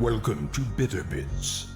Welcome to Bitter Bits.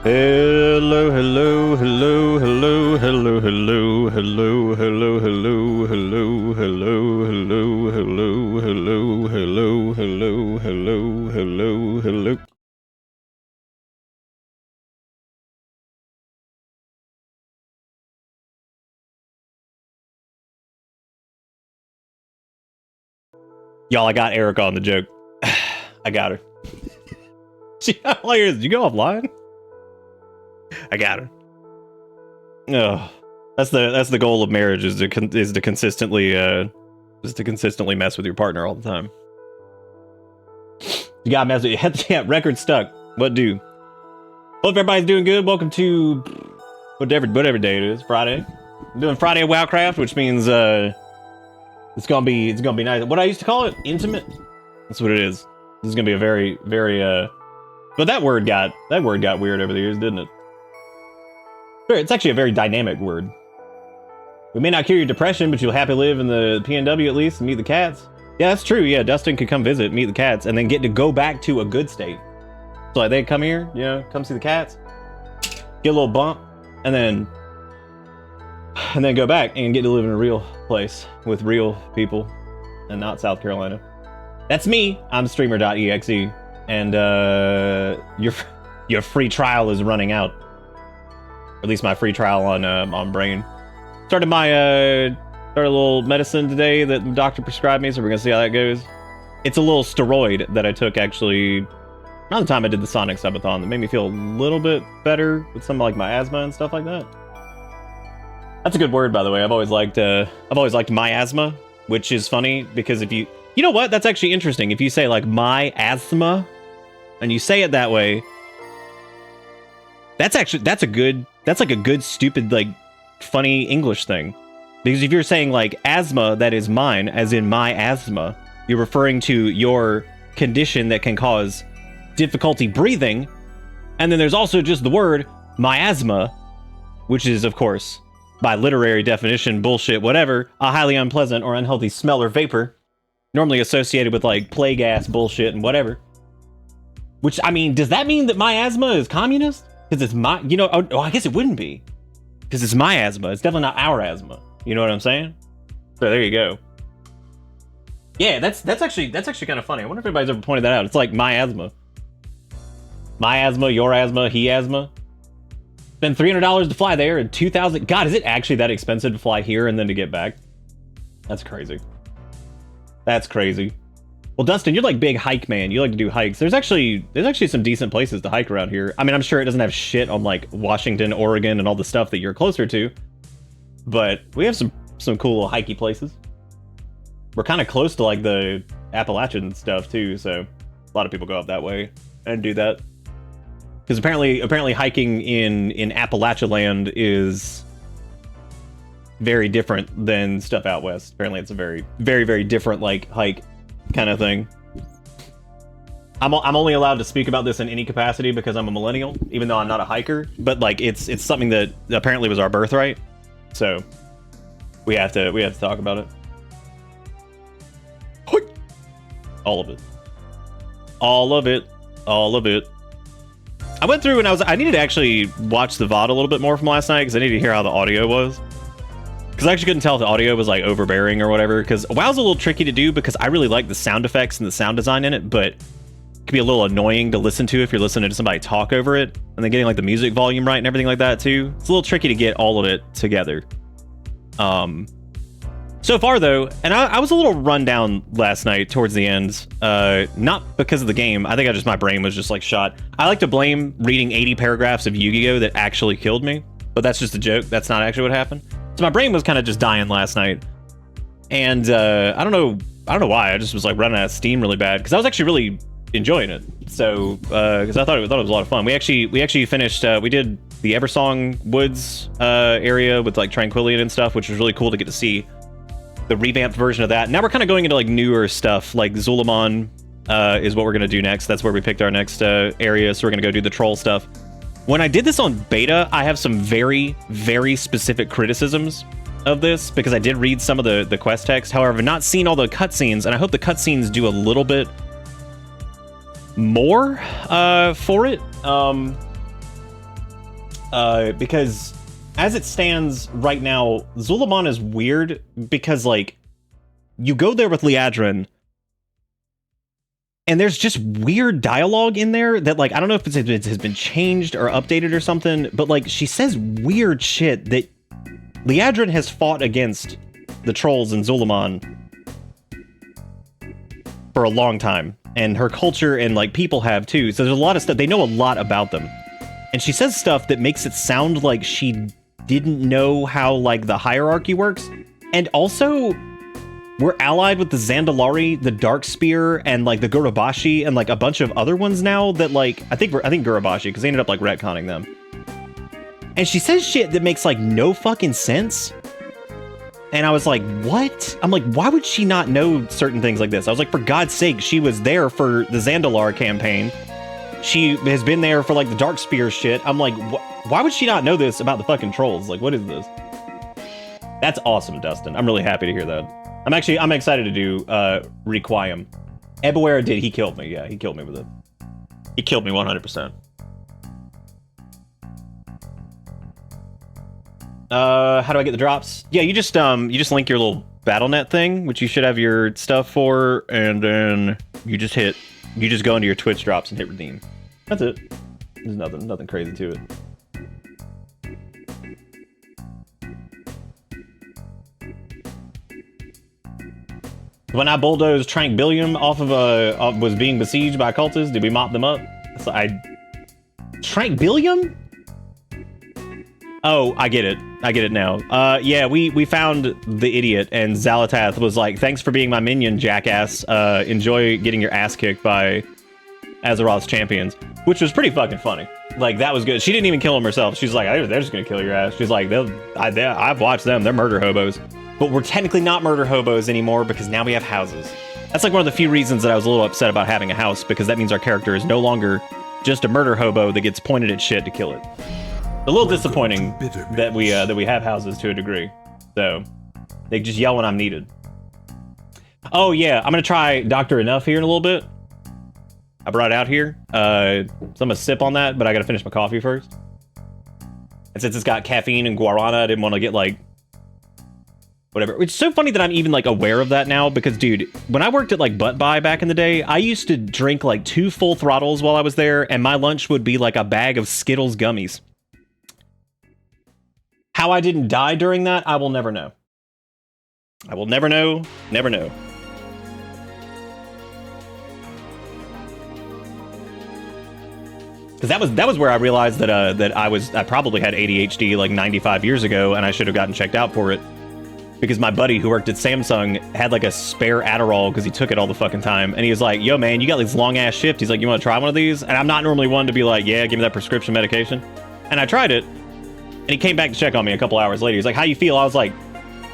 Hello, hello, hello, hello, hello, hello, hello, hello, hello, hello, hello, hello, hello, hello, hello, hello, hello, hello, hello. Y'all, I got Erica on the joke. I got her. She got layers. Did you go offline? I got her. Oh, that's the goal of marriage is to consistently mess with your partner all the time. You gotta mess with your yeah, record stuck. What do? Hope everybody's doing good. Welcome to whatever day it is. Friday. I'm doing Friday Warcraft, which means it's gonna be nice. What I used to call it, intimate. That's what it is. This is gonna be a very but that word got weird over the years, didn't it? It's actually a very dynamic word. We may not cure your depression, but you'll happily live in the PNW at least and meet the cats. Yeah, that's true. Yeah, Dustin could come visit, meet the cats, and then get to go back to a good state. So like they come here, you know, come see the cats, get a little bump, and then go back and get to live in a real place with real people and not South Carolina. That's me. I'm streamer.exe, and your free trial is running out. Or at least my free trial on Brain. Started a little medicine today that the doctor prescribed me, so we're gonna see how that goes. It's a little steroid that I took actually around the time I did the Sonic Subathon that made me feel a little bit better with some like my asthma and stuff like that. That's a good word, by the way. I've always liked miasma, which is funny because if you know what, that's actually interesting. If you say like my asthma and you say it that way, that's like a good stupid like funny English thing. Because if you're saying like asthma, that is mine, as in my asthma, you're referring to your condition that can cause difficulty breathing. And then there's also just the word miasma, which is of course by literary definition bullshit whatever, a highly unpleasant or unhealthy smell or vapor, normally associated with like plague ass bullshit and whatever. Which, I mean, does that mean that miasma is communist? Because it's my, you know, oh, I guess it wouldn't be. Because it's my asthma. It's definitely not our asthma. You know what I'm saying? So there you go. Yeah, that's actually kind of funny. I wonder if anybody's ever pointed that out. It's like my asthma. My asthma, your asthma, he asthma. Spend $300 to fly there and $2,000. God, is it actually that expensive to fly here and then to get back? That's crazy. That's crazy. Well, Dustin, you're like big hike man. You like to do hikes. There's actually some decent places to hike around here. I mean, I'm sure it doesn't have shit on like Washington, Oregon, and all the stuff that you're closer to, but we have some cool little hikey places. We're kind of close to like the Appalachian stuff too, so a lot of people go up that way and do that. Because apparently hiking in Appalachia land is very different than stuff out west. Apparently it's a very, very, very different like hike kind of thing. I'm only allowed to speak about this in any capacity because I'm a millennial, even though I'm not a hiker. But like it's something that apparently was our birthright, so we have to talk about it. All of it. All of it. All of it. I went through and I needed to actually watch the VOD a little bit more from last night because I needed to hear how the audio was. Because I actually couldn't tell if the audio was like overbearing or whatever. Because WoW's a little tricky to do because I really like the sound effects and the sound design in it, but it can be a little annoying to listen to if you're listening to somebody talk over it and then getting like the music volume right and everything like that too. It's a little tricky to get all of it together. So far though, and I was a little run down last night towards the end, not because of the game. I think my brain was just like shot. I like to blame reading 80 paragraphs of Yu-Gi-Oh that actually killed me, but that's just a joke. That's not actually what happened. So my brain was kind of just dying last night, and I don't know why. I just was like running out of steam really bad because I was actually really enjoying it. So because I thought it was a lot of fun. We actually finished. We did the Eversong Woods area with like Tranquillian and stuff, which was really cool to get to see the revamped version of that. Now we're kind of going into like newer stuff, like Zulamon is what we're gonna do next. That's where we picked our next area. So we're gonna go do the troll stuff. When I did this on beta, I have some very, very specific criticisms of this because I did read some of the quest text. However, I've not seen all the cutscenes, and I hope the cutscenes do a little bit more for it. Because as it stands right now, Zul'Aman is weird because, like, you go there with Liadrin, and there's just weird dialogue in there that, like, I don't know if it has been changed or updated or something, but, like, she says weird shit that Liadrin has fought against the trolls in Zul'Aman for a long time, and her culture and, like, people have too, so there's a lot of stuff. They know a lot about them. And she says stuff that makes it sound like she didn't know how, like, the hierarchy works. And also, we're allied with the Zandalari, the Darkspear, and, like, the Gurabashi, and, like, a bunch of other ones now that, like, I think Gurabashi, because they ended up, like, retconning them. And she says shit that makes, like, no fucking sense. And I was like, what? I'm like, why would she not know certain things like this? I was like, for God's sake, she was there for the Zandalar campaign. She has been there for, like, the Darkspear shit. I'm like, why would she not know this about the fucking trolls? Like, what is this? That's awesome, Dustin. I'm really happy to hear that. I'm excited to do Requiem. Ebaware did. He killed me. Yeah, he killed me with it. He killed me 100%. How do I get the drops? Yeah, you just link your little BattleNet thing, which you should have your stuff for, and then you just go into your Twitch drops and hit redeem. That's it. There's nothing crazy to it. When I bulldozed Tranquillium off of was being besieged by cultists, did we mop them up? So Tranquillium? Oh, I get it now. Yeah, we found the idiot, and Xalatath was like, thanks for being my minion, jackass. Enjoy getting your ass kicked by Azeroth's champions, which was pretty fucking funny. Like, that was good. She didn't even kill him herself. She's like, they're just gonna kill your ass. She's like, I've watched them. They're murder hobos. But we're technically not murder hobos anymore because now we have houses. That's like one of the few reasons that I was a little upset about having a house, because that means our character is no longer just a murder hobo that gets pointed at shit to kill it. A little disappointing that we have houses to a degree. So they just yell when I'm needed. Oh yeah, I'm gonna try Dr. Enough here in a little bit. I brought it out here. So I'm gonna sip on that, but I gotta finish my coffee first. And since it's got caffeine and guarana, I didn't want to get, like, whatever. It's so funny that I'm even, like, aware of that now, because, dude, when I worked at, like, Butt Buy back in the day, I used to drink, like, 2 full throttles while I was there, and my lunch would be, like, a bag of Skittles gummies. How I didn't die during that, I will never know. I will never know, never know. Because that was where I realized that I probably had ADHD like 95 years ago, and I should have gotten checked out for it. Because my buddy who worked at Samsung had like a spare Adderall because he took it all the fucking time, and he was like, "Yo, man, you got this long ass shift." He's like, "You want to try one of these?" And I'm not normally one to be like, "Yeah, give me that prescription medication." And I tried it, and he came back to check on me a couple hours later. He's like, "How you feel?" I was like,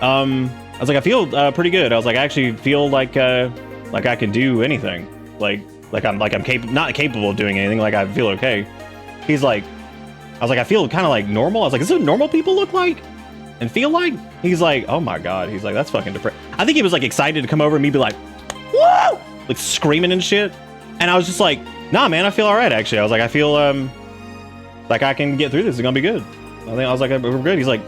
I feel pretty good. I was like, I actually feel like I can do anything. Like I'm not capable of doing anything. Like, I feel okay. He's like, I was like, I feel kind of like normal. I was like, is this what normal people look like and feel like? He's like, oh my god. He's like, that's fucking depressing. I think he was like excited to come over and me be like, whoa, like screaming and shit. And I was just like, nah, man, I feel all right actually. I was like, I feel like I can get through this. It's gonna be good. I was like, we're good. He's like,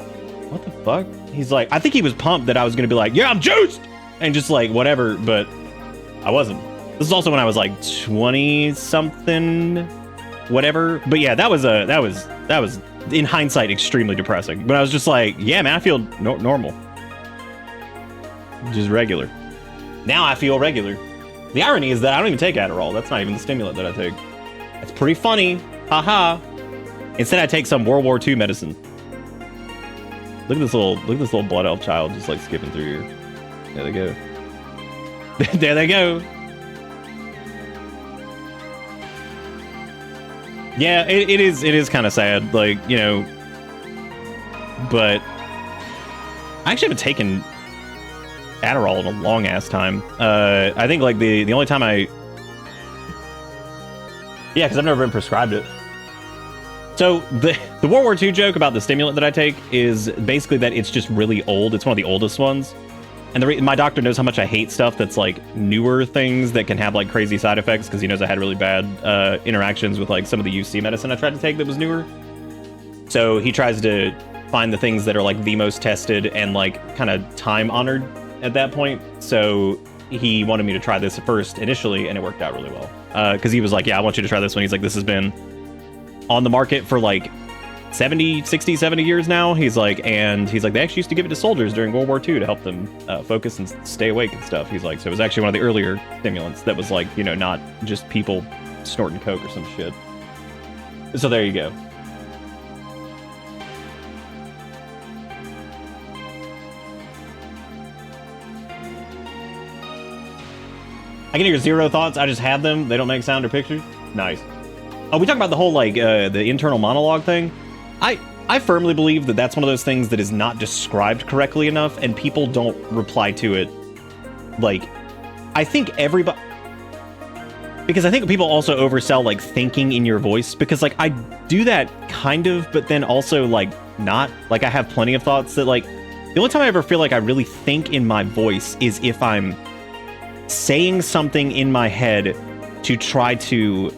what the fuck? He's like, I think he was pumped that I was gonna be like, yeah, I'm juiced, and just like whatever, but I wasn't. This is also when I was like 20 something, whatever. But yeah, that was in hindsight extremely depressing. But I was just like, yeah, man, I feel normal, just regular. Now I feel regular. The irony is that I don't even take Adderall. That's not even the stimulant that I take. That's pretty funny, haha. Instead, I take some World War II medicine. Look at this little blood elf child just like skipping through here. There they go. There they go. Yeah, it is kind of sad, like, you know, but I actually haven't taken Adderall in a long ass time. I think like the only time yeah, because I've never been prescribed it. So the World War II joke about the stimulant that I take is basically that it's just really old. It's one of the oldest ones. And my doctor knows how much I hate stuff that's like newer things that can have like crazy side effects, because he knows I had really bad interactions with like some of the UC medicine I tried to take that was newer. So he tries to find the things that are like the most tested and like kind of time honored at that point. So he wanted me to try this first initially, and it worked out really well. Because he was like, yeah, I want you to try this one. He's like, this has been on the market for like 70 years now. He's like, they actually used to give it to soldiers during World War II to help them focus and stay awake and stuff. He's like, so it was actually one of the earlier stimulants that was like, you know, not just people snorting coke or some shit. So there you go. I can hear 0 thoughts. I just have them. They don't make sound or pictures. Nice. Oh, we talk about the whole like the internal monologue thing. I firmly believe that that's one of those things that is not described correctly enough, and people don't reply to it. Like, I think everybody, because I think people also oversell like thinking in your voice, because like I do that kind of, but then also like not. Like I have plenty of thoughts that like the only time I ever feel like I really think in my voice is if I'm saying something in my head to try to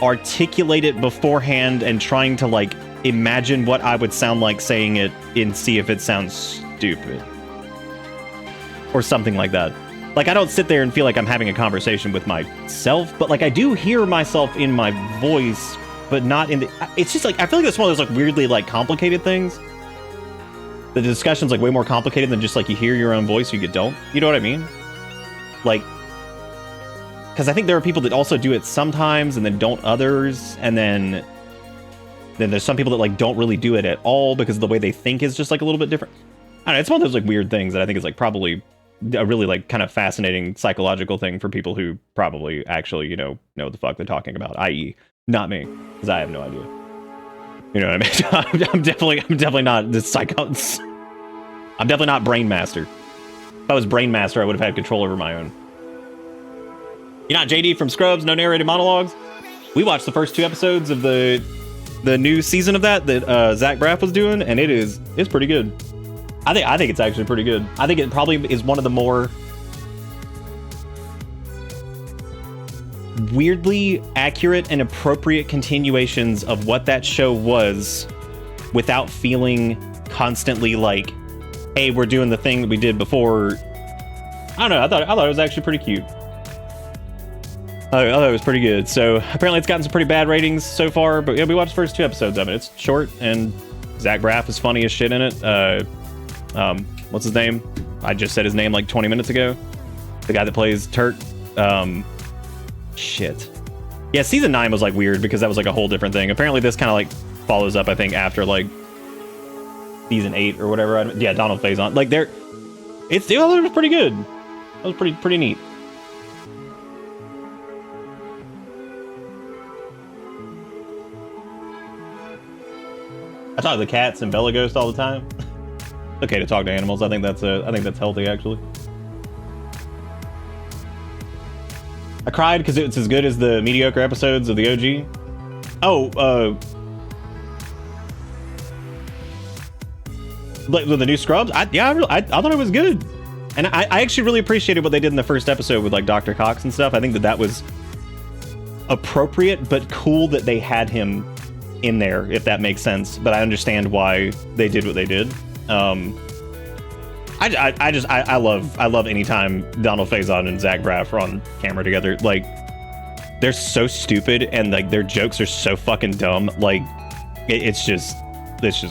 articulate it beforehand and trying to like imagine what I would sound like saying it and see if it sounds stupid or something like that. Like I don't sit there and feel like I'm having a conversation with myself, but like I do hear myself in my voice, but not in the, it's just like I feel like that's one of those like weirdly like complicated things. The discussion's like way more complicated than just like you hear your own voice or you don't. You know what I mean? Like, because I think there are people that also do it sometimes and then don't others, and then there's some people that like don't really do it at all because the way they think is just like a little bit different. I don't know, it's one of those like weird things that I think is like probably a really like kind of fascinating psychological thing for people who probably actually, you know what the fuck they're talking about, i.e. not me, because I have no idea. You know what I mean? I'm definitely not the I'm definitely not Brain Master. If I was Brain Master, I would have had control over my own. You're not JD from Scrubs, no narrated monologues? We watched the first 2 episodes of the new season of that Zach Braff was doing, and it's pretty good. I think it's actually pretty good. I think it probably is one of the more weirdly accurate and appropriate continuations of what that show was without feeling constantly like, hey, we're doing the thing that we did before. I don't know, I thought it was actually pretty cute. I thought it was pretty good. So apparently it's gotten some pretty bad ratings so far, but yeah, we watched the first 2 episodes of it. It's short, and Zach Braff is funny as shit in it. What's his name? I just said his name like 20 minutes ago. The guy that plays Turk. Shit. Yeah, season 9 was like weird because that was like a whole different thing. Apparently this kind of like follows up, I think, after like season 8 or whatever. Yeah, Donald Faison. Like it was pretty good. It was pretty neat. I talk to the cats and Bella Ghost all the time. It's okay to talk to animals. I think that's healthy, actually. I cried because it's as good as the mediocre episodes of the OG. Oh, like with the new Scrubs. I thought it was good, and I actually really appreciated what they did in the first episode with like Dr. Cox and stuff. I think that was appropriate, but cool that they had him in there, if that makes sense. But I understand why they did what they did. I love anytime Donald Faison and Zach Braff are on camera together. Like, they're so stupid, and like their jokes are so fucking dumb. Like, it's just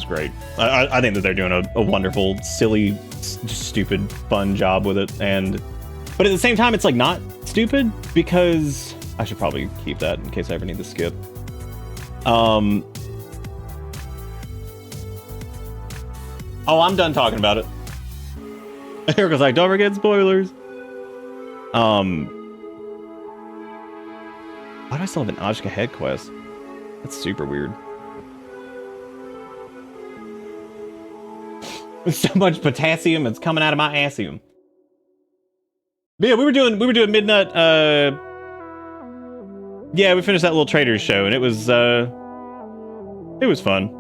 great. I think that they're doing a wonderful, silly, stupid, fun job with it. But at the same time, it's like not stupid, because I should probably keep that in case I ever need to skip. Oh, I'm done talking about it. Erica's like, don't forget spoilers. Why do I still have an Ajka head quest? That's super weird. So much potassium, it's coming out of my assium. But yeah, we were doing midnight. Yeah, we finished that little traders show, and it was fun.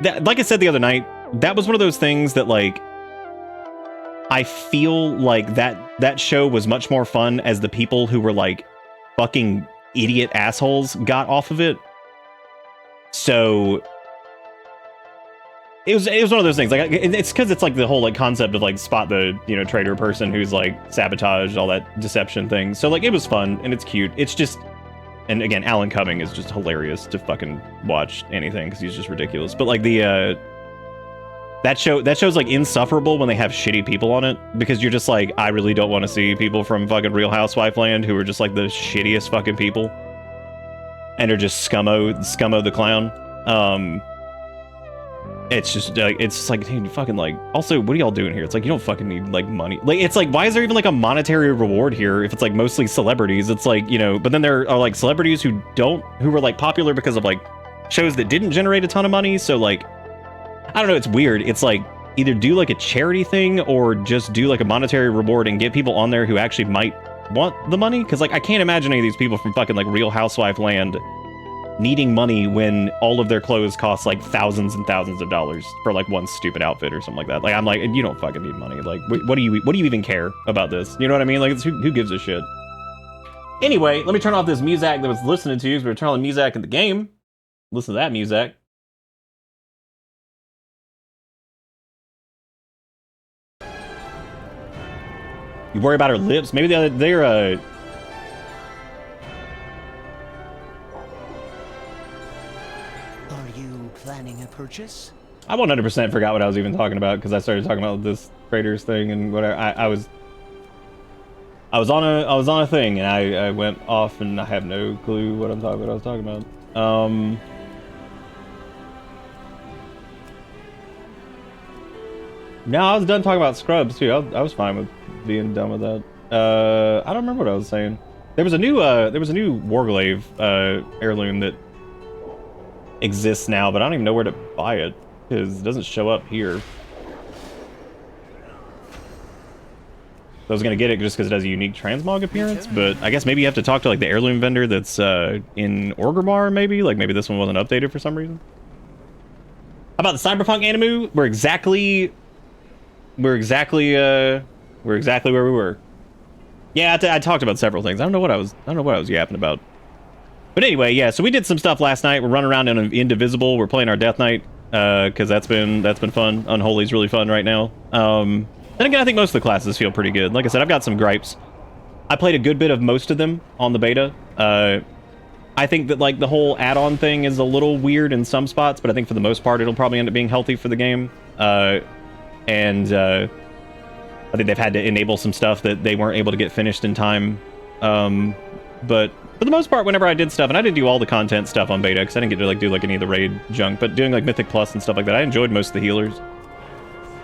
That, like I said the other night, that was one of those things that like I feel like that show was much more fun as the people who were like fucking idiot assholes got off of it. So it was one of those things. Like it's because it's like the whole like concept of like spot the traitor person who's like sabotage all that deception thing. So like it was fun and it's cute. It's just, and again, Alan Cumming is just hilarious to fucking watch anything because he's just ridiculous. But like the that show's like insufferable when they have shitty people on it, because you're just like, I really don't want to see people from fucking Real Housewife land who are just like the shittiest fucking people and are just scummo the clown. It's just like, dude, fucking like, also, what are y'all doing here? It's like, you don't fucking need like money. Like, it's like, why is there even like a monetary reward here if it's like mostly celebrities? It's like, but then there are like celebrities who were like popular because of like shows that didn't generate a ton of money. So like, I don't know, it's weird. It's like, either do like a charity thing or just do like a monetary reward and get people on there who actually might want the money. Cause like, I can't imagine any of these people from fucking like Real Housewife land needing money when all of their clothes cost like thousands and thousands of dollars for like one stupid outfit or something like that. Like, I'm like, you don't fucking need money. Like, what do you even care about this? You know what I mean? Like, it's, who gives a shit? Anyway, let me turn off this music that was listening to, because we're turning on the music in the game. Listen to that music. You worry about her lips. Maybe they're Are you planning a purchase? I 100% forgot what I was even talking about because I started talking about this traders thing and whatever. I was on a thing and I went off and I have no clue what I was talking about. No, I was done talking about scrubs too. I was fine with being done with that. I don't remember what I was saying. There was a new Warglaive heirloom that exists now, but I don't even know where to buy it because it doesn't show up here. I was gonna get it just because it has a unique transmog appearance, but I guess maybe you have to talk to like the heirloom vendor that's in Orgrimmar, maybe? Like maybe this one wasn't updated for some reason. How about the Cyberpunk Animu? We're exactly where we were. Yeah, I talked about several things. I don't know what I was yapping about. But anyway, yeah, so we did some stuff last night. We're running around in Indivisible. We're playing our Death Knight, because that's been fun. Unholy's really fun right now. Then again, I think most of the classes feel pretty good. Like I said, I've got some gripes. I played a good bit of most of them on the beta. I think that like the whole add-on thing is a little weird in some spots, but I think for the most part it'll probably end up being healthy for the game. I think they've had to enable some stuff that they weren't able to get finished in time. But for the most part, whenever I did stuff, and I didn't do all the content stuff on beta because I didn't get to like do like any of the raid junk, but doing like Mythic Plus and stuff like that, I enjoyed most of the healers.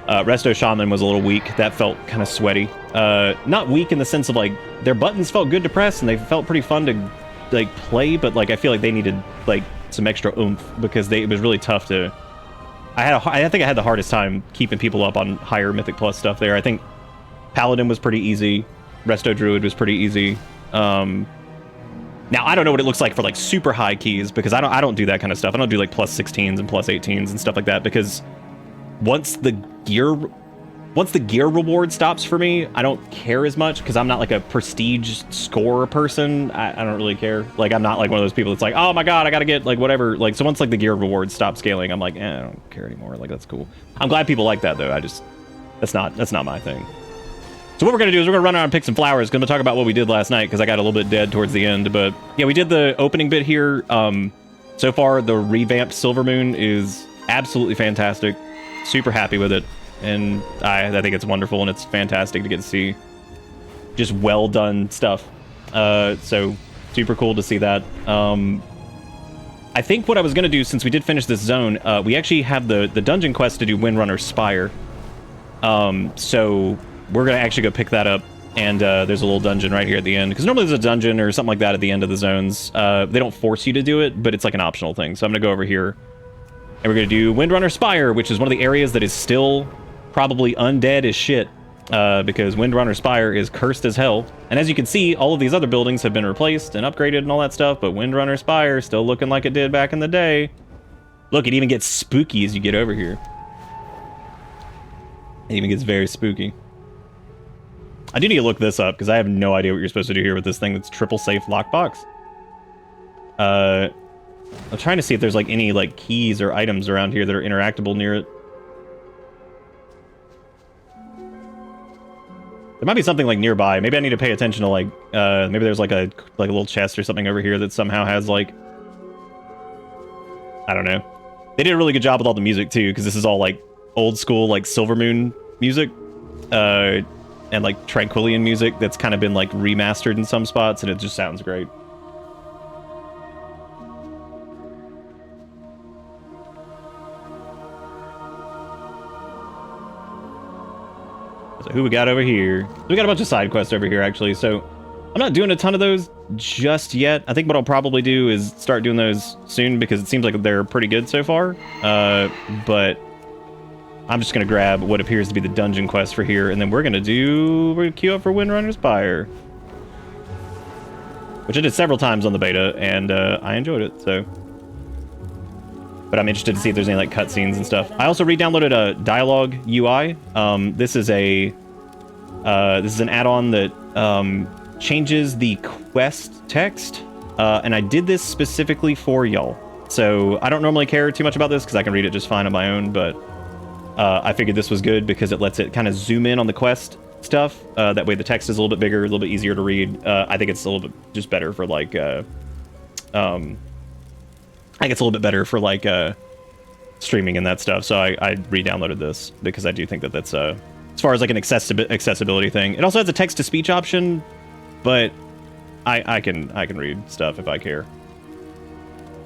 Resto Shaman was a little weak. That felt kind of sweaty. Not weak in the sense of like their buttons felt good to press and they felt pretty fun to like play, but like I feel like they needed like some extra oomph because it was really tough to. I think I had the hardest time keeping people up on higher Mythic Plus stuff there. I think Paladin was pretty easy. Resto Druid was pretty easy. Now I don't know what it looks like for like super high keys because I don't do that kind of stuff. I don't do like plus 16s and plus 18s and stuff like that because once the gear reward stops for me, I don't care as much because I'm not like a prestige score person. I don't really care. Like I'm not like one of those people that's like, oh my god, I gotta get like whatever. Like so once like the gear rewards stop scaling, I'm like, I don't care anymore. Like that's cool. I'm glad people like that though. That's not my thing. So what we're going to do is we're going to run around and pick some flowers. Going to talk about what we did last night because I got a little bit dead towards the end. But yeah, we did the opening bit here. So far, the revamped Silver Moon is absolutely fantastic. Super happy with it. And I think it's wonderful and it's fantastic to get to see just well done stuff. So super cool to see that. I think what I was going to do, since we did finish this zone, we actually have the dungeon quest to do Windrunner Spire. So we're going to actually go pick that up, and there's a little dungeon right here at the end, because normally there's a dungeon or something like that at the end of the zones. They don't force you to do it, but it's like an optional thing. So I'm going to go over here, and we're going to do Windrunner Spire, which is one of the areas that is still probably undead as shit, because Windrunner Spire is cursed as hell. And as you can see, all of these other buildings have been replaced and upgraded and all that stuff, but Windrunner Spire still looking like it did back in the day. Look, it even gets spooky as you get over here. It even gets very spooky. I do need to look this up because I have no idea what you're supposed to do here with this thing that's triple safe lockbox. I'm trying to see if there's like any like keys or items around here that are interactable near it. There might be something like nearby. Maybe I need to pay attention to like maybe there's like a little chest or something over here that somehow has like, I don't know. They did a really good job with all the music too, because this is all like old school like Silver Moon music and like Tranquillian music that's kind of been like remastered in some spots, and it just sounds great. So who we got over here? We got a bunch of side quests over here, actually. So I'm not doing a ton of those just yet. I think what I'll probably do is start doing those soon, because it seems like they're pretty good so far. But I'm just going to grab what appears to be the dungeon quest for here, and then we're going to queue up for Windrunner's Spire. Which I did several times on the beta, and I enjoyed it, so... But I'm interested to see if there's any like cutscenes and stuff. I also re-downloaded a dialogue UI. This is an add-on that changes the quest text, and I did this specifically for y'all. So I don't normally care too much about this because I can read it just fine on my own, but I figured this was good because it lets it kind of zoom in on the quest stuff. That way the text is a little bit bigger, a little bit easier to read. I think it's a little bit just better for like I think it's a little bit better for like streaming and that stuff. So I re-downloaded this because I do think that that's as far as like an accessibility thing. It also has a text-to-speech option, but I can read stuff if I care.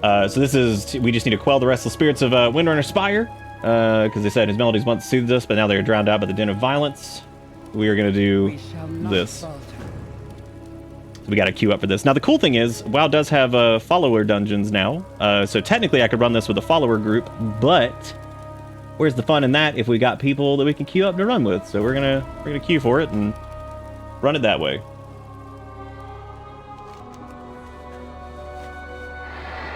So this is, we just need to quell the restless spirits of Windrunner Spire, because they said his melodies once soothed us, but now they are drowned out by the din of violence. We are going to do this. We got to queue up for this. Now, the cool thing is, WoW does have follower dungeons now. So technically, I could run this with a follower group, but where's the fun in that if we got people that we can queue up to run with? So we're gonna queue for it and run it that way.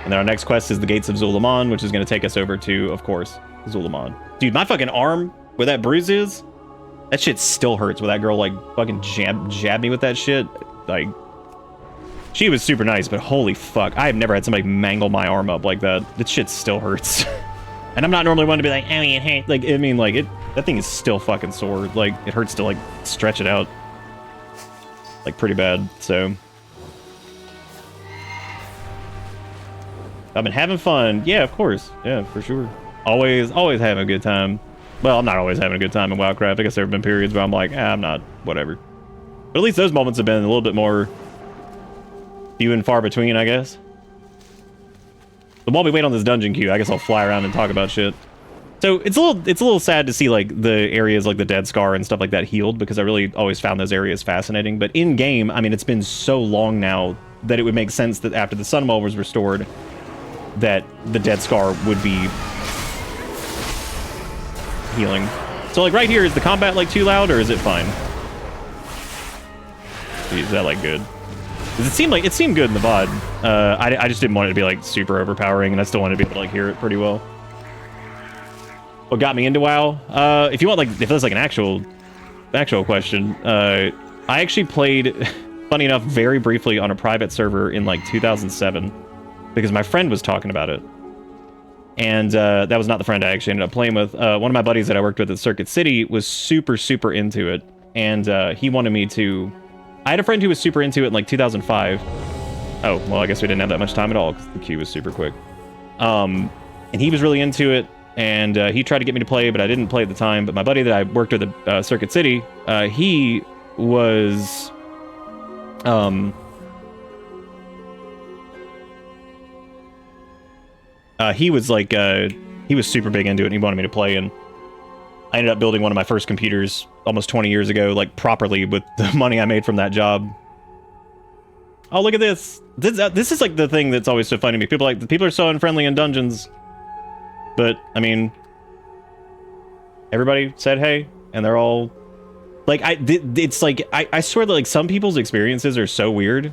And then our next quest is the Gates of Zul'Aman, which is going to take us over to, of course, Zul'Aman. Dude, my fucking arm, where that bruise is, that shit still hurts where that girl, like, fucking jabbed me with that shit. Like, she was super nice, but holy fuck. I have never had somebody mangle my arm up like that. That shit still hurts. And I'm not normally one to be like, I mean, hey, like, I mean, like, that thing is still fucking sore. Like, it hurts to, like, stretch it out. Like, pretty bad, so. I've been having fun. Yeah, of course. Yeah, for sure. Always having a good time. Well, I'm not always having a good time in Warcraft. I guess there have been periods where I'm like, I'm not, whatever. But at least those moments have been a little bit more few and far between, I guess. But while we wait on this dungeon queue, I guess I'll fly around and talk about shit. So it's a little sad to see like the areas like the Dead Scar and stuff like that healed, because I really always found those areas fascinating. But in game, I mean, it's been so long now that it would make sense that after the Sunwell was restored, that the Dead Scar would be healing. So like right here, is the combat like too loud, or is it fine? Is that like good? Does it seemed good in the VOD. I just didn't want it to be like super overpowering, and I still wanted to be able to like hear it pretty well. What got me into WoW? If you want, like, if that's like an actual question, I actually played, funny enough, very briefly on a private server in like 2007, because my friend was talking about it. And that was not the friend I actually ended up playing with. One of my buddies that I worked with at Circuit City was super into it, and he wanted me to. I had a friend who was super into it in like 2005. Oh, well, I guess we didn't have that much time at all because the queue was super quick. And he was really into it, and he tried to get me to play, but I didn't play at the time. But my buddy that I worked with at Circuit City, he was... he was like, he was super big into it, and he wanted me to play, and I ended up building one of my first computers almost 20 years ago, like properly with the money I made from that job. Oh, look at this. This is like the thing that's always so funny to me. People are so unfriendly in dungeons. But, I mean, everybody said hey, and they're all... Like, it's like, I swear that, like, some people's experiences are so weird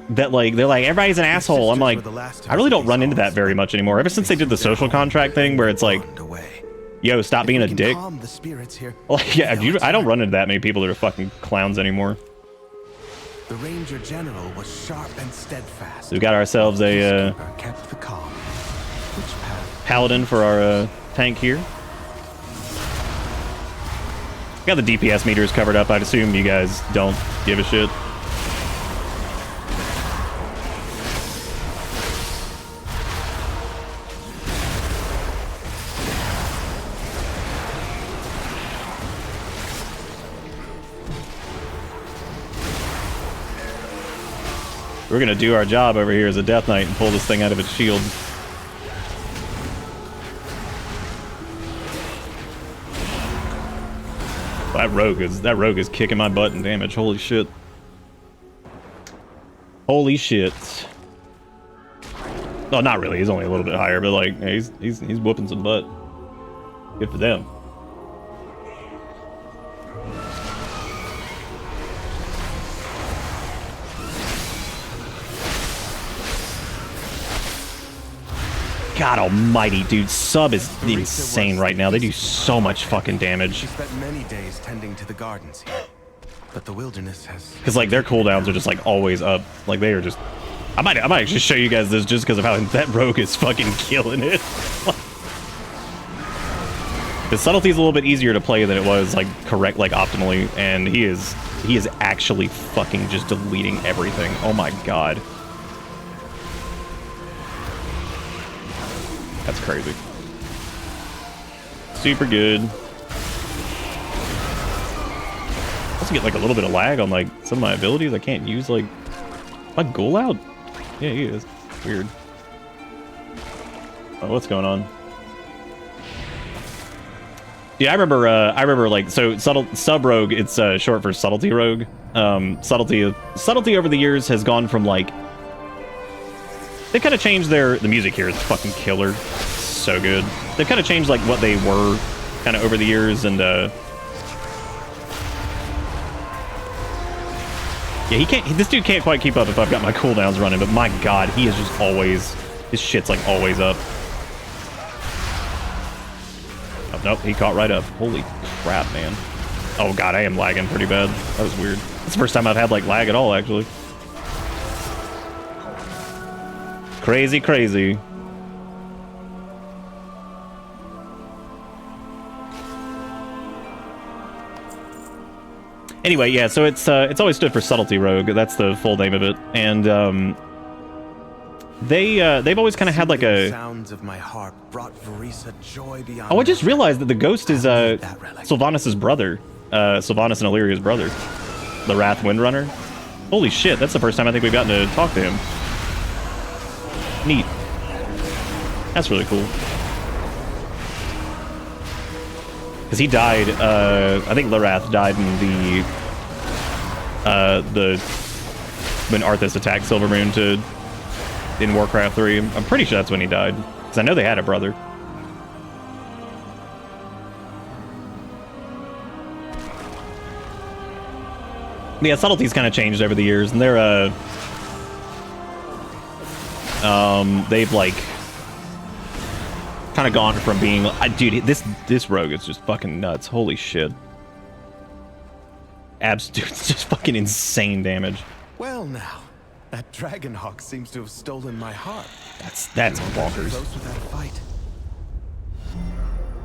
that, like, they're like, everybody's an asshole. I'm like, I really don't run into that very much anymore. Ever since they did the social contract thing where it's like, yo, stop being a dick. Like, yeah, I don't run into that many people that are fucking clowns anymore. The Ranger General was sharp and steadfast. So we got ourselves a Peacekeeper kept the calm. Which path? paladin for our tank here. Got the DPS meters covered up. I'd assume you guys don't give a shit. We're gonna do our job over here as a Death Knight and pull this thing out of its shield. That rogue is kicking my butt in damage. Holy shit. Holy shit. No, not really. He's only a little bit higher, but like he's whooping some butt. Good for them. God almighty, dude. Sub is insane right now. They do so much fucking damage. She spent many days tending to the gardens here, but the wilderness has... Because like their cooldowns are just like always up. Like they are just... I might actually show you guys this just because of how that rogue is fucking killing it. The subtlety is a little bit easier to play than it was like optimally, and he is actually fucking just deleting everything. Oh my god. That's crazy. Super good. Also get like a little bit of lag on like some of my abilities. I can't use like my ghoul out. Yeah, he is. Weird. Oh, what's going on? Yeah, I remember like, so sub rogue, it's short for subtlety rogue. Subtlety over the years has gone from like, they kind of changed the music here is fucking killer. So good. They've kind of changed like what they were kind of over the years, and yeah, this dude can't quite keep up if I've got my cooldowns running, but my god, he is just always, his shit's like always up. Oh, nope, he caught right up. Holy crap, man. Oh god, I am lagging pretty bad. That was weird. It's the first time I've had like lag at all, actually. Crazy, crazy. Anyway, yeah, so it's always stood for Subtlety Rogue. That's the full name of it, and they've always kind of had like a. Sounds of my harp brought Verisa joy beyond. Oh, I just realized that the ghost is Sylvanas' brother, Sylvanas and Illyria's brother, the Wrath Windrunner. Holy shit, that's the first time I think we've gotten to talk to him. Neat. That's really cool. Because he died, I think Larath died in when Arthas attacked Silvermoon in Warcraft 3. I'm pretty sure that's when he died. Because I know they had a brother. Yeah, subtlety's kind of changed over the years, and they're, they've like kind of gone from being, dude, this rogue is just fucking nuts. Holy shit. Dude, it's just fucking insane damage. Well now, that Dragonhawk seems to have stolen my heart. That's bonkers. Close without a fight.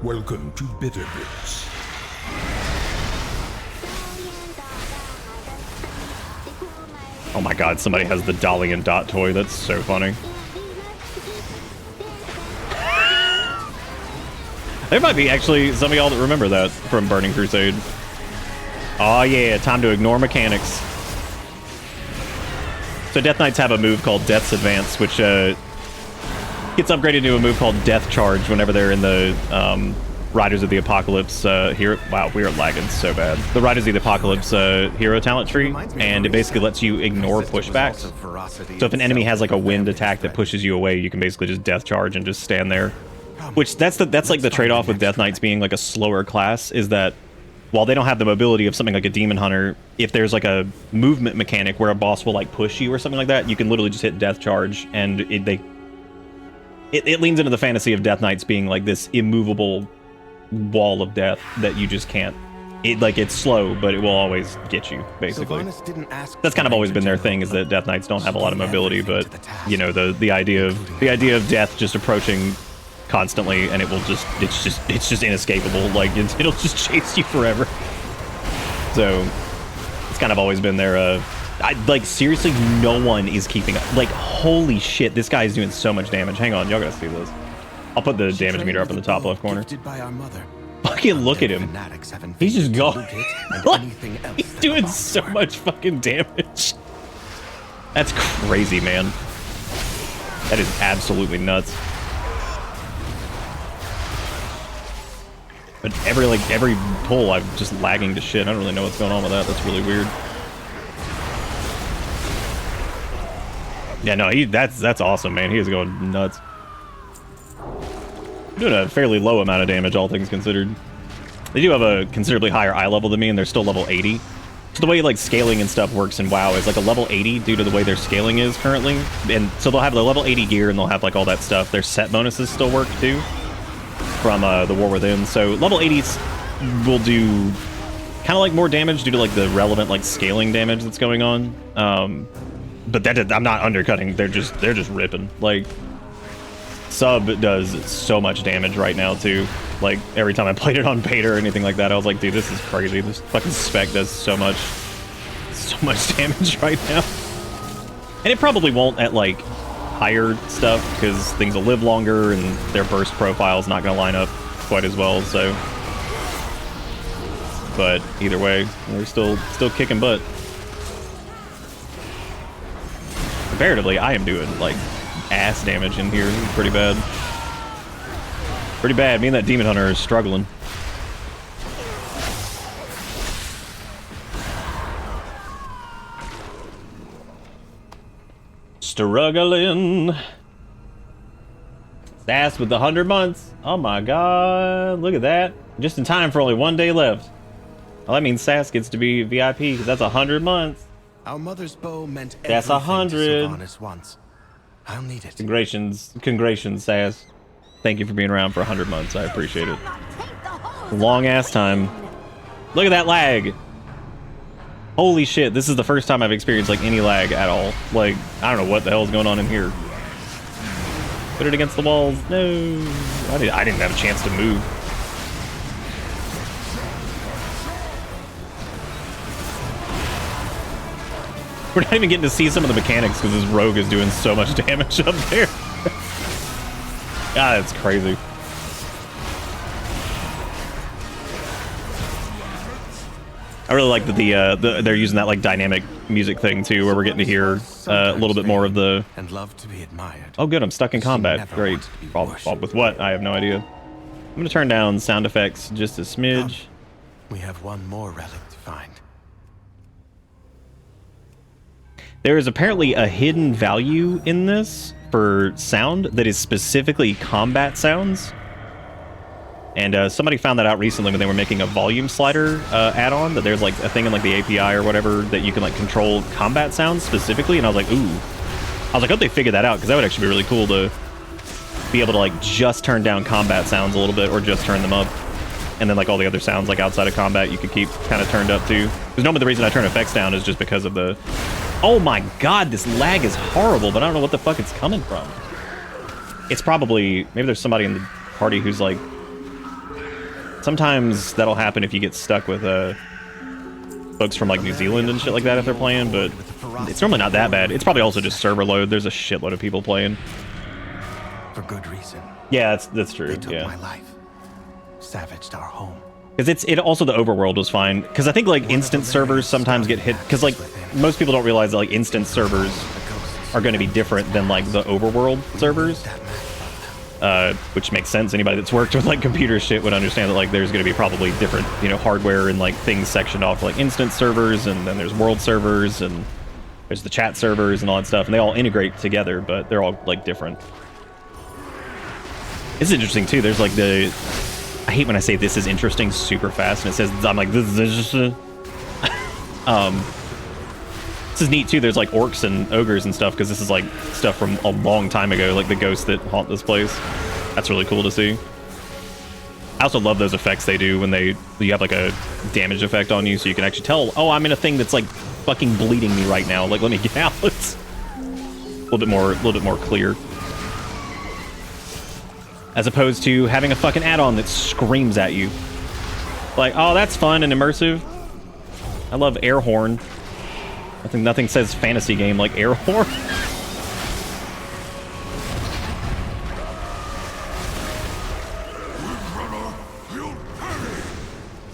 Welcome to Bitter Bits. Oh my god, somebody has the Dolly and Dot toy. That's so funny. There might be actually some of y'all that remember that from Burning Crusade. Oh yeah, time to ignore mechanics. So Death Knights have a move called Death's Advance, which gets upgraded to a move called Death Charge whenever they're in the Riders of the Apocalypse hero. Wow, we are lagging so bad. The Riders of the Apocalypse hero talent tree, and it basically lets you ignore pushbacks. So if an enemy has like a wind attack that pushes you away, you can basically just Death Charge and just stand there. Which that's like the trade-off with Death Knights being like a slower class, is that while they don't have the mobility of something like a Demon Hunter, if there's like a movement mechanic where a boss will like push you or something like that, you can literally just hit Death Charge, and it leans into the fantasy of Death Knights being like this immovable wall of death that you just can't it's slow, but it will always get you, basically. Sylvanas didn't ask That's kind of for always been their Ranger thing, is that Death Knights don't have a lot of mobility, but everything to the task, you know, the idea of death just approaching constantly, and it's just inescapable. Like it'll just chase you forever. So it's kind of always been their like seriously, no one is keeping up. Like holy shit, this guy is doing so much damage. Hang on, y'all gotta see this. I'll put the damage meter up in the top left corner. By our mother. Fucking look at him. He's just going. He's doing so much fucking damage. That's crazy, man. That is absolutely nuts. But every pull, I'm just lagging to shit. I don't really know what's going on with that. That's really weird. Yeah, no, that's awesome, man. He is going nuts. Doing a fairly low amount of damage, all things considered. They do have a considerably higher eye level than me, and they're still level 80. So the way like scaling and stuff works in WoW is like a level 80 due to the way their scaling is currently. And so they'll have the level 80 gear and they'll have like all that stuff. Their set bonuses still work too from the War Within. So level 80s will do kind of like more damage due to like the relevant like scaling damage that's going on. But that I'm not undercutting. They're just ripping. Like Sub does so much damage right now too. Like every time I played it on beta or anything like that, I was like, dude, this is crazy. This fucking spec does so much damage right now. And it probably won't at like higher stuff because things will live longer and their burst profile is not going to line up quite as well. So, but either way, we're still kicking butt. Comparatively, I am doing like ass damage in here. Pretty bad. Pretty bad. Me and that demon hunter is struggling. Struggling. Sass with the 100 months. Oh my god. Look at that. Just in time for only 1 day left. Well, that means Sass gets to be VIP because that's 100 months. Our mother's bow meant that's everything 100. to Sylvanas once. I'll need it. Congratulations, Sass. Thank you for being around for 100 months. I appreciate it. Long ass time. Look at that lag. Holy shit, this is the first time I've experienced like any lag at all. Like, I don't know what the hell's going on in here. Put it against the walls. No. I didn't have a chance to move. We're not even getting to see some of the mechanics because this rogue is doing so much damage up there. God, that's crazy. I really like that they're using that like dynamic music thing too, where we're getting to hear a little bit more of the. And love to be admired. Oh, good! I'm stuck in combat. Great. Problem with what? I have no idea. I'm gonna turn down sound effects just a smidge. We have one more relic to find. There is apparently a hidden value in this for sound that is specifically combat sounds. And somebody found that out recently when they were making a volume slider add-on, that there's like a thing in like the API or whatever that you can like control combat sounds specifically. And I was like, ooh. I was like, I hope they figured that out because that would actually be really cool to be able to like just turn down combat sounds a little bit or just turn them up. And then like all the other sounds like outside of combat you could keep kind of turned up too. Because normally the reason I turn effects down is just because of the... Oh my god, this lag is horrible, but I don't know what the fuck it's coming from. It's probably... Maybe there's somebody in the party who's like... Sometimes that'll happen if you get stuck with folks from like New Zealand and shit like that if they're playing, but it's normally not that bad. It's probably also just server load. There's a shitload of people playing. For good reason. Yeah, that's true. They took yeah. my life. Savaged our home. Because it also the overworld was fine. Because I think like instance servers sometimes get hit. Because like most people don't realize that like instance servers are going to be different than like the overworld servers. Which makes sense. Anybody that's worked with like computer shit would understand that like there's going to be probably different, you know, hardware and like things sectioned off like instance servers, and then there's world servers, and there's the chat servers and all that stuff, and they all integrate together, but they're all like different. It's interesting too. There's like the... I hate when I say this is interesting super fast, and it says, I'm like, this is just this is neat too. There's like orcs and ogres and stuff, because this is like stuff from a long time ago, like the ghosts that haunt this place. That's really cool to see. I also love those effects they do when you have like a damage effect on you, so you can actually tell, oh, I'm in a thing that's like fucking bleeding me right now. Like, let me get out. It's a little bit more clear. As opposed to having a fucking add-on that screams at you. Like, oh, that's fun and immersive. I love air horn. I think nothing says fantasy game like air horn.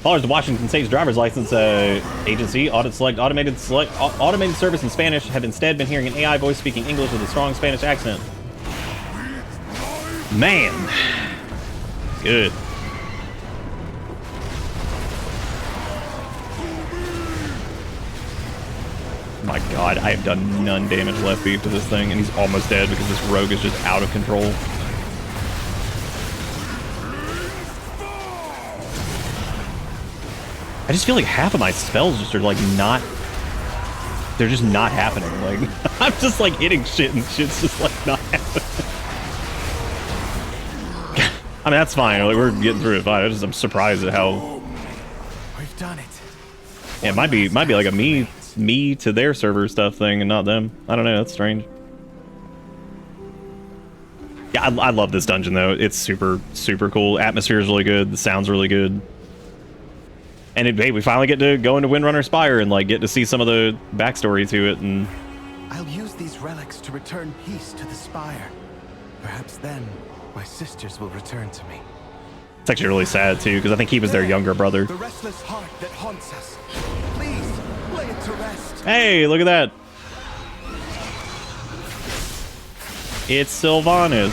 Followers of Washington State's driver's license agency automated service in Spanish have instead been hearing an AI voice speaking English with a strong Spanish accent. Man, good. My God, I have done none damage left beef to this thing, and he's almost dead because this rogue is just out of control. I just feel like half of my spells just are like not, they're just not happening. Like, I'm just like hitting shit and shit's just like not happening. I mean, that's fine. Like, we're getting through it fine. I'm surprised at how. We've done it. Yeah, it might be like a me to their server stuff thing and not them. I don't know. That's strange. Yeah, I love this dungeon though. It's super cool. Atmosphere is really good. The sound's really good. And hey, we finally get to go into Windrunner Spire and like get to see some of the backstory to it. And I'll use these relics to return peace to the Spire. Perhaps then my sisters will return to me. It's actually really sad too, because I think he was their younger brother. The restless heart that haunts us. Please lay it to rest. Hey, look at that. It's Sylvanas.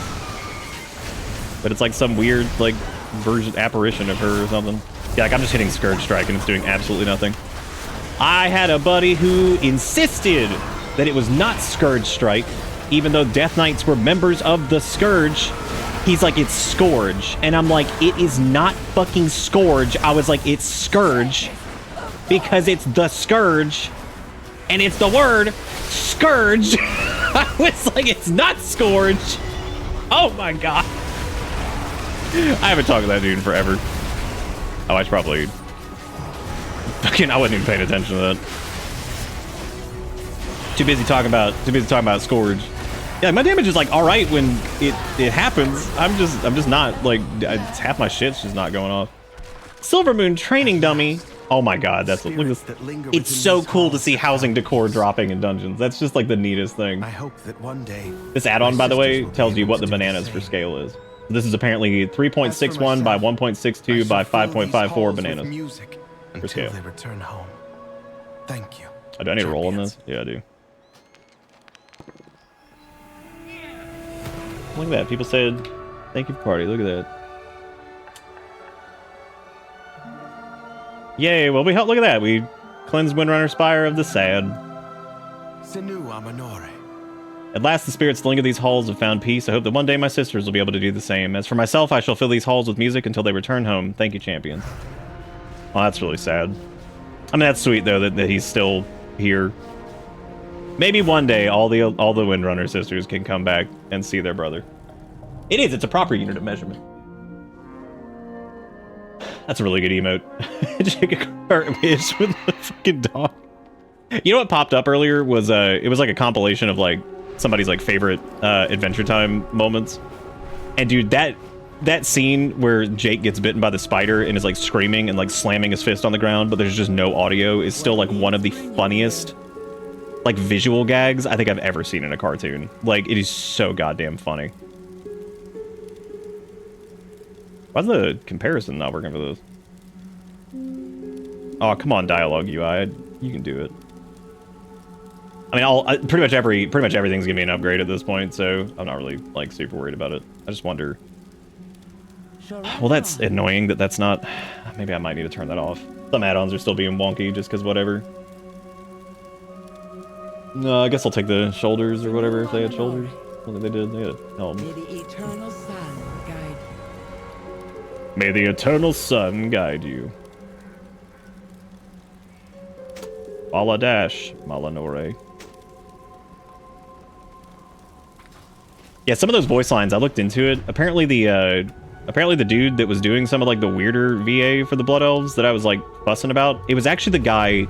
But it's like some weird like version apparition of her or something. Yeah, like I'm just hitting Scourge Strike and it's doing absolutely nothing. I had a buddy who insisted that it was not Scourge Strike, even though Death Knights were members of the Scourge. He's like, it's Scourge. And I'm like, it is not fucking Scourge. I was like, it's Scourge because it's the Scourge and it's the word Scourge. I was like, it's not Scourge. Oh my God. I haven't talked to that dude in forever. Oh, I should probably fucking, I wasn't even paying attention to that. Too busy talking about Scourge. Yeah, my damage is like all right when it happens. I'm just not like, it's half my shit's just not going off. Silver Moon training dummy. Oh my God, that's look at this. It's so cool to see housing decor dropping in dungeons. That's just like the neatest thing. I hope that one day this add-on, by the way, tells you what the bananas for scale is. This is apparently 3.61 by 1.62 by 5.54 bananas music for scale. they return home. Thank you. Oh, do I need to roll on this? Yeah, I do. Look at that. People said, thank you for party. Look at that. Yay. Well, we helped. Look at that. We cleansed Windrunner Spire of the sad. Sinu Amanore. At last, the spirits that linger these halls have found peace. I hope that one day my sisters will be able to do the same. As for myself, I shall fill these halls with music until they return home. Thank you, champions. Oh, that's really sad. I mean, that's sweet, though, that he's still here. Maybe one day all the Windrunner sisters can come back and see their brother. It is. It's a proper unit of measurement. That's a really good emote. Bitch with the fucking dog. You know what popped up earlier was it was like a compilation of like somebody's like favorite Adventure Time moments. And dude, that scene where Jake gets bitten by the spider and is like screaming and like slamming his fist on the ground, but there's just no audio, is still like one of the funniest like visual gags I think I've ever seen in a cartoon. Like, it is so goddamn funny. Why's the comparison not working for this? Oh, come on, dialogue UI. You can do it. I mean, pretty much everything's gonna be an upgrade at this point, so I'm not really like super worried about it. I just wonder. Well, that's annoying that that's not. Maybe I might need to turn that off. Some add-ons are still being wonky just because whatever. No, I guess I'll take the shoulders or whatever if they had shoulders. I don't think they did. They had a helm. May the eternal sun guide. May the eternal sun guide you. Baladash, Malanore. Yeah, some of those voice lines, I looked into it. Apparently the apparently the dude that was doing some of like the weirder VA for the Blood Elves that I was like fussing about, it was actually the guy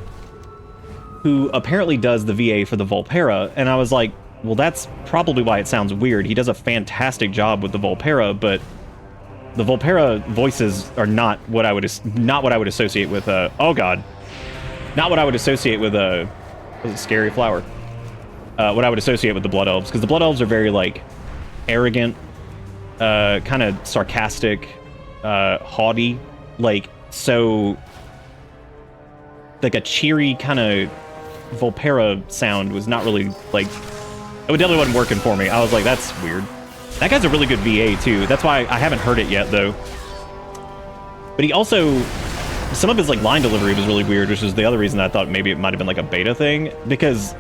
who apparently does the VA for the Volpera, and I was like, well, that's probably why it sounds weird. He does a fantastic job with the Volpera, but the Volpera voices are not what I would associate with oh god, not what I would associate with was it Scary Flower? What I would associate with the Blood Elves, because the Blood Elves are very like arrogant, kind of sarcastic, haughty, like so. Like a cheery kind of Volpera sound was not really like. It definitely wasn't working for me. I was like, that's weird. That guy's a really good VA too. That's why I haven't heard it yet though. But he also, some of his like line delivery was really weird, which is the other reason I thought maybe it might have been like a beta thing, because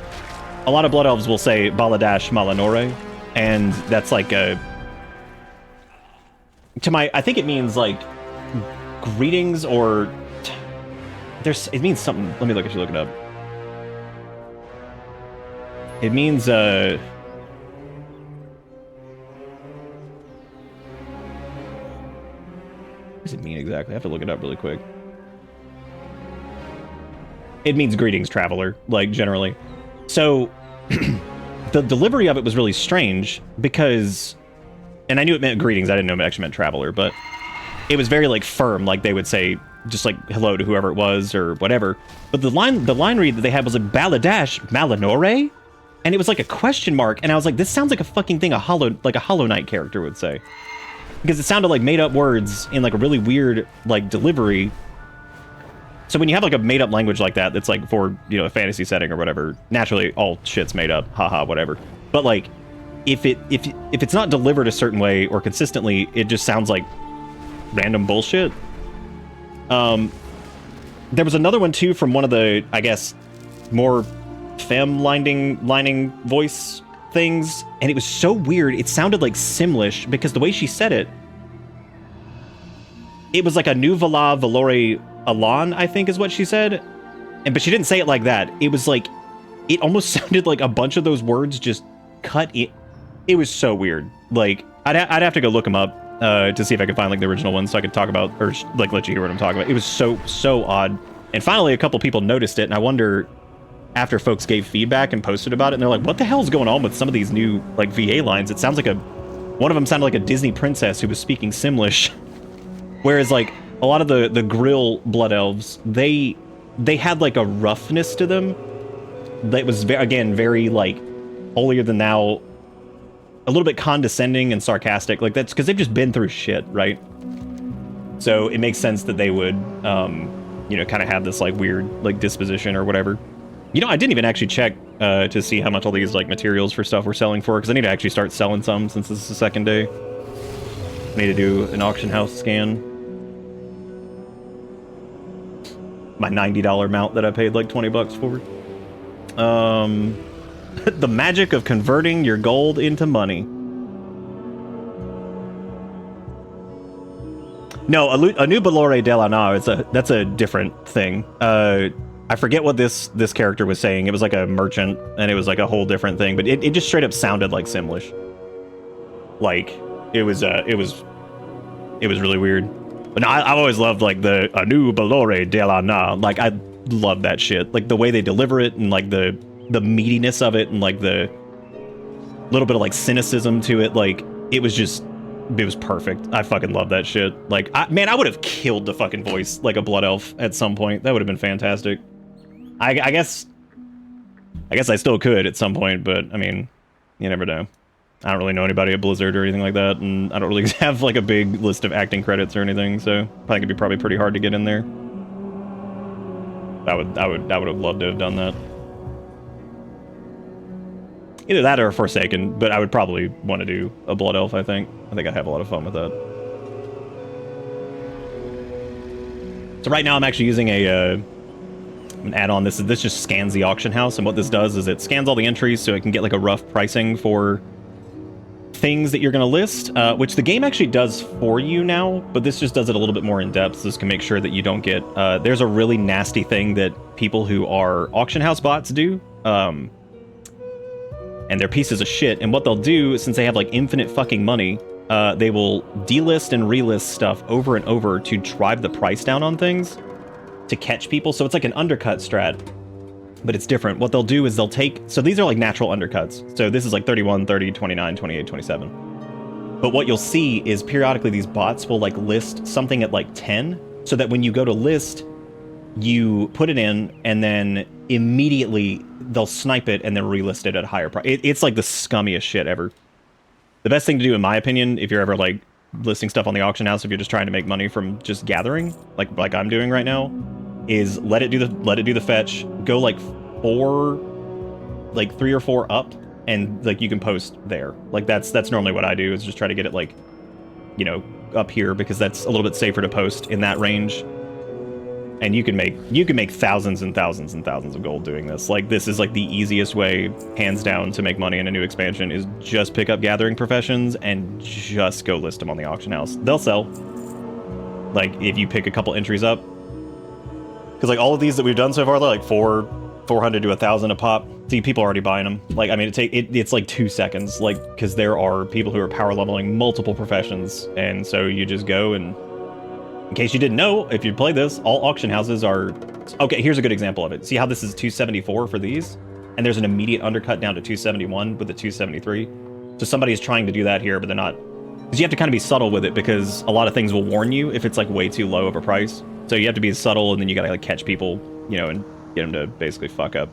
a lot of Blood Elves will say Baladash Malanore, and that's like a, I think it means like greetings, or it means something. Let me look it up. It means what does it mean exactly? I have to look it up really quick. It means greetings, traveler, like generally. So the delivery of it was really strange because, and I knew it meant greetings, I didn't know it actually meant traveler, but it was very like firm, like they would say just like hello to whoever it was or whatever. But the line read that they had was like Baladash Malanore, and it was like a question mark, and I was like, this sounds like a fucking thing a Hollow Knight character would say, because it sounded like made up words in like a really weird like delivery. So when you have like a made up language like that, that's like for, you know, a fantasy setting or whatever, naturally all shit's made up, haha, whatever. But like if it's not delivered a certain way or consistently, it just sounds like random bullshit. There was another one too from one of the, I guess, more femme lining voice things, and it was so weird. It sounded like Simlish because the way she said it, it was like a Nuvala Valore Alan, I think is what she said, but she didn't say it like that. It was like, it almost sounded like a bunch of those words just cut it. It was so weird. Like I'd have to go look them up to see if I could find like the original ones so I could talk about, or like let you hear what I'm talking about. It was so odd. And finally a couple people noticed it, and I wonder, after folks gave feedback and posted about it, and they're like, what the hell is going on with some of these new like VA lines? It sounds like one of them sounded like a Disney princess who was speaking Simlish. Whereas like a lot of the Grill Blood Elves, they had like a roughness to them that was very like holier than thou, a little bit condescending and sarcastic. Like that's because they've just been through shit, right? So it makes sense that they would you know, kind of have this like weird like disposition or whatever. You know, I didn't even actually check to see how much all these like materials for stuff were selling for, because I need to actually start selling some since this is the second day. I need to do an auction house scan. My $90 mount that I paid like 20 bucks for. The magic of converting your gold into money. No, a new Balore Delana, that's a different thing. I forget what this character was saying. It was like a merchant, and it was like a whole different thing, but it just straight up sounded like Simlish. Like it was really weird. But no, I've always loved like a new Balore Delana. Like I love that shit. Like the way they deliver it, and like the meatiness of it, and like the little bit of like cynicism to it. Like it was perfect. I fucking love that shit. Like I would have killed the fucking voice like a Blood Elf at some point. That would have been fantastic. I guess I still could at some point, but I mean, you never know. I don't really know anybody at Blizzard or anything like that, and I don't really have like a big list of acting credits or anything, so I think it'd be probably pretty hard to get in there. I would have loved to have done that. Either that or Forsaken, but I would probably want to do a Blood Elf, I think. I think I'd have a lot of fun with that. So right now I'm actually using an add-on. This just scans the auction house, and what this does is it scans all the entries so it can get like a rough pricing for things that you're going to list, which the game actually does for you now, but this just does it a little bit more in depth. This can make sure that you don't get, there's a really nasty thing that people who are auction house bots do, and they're pieces of shit, and what they'll do, since they have like infinite fucking money, they will delist and relist stuff over and over to drive the price down on things to catch people. So it's like an undercut strat, but it's different. What they'll do is they'll take, so these are like natural undercuts. So this is like 31, 30, 29, 28, 27. But what you'll see is periodically these bots will like list something at like 10, so that when you go to list, you put it in and then immediately they'll snipe it and then relist it at a higher price. It's like the scummiest shit ever. The best thing to do, in my opinion, if you're ever like listing stuff on the auction house, if you're just trying to make money from just gathering, like I'm doing right now, is let it do the fetch, go like 3 or 4 up, and like you can post there. Like that's normally what I do, is just try to get it like, you know, up here, because that's a little bit safer to post in that range. And you can make thousands and thousands and thousands of gold doing this. Like, this is like the easiest way, hands down, to make money in a new expansion, is just pick up gathering professions and just go list them on the auction house. They'll sell. Like, if you pick a couple entries up. Because like all of these that we've done so far, they're like 400 to 1,000 a pop. See, people are already buying them. Like, I mean, it's like 2 seconds. Like, because there are people who are power leveling multiple professions, and so you just go and. In case you didn't know, if you play this, all auction houses are... Okay, here's a good example of it. See how this is 274 for these? And there's an immediate undercut down to 271 with the 273. So somebody is trying to do that here, but they're not... Because you have to kind of be subtle with it, because a lot of things will warn you if it's like way too low of a price. So you have to be subtle, and then you gotta like catch people, you know, and get them to basically fuck up.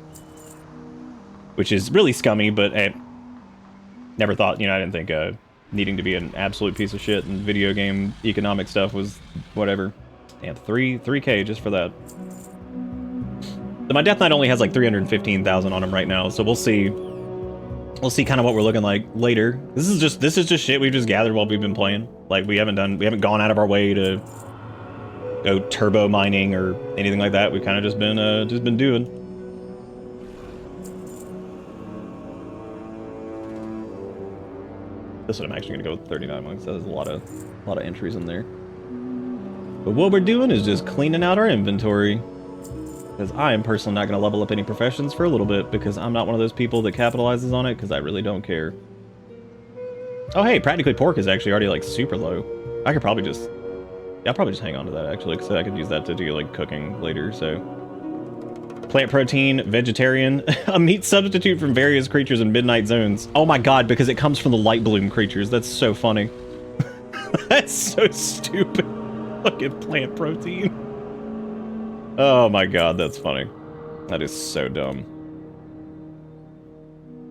Which is really scummy, but never thought, you know, I didn't think... needing to be an absolute piece of shit and video game economic stuff was whatever. Damn, 3K just for that. So my Death Knight only has like 315,000 on him right now, so we'll see. We'll see kind of what we're looking like later. This is just shit we've just gathered while we've been playing. Like, we haven't gone out of our way to go turbo mining or anything like that. We've kind of just been doing. This one I'm actually gonna go with 39 months. There's a lot of entries in there. But what we're doing is just cleaning out our inventory, because I am personally not gonna level up any professions for a little bit, because I'm not one of those people that capitalizes on it, because I really don't care. Oh hey, practically pork is actually already like super low. I could probably just, yeah, I'll probably just hang on to that actually, because I could use that to do like cooking later. So. Plant protein, vegetarian, a meat substitute from various creatures in midnight zones. Oh my god, because it comes from the light bloom creatures. That's so funny. That's so stupid. Fucking plant protein. Oh my god, that's funny. That is so dumb.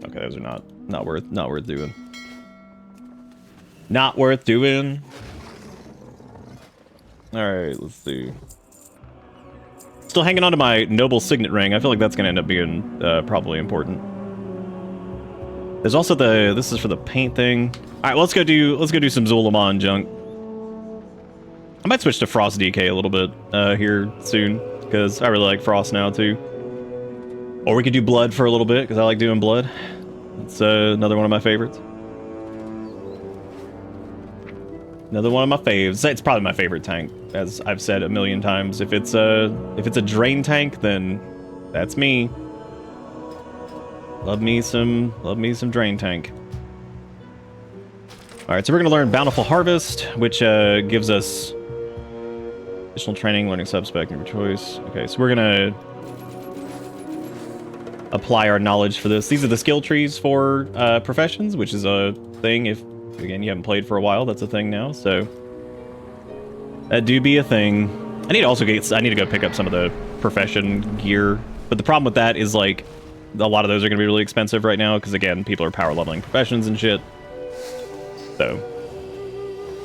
Okay, those are not worth doing. Not worth doing. Alright, let's see. Still hanging on to my noble signet ring. I feel like that's gonna end up being probably important. There's also this is for the paint thing. All right, well, let's go do some Zul'Aman junk. I might switch to Frost DK a little bit here soon, because I really like Frost now too. Or we could do Blood for a little bit, because I like doing Blood. It's another one of my favorites. Another one of my faves. It's probably my favorite tank, as I've said a million times. If it's a drain tank, then that's me. Love me some drain tank. All right, so we're gonna learn Bountiful Harvest, which gives us additional training, learning subspec, your choice. Okay, so we're gonna apply our knowledge for this. These are the skill trees for professions, which is a thing if. Again, you haven't played for a while. That's a thing now, so that do be a thing. I need to go pick up some of the profession gear, but the problem with that is like a lot of those are going to be really expensive right now, because again, people are power leveling professions and shit. So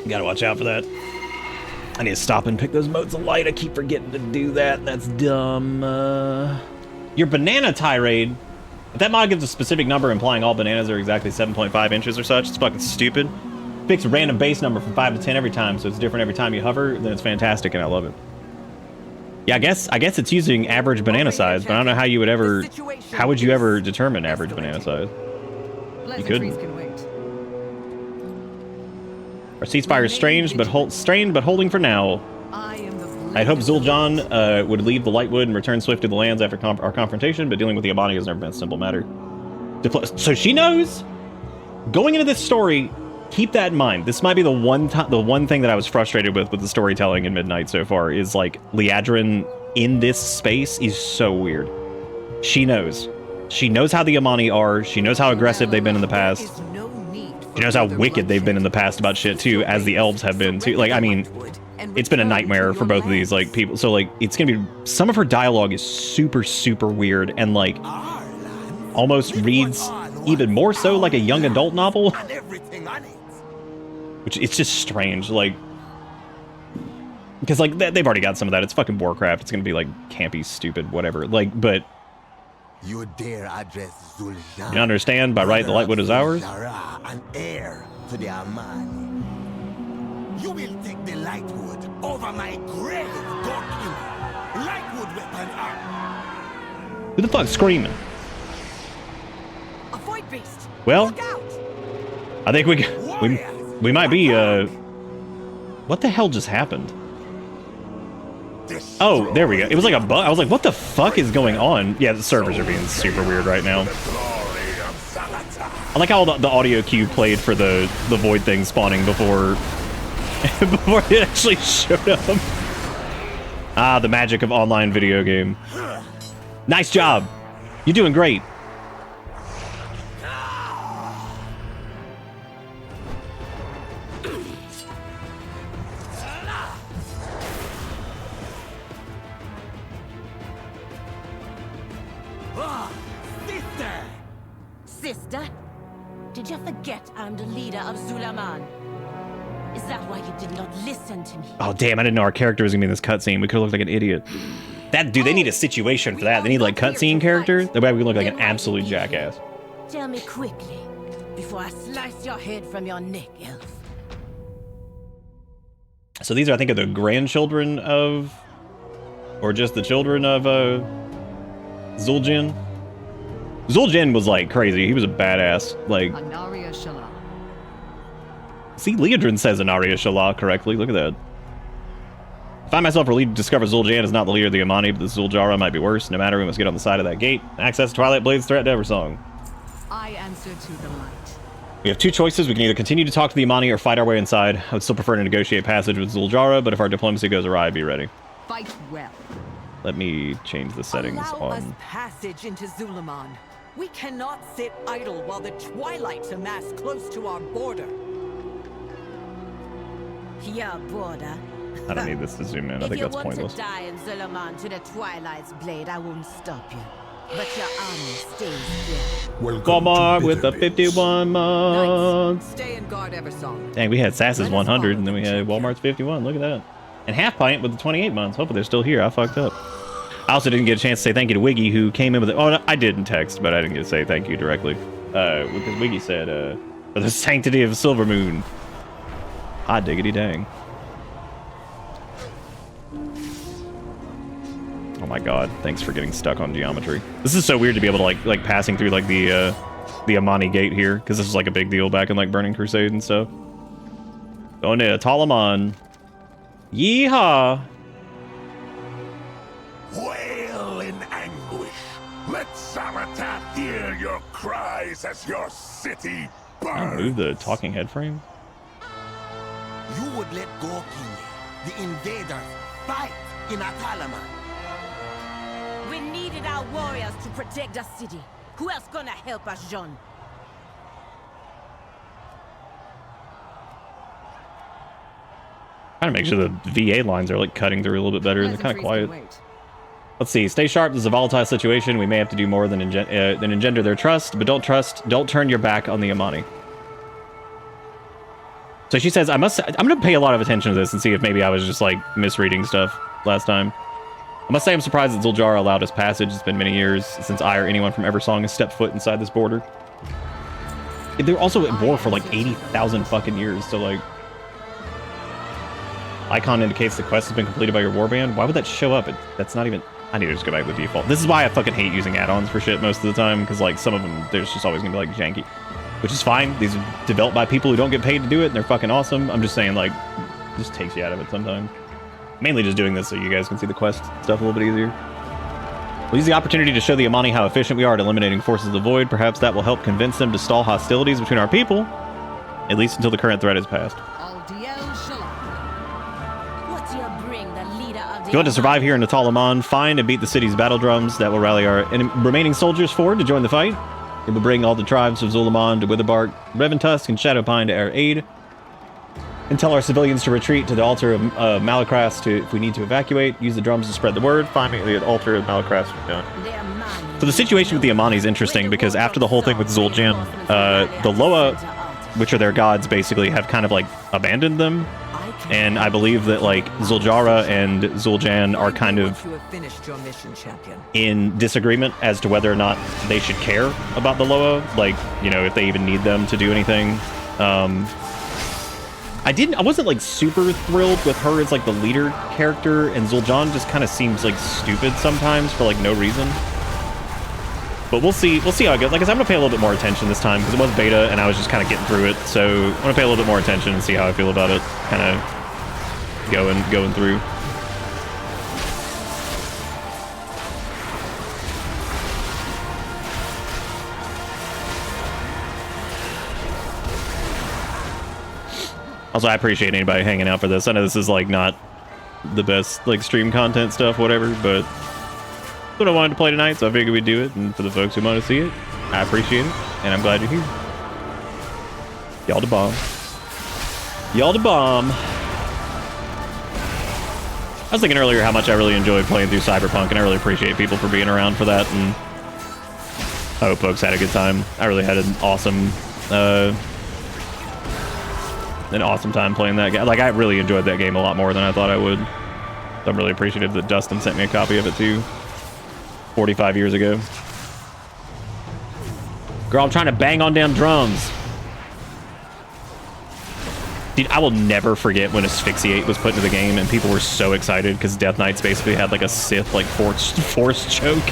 you gotta watch out for that. I need to stop and pick those motes of light. I keep forgetting to do that. That's dumb. Your banana tirade. If that mod gives a specific number implying all bananas are exactly 7.5 inches or such, it's fucking stupid. Picks a random base number from 5 to 10 every time, so it's different every time you hover, then it's fantastic, and I love it. Yeah, I guess it's using average banana size, but I don't know how you would ever... How would you ever determine average banana size? You couldn't. Our ceasefire is strained but holding for now. I'd hoped Zul'Jan would leave the Lightwood and return swift to the lands after our confrontation, but dealing with the Abani has never been a simple matter. So she knows! Going into this story, keep that in mind. This might be the one thing that I was frustrated with the storytelling in Midnight so far is like Liadrin in this space is so weird. She knows how the Amani are. She knows how aggressive they've been in the past. She knows how wicked they've been in the past about shit too, as the elves have been too. Like, I mean, it's been a nightmare for both of these like people. So like, it's gonna be, some of her dialogue is super, super weird and like almost reads even more so like a young adult novel. Which it's just strange, like, because like they've already got some of that. It's fucking Warcraft. It's gonna be like campy, stupid, whatever. Like, but you dare address Zul'jin? You understand? By right, the Lightwood is ours. An heir to the Amani. You will take the Lightwood over my grave, Dorkin. Lightwood weapons are. Who the fuck's screaming? A void beast. Well, Look out. I think we might be. What the hell just happened? Oh, there we go. It was like a bug. I was like, what the fuck is going on? Yeah, the servers are being super weird right now. I like how the audio cue played for the void thing spawning before before it actually showed up. Ah, the magic of online video game. Nice job. You're doing great. Sister, did you forget I'm the leader of Zul'Aman? Is that why you did not listen to me? Oh damn! I didn't know our character was gonna be in this cutscene. We could have looked like an idiot. That dude, they need a situation for that. They need like cutscene character. That way we look like an absolute jackass. Tell me quickly before I slice your head from your neck, elf. So these are, I think, are the grandchildren of, or just the children of Zul'jin. Zul'jin was like crazy. He was a badass. Like, Anaria Shala. see, Liadrin says Anaria Shala correctly. Look at that. I find myself relieved to discover Zul'jin is not the leader of the Amani, but the Zul'jara might be worse. No matter, we must get on the side of that gate. Access Twilight Blade's threat to Eversong. I answer to the light. We have two choices. We can either continue to talk to the Amani or fight our way inside. I would still prefer to negotiate passage with Zul'jara, but if our diplomacy goes awry, be ready. Fight well. Let me change the settings Allow us on. passage into Zul'Aman. We cannot sit idle while the Twilights amass close to our border. Your border. I don't need this to zoom in. I think that's pointless. If you want to die in Zul'Aman to the Twilight's blade, I won't stop you. But your army stays here. Walmart with the 51 months. Stay and guard Eversong. Dang, we had Sass's 100, and then we had Walmart's 51. Look at that. And Half Pint with the 28 months. Hopefully they're still here. I fucked up. I also didn't get a chance to say thank you to Wiggy, who came in with it. Oh, no, I did in text, but I didn't get to say thank you directly. Because Wiggy said, for the sanctity of Silver Moon. Hot diggity dang. Oh my god, thanks for getting stuck on geometry. This is so weird to be able to like passing through like the Amani gate here, because this was like a big deal back in like Burning Crusade and stuff. Going to Talaman. Yeehaw! Wail in anguish. Let Saratath hear your cries as your city burns. Move the talking head frame. You would let Gorkin, the invaders, fight in Atalaman. We needed our warriors to protect the city. Who else gonna help us, John? Trying to make sure the VA lines are like cutting through a little bit better. They're kind of quiet. Let's see. Stay sharp. This is a volatile situation. We may have to do more than engender their trust, but don't turn your back on the Amani. So she says, I'm going to pay a lot of attention to this and see if maybe I was just like misreading stuff last time. I must say I'm surprised that Zul'jara allowed us passage. It's been many years since I or anyone from Eversong has stepped foot inside this border. They're also at war for like 80,000 fucking years, so like... Icon indicates the quest has been completed by your warband. Why would that show up? That's not even... I need to just go back to the default. This is why I fucking hate using add-ons for shit most of the time, because like some of them, there's just always gonna be like janky. Which is fine. These are developed by people who don't get paid to do it, and they're fucking awesome. I'm just saying, like, it just takes you out of it sometimes. Mainly just doing this so you guys can see the quest stuff a little bit easier. We'll use the opportunity to show the Amani how efficient we are at eliminating forces of the void. Perhaps that will help convince them to stall hostilities between our people at least until the current threat is passed. What do you bring the leader of the If you want to survive here in Natalaman, find and beat the city's battle drums that will rally our remaining soldiers forward to join the fight. It will bring all the tribes of Zulaman to Witherbark, Reventusk, and Shadowpine to our aid. And tell our civilians to retreat to the altar of Malakras if we need to evacuate. Use the drums to spread the word. Find me at the altar of Malakras. So the situation with the Amani is interesting because after the whole thing with Zul'Jin, the Loa, which are their gods, basically have kind of like abandoned them. And I believe that like Zuljara and Zul'Jan are kind of in disagreement as to whether or not they should care about the Loa, like, you know, if they even need them to do anything. I wasn't like super thrilled with her as like the leader character, and Zul'Jan just kind of seems like stupid sometimes for like no reason. But we'll see how it goes. Like I said, I'm gonna pay a little bit more attention this time because it was beta and I was just kind of getting through it. So I'm gonna pay a little bit more attention and see how I feel about it. Kind of going through. Also, I appreciate anybody hanging out for this. I know this is like not the best like stream content stuff, whatever, but what I wanted to play tonight, so I figured we'd do it. And for the folks who want to see it, I appreciate it, and I'm glad you're here. Y'all the bomb. Y'all the bomb. I was thinking earlier how much I really enjoyed playing through Cyberpunk, and I really appreciate people for being around for that, and I hope folks had a good time. I really had an awesome time playing that game. Like, I really enjoyed that game a lot more than I thought I would. So I'm really appreciative that Dustin sent me a copy of it too, 45 years ago. Girl, I'm trying to bang on damn drums. Dude, I will never forget when Asphyxiate was put into the game and people were so excited because Death Knights basically had like a Sith like force choke.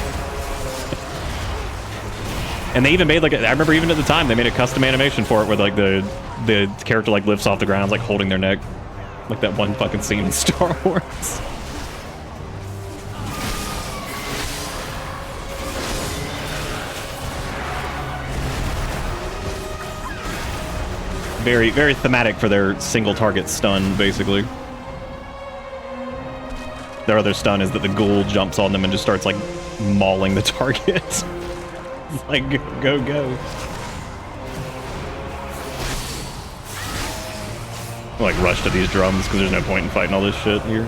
And they even made like I remember even at the time they made a custom animation for it where like the character like lifts off the ground like holding their neck, like that one fucking scene in Star Wars. Very, very thematic for their single target stun, basically. Their other stun is that the ghoul jumps on them and just starts like mauling the target. It's like, go. I'll, like, rush to these drums because there's no point in fighting all this shit here.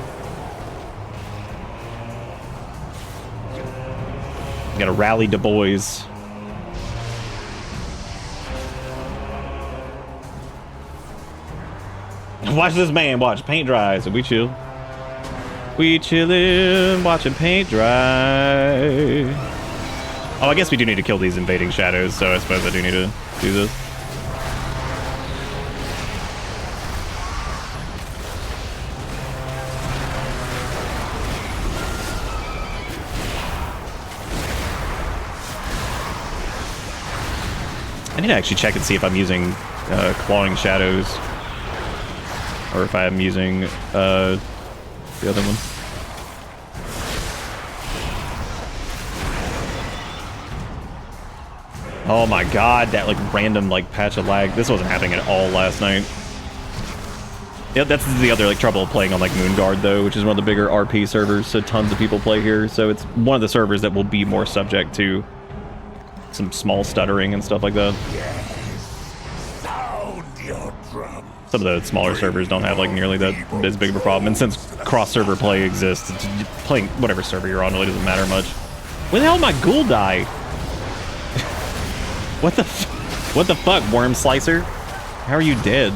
You gotta rally the boys. Watch this man watch paint dry, so we chill. We chillin', watching paint dry. Oh, I guess we do need to kill these invading shadows, so I suppose I do need to do this. I need to actually check and see if I'm using clawing shadows. Or if I'm using the other one. Oh my god, that like random like patch of lag. This wasn't happening at all last night. Yeah, that's the other like trouble of playing on like Moonguard though, which is one of the bigger RP servers, so tons of people play here. So it's one of the servers that will be more subject to some small stuttering and stuff like that. Sound your drum. Some of the smaller servers don't have like nearly that as big of a problem, and since cross-server play exists, playing whatever server you're on really doesn't matter much. When the hell did my ghoul die? What the fuck, Worm Slicer? How are you dead?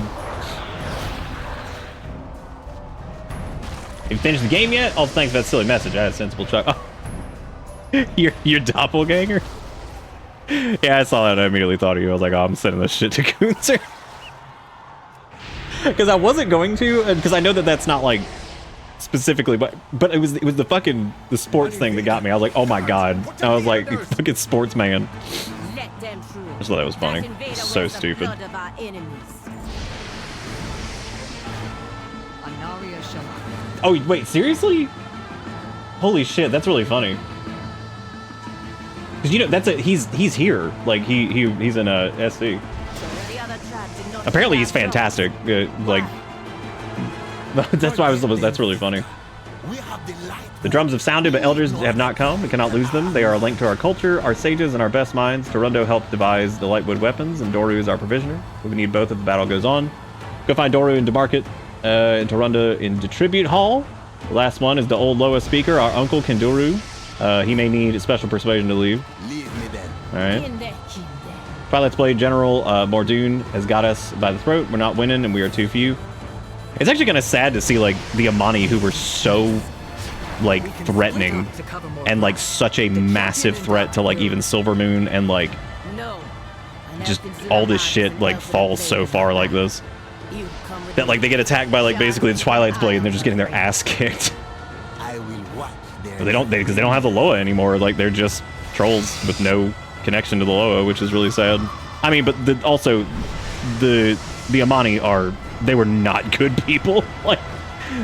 You finished the game yet? Oh, thanks for that silly message. I had a sensible chuck. Oh. Your doppelganger? Yeah, I saw that and I immediately thought of you. I was like, oh, I'm sending this shit to Kunzer. Because I wasn't going to, because I know that that's not like specifically, but it was the sports thing that got me. I was like, oh my god. I was like, fucking sportsman. I just thought that was funny. So stupid. Oh wait, seriously? Holy shit, that's really funny. Because you know he's here. Like he's in a SC. The other tribe did not Apparently he's fantastic. Like, that's why that's really funny. We have the light. The drums have sounded, but elders have not come. We cannot lose them. They are a link to our culture, our sages, and our best minds. Torundo helped devise the Lightwood weapons, and Doru is our provisioner. We need both if the battle goes on. Go find Doru in Demarket, in Torundo in the Tribute Hall. The last one is the old Loa speaker, our uncle Kendoru. He may need a special persuasion to leave. Leave me then. All right. Twilight's Blade General Mordoon has got us by the throat. We're not winning, and we are too few. It's actually kind of sad to see like the Amani, who were so like threatening and like such a massive threat to like even Silvermoon, and like just all this shit like falls so far like this. That like they get attacked by like basically the Twilight's Blade and they're just getting their ass kicked. I will watch their But because they don't have the Loa anymore. Like they're just trolls with no connection to the Loa, which is really sad. I mean, but also the Amani they were not good people. Like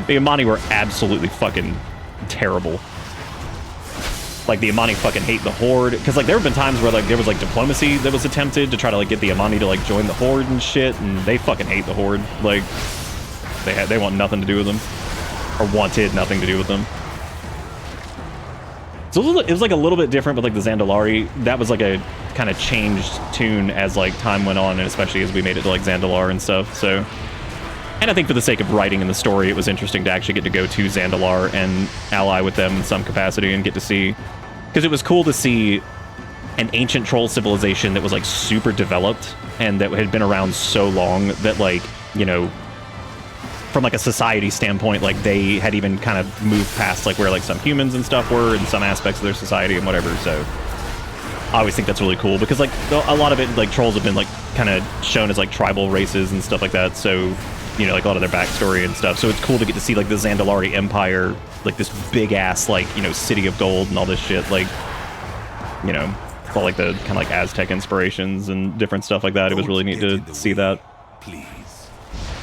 the Amani were absolutely fucking terrible. Like the Amani fucking hate the Horde, because like there have been times where like there was like diplomacy that was attempted to try to like get the Amani to like join the Horde and shit, and they fucking hate the Horde. Like they want nothing to do with them, or wanted nothing to do with them. So it was like a little bit different with like the Zandalari. That was like a kind of changed tune as like time went on, and especially as we made it to like Zandalar and stuff. So, and I think for the sake of writing in the story, it was interesting to actually get to go to Zandalar and ally with them in some capacity and get to see, because it was cool to see an ancient troll civilization that was like super developed and that had been around so long that like, you know, from like a society standpoint, like they had even kind of moved past like where like some humans and stuff were in some aspects of their society and whatever. So I always think that's really cool, because like a lot of it, like trolls have been like kind of shown as like tribal races and stuff like that. So, you know, like a lot of their backstory and stuff. So it's cool to get to see like the Zandalari Empire, like this big ass, like, you know, city of gold and all this shit, like, you know, all like the kind of like Aztec inspirations and different stuff like that. It was really neat to see that. Please.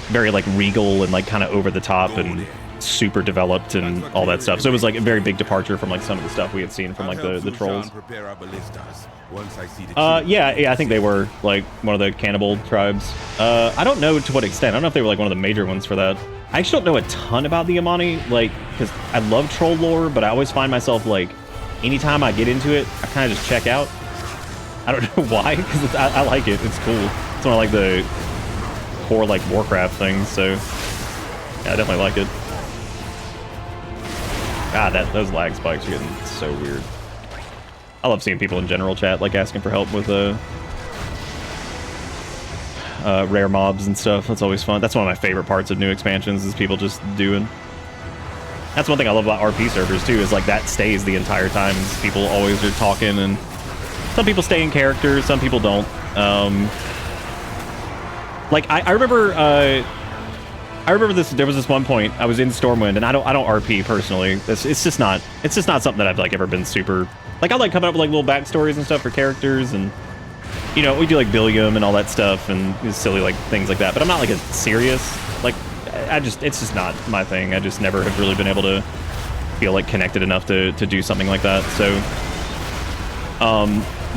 Very like regal and like kind of over the top and super developed and all that stuff. So it was like a very big departure from like some of the stuff we had seen from like the trolls. Yeah, I think they were like one of the cannibal tribes. I don't know to what extent. I don't know if they were like one of the major ones for that. I actually don't know a ton about the Amani, like, because I love troll lore, but I always find myself like, anytime I get into it, I kind of just check out. I don't know why, because I like it. It's cool. It's one of like the core like Warcraft things. So yeah, I definitely like it. God, those lag spikes are getting so weird. I love seeing people in general chat like asking for help with rare mobs and stuff. That's always fun. That's one of my favorite parts of new expansions, is people just doing. That's one thing I love about RP servers too, is like that stays the entire time. People always are talking, and some people stay in character, some people don't. Like I remember this. There was this one point I was in Stormwind, and I don't RP personally. It's just not something that I've like ever been super. Like I like coming up with like little backstories and stuff for characters, and you know, we do like Billiam and all that stuff and silly like things like that. But I'm not like a serious like. It's just not my thing. I just never have really been able to feel like connected enough to do something like that. So,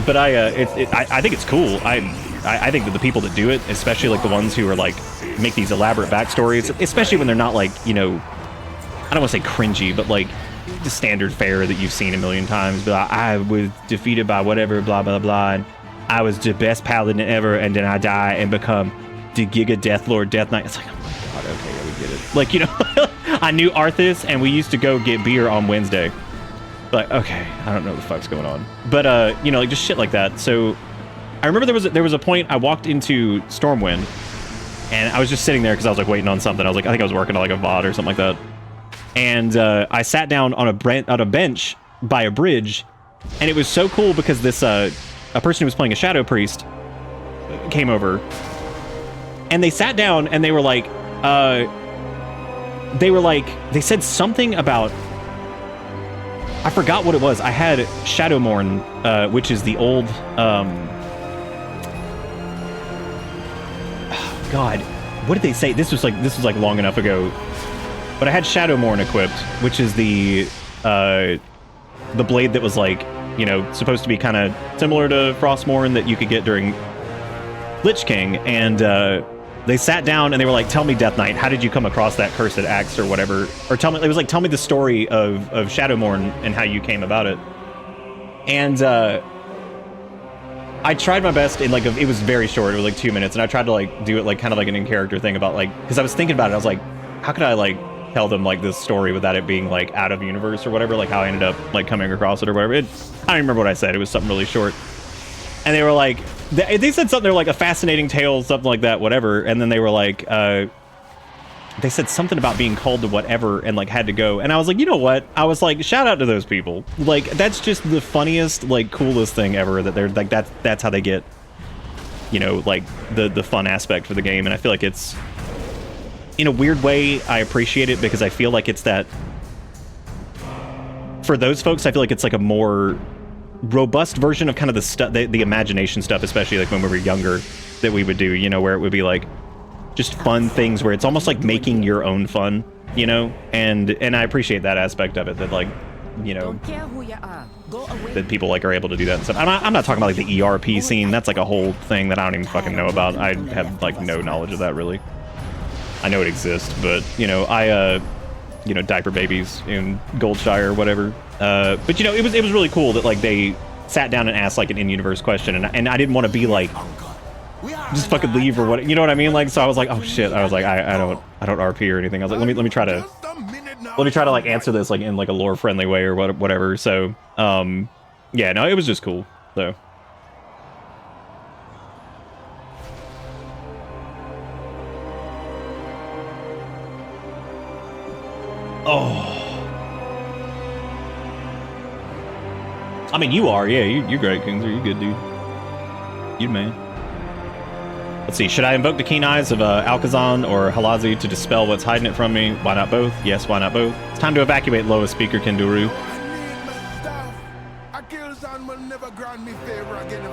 but I think it's cool. I think that the people that do it, especially like the ones who are like make these elaborate backstories, especially when they're not like, you know, I don't want to say cringy, but like the standard fare that you've seen a million times. But I was defeated by whatever, blah blah blah, and I was the best paladin ever, and then I die and become the Giga Death Lord Death Knight. It's like, oh my god, okay, yeah, we get it. Like, you know, I knew Arthas, and we used to go get beer on Wednesday. Like, okay, I don't know what the fuck's going on, but you know, like just shit like that. So I remember there was a point I walked into Stormwind, and I was just sitting there because I was like waiting on something. I think I was working on like a VOD or something like that, and I sat down on a bench by a bridge, and it was so cool because this a person who was playing a Shadow Priest came over, and they sat down and they were like they said something about, I forgot what it was. I had Shadowmourne, which is the old God, what did they say? This was like long enough ago, but I had Shadowmourne equipped, which is the blade that was like, you know, supposed to be kind of similar to Frostmourne that you could get during Lich King, and they sat down and they were like, tell me, Death Knight, how did you come across that cursed axe or whatever? Or tell me, it was like, tell me the story of Shadowmourne and how you came about it. And I tried my best in like, it was very short, it was like 2 minutes, and I tried to like do it like kind of like an in-character thing about like, because I was thinking about it, I was like, how could I like tell them like this story without it being like out of universe or whatever, like how I ended up like coming across it or whatever. I don't remember what I said, it was something really short. And they were like, they said something, they're like a fascinating tale, something like that, whatever. And then they were like, they said something about being called to whatever and like had to go. And I was like, you know what? I was like, shout out to those people. Like, that's just the funniest, like coolest thing ever, that they're like, that's how they get, you know, like the fun aspect for the game. And I feel like it's, in a weird way, I appreciate it because I feel like it's that, for those folks, I feel like it's like a more robust version of kind of the stuff, the imagination stuff, especially like when we were younger, that we would do, you know, where it would be like just fun things where it's almost like making your own fun, you know, and I appreciate that aspect of it, that like, you know, that people like are able to do that and stuff. I'm not talking about like the ERP scene. That's like a whole thing that I don't even fucking know about. I have like no knowledge of that really. I know it exists, but you know, you know, diaper babies in Goldshire or whatever. But you know, it was really cool that like they sat down and asked like an in-universe question, and I didn't want to be like, just fucking leave or what, you know what I mean? Like, so I was like, oh shit, I was like, I don't RP or anything. I was like, let me try to like answer this like in like a lore friendly way or whatever. So yeah, no, it was just cool. So oh, I mean, you are, yeah, you're great, Kingsley. You're good, dude. You man. Let's see, should I invoke the keen eyes of Alkazan or Halazi to dispel what's hiding it from me? Why not both? Yes, why not both? It's time to evacuate, Loa Speaker Kenduru.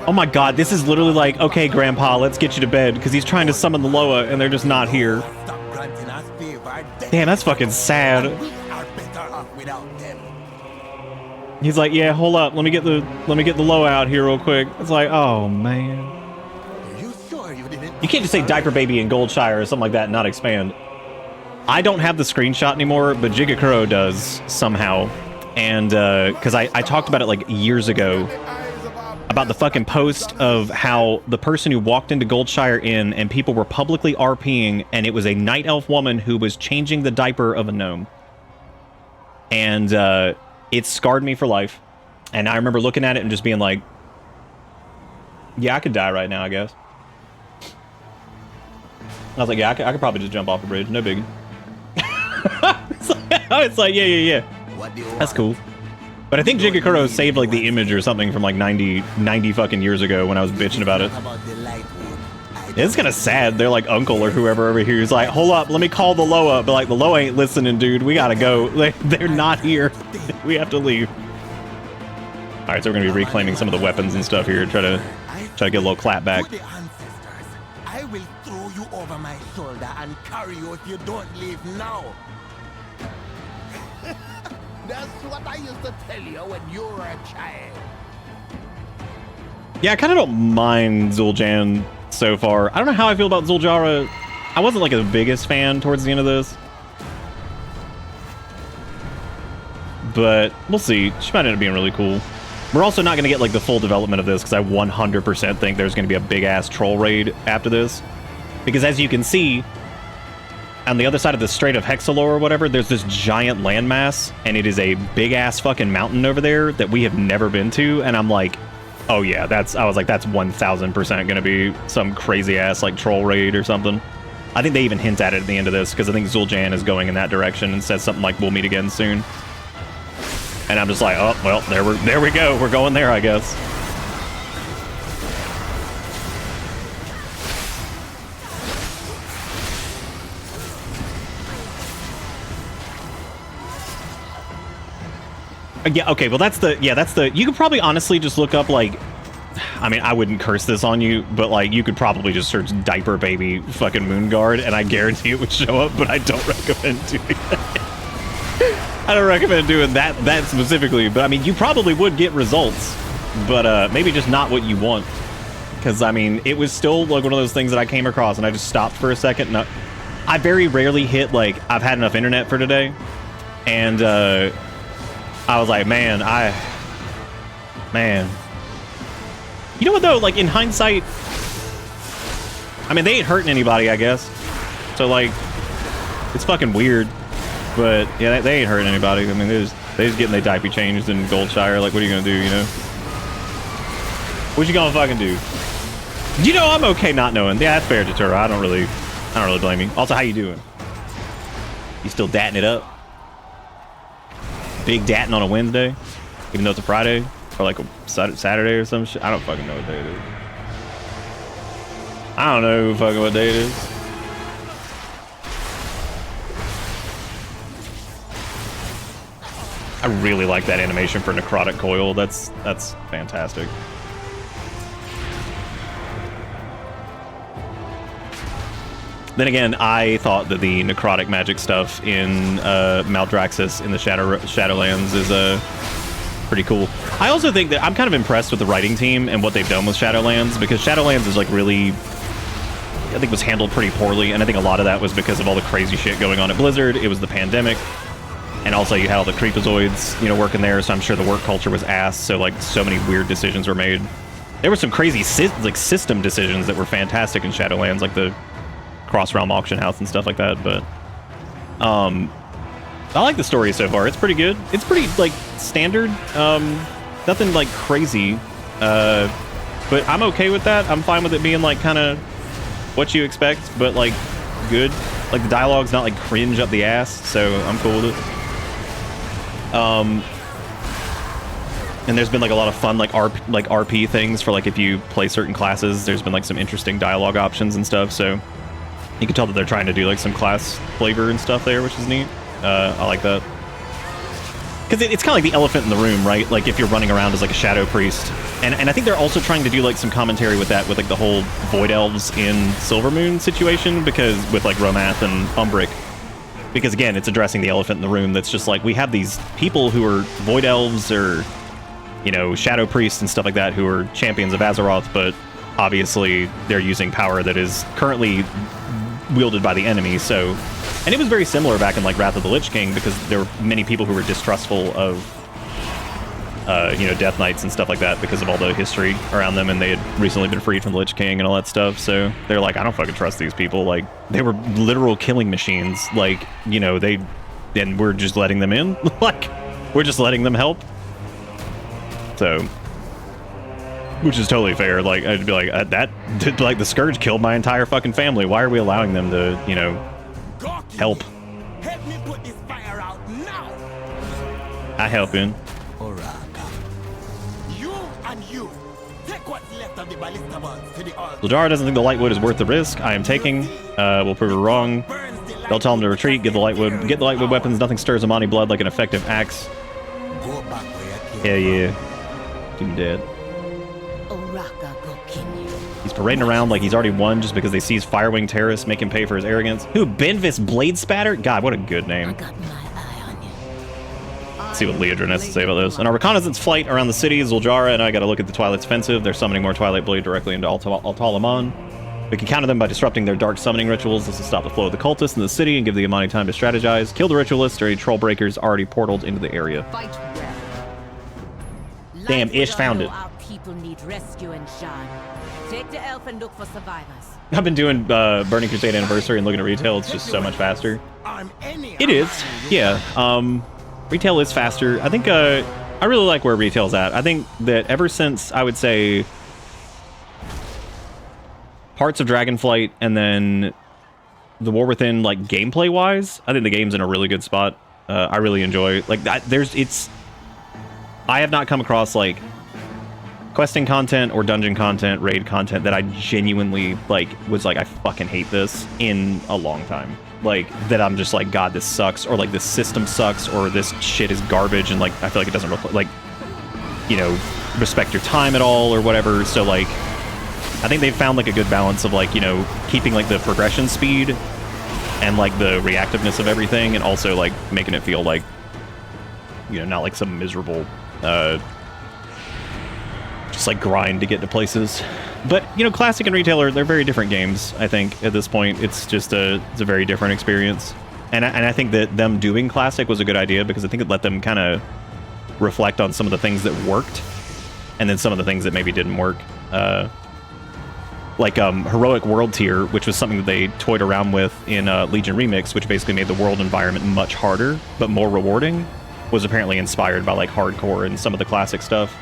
Oh my god, this is literally like, okay, Grandpa, let's get you to bed, because he's trying to summon the Loa and they're just not here. Damn, that's fucking sad. He's like, yeah, hold up, let me get the Loa out here real quick. It's like, oh man. You can't just say diaper baby in Goldshire or something like that and not expand. I don't have the screenshot anymore, but Jigakuro does somehow. And because I talked about it like years ago, about the fucking post of how the person who walked into Goldshire Inn and people were publicly RPing, and it was a night elf woman who was changing the diaper of a gnome. And it scarred me for life. And I remember looking at it and just being like, yeah, I could die right now, I guess. I was like, yeah, I could probably just jump off a bridge, no biggie. It's like, yeah. That's cool. But I think Jigakuro saved like the image or something from like 90 fucking years ago when I was bitching about it. It's kind of sad. They're like uncle or whoever over here is like, hold up, let me call the Loa. But like, the Loa ain't listening, dude. We gotta go. They're not here. We have to leave. All right, so we're gonna be reclaiming some of the weapons and stuff here. Try to get a little clap back. I will throw you over my shoulder and carry you if you don't leave now. That's what I used to tell you when you were a child. Yeah, I kind of don't mind Zul'Jan so far. I don't know how I feel about Zul'Jara. I wasn't like the biggest fan towards the end of this. But we'll see. She might end up being really cool. We're also not going to get like the full development of this because I 100% think there's going to be a big ass troll raid after this. Because as you can see, on the other side of the Strait of Hexalore or whatever, there's this giant landmass, and it is a big ass fucking mountain over there that we have never been to. And I'm like, oh yeah, I was like, that's 1000% going to be some crazy ass like troll raid or something. I think they even hint at it at the end of this because I think Zul'Jan is going in that direction and says something like, we'll meet again soon. And I'm just like, oh, well, there we go. We're going there, I guess. Yeah, okay, well, that's the, you could probably honestly just look up, like, I mean, I wouldn't curse this on you, but, like, you could probably just search diaper baby fucking Moonguard, and I guarantee it would show up, but I don't recommend doing that. I don't recommend doing that specifically, but I mean, you probably would get results, but maybe just not what you want. because I mean, it was still like one of those things that I came across and I just stopped for a second. And I very rarely hit like I've had enough internet for today, and I was like, man. You know what though? Like in hindsight, I mean, they ain't hurting anybody, I guess. So like, it's fucking weird, but yeah, they ain't hurting anybody. I mean, they just getting their diaper changed in Goldshire. Like, what are you gonna do? You know? What you gonna fucking do? You know, I'm okay not knowing. Yeah, that's fair, Datura. I don't really blame you. Also, how you doing? You still datting it up? Big datting on a Wednesday, even though it's a Friday or like a Saturday or some shit. I don't fucking know what day it is. I don't know fucking what day it is. I really like that animation for Necrotic Coil. That's fantastic. Then again, I thought that the necrotic magic stuff in Maldraxxus in the Shadowlands is pretty cool. I also think that I'm kind of impressed with the writing team and what they've done with Shadowlands, because Shadowlands is like really, I think, was handled pretty poorly, and I think a lot of that was because of all the crazy shit going on at Blizzard. It was the pandemic, and also you had all the creepazoids, you know, working there, so I'm sure the work culture was ass, so like so many weird decisions were made. There were some crazy system decisions that were fantastic in Shadowlands, like the cross-realm auction house and stuff like that, but I like the story so far. It's pretty good. It's pretty like standard, nothing like crazy, but I'm okay with that. I'm fine with it being like kind of what you expect, but like good. Like the dialogue's not like cringe up the ass, so I'm cool with it. And there's been like a lot of fun like RP things for like if you play certain classes. There's been like some interesting dialogue options and stuff, so you can tell that they're trying to do like some class flavor and stuff there, which is neat. I like that. Because it's kind of like the elephant in the room, right? Like if you're running around as like a shadow priest. And I think they're also trying to do like some commentary with that, with like the whole Void Elves in Silvermoon situation, because with like Romath and Umbric. Because again, it's addressing the elephant in the room that's just like, we have these people who are Void Elves or, you know, shadow priests and stuff like that who are champions of Azeroth, but obviously they're using power that is currently wielded by the enemy, so... And it was very similar back in like Wrath of the Lich King, because there were many people who were distrustful of, you know, Death Knights and stuff like that because of all the history around them, and they had recently been freed from the Lich King and all that stuff, so they're like, I don't fucking trust these people. Like, they were literal killing machines, like, you know, and we're just letting them in? Like, we're just letting them help? So... Which is totally fair. Like, I'd be like, like, the Scourge killed my entire fucking family. Why are we allowing them to, you know, help? Help me put this fire out now. I help him. You and you, take what's left of the ballista bolts to the altar. Zildjiar doesn't think the Lightwood is worth the risk I am taking. We'll prove her wrong. They'll tell him to retreat, get the Lightwood weapons. Nothing stirs Amani blood like an effective axe. Go back where you came from. Yeah. Team dead. He's parading around like he's already won just because they seize Firewing Terrace, make him pay for his arrogance. Who? Benvis Blade Spatter? God, what a good name. Let's see what Leodrin has to say about this. On our reconnaissance flight around the city, Zildjiar and I got to look at the Twilight's offensive. They're summoning more Twilight Blade directly into Altalaman. We can counter them by disrupting their dark summoning rituals. This will stop the flow of the cultists in the city and give the Amani time to strategize. Kill the ritualists or any troll breakers already portaled into the area. Fight well. Damn, Ish found it. Our people need rescue and shine. Take the elf and look for survivors. I've been doing Burning Crusade Anniversary and looking at retail. It's just so much faster. It is, yeah. Retail is faster. I think I really like where retail's at. I think that ever since, I would say, parts of Dragonflight and then the War Within, like gameplay wise, I think the game's in a really good spot. I really enjoy like that. I have not come across like questing content or dungeon content, raid content that I genuinely like was like, I fucking hate this in a long time. Like that I'm just like, God, this sucks, or like this system sucks, or this shit is garbage, and like I feel like it doesn't like, you know, respect your time at all or whatever. So like I think they've found like a good balance of like, you know, keeping like the progression speed and like the reactiveness of everything, and also like making it feel like, you know, not like some miserable just like grind to get to places. But you know, Classic and Retailer, they're very different games. I think at this point, it's a very different experience. And I think that them doing Classic was a good idea because I think it let them kind of reflect on some of the things that worked, and then some of the things that maybe didn't work. Like Heroic World Tier, which was something that they toyed around with in Legion Remix, which basically made the world environment much harder, but more rewarding, was apparently inspired by like hardcore and some of the classic stuff.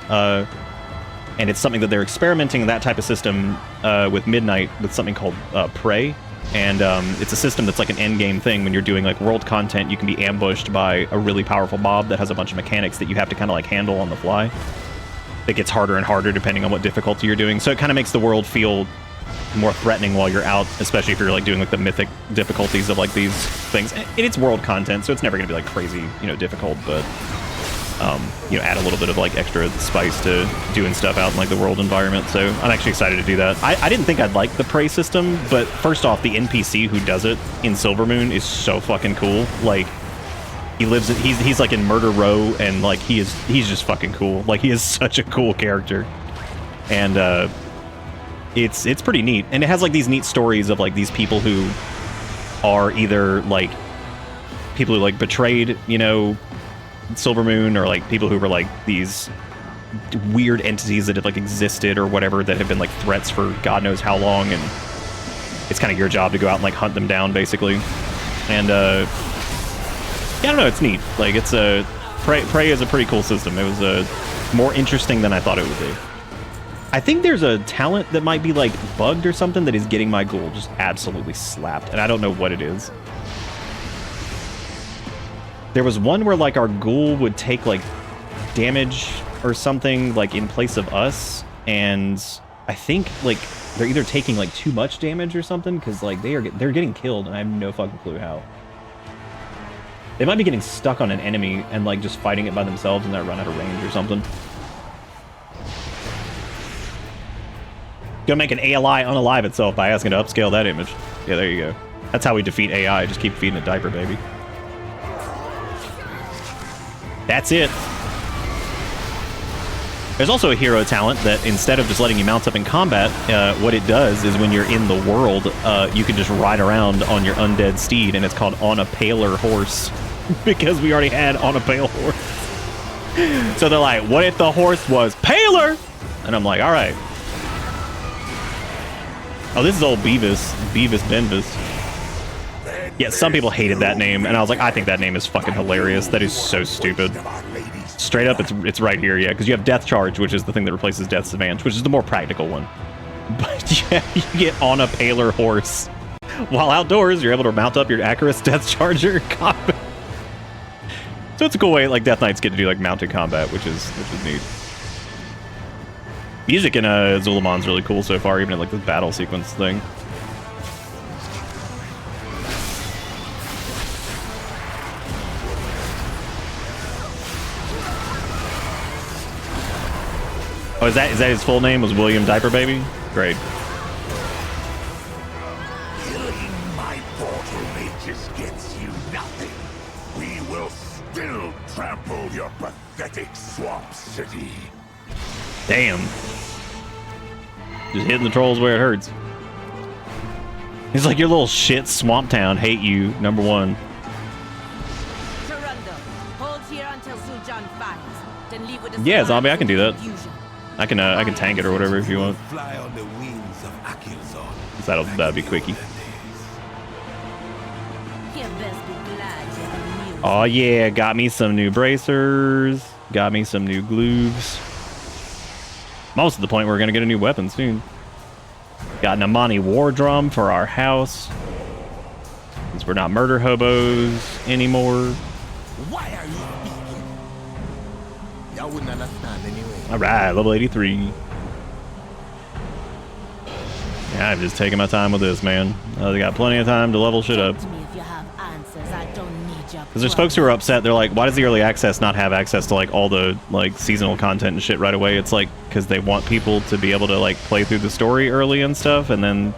And it's something that they're experimenting in that type of system with Midnight with something called Prey. And it's a system that's like an end game thing. When you're doing like world content, you can be ambushed by a really powerful mob that has a bunch of mechanics that you have to kind of like handle on the fly. It gets harder and harder depending on what difficulty you're doing. So it kind of makes the world feel more threatening while you're out, especially if you're like doing like the mythic difficulties of like these things. And it's world content, so it's never gonna be like crazy, you know, difficult, but you know, add a little bit of like extra spice to doing stuff out in like the world environment. So I'm actually excited to do that. I didn't think I'd like the Prey system, but first off, the NPC who does it in Silvermoon is so fucking cool. Like, he's like in Murder Row, and like he's just fucking cool. Like, he is such a cool character. And it's pretty neat. And it has like these neat stories of like these people who are either like people who like betrayed, you know, Silvermoon, or like people who were like these weird entities that have like existed or whatever that have been like threats for God knows how long, and it's kind of your job to go out and like hunt them down basically. And yeah, I don't know, it's neat. Like, it's a Prey is a pretty cool system. It was more interesting than I thought it would be. I think there's a talent that might be like bugged or something that is getting my ghoul just absolutely slapped, and I don't know what it is. There was one where like our ghoul would take like damage or something like in place of us, and I think like they're either taking like too much damage or something, because like they're getting killed, and I have no fucking clue how. They might be getting stuck on an enemy and like just fighting it by themselves, and they run out of range or something. Gonna make an ALI unalive itself by asking to upscale that image. Yeah, there you go. That's how we defeat AI. Just keep feeding it diaper, baby. That's it. There's also a hero talent that instead of just letting you mount up in combat, what it does is when you're in the world, you can just ride around on your undead steed, and it's called On a Paler Horse, because we already had On a Pale Horse. So they're like, what if the horse was paler? And I'm like, all right. Oh, this is old Beavis Benvis. Yeah, some people hated that name, and I was like, I think that name is fucking hilarious. That is so stupid. Straight up, it's right here, yeah, because you have Death Charge, which is the thing that replaces Death's Advance, which is the more practical one. But yeah, you get On a Paler Horse. While outdoors, you're able to mount up your Acarus Death Charger combat. So it's a cool way, like, Death Knights get to do, like, mounted combat, which is neat. Music in Zulamon's really cool so far, even in, like, the battle sequence thing. Oh, is that his full name? Was William Diaper Baby? Great. Killing my portal mages gets you nothing. We will still trample your pathetic swamp city. Damn. Just hitting the trolls where it hurts. He's like, your little shit swamp town. Hate you, number one. Hold here until Zul'Jan fires. Then leave with the Yeah, zombie, I can do that. confusion. I can tank it or whatever if you want. Fly on the wings of Akilzon. That'll be quickie. You best be glad you're immune. Oh yeah, got me some new bracers. Got me some new glooves. Most of the point we're gonna get a new weapon soon. Got an Amani war drum for our house, since we're not murder hobos anymore. Why are you speaking? Y'all wouldn't understand anyway. All right, level 83. Yeah, I'm just taking my time with this, man. I got plenty of time to level shit up. Talk to me if you have answers. I don't need your Because there's folks who are upset. They're like, why does the early access not have access to like all the like seasonal content and shit right away? It's like because they want people to be able to like play through the story early and stuff, and then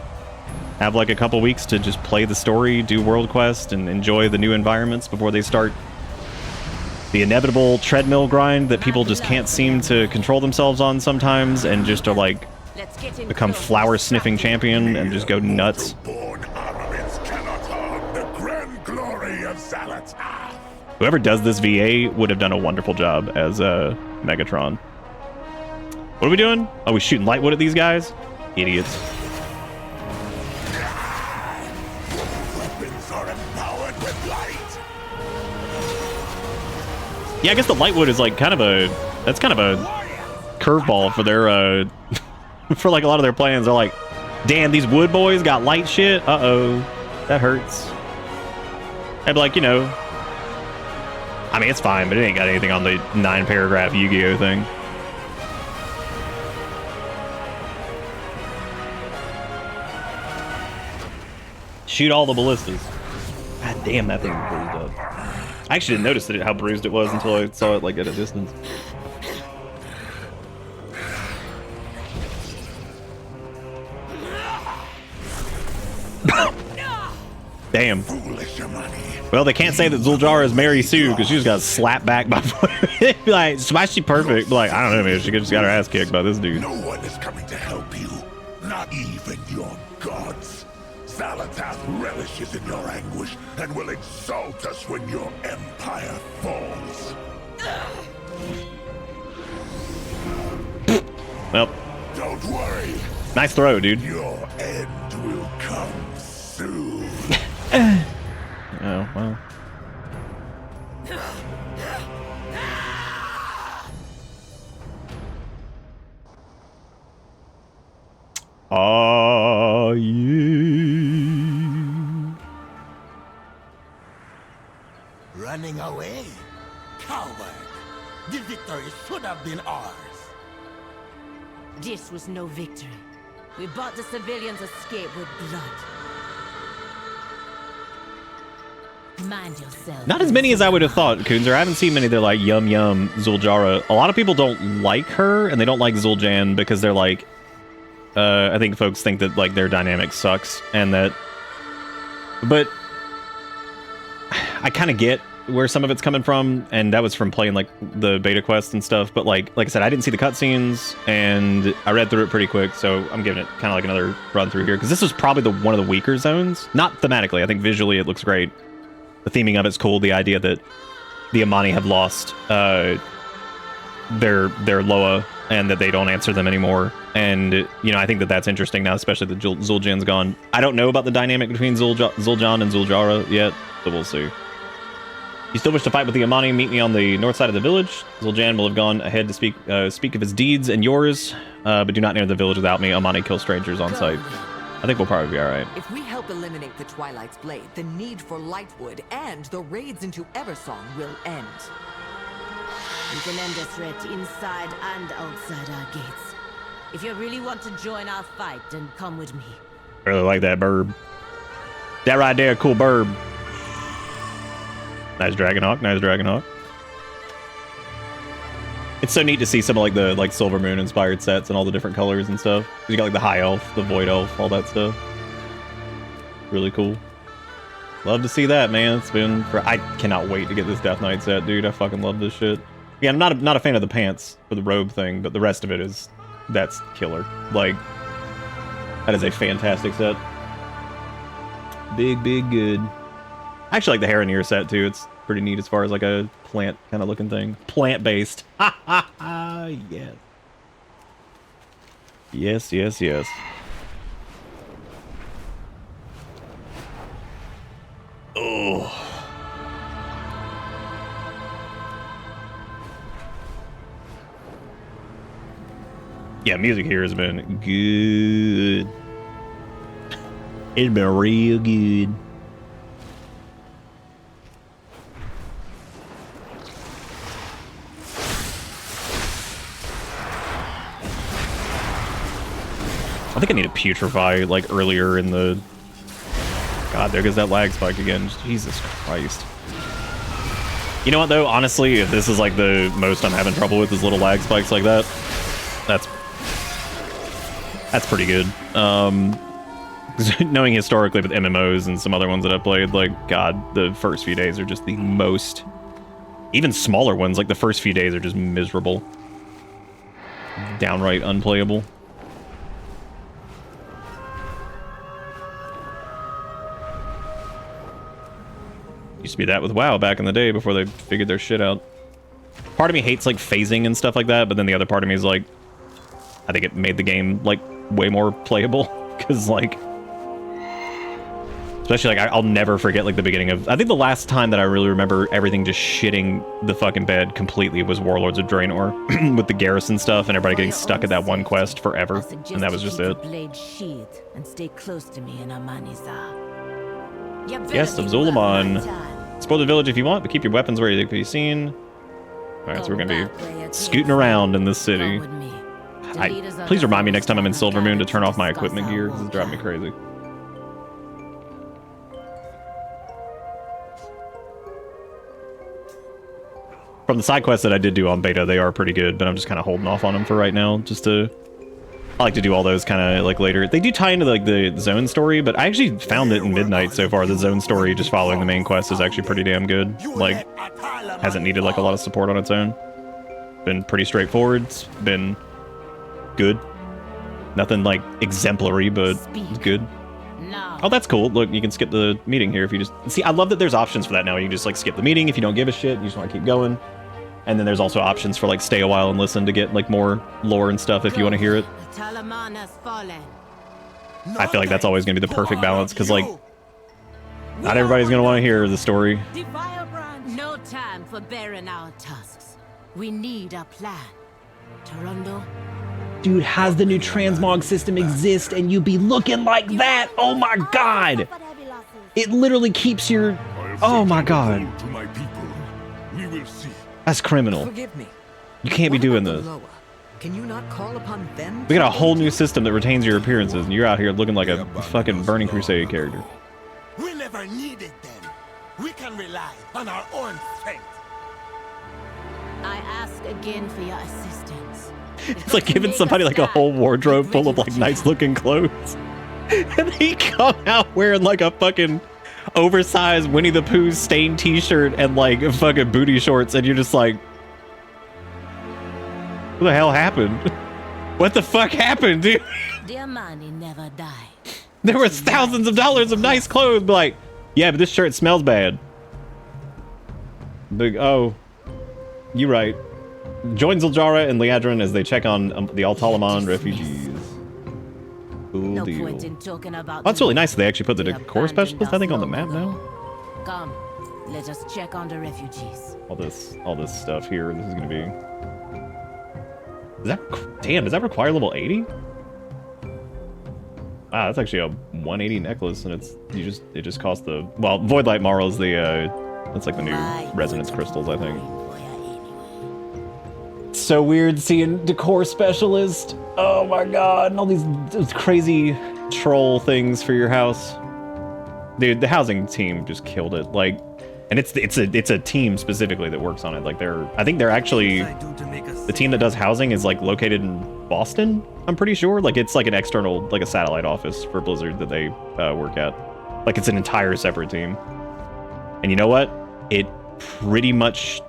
have like a couple weeks to just play the story, do world quest, and enjoy the new environments before they start the inevitable treadmill grind that people just can't seem to control themselves on sometimes, and just to like become flower sniffing champion and just go nuts. Born armaments cannot harm the grand glory of Zalatath. Whoever does this VA would have done a wonderful job as Megatron. What are we doing? Oh, we shooting Lightwood at these guys? Idiots. Weapons are empowered with light. Yeah, I guess the Lightwood is like kind of a curveball for their for like a lot of their plans. They're like, damn, these wood boys got light shit. Uh-oh, that hurts. I'd be like, you know, I mean, it's fine, but it ain't got anything on the 9-paragraph Yu-Gi-Oh thing. Shoot all the ballistas. God damn, that thing was bruised up. I actually didn't notice how bruised it was until I saw it like at a distance. Damn. Well, they can't say that Zul'Jara is Mary Sue because she just got slapped back by like, why is she perfect? Like, I don't know, man. She just got her ass kicked by this dude. No one is coming to help you. Not even your gods. Zalatath relishes in your anguish and will exalt us when your empire falls. Well. Don't worry. Nice throw, dude. Your end will come soon. Oh, well. Are you Running away? Coward! The victory should have been ours. This was no victory. We bought the civilians' escape with blood. Mind yourself. Not as many as I would have thought, Kunzer. I haven't seen many that are like yum yum Zul'Jara. A lot of people don't like her, and they don't like Zul'Jan because they're like, I think folks think that like their dynamic sucks, and that. But I kind of get where some of it's coming from, and that was from playing like the beta quest and stuff. But like I said, I didn't see the cutscenes, and I read through it pretty quick, so I'm giving it kind of like another run through here because this was probably one of the weaker zones. Not thematically, I think visually it looks great. The theming of it's cool. The idea that the Amani have lost their Loa and that they don't answer them anymore. And, you know, I think that that's interesting now, especially that Zul'Jan's gone. I don't know about the dynamic between Zul'Jan and Zul'Jara yet, but we'll see. You still wish to fight with the Amani? Meet me on the north side of the village. Zul'Jan will have gone ahead to speak of his deeds and yours, but do not enter the village without me. Amani kill strangers on sight. I think we'll probably be all right. If we help eliminate the Twilight's blade, the need for Lightwood and the raids into Eversong will end. We can end the threat inside and outside our gates. If you really want to join our fight, then come with me. I really like that burb. That right there, cool burb. Nice Dragonhawk, nice Dragonhawk. It's so neat to see some of like the Silver Moon inspired sets and all the different colors and stuff. You got like the High Elf, the Void Elf, all that stuff. Really cool. Love to see that, man. It's been I cannot wait to get this Death Knight set, dude. I fucking love this shit. Yeah, I'm not a fan of the pants for the robe thing, but the rest of it that's killer. Like, that is a fantastic set. Big good. I actually like the Haranier set too. It's pretty neat as far as like a plant kind of looking thing. Plant-based. Ha ha ha, yes. Yes. Oh. Yeah, music here has been good. It's been real good. I think I need to putrefy like earlier in the. God, there goes that lag spike again. Jesus Christ. You know what though? Honestly, if this is like the most I'm having trouble with is little lag spikes like that, that's pretty good. Knowing historically with MMOs and some other ones that I've played, like God, the first few days are just the most Even smaller ones, like the first few days, are just miserable. Downright unplayable. Used to be that with WoW back in the day before they figured their shit out. Part of me hates like phasing and stuff like that, but then the other part of me is like, I think it made the game like way more playable because like, especially like I'll never forget like the beginning of. I think the last time that I really remember everything just shitting the fucking bed completely was Warlords of Draenor with the garrison stuff and everybody getting stuck at that one quest forever, and that was just it. Blade sheath and stay close to me in Amanizar. Yes, of Zulaman. Explore the village if you want, but keep your weapons where they can be seen. Alright, so we're gonna be scooting around in this city. Please remind me next time I'm in Silvermoon to turn off my equipment gear, because it's driving me crazy. From the side quests that I did do on beta, they are pretty good, but I'm just kind of holding off on them for right now, just to... I like to do all those kind of like later. They do tie into like the zone story, but I actually found that in Midnight so far, the zone story just following the main quest is actually pretty damn good. Like, hasn't needed like a lot of support on its own. Been pretty straightforward. It's been good. Nothing like exemplary, but it's good. Oh, that's cool. Look, you can skip the meeting here if you just... See, I love that there's options for that now. You can just like skip the meeting if you don't give a shit. You just want to keep going. And then there's also options for like stay a while and listen to get like more lore and stuff if you want to hear it. I feel like that's always going to be the perfect balance because like not everybody's going to want to hear the story. No time for bearing our tusks. We need a plan. Toronto. Dude, has the new transmog system exist and you be looking like that? Oh my god! It literally keeps your... Oh my god. That's criminal. Forgive me. You can't be doing this. Can you not call upon them? We got a whole new system that retains your appearances, and you're out here looking like a fucking Burning Crusade character. We never needed them. We can rely on our own strength. I ask again for your assistance. It's like giving somebody like a whole wardrobe full of like nice looking clothes. And they come out wearing like a fucking oversized Winnie the Pooh stained t-shirt and like fucking booty shorts, and you're just like, what the hell happened? What the fuck happened, dude? Dear money never die. There was thousands of dollars of nice clothes, but like, yeah, but this shirt smells bad. Big, oh, you're right. Join Zildjara and Liadrin as they check on the Altalaman refugees. Cool No deal. point in talking about That's really nice that they actually put the They decor abandoned specialist, I think, us on the long map now. ago. Come, let us check on the refugees. All this stuff here. This is gonna be. Does that require level 80? Wow, that's actually a 180 necklace, and it just costs the Voidlight Marl is the that's like the new resonance crystals, I think. So weird seeing decor specialist. Oh my god, and all these crazy troll things for your house. Dude, the housing team just killed it. Like, and it's a team specifically that works on it. Like I think they're actually the team that does housing is like located in Boston. I'm pretty sure. Like it's like an external, like a satellite office for Blizzard that they work at. Like it's an entire separate team. And you know what? It pretty much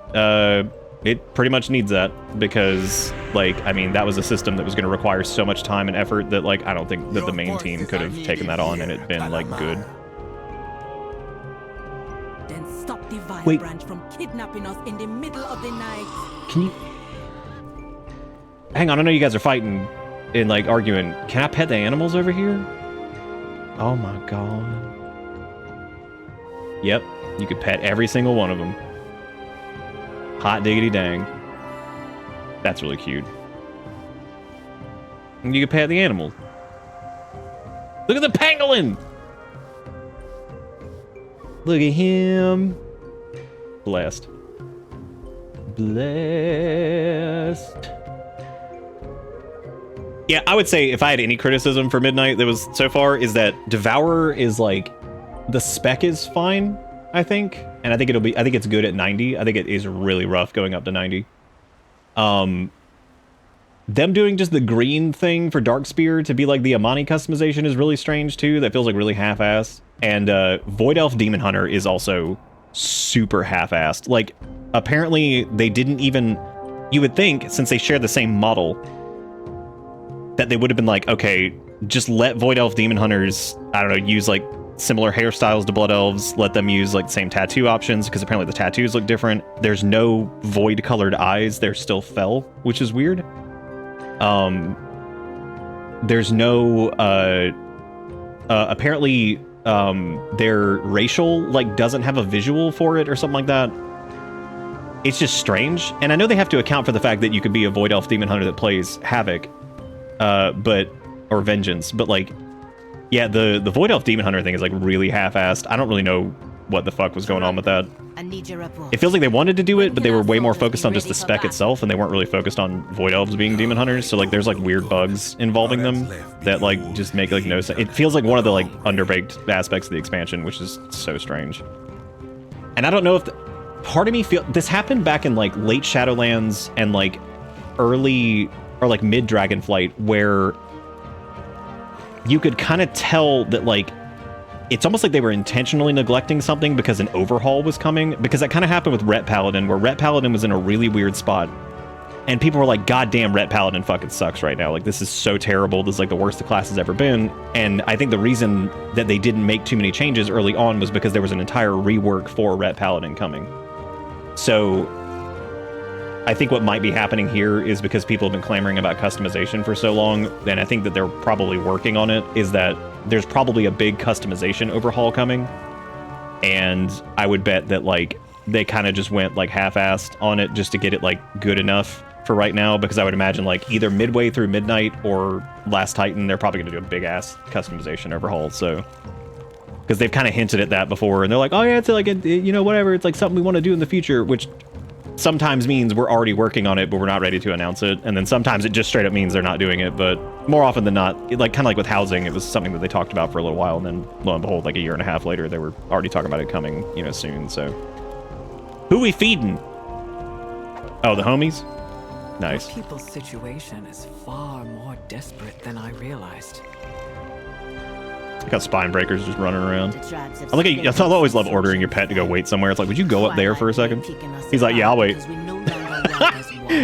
needs that because, like, I mean, that was a system that was going to require so much time and effort that, like, I don't think that the main team could have taken that on and it been, like, good. Then stop the Wait. Branch from kidnapping us in the middle of the night. Can you... Hang on, I know you guys are fighting and, like, arguing. Can I pet the animals over here? Oh, my God. Yep, you could pet every single one of them. Hot diggity dang. That's really cute. And you can pet the animals. Look at the pangolin! Look at him. Blessed. Blessed. Yeah, I would say if I had any criticism for Midnight that was so far is that Devourer is like, the spec is fine, I think. And I think it's good at 90. I think it is really rough going up to 90. Them doing just the green thing for Darkspear to be like the Amani customization is really strange too. That feels like really half-assed. And Void Elf Demon Hunter is also super half-assed. Like, apparently they didn't even... You would think, since they share the same model, that they would have been like, okay, just let Void Elf Demon Hunters, I don't know, use like similar hairstyles to Blood Elves, let them use like the same tattoo options, because apparently the tattoos look different. There's no void colored eyes, they're still fel, which is weird. There's no apparently their racial like doesn't have a visual for it or something like that. It's just strange. And I know they have to account for the fact that you could be a Void Elf Demon Hunter that plays Havoc, or Vengeance, but like, yeah, the Void Elf Demon Hunter thing is like really half-assed. I don't really know what the fuck was going on with that. I need your report. It feels like they wanted to do it, but they were way more focused on just the spec itself, and they weren't really focused on Void Elves being Demon Hunters, so like there's like weird bugs involving them that like just make like no sense. It feels like one of the like underbaked aspects of the expansion, which is so strange. And I don't know if... part of me feel... This happened back in like late Shadowlands and like early or like mid Dragonflight, where you could kind of tell that like it's almost like they were intentionally neglecting something because an overhaul was coming, because that kind of happened with Ret Paladin, where Ret Paladin was in a really weird spot and people were like, god damn, Ret Paladin fucking sucks right now, like this is so terrible, this is like the worst the class has ever been. And I think the reason that they didn't make too many changes early on was because there was an entire rework for Ret Paladin coming. So I think what might be happening here is because people have been clamoring about customization for so long, and I think that they're probably working on it, is that there's probably a big customization overhaul coming. And I would bet that like they kind of just went like half-assed on it just to get it like good enough for right now, because I would imagine like either midway through Midnight or Last Titan, they're probably going to do a big-ass customization overhaul, so... Because they've kind of hinted at that before, and they're like, oh yeah, it's like, you know, whatever, it's like something we want to do in the future, which sometimes means we're already working on it, but we're not ready to announce it. And then sometimes it just straight up means they're not doing it, but more often than not, like kind of like with housing, it was something that they talked about for a little while, and then lo and behold, like a year and a half later, they were already talking about it coming, you know, soon, so. Who we feeding? Oh, the homies? Nice. People's situation is far more desperate than I realized. I got spine breakers just running around. I'll always love ordering your pet to go wait somewhere. It's like, would you go up there for a second? He's like, yeah, I'll wait.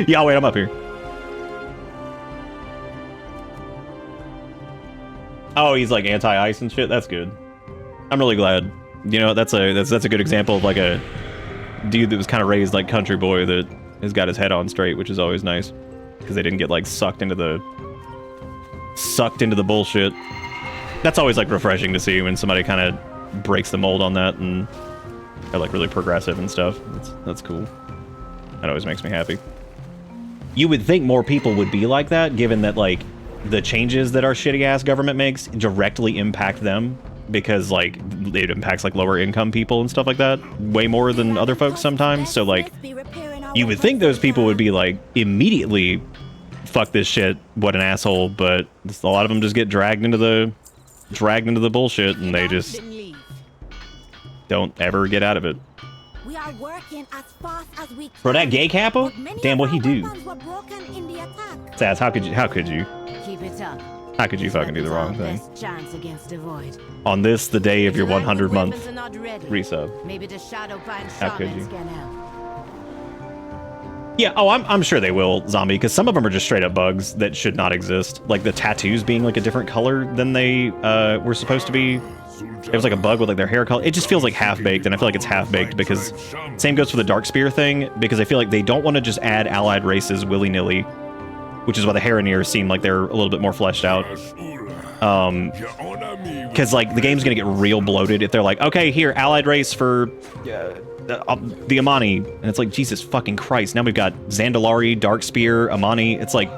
Yeah, I'll wait, I'm up here. Oh, he's like anti-ice and shit? That's good. I'm really glad. You know, that's a good example of like a dude that was kind of raised like country boy that has got his head on straight, which is always nice. Because they didn't get like sucked into the bullshit. That's always like refreshing to see when somebody kind of breaks the mold on that and they're like really progressive and stuff. That's cool. That always makes me happy. You would think more people would be like that, given that like the changes that our shitty ass government makes directly impact them, because like it impacts like lower income people and stuff like that way more than other folks sometimes. So like you would think those people would be like immediately fuck this shit, what an asshole, but a lot of them just get dragged into the bullshit and they just don't ever get out of it. We are working as fast as we can. Bro, that gay capo? Damn, what he do? Sass, how could you? Keep it up. How could you fucking do the wrong thing? Chance against the void. On this, the day of your 100-month resub. Maybe the Shadowpine How could you? can help. Yeah, oh, I'm sure they will, Zombie, because some of them are just straight up bugs that should not exist. Like the tattoos being like a different color than they were supposed to be. It was like a bug with like their hair color. It just feels like half-baked, and I feel like it's half-baked because same goes for the Darkspear thing, because I feel like they don't want to just add allied races willy-nilly, which is why the Haraniers seem like they're a little bit more fleshed out. Because like the game's gonna get real bloated if they're like, okay, here, allied race for the Amani, and it's like, Jesus fucking Christ, now we've got Zandalari, Darkspear, Amani. It's like,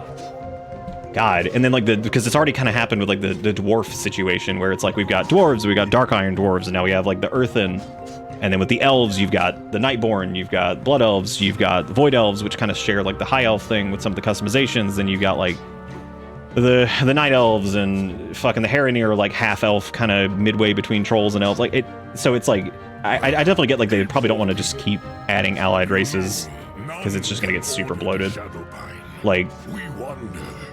God. And then like because it's already kind of happened with like the dwarf situation where it's like we've got dwarves, we got dark iron dwarves, and now we have like the earthen. And then with the elves, you've got the Nightborn, you've got blood elves, you've got the void elves, which kind of share like the high elf thing with some of the customizations. Then you've got like the night elves and fucking the Haranier, like half elf, kind of midway between trolls and elves. Like it, so it's like I definitely get like they probably don't want to just keep adding allied races because it's just gonna get super bloated. Like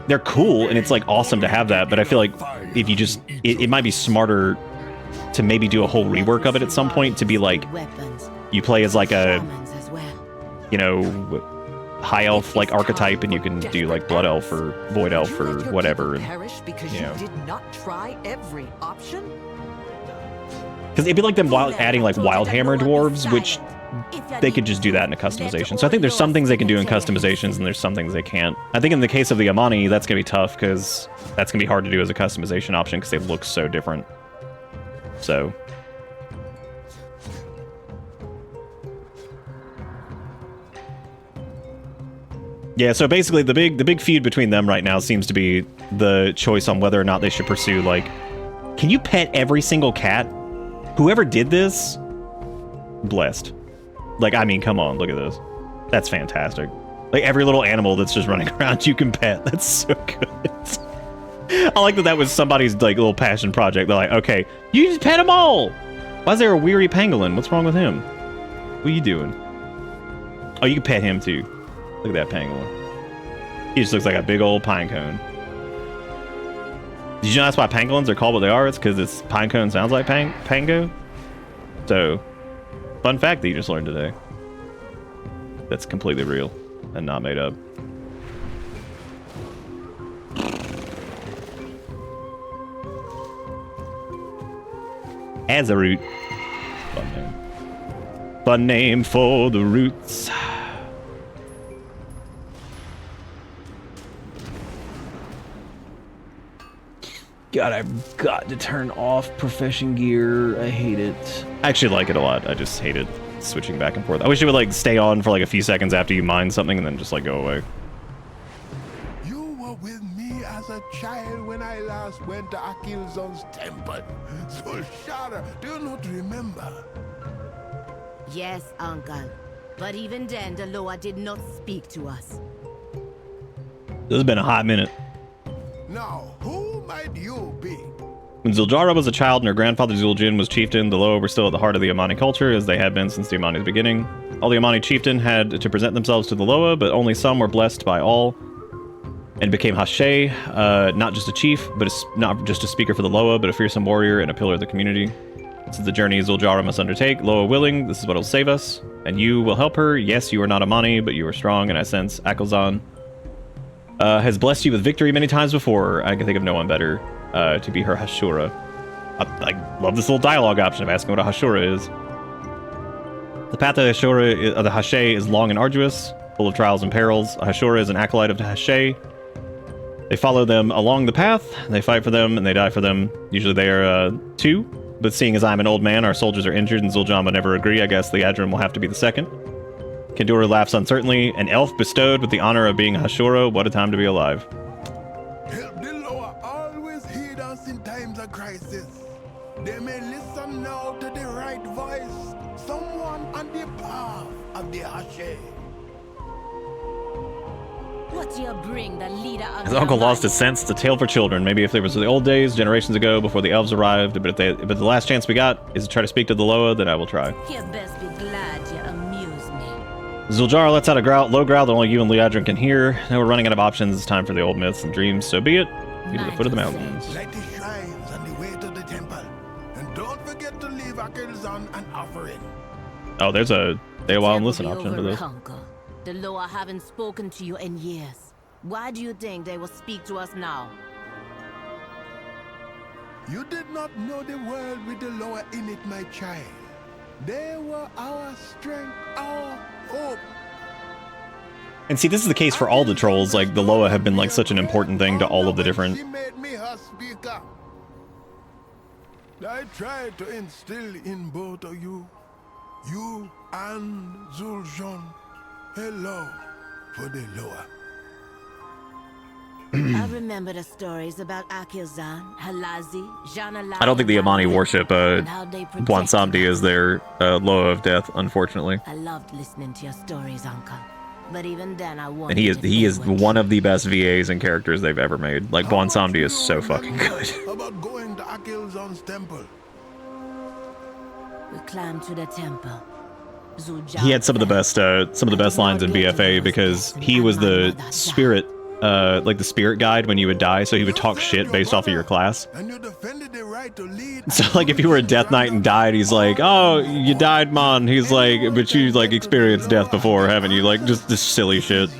they're cool and it's like awesome to have that, but I feel like if you just it might be smarter to maybe do a whole rework of it at some point to be like you play as like a, Shamans as well. you know, high elf like archetype, and you can do like blood elf or void elf Did you or let your whatever. people perish because you you know. did not try every option? Because it'd be like them adding like Wildhammer dwarves, which they could just do that in a customization. So I think there's some things they can do in customizations, and there's some things they can't. I think in the case of the Amani, that's gonna be tough because that's gonna be hard to do as a customization option because they look so different. So. Yeah, so basically the big feud between them right now seems to be the choice on whether or not they should pursue, like, can you pet every single cat? Whoever did this, blessed. Like, I mean, come on, look at this. That's fantastic. Like, every little animal that's just running around you can pet. That's so good. I like that that was somebody's, like, little passion project. They're like, okay, you just pet them all! Why is there a weary pangolin? What's wrong with him? What are you doing? Oh, you can pet him, too. Look at that pangolin. He just looks like a big old pine cone. Did you know that's why pangolins are called what they are? It's because it's pine cone sounds like pango. So, fun fact that you just learned today. That's completely real and not made up. As a root. Fun name. Fun name for the roots. God, I've got to turn off profession gear. I hate it. I actually like it a lot. I just hate it switching back and forth. I wish it would like stay on for like a few seconds after you mine something and then just like go away. You were with me as a child when I last went to Akilzon's temple. Zul'Shara, do you not remember? Yes, uncle. But even then, the Loa did not speak to us. This has been a hot minute. Now, who might you be? When Zul'Jara was a child and her grandfather Zul'Jin was chieftain, the Loa were still at the heart of the Amani culture, as they had been since the Amani's beginning. All the Amani chieftain had to present themselves to the Loa, but only some were blessed by all and became Hashe, not just a chief, but not just a speaker for the Loa, but a fearsome warrior and a pillar of the community. This is the journey Zul'Jara must undertake. Loa willing, this is what will save us, and you will help her. Yes, you are not Amani, but you are strong, and I sense Akelzan has blessed you with victory many times before. I can think of no one better to be her Hashura. I love this little dialogue option of asking what a Hashura is. The path of the Hashura, of the Hashe, is long and arduous, full of trials and perils. A Hashura is an acolyte of the Hashe. They follow them along the path, they fight for them, and they die for them. Usually they are two, but seeing as I'm an old man, our soldiers are injured, and Zul'Jan would never agree. I guess Liadrin will have to be the second. Kendura laughs uncertainly. An elf bestowed with the honor of being Hashura. What a time to be alive. Help the Loa always heed us in times of crisis. They may listen now to the right voice. Someone on the path of the Hashe. What do you bring the leader of His the uncle lost Amani? his sense. It's a tale for children. Maybe if there was the old days, generations ago, before the elves arrived. But the last chance we got is to try to speak to the Loa, then I will try. You best be glad you amuse me. Zul'Jara lets out a low growl that only you and Liadrin can hear. Now we're running out of options. It's time for the old myths and dreams. So be it. Be to the foot of the mountains. Light the shrines on the way to the temple. And don't forget to leave Akelzon an offering. Oh, there's a stay a while and Temple listen be option for over, this. uncle. The Loa haven't spoken to you in years. Why do you think they will speak to us now? You did not know the world with the Loa in it, my child. They were our strength, our hope. And see, this is the case for all the trolls. Like, the Loa have been, like, such an important thing to all of the different... She made me her speaker. I tried to instill in both of you and Zul'Jan, a love for the Loa. I remember the stories about Akilzan, Halazi, Janala. I don't think the Amani worship and how they protected Bwansamdi us. as their Loa of death, unfortunately. I loved listening to your stories, uncle. But even then, I wanted And he is to one of the best VAs and characters they've ever made. Like, Bwansamdi is so fucking good. About going to Akilzon's temple. We climbed to the temple. He had some of the best lines in BFA because he was the spirit like the spirit guide when you would die, so he would talk shit based off of your class. And you defended the right to lead. So like if you were a Death Knight and died, he's like, oh, you died, man. He's like, but you like experienced death before, haven't you? Like just this silly shit.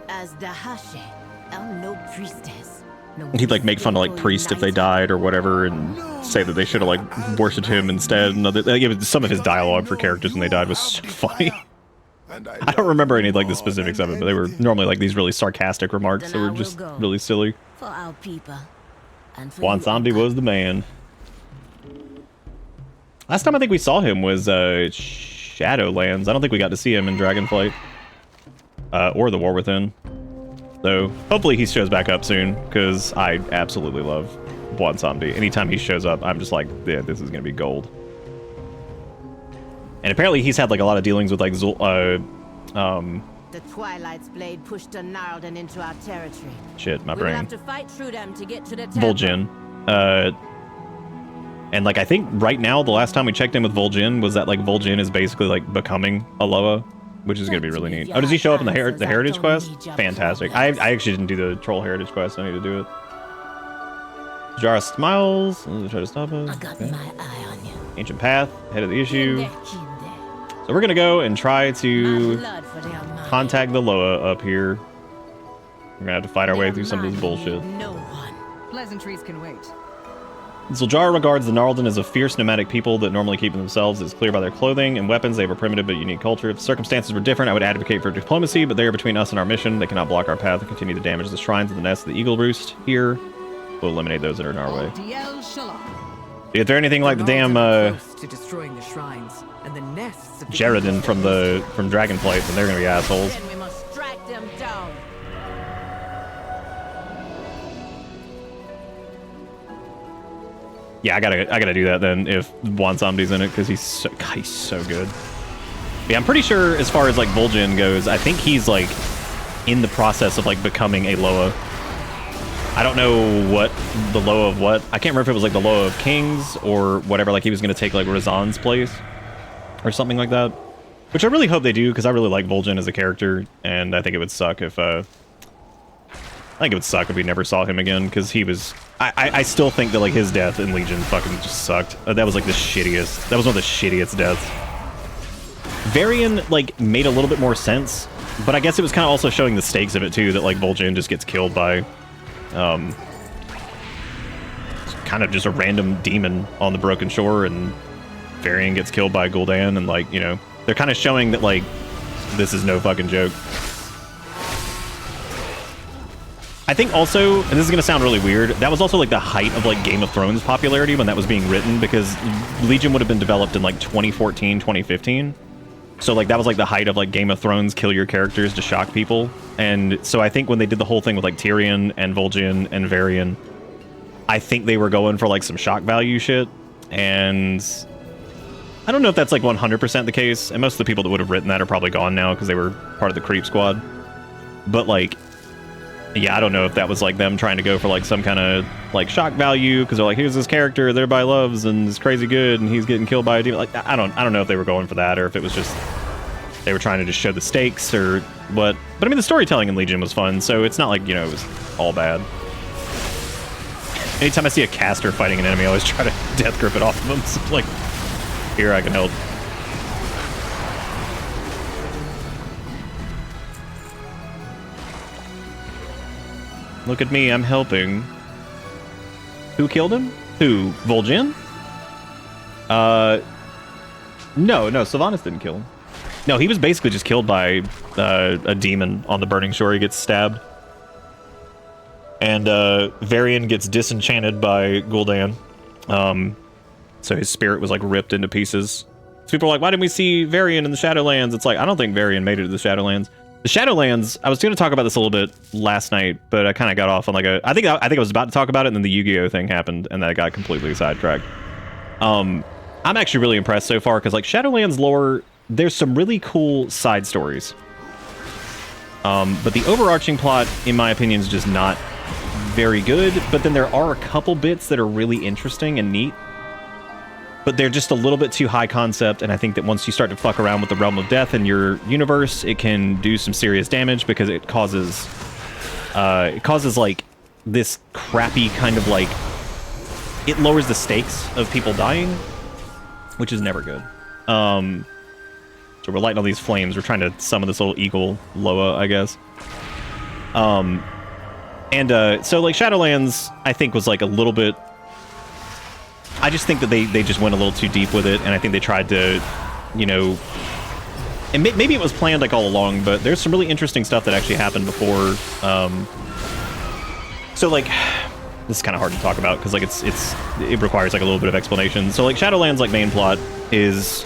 As the Hashe, I'm no priestess. No He'd like make fun of like priests if they died or whatever, and say that they should have like worshipped him instead. And other, like, some of his dialogue for characters when they died was so funny. I don't remember any like the specifics of it, but they were normally like these really sarcastic remarks that were just really silly. For our people. And for Juan you, Samdi was the man. Last time I think we saw him was Shadowlands. I don't think we got to see him in Dragonflight. Or The War Within. So hopefully he shows back up soon, because I absolutely love Juan Samdi. Anytime he shows up, I'm just like, yeah, this is going to be gold. And apparently he's had like a lot of dealings with like the Twilight's blade pushed a Narlden into our territory. Shit, my We'll brain. have to fight through them to get to the temple. Vol'jin. And like I think right now the last time we checked in with Vol'jin was that like Vol'jin is basically like becoming a Loa, which is gonna be really neat. Oh, does he show up in the Heritage quest? Fantastic. I actually didn't do the Troll Heritage quest. I need to do it. Jara smiles. Try to stop us. I got my eye on you. Ancient Path, head of the issue. So we're gonna go and try to contact the Loa up here. We're gonna have to fight our way through some of this bullshit. No one. Pleasantries can wait. Zul'jara regards the Narlden as a fierce nomadic people that normally keep themselves. It's clear by their clothing and weapons they have a primitive but unique culture. If the circumstances were different, I would advocate for diplomacy, but they are between us and our mission. They cannot block our path and continue to damage the shrines and the nests of the Eagle Roost here. We'll eliminate those that are in our way. If they're anything like the damn to destroying the shrines and the nests of the Jaredin from Dragonflight, then they're gonna be assholes. Then we must strike them down. Yeah, I gotta do that then if Juan Samdi's in it, because he's so good. Yeah, I'm pretty sure as far as like Vol'jin goes, I think he's like in the process of like becoming a Loa. I don't know what the Loa of what. I can't remember if it was like the Loa of Kings or whatever. Like he was gonna take like Razan's place or something like that. Which I really hope they do, because I really like Vol'jin as a character, and I think it would suck if we never saw him again, because he was... I still think that like his death in Legion fucking just sucked. That was like the shittiest. That was one of the shittiest deaths. Varian like made a little bit more sense, but I guess it was kind of also showing the stakes of it too, that like Vol'jin just gets killed by kind of just a random demon on the Broken Shore, and Varian gets killed by Gul'dan, and like, you know, they're kind of showing that like this is no fucking joke. I think also, and this is going to sound really weird, that was also like the height of like Game of Thrones popularity when that was being written, because Legion would have been developed in like 2014, 2015. So like that was like the height of like Game of Thrones, kill your characters to shock people. And so I think when they did the whole thing with like Tyrion and Vol'jin and Varian, I think they were going for like some shock value shit. And I don't know if that's like 100% the case. And most of the people that would have written that are probably gone now because they were part of the Creep Squad. But like, yeah, I don't know if that was like them trying to go for like some kind of like shock value, because they're like, here's this character that everybody loves and is crazy good, and he's getting killed by a demon. Like, I don't know if they were going for that, or if it was just they were trying to just show the stakes or what. But I mean, the storytelling in Legion was fun, so it's not like, you know, it was all bad. Anytime I see a caster fighting an enemy, I always try to death grip it off of them. So like, here, I can help. Look at me, I'm helping. Who killed him? Who? Vol'jin? No, Sylvanas didn't kill him. No, he was basically just killed by a demon on the Burning Shore. He gets stabbed. And Varian gets disenchanted by Gul'dan. So his spirit was like ripped into pieces. So people are like, why didn't we see Varian in the Shadowlands? It's like, I don't think Varian made it to the Shadowlands. The Shadowlands, I was going to talk about this a little bit last night, but I kind of got off on like a... I think I was about to talk about it, and then the Yu-Gi-Oh thing happened, and then I got completely sidetracked. I'm actually really impressed so far, because like Shadowlands lore, there's some really cool side stories. But the overarching plot, in my opinion, is just not very good, but then there are a couple bits that are really interesting and neat. but they're just a little bit too high concept, and I think that once you start to fuck around with the realm of death in your universe, it can do some serious damage because it causes like this crappy kind of like, it lowers the stakes of people dying, which is never good. So we're lighting all these flames. We're trying to summon this little eagle Loa, I guess. So like Shadowlands, I think was like a little bit. I just think that they just went a little too deep with it, and I think they tried to, you know, and maybe it was planned like all along, but there's some really interesting stuff that actually happened before. So like, this is kind of hard to talk about because like it requires like a little bit of explanation. So like Shadowlands like main plot is,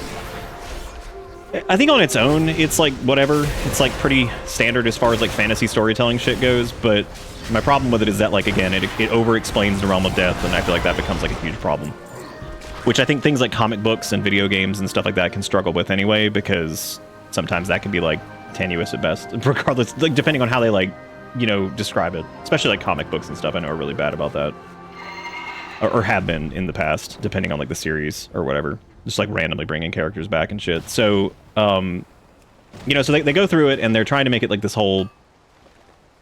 I think on its own it's like whatever. It's like pretty standard as far as like fantasy storytelling shit goes, but my problem with it is that, like, again, it over-explains the realm of death, and I feel like that becomes, like, a huge problem. Which I think things like comic books and video games and stuff like that can struggle with anyway, because sometimes that can be, like, tenuous at best, regardless, like, depending on how they, like, you know, describe it. Especially, like, comic books and stuff, I know are really bad about that. Or have been in the past, depending on, like, the series or whatever. Just, like, randomly bringing characters back and shit. So, you know, so they go through it, and they're trying to make it, like, this whole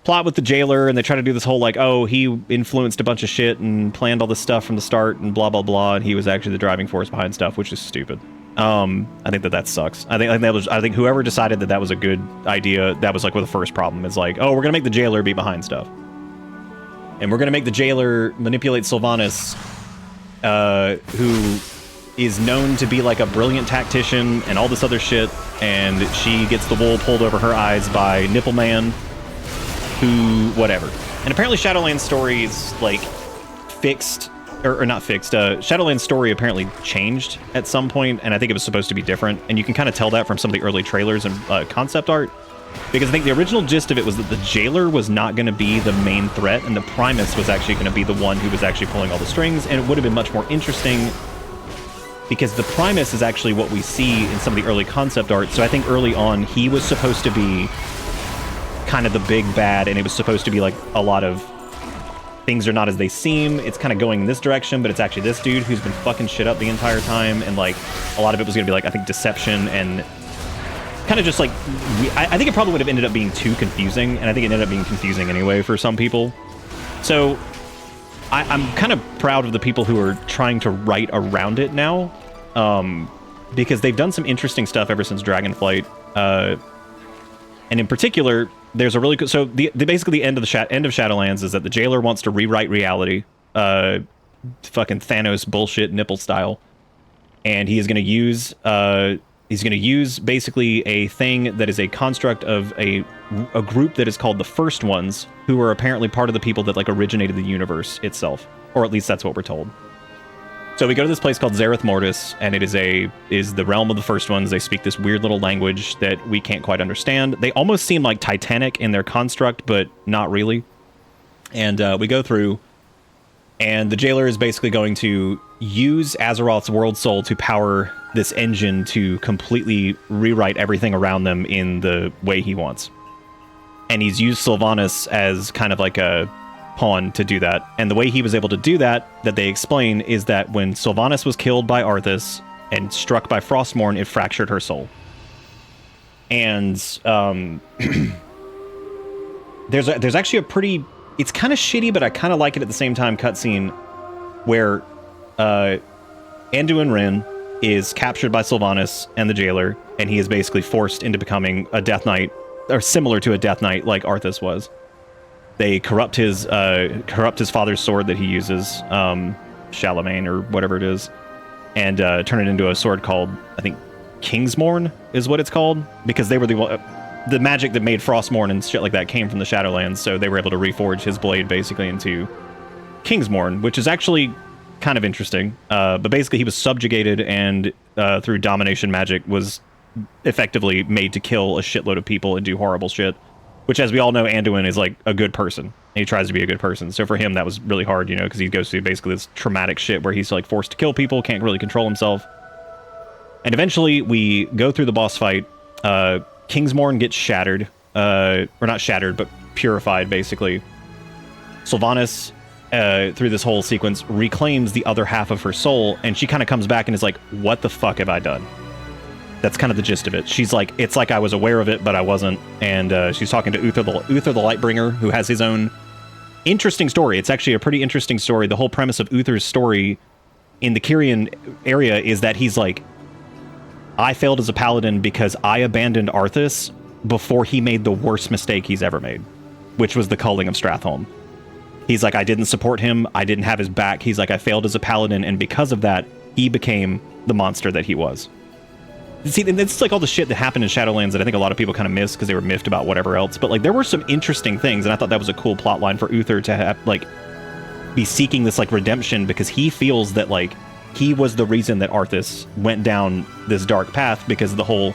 plot with the jailer, and they try to do this whole like, oh, he influenced a bunch of shit and planned all this stuff from the start and blah blah blah, and he was actually the driving force behind stuff, which is stupid. I think that sucks. I think whoever decided that was a good idea, that was like with the first problem. It's like, oh, we're gonna make the jailer be behind stuff, and we're gonna make the jailer manipulate Sylvanas, who is known to be like a brilliant tactician and all this other shit, and she gets the wool pulled over her eyes by Nipple Man, who, whatever. And apparently Shadowlands stories, like, fixed, or not fixed, Shadowlands story apparently changed at some point, and I think it was supposed to be different, and you can kind of tell that from some of the early trailers and concept art, because I think the original gist of it was that the jailer was not going to be the main threat, and the Primus was actually going to be the one who was actually pulling all the strings, and it would have been much more interesting, because the Primus is actually what we see in some of the early concept art, so I think early on he was supposed to be kind of the big bad, and it was supposed to be like a lot of things are not as they seem. It's kind of going in this direction, but it's actually this dude who's been fucking shit up the entire time, and like a lot of it was going to be like, I think, deception and kind of just like, I think it probably would have ended up being too confusing, and I think it ended up being confusing anyway for some people. So I'm kind of proud of the people who are trying to write around it now, because they've done some interesting stuff ever since Dragonflight, and in particular, there's a really good... So basically the end of Shadowlands is that the jailer wants to rewrite reality, fucking Thanos bullshit nipple style, and he is going to use basically a thing that is a construct of a group that is called the First Ones, who are apparently part of the people that like originated the universe itself, or at least that's what we're told. So we go to this place called Zareth Mortis, and it is the realm of the First Ones. They speak this weird little language that we can't quite understand. They almost seem like Titanic in their construct, but not really. And we go through, and the jailer is basically going to use Azeroth's World Soul to power this engine to completely rewrite everything around them in the way he wants. And he's used Sylvanas as kind of like a pawn to do that. And the way he was able to do that they explain, is that when Sylvanas was killed by Arthas and struck by Frostmourne, it fractured her soul. And there's actually a pretty, it's kind of shitty, but I kind of like it at the same time, cutscene where Anduin Wrynn is captured by Sylvanas and the jailer, and he is basically forced into becoming a Death Knight, or similar to a Death Knight like Arthas was. They corrupt his father's sword that he uses, Charlemagne or whatever it is, and turn it into a sword called, I think, Kingsmourn is what it's called, because they were the magic that made Frostmourne and shit like that came from the Shadowlands, so they were able to reforge his blade basically into Kingsmourn, which is actually kind of interesting. But basically he was subjugated and through domination magic was effectively made to kill a shitload of people and do horrible shit. Which, as we all know, Anduin is like a good person. And he tries to be a good person. So for him, that was really hard, you know, because he goes through basically this traumatic shit where he's like forced to kill people, can't really control himself. And eventually, we go through the boss fight. Kingsmourn gets shattered, or not shattered, but purified, basically. Sylvanas through this whole sequence, reclaims the other half of her soul, and she kind of comes back and is like, what the fuck have I done? That's kind of the gist of it. She's like, it's like I was aware of it, but I wasn't. And she's talking to Uther the Lightbringer, who has his own interesting story. It's actually a pretty interesting story. The whole premise of Uther's story in the Kyrian area is that he's like, I failed as a paladin because I abandoned Arthas before he made the worst mistake he's ever made, which was the culling of Stratholme. He's like, I didn't support him. I didn't have his back. He's like, I failed as a paladin, and because of that, he became the monster that he was. See, it's like all the shit that happened in Shadowlands that I think a lot of people kind of missed because they were miffed about whatever else. But like, there were some interesting things, and I thought that was a cool plot line for Uther to have, like, be seeking this like redemption because he feels that like he was the reason that Arthas went down this dark path because of the whole,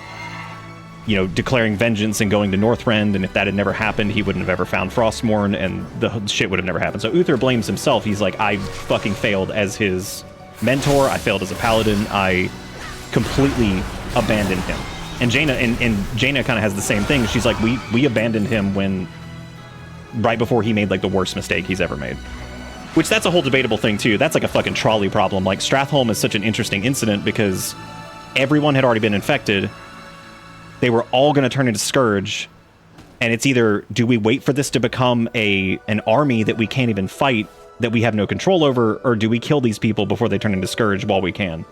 you know, declaring vengeance and going to Northrend, and if that had never happened, he wouldn't have ever found Frostmourne, and the shit would have never happened. So Uther blames himself. He's like, I fucking failed as his mentor. I failed as a paladin. I completely abandoned him. And Jaina kind of has the same thing. She's like, we abandoned him right before he made like the worst mistake he's ever made. Which that's a whole debatable thing too. That's like a fucking trolley problem. Like Stratholme is such an interesting incident because everyone had already been infected. They were all going to turn into Scourge, and it's either do we wait for this to become an army that we can't even fight, that we have no control over, or do we kill these people before they turn into Scourge while we can?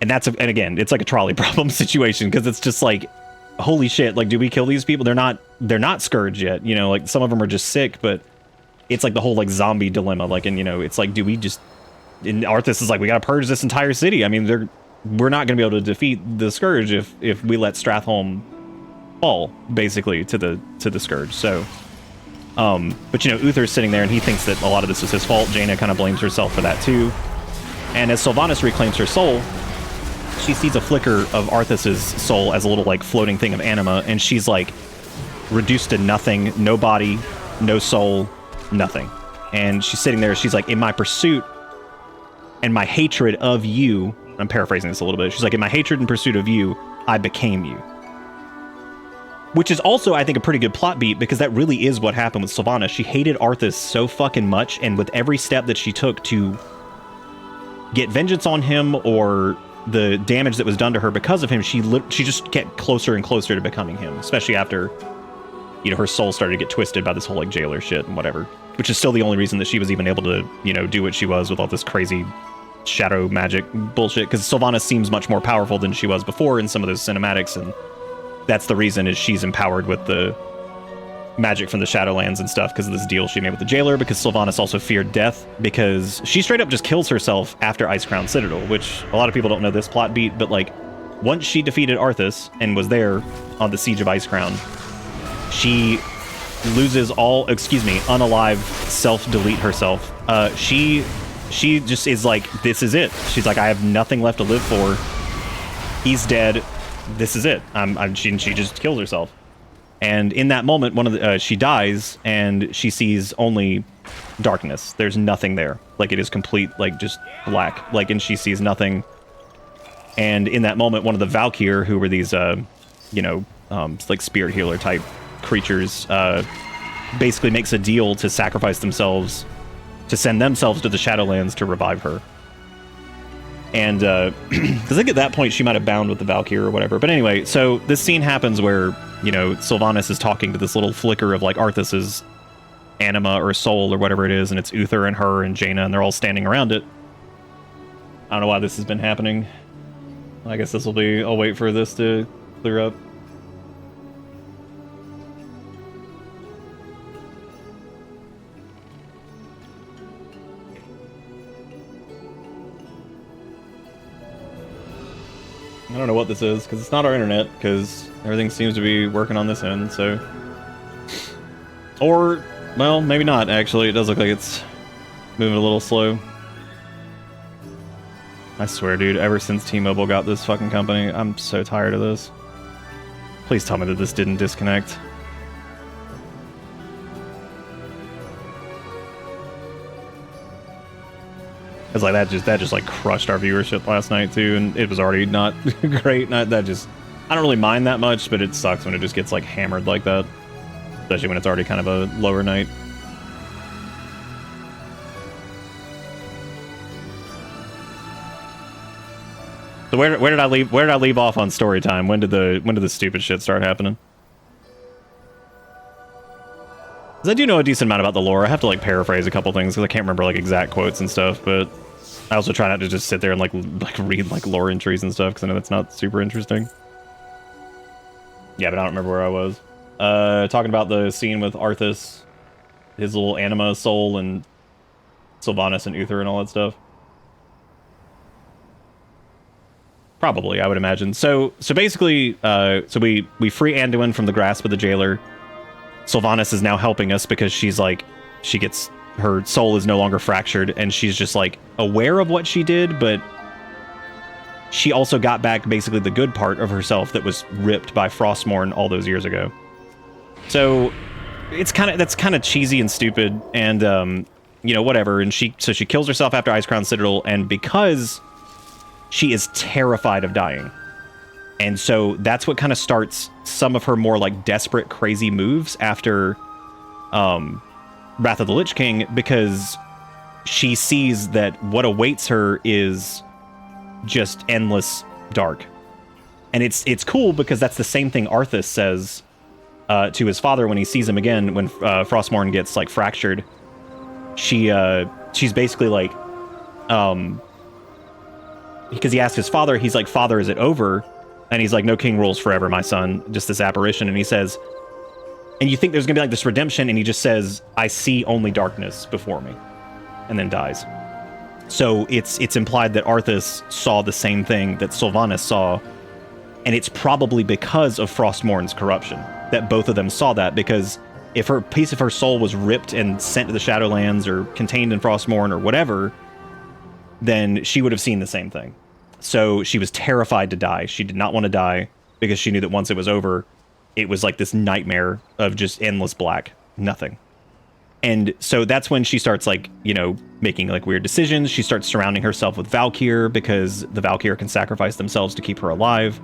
And and again, it's like a trolley problem situation because it's just like, holy shit, like, do we kill these people? They're not Scourge yet, you know, like some of them are just sick, but it's like the whole like zombie dilemma, like, and you know, it's like, do we just, and Arthas is like, we gotta purge this entire city. I mean, we're not going to be able to defeat the Scourge if we let Stratholme fall, basically, to the Scourge. So, but you know, Uther's sitting there and he thinks that a lot of this is his fault. Jaina kind of blames herself for that too. And as Sylvanas reclaims her soul, she sees a flicker of Arthas's soul as a little like floating thing of anima, and she's like reduced to nothing, no body, no soul, nothing. And she's sitting there, she's like, in my pursuit and my hatred of you, I'm paraphrasing this a little bit. She's like, in my hatred and pursuit of you, I became you. Which is also, I think, a pretty good plot beat, because that really is what happened with Sylvanas. She hated Arthas so fucking much, and with every step that she took to get vengeance on him or the damage that was done to her because of him, she just get closer and closer to becoming him, especially after, you know, her soul started to get twisted by this whole like jailer shit and whatever, which is still the only reason that she was even able to, you know, do what she was with all this crazy shadow magic bullshit, because Sylvanas seems much more powerful than she was before in some of those cinematics, and that's the reason is she's empowered with the magic from the Shadowlands and stuff because of this deal she made with the jailer, because Sylvanas also feared death because she straight up just kills herself after Icecrown Citadel, which a lot of people don't know this plot beat, but like once she defeated Arthas and was there on the Siege of Icecrown, she loses unalive self-delete herself. She just is like, this is it. She's like, I have nothing left to live for. He's dead. This is it. She just kills herself. And in that moment, she dies, and she sees only darkness. There's nothing there. Like, it is complete, like, just black. Like, and she sees nothing. And in that moment, one of the Valkyr, who were these, like spirit healer type creatures, basically makes a deal to sacrifice themselves, to send themselves to the Shadowlands to revive her. And, because I think at that point she might have bound with the Valkyr or whatever. But anyway, so this scene happens where, you know, Sylvanas is talking to this little flicker of, like, Arthas's anima or soul or whatever it is, and it's Uther and her and Jaina, and they're all standing around it. I don't know why this has been happening. I guess this will be... I'll wait for this to clear up. I don't know what this is, because it's not our internet, because everything seems to be working on this end, so... Or, well, maybe not, actually. It does look like it's moving a little slow. I swear, dude, ever since T-Mobile got this fucking company, I'm so tired of this. Please tell me that this didn't disconnect. It's like that just like crushed our viewership last night too, and it was already not great. I don't really mind that much, but it sucks when it just gets like hammered like that, especially when it's already kind of a lower night. So where did I leave? Where did I leave off on story time? When did the stupid shit start happening? 'Cause I do know a decent amount about the lore. I have to like paraphrase a couple things because I can't remember like exact quotes and stuff. But I also try not to just sit there and like read like lore entries and stuff because I know that's not super interesting. Yeah, but I don't remember where I was. Talking about the scene with Arthas, his little anima soul, and Sylvanas and Uther and all that stuff. Probably, I would imagine. So basically, so we free Anduin from the grasp of the jailer. Sylvanas is now helping us because she's like, her soul is no longer fractured, and she's just like aware of what she did, but she also got back basically the good part of herself that was ripped by Frostmourne all those years ago. So that's kind of cheesy and stupid, and you know, whatever. And she kills herself after Icecrown Citadel, and because she is terrified of dying. And so that's what kind of starts some of her more like desperate, crazy moves after Wrath of the Lich King, because she sees that what awaits her is just endless dark. And it's cool because that's the same thing Arthas says to his father when he sees him again, when Frostmourne gets like fractured. She's basically like, because he asked his father, he's like, "Father, is it over?" And he's like, "No king rules forever, my son, just this apparition." And he says, and you think there's gonna be like this redemption, and he just says, "I see only darkness before me," and then dies. So it's implied that Arthas saw the same thing that Sylvanas saw, and it's probably because of Frostmourne's corruption that both of them saw that, because if her piece of her soul was ripped and sent to the Shadowlands or contained in Frostmourne or whatever, then she would have seen the same thing. So she was terrified to die. She did not want to die because she knew that once it was over, it was like this nightmare of just endless black, nothing. And so that's when she starts like, you know, making like weird decisions. She starts surrounding herself with Valkyr because the Valkyr can sacrifice themselves to keep her alive.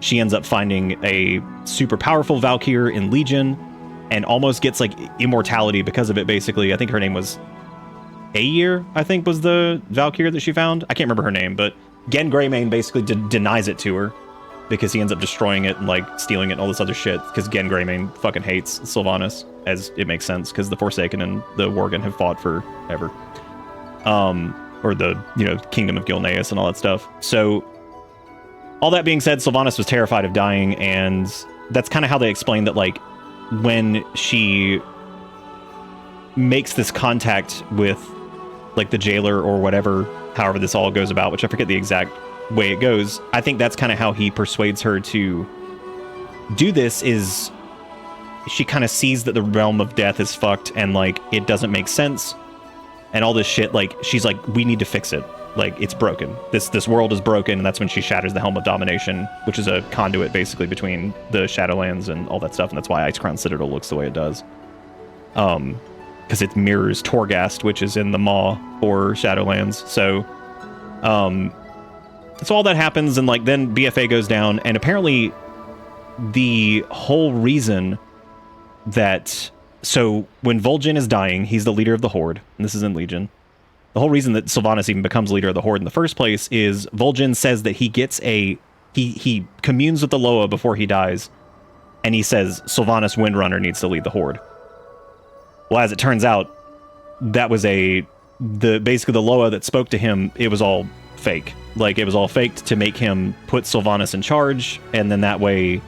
She ends up finding a super powerful Valkyr in Legion and almost gets like immortality because of it, basically. I think her name was Aegir, I think was the Valkyr that she found. I can't remember her name, but Gen Greymane basically denies it to her because he ends up destroying it and like stealing it and all this other shit, because Gen Greymane fucking hates Sylvanas, as it makes sense because the Forsaken and the Worgen have fought forever. Or the, you know, Kingdom of Gilneas and all that stuff. So all that being said, Sylvanas was terrified of dying, and that's kind of how they explain that, like, when she makes this contact with like the jailer or whatever, however this all goes about, which I forget the exact way it goes, I think that's kind of how he persuades her to do this, is she kind of sees that the realm of death is fucked and like it doesn't make sense and all this shit. Like, she's like, we need to fix it. Like, it's broken. This world is broken. And that's when she shatters the Helm of Domination, which is a conduit basically between the Shadowlands and all that stuff. And that's why Icecrown Citadel looks the way it does. Because it mirrors Torghast, which is in the Maw for Shadowlands. So all that happens, and like then BFA goes down, and apparently the whole reason that, so when Vol'jin is dying, he's the leader of the Horde, and this is in Legion. The whole reason that Sylvanas even becomes leader of the Horde in the first place is Vol'jin says that he gets he communes with the Loa before he dies, and he says Sylvanas Windrunner needs to lead the Horde. Well, as it turns out, that was basically the Loa that spoke to him, it was all fake. Like, it was all faked to make him put Sylvanas in charge, and then that way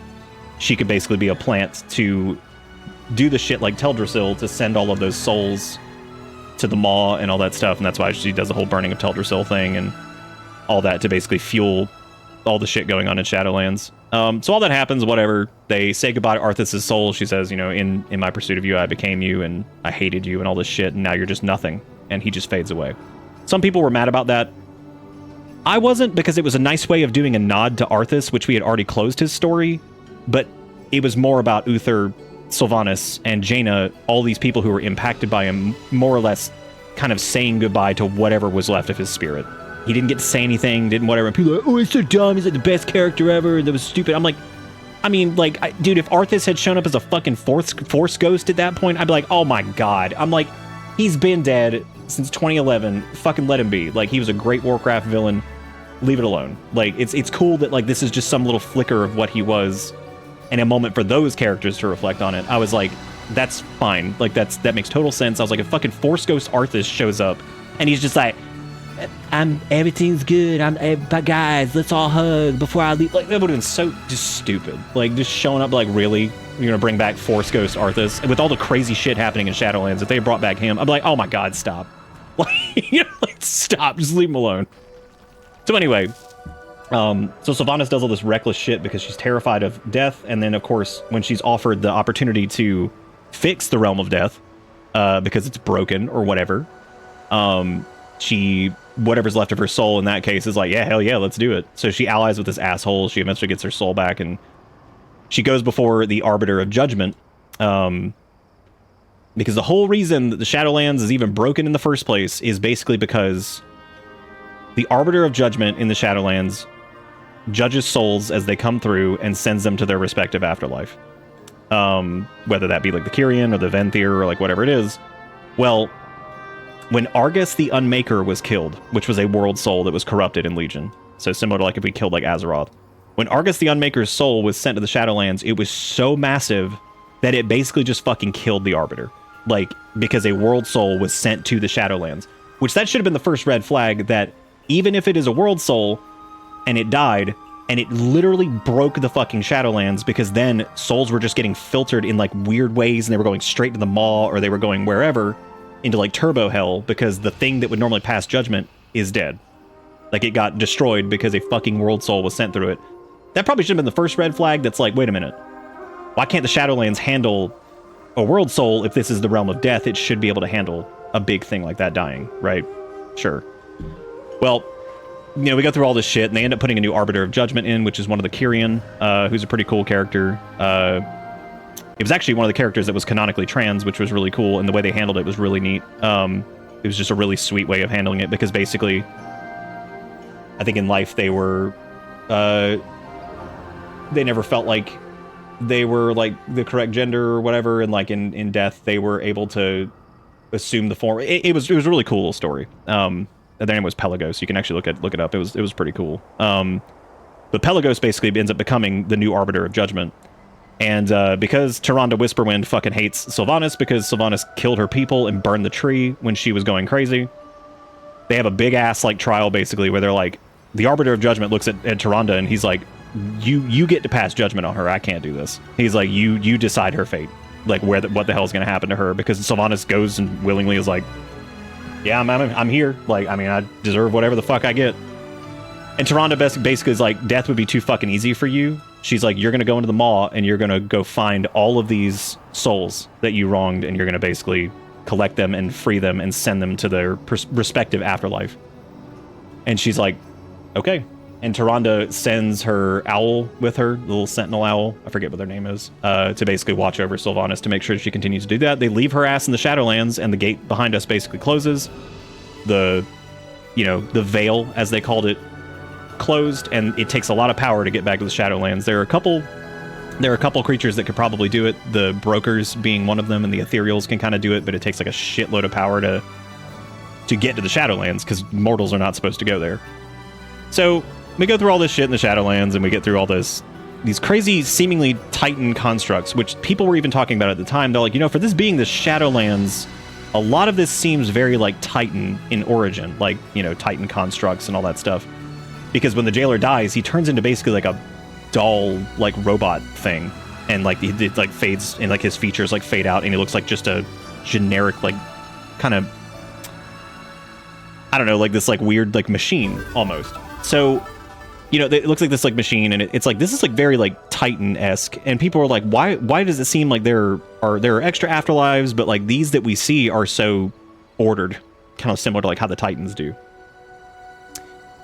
she could basically be a plant to do the shit like Teldrassil, to send all of those souls to the Maw and all that stuff, and that's why she does the whole burning of Teldrassil thing and all that, to basically fuel all the shit going on in Shadowlands. So all that happens, whatever. They say goodbye to Arthas' soul. She says, you know, in my pursuit of you, I became you, and I hated you, and all this shit, and now you're just nothing. And he just fades away. Some people were mad about that. I wasn't, because it was a nice way of doing a nod to Arthas, which we had already closed his story, but it was more about Uther, Sylvanas, and Jaina, all these people who were impacted by him, more or less kind of saying goodbye to whatever was left of his spirit. He didn't get to say anything, didn't whatever, and people are like, oh, he's so dumb, he's like the best character ever, that was stupid. I'm like, I mean, like, dude, if Arthas had shown up as a fucking Force Ghost at that point, I'd be like, oh my god. I'm like, he's been dead since 2011, fucking let him be. Like, he was a great Warcraft villain. leave it alone. Like, it's cool that, like, this is just some little flicker of what he was and a moment for those characters to reflect on it. I was like, that's fine. Like, that makes total sense. I was like, if fucking Force Ghost Arthas shows up and he's just like, everything's good. But guys, let's all hug before I leave. Like, that would have been so just stupid. Like, just showing up, like, really? You're gonna bring back Force Ghost Arthas? And with all the crazy shit happening in Shadowlands, if they brought back him, I'd be like, oh my god, stop. Like, like, stop. Just leave him alone. So anyway, so Sylvanas does all this reckless shit because she's terrified of death, and then, of course, when she's offered the opportunity to fix the Realm of Death, because it's broken or whatever, whatever's left of her soul in that case is like, yeah, hell yeah, let's do it. So she allies with this asshole. She eventually gets her soul back, and she goes before the Arbiter of Judgment, because the whole reason that the Shadowlands is even broken in the first place is basically because the Arbiter of Judgment in the Shadowlands judges souls as they come through and sends them to their respective afterlife. Whether that be like the Kyrian or the Venthyr or like whatever it is. Well, when Argus the Unmaker was killed, which was a world soul that was corrupted in Legion, so similar to like if we killed like Azeroth, when Argus the Unmaker's soul was sent to the Shadowlands, it was so massive that it basically just fucking killed the Arbiter. Like, because a world soul was sent to the Shadowlands, which that should have been the first red flag, that even if it is a world soul and it died, and it literally broke the fucking Shadowlands, because then souls were just getting filtered in like weird ways and they were going straight to the Maw, or they were going wherever into like turbo hell, because the thing that would normally pass judgment is dead. Like, it got destroyed because a fucking world soul was sent through it. That probably should have been the first red flag that's like, wait a minute. Why can't the Shadowlands handle a world soul? If this is the Realm of Death, it should be able to handle a big thing like that dying, right? Sure. Well, you know, we go through all this shit, and they end up putting a new Arbiter of Judgment in, which is one of the Kyrian, who's a pretty cool character. It was actually one of the characters that was canonically trans, which was really cool, and the way they handled it was really neat. It was just a really sweet way of handling it, because basically, I think in life they were, they never felt like they were like the correct gender or whatever, and like in death they were able to assume the form. It was a really cool little story. Their name was Pelagos. You can actually look it up. It was pretty cool. But Pelagos basically ends up becoming the new Arbiter of Judgment. And because Tyrande Whisperwind fucking hates Sylvanas, because Sylvanas killed her people and burned the tree when she was going crazy, they have a big ass like trial basically where they're like, the Arbiter of Judgment looks at Tyrande and he's like, you get to pass judgment on her. I can't do this. He's like, you decide her fate, like what the hell is going to happen to her, because Sylvanas goes and willingly is like, yeah, I'm here. Like, I mean, I deserve whatever the fuck I get. And Tyrande basically is like, death would be too fucking easy for you. She's like, you're going to go into the Maw and you're going to go find all of these souls that you wronged, and you're going to basically collect them and free them and send them to their respective afterlife. And she's like, okay. And Tyrande sends her owl with her, the little sentinel owl, I forget what their name is, to basically watch over Sylvanas to make sure she continues to do that. They leave her ass in the Shadowlands, and the gate behind us basically closes. The veil, as they called it, closed, and it takes a lot of power to get back to the Shadowlands. There are a couple creatures that could probably do it, the Brokers being one of them, and the Ethereals can kind of do it, but it takes like a shitload of power to get to the Shadowlands, because mortals are not supposed to go there. So we go through all this shit in the Shadowlands, and we get through all these crazy, seemingly Titan constructs, which people were even talking about at the time. They're like, for this being the Shadowlands, a lot of this seems very like Titan in origin, like, Titan constructs and all that stuff. Because when the jailer dies, he turns into basically like a doll, like robot thing, and like it like fades, and like his features like fade out, and he looks like just a generic, like, kind of, I don't know, like this like weird like machine almost. So, it looks like this like machine, and it's like, this is like very like Titan-esque, and people are like, why does it seem like there are extra afterlives, but like these that we see are so ordered, kind of similar to like how the Titans do.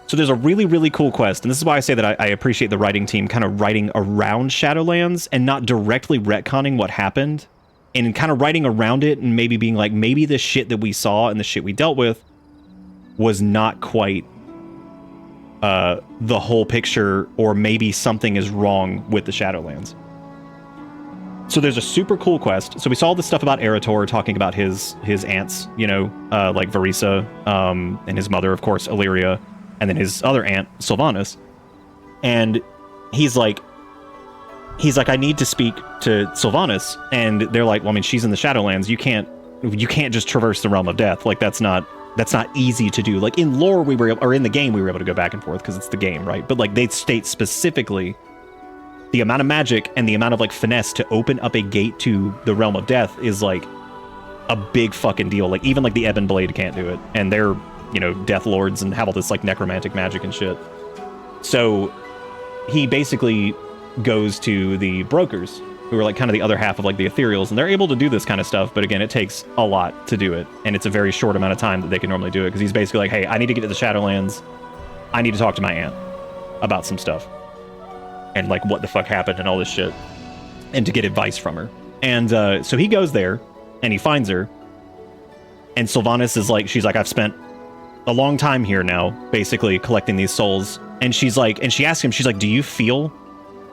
So there's a really, really cool quest, and this is why I say that I appreciate the writing team kind of writing around Shadowlands and not directly retconning what happened, and kind of writing around it, and maybe being like, maybe the shit that we saw and the shit we dealt with was not quite the whole picture, or maybe something is wrong with the Shadowlands. So there's a super cool quest. So we saw this stuff about Eretor talking about his aunts, like Varisa, and his mother, of course, Illyria. and then his other aunt, Sylvanas. And he's like, I need to speak to Sylvanas. And they're like, well, I mean, she's in the Shadowlands. You can't just traverse the realm of death. Like, that's not easy to do. Like, in lore, or in the game, we were able to go back and forth because it's the game, right? But like, they state specifically the amount of magic and the amount of like finesse to open up a gate to the realm of death is like a big fucking deal. Like, even like the Ebon Blade can't do it, and they're, you know, death lords and have all this like necromantic magic and shit. So he basically goes to the brokers, who are like kind of the other half of like the ethereals, and they're able to do this kind of stuff, but again, it takes a lot to do it, and it's a very short amount of time that they can normally do it, because he's basically like, hey, I need to get to the Shadowlands, I need to talk to my aunt about some stuff, and like what the fuck happened and all this shit, and to get advice from her. And so he goes there, and he finds her, and Sylvanas is like, she's like, I've spent a long time here now, basically collecting these souls, and she's like, and she asks him, she's like, do you feel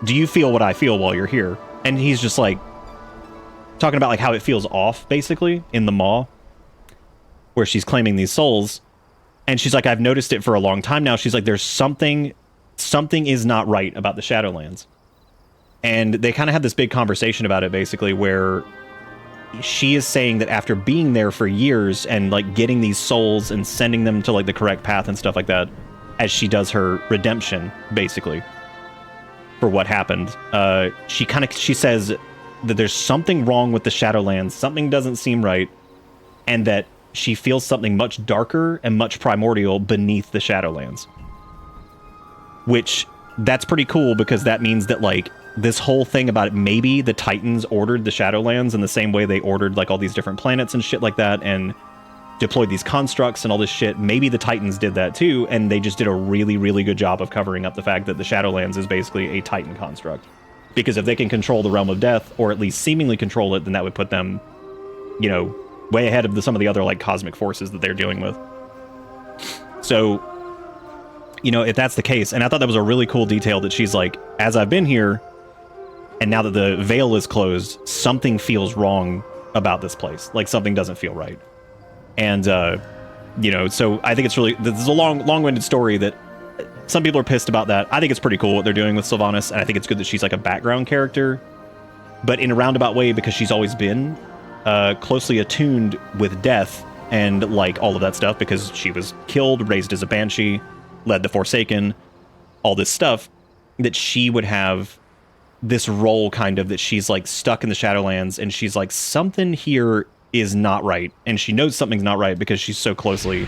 what I feel while you're here? And he's just like talking about like how it feels off, basically, in the Maw, where she's claiming these souls. And she's like, I've noticed it for a long time now. She's like, there's something is not right about the Shadowlands. And they kind of have this big conversation about it, basically, where she is saying that after being there for years and like getting these souls and sending them to like the correct path and stuff like that, as she does her redemption, basically, for what happened, she says that there's something wrong with the Shadowlands, something doesn't seem right, and that she feels something much darker and much primordial beneath the Shadowlands. Which, that's pretty cool, because that means that like this whole thing about it, maybe the Titans ordered the Shadowlands in the same way they ordered like all these different planets and shit like that, and deployed these constructs and all this shit. Maybe the Titans did that too, and they just did a really, really good job of covering up the fact that the Shadowlands is basically a Titan construct. Because if they can control the realm of death, or at least seemingly control it, then that would put them, you know, way ahead of some of the other like cosmic forces that they're dealing with. So, you know, if that's the case, and I thought that was a really cool detail that she's like, as I've been here, and now that the veil is closed, something feels wrong about this place. Like, something doesn't feel right. And, you know, so I think it's really, this is a long-winded story that some people are pissed about that. I think it's pretty cool what they're doing with Sylvanas, and I think it's good that she's like a background character, but in a roundabout way, because she's always been closely attuned with death and like all of that stuff, because she was killed, raised as a banshee, led the Forsaken, all this stuff, that she would have this role kind of that she's like stuck in the Shadowlands, and she's like, something here is not right, and she knows something's not right because she's so closely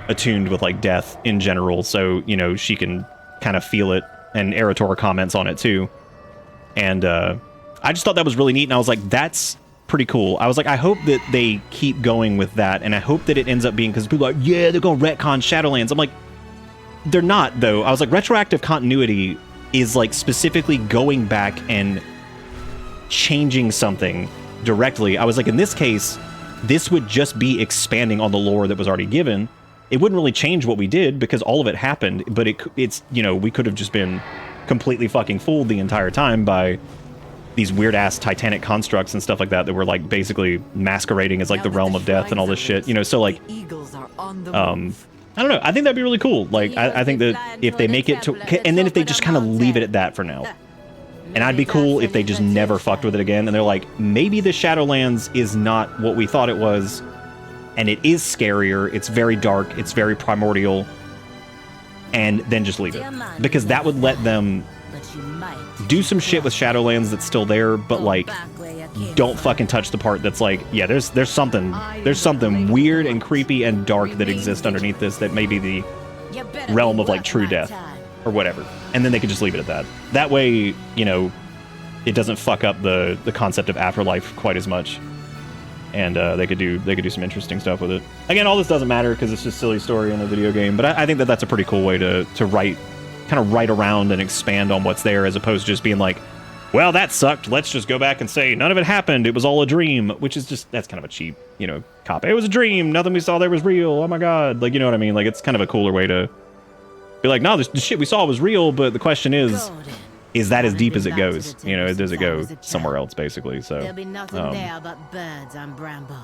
attuned with like death in general, so you know she can kind of feel it, and Erator comments on it too. And I just thought that was really neat, and I was like, that's pretty cool. I was like, I hope that they keep going with that, and I hope that it ends up being, because people are like, yeah, they're gonna retcon Shadowlands. I'm like, they're not though. I was like, retroactive continuity is like specifically going back and changing something directly. I was like, in this case, this would just be expanding on the lore that was already given. It wouldn't really change what we did because all of it happened, but it's, you know, we could have just been completely fucking fooled the entire time by these weird ass Titanic constructs and stuff like that were like basically masquerading as like the realm of death and all this shit, you know. So like, I don't know, I think that'd be really cool. Like, I think that if they make it to, and then if they just kind of leave it at that for now. And I'd be cool if they just never fucked with it again, and they're like, maybe the Shadowlands is not what we thought it was, and it is scarier, it's very dark, it's very primordial, and then just leave it. Because that would let them do some shit with Shadowlands that's still there, but like, don't fucking touch the part that's like, yeah, there's something weird and creepy and dark that exists underneath this that may be the realm of like true death or whatever, and then they could just leave it at that. That way, you know, it doesn't fuck up the concept of afterlife quite as much, and they could do some interesting stuff with it. Again, all this doesn't matter because it's just silly story in a video game, but I think that that's a pretty cool way to write around and expand on what's there, as opposed to just being like, well, that sucked, let's just go back and say none of it happened, it was all a dream, which is just, that's kind of a cheap, you know, cop. It was a dream, nothing we saw there was real, oh my god, like, you know what I mean? Like, it's kind of a cooler way to be like, no, the shit we saw was real, but the question is that as deep as it goes? You know, does it go somewhere else, basically? So there'll be nothing there but birds and bramble.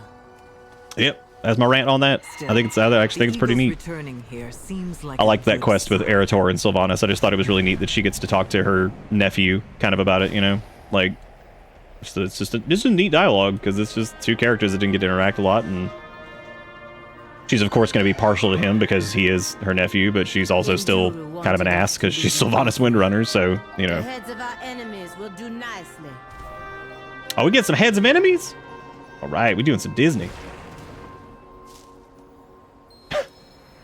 Yep. as my rant on that. I actually think it's pretty neat. Returning here seems like I like that quest with Eretor and Sylvanas. I just thought it was really neat that she gets to talk to her nephew kind of about it, you know? Like, so it's just a neat dialogue, because it's just two characters that didn't get to interact a lot, and she's of course going to be partial to him because he is her nephew, but she's also still kind of an ass because she's Sylvanas Windrunner, so, you know. The heads of our enemies will do nicely. Oh, we get some heads of enemies? Alright, we're doing some Disney.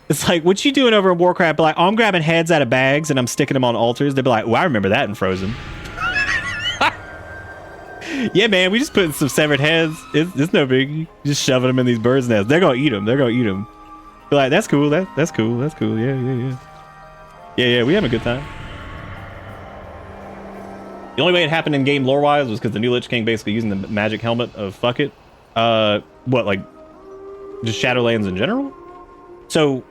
It's like, what you doing over in Warcraft? Be like, oh, I'm grabbing heads out of bags and I'm sticking them on altars. They'd be like, well, I remember that in Frozen. Yeah, man, we just putting some severed heads. It's no biggie. Just shoving them in these birds' nests. They're gonna eat them. They're gonna eat them. Be like, that's cool. That's cool. That's cool. Yeah. Yeah, we having a good time. The only way it happened in game lore-wise was because the new Lich King basically using the magic helmet of fuck it. What, like, just Shadowlands in general? So,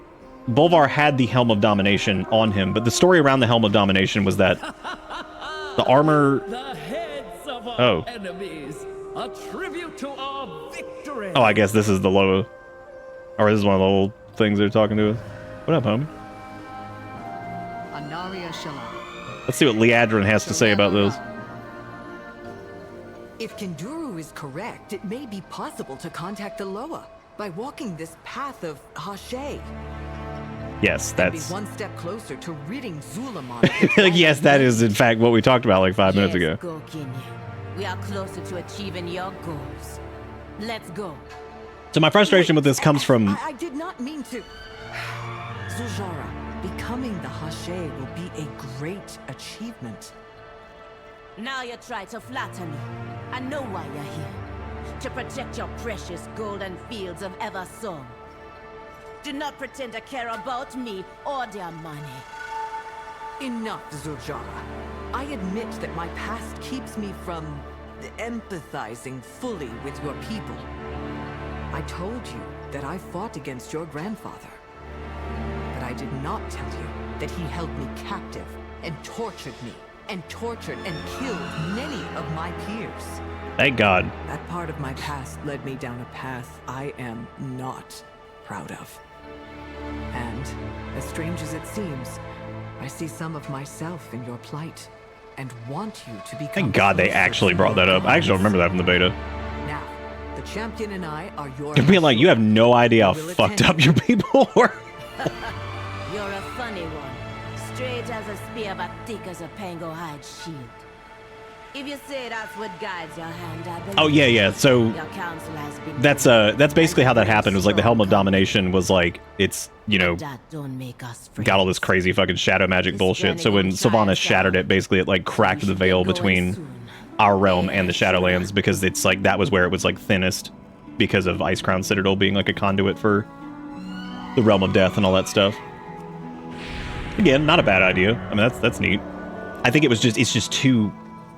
Bolvar had the Helm of Domination on him, but the story around the Helm of Domination was that the armor... The heads of our enemies, a tribute to our victory. Oh, I guess this is the low... Or this is one of the old things they're talking to us. What up, homie? Anaria Shala. Let's see what Liadrin has to say about those. If Kinduru is correct, it may be possible to contact the Loa by walking this path of Hashay. Yes, that's... Be one step closer to ridding Zulamon. Yes, that is in fact what we talked about like 5 minutes ago. Go, Kinyu. We are closer to achieving your goals. Let's go. So my frustration with this comes from... I did not mean to... Zul'jara, becoming the Hashay will be a great achievement. Now you try to flatter me. I know why you're here. To protect your precious golden fields of Eversong. Do not pretend to care about me or their money. Enough, Zul'jara. I admit that my past keeps me from empathizing fully with your people. I told you that I fought against your grandfather. But I did not tell you that he held me captive and tortured me, and tortured and killed many of my peers. Thank God. That part of my past led me down a path I am not proud of. And, as strange as it seems, I see some of myself in your plight, and want you to become... Thank God they actually brought that up. I actually don't remember that from the beta. Now, the champion and I are your... You're being like, you have no idea how fucked up your people were. You're a funny one. Straight as a spear, but thick as a pango hide shield. If you say that's what guides your hand, I believe. Oh yeah. So your counsel has been that's basically how that happened. It was like the Helm of Domination was like, it's, you know, got all this crazy fucking shadow magic bullshit. So when Sylvanas shattered it, basically it like cracked the veil between our realm and the Shadowlands, because it's like that was where it was like thinnest because of Icecrown Citadel being like a conduit for the Realm of Death and all that stuff. Again, not a bad idea. I mean, that's neat. I think it's just too...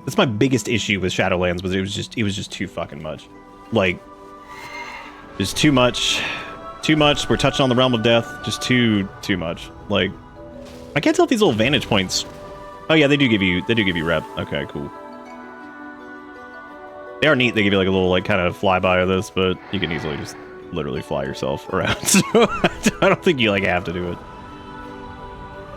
That's my biggest issue with Shadowlands, was it was just too fucking much. Like, just too much. We're touching on the Realm of Death. Just too much. Like, I can't tell if these little vantage points... Oh yeah, they do give you rep. Okay, cool. They are neat. They give you like a little like kind of flyby of this, but you can easily just literally fly yourself around. So I don't think you like have to do it.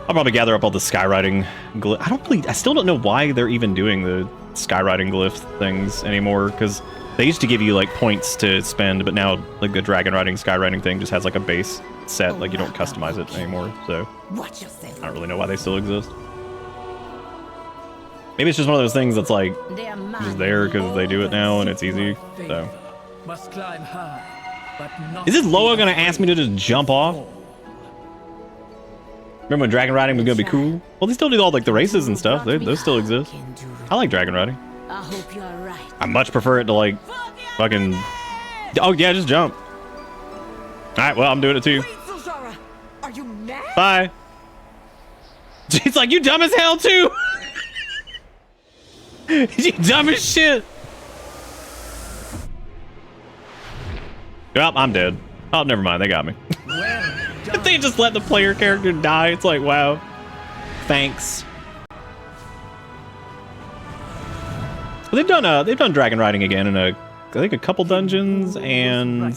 I'll probably gather up all the skywriting glyph. I still don't know why they're even doing the skywriting glyph things anymore, because they used to give you like points to spend, but now like the dragon riding skywriting thing just has like a base set, like you don't customize it anymore, so I don't really know why they still exist. Maybe it's just one of those things that's like just there because they do it now and it's easy, so. Must climb high, but not... Is this Loa gonna ask me to just jump off? Remember when dragon riding was gonna be cool? Well, they still do all like the races and stuff. Those still exist. I like dragon riding. I hope you're right. I much prefer it to like fucking... Oh yeah, just jump. Alright, well, I'm doing it too. Wait, Zul'jara, are you mad? Bye. She's like, you dumb as hell too! You dumb as shit! Well, I'm dead. Oh, never mind, they got me. If they just let the player character die, it's like, wow. Thanks. Well, they've done dragon riding again in I think a couple dungeons, and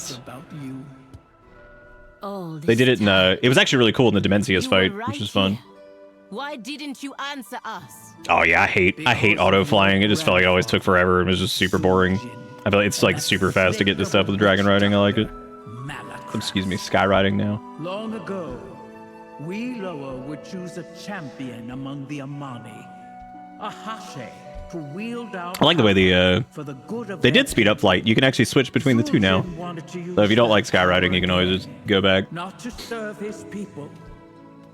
all this They did it in it was actually really cool in the Demencius You fight, were right which was fun. here. Why didn't you answer us? Oh yeah, I hate auto flying. It just felt like it always took forever and was just super boring. I feel like it's like super fast to get to stuff with dragon riding. I like it. Excuse me, sky riding now. Long ago, we Loa would choose a champion among the Amani, a Hashe, to wield out. I like the way for the good of they did speed up flight. You can actually switch between the two now. So if you don't like sky riding, you can always just go back. Not to serve his people,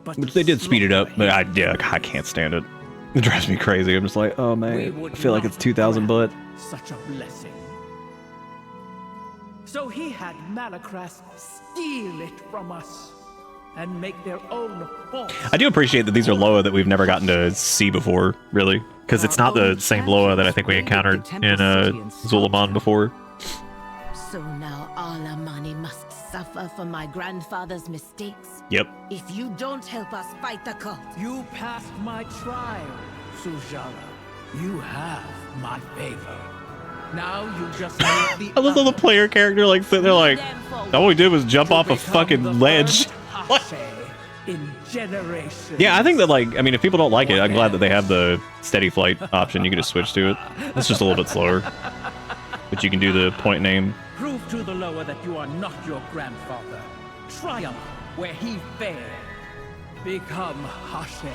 but Which to they did speed it up, but slaughter I can't stand it. It drives me crazy. I'm just like, oh We man, would I feel like not it's 2000 but such a blessing. So he had Malakras steal it from us and make their own force. I do appreciate that these are Loa that we've never gotten to see before, really. Because it's not the same Loa that I think we encountered in Zulaman before. So now all Amani must suffer for my grandfather's mistakes? Yep. If you don't help us fight the cult. You passed my trial, Sujala. You have my favor. Now you just need the I love how the player character like sitting there like, all we did was jump off a fucking ledge. In generations. Yeah, I think that like, I mean, if people don't like it, I'm glad that they have the steady flight option. You can just switch to it. It's just a little bit slower. But you can do the point name. Prove to the Loa that you are not your grandfather. Triumph where he failed. Become Hashe.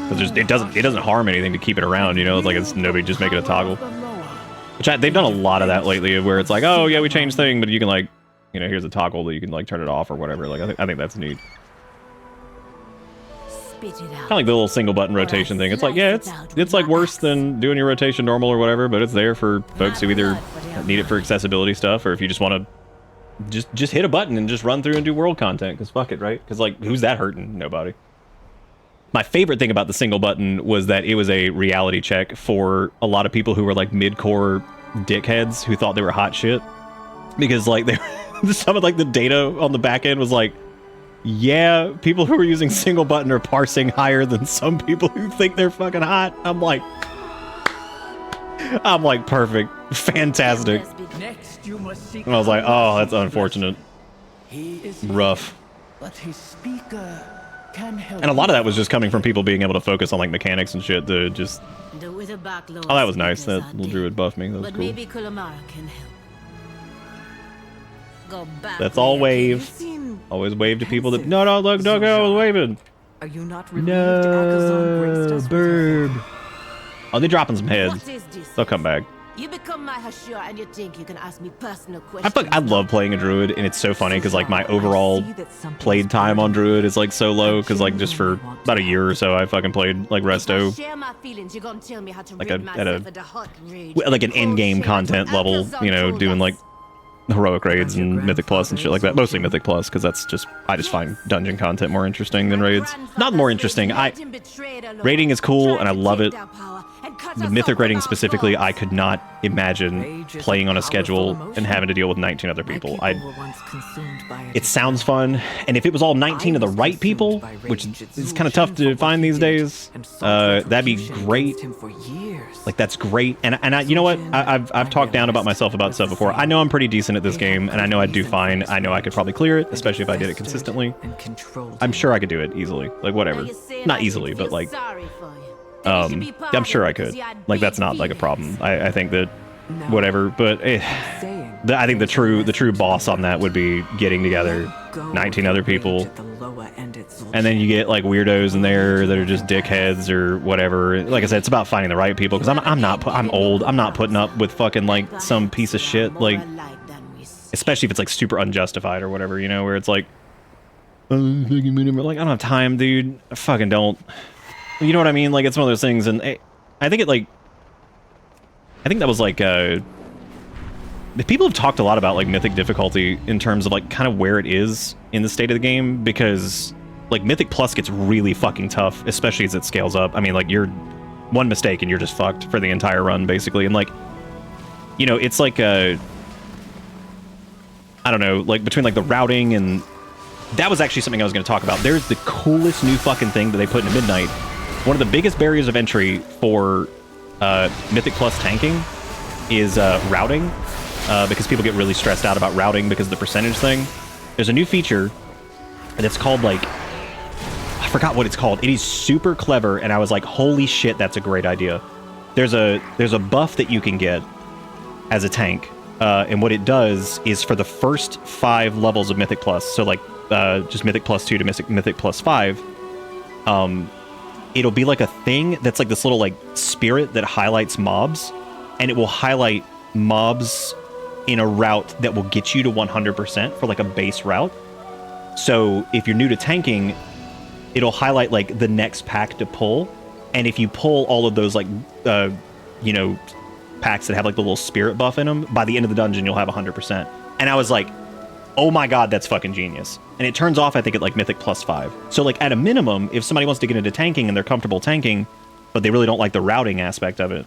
Because it doesn't harm anything to keep it around, you know? It's like it's nobody just make it a toggle. Which they've done a lot of that lately, where it's like, oh yeah, we changed thing, but you can like, you know, here's a toggle that you can like turn it off or whatever. Like I think that's neat. Spit it out. Kind of like the little single button rotation thing. It's like, yeah, it's like worse than doing your rotation normal or whatever, but it's there for folks who either need it for accessibility stuff or if you just want to just hit a button and just run through and do world content. Because fuck it, right? Because like, who's that hurting? Nobody. My favorite thing about the single button was that it was a reality check for a lot of people who were like mid-core dickheads who thought they were hot shit. Because like some of like the data on the back end was like, yeah, people who are using single button are parsing higher than some people who think they're fucking hot. I'm like perfect, fantastic. Next, you must seek And I was like, oh, that's unfortunate. He is Rough. but his speaker can help. And a lot of that was just coming from people being able to focus on like mechanics and shit to just. The Witherback Lord Oh, that was nice. speakers That are little dead, druid buffed me. That was but cool. maybe Kulamara can help. Go back. That's all there, wave. kid. Seem Always wave to people that. No, look, don't go. I was waving. Are you not relieved Akazon graced us with her favor? Oh, they're dropping some What heads. is this? They'll come back. You become my Hashira and you think you can ask me personal questions. I love playing a druid, and it's so funny because like my overall played time on druid is like so low because like just for about a year or so I fucking played like If I resto, share my feelings, you're gonna tell me how to Like rid a- myself at a- of the hot rage like an and in-game cold shame content that level, Akazon you know, told doing us. like heroic raids and mythic plus and shit like that. Mostly mythic plus because that's just I just find dungeon content more interesting than raids. Not more interesting. Raiding is cool and I love it. The mythic raiding specifically, I could not imagine playing on a schedule and having to deal with 19 other people. It sounds fun, and if it was all 19 of the right people, which is kind of tough to find these days, that'd be great. Like that's great, and I, you know what? I've talked down about myself about stuff before. I know I'm pretty decent at this game, and I know I'd do fine. I know I could probably clear it, especially if I did it consistently. I'm sure I could do it easily. Like whatever, not easily, but like I'm sure I could. Like that's not like a problem. I think that whatever, but I think the true boss on that would be getting together 19 other people, and then you get like weirdos in there that are just dickheads or whatever. Like I said, it's about finding the right people because I'm old. I'm not putting up with fucking like some piece of shit, like especially if it's like super unjustified or whatever, you know, where it's like like I don't have time, dude. I fucking don't. You know what I mean? Like it's one of those things, and I think that was like people have talked a lot about like mythic difficulty in terms of like kind of where it is in the state of the game, because like mythic plus gets really fucking tough, especially as it scales up. I mean, like you're one mistake and you're just fucked for the entire run basically, and like, you know, it's like I don't know, like between like the routing and that was actually something I was going to talk about. There's the coolest new fucking thing that they put into Midnight. One of the biggest barriers of entry for Mythic Plus tanking is routing, because people get really stressed out about routing because of the percentage thing. there's a new feature that's called like, I forgot what it's called. It is super clever, and I was like, holy shit, that's a great idea. There's a buff that you can get as a tank, and what it does is for the first 5 levels of Mythic Plus, so like just Mythic Plus 2 to Mythic Plus 5, it'll be like a thing that's like this little like spirit that highlights mobs, and it will highlight mobs in a route that will get you to 100% for like a base route. So if you're new to tanking, it'll highlight like the next pack to pull, and if you pull all of those like you know, packs that have like the little spirit buff in them, by the end of the dungeon you'll have 100%. And I was like, oh my god, that's fucking genius. And it turns off, I think, at like Mythic Plus 5. So like at a minimum, if somebody wants to get into tanking and they're comfortable tanking, but they really don't like the routing aspect of it,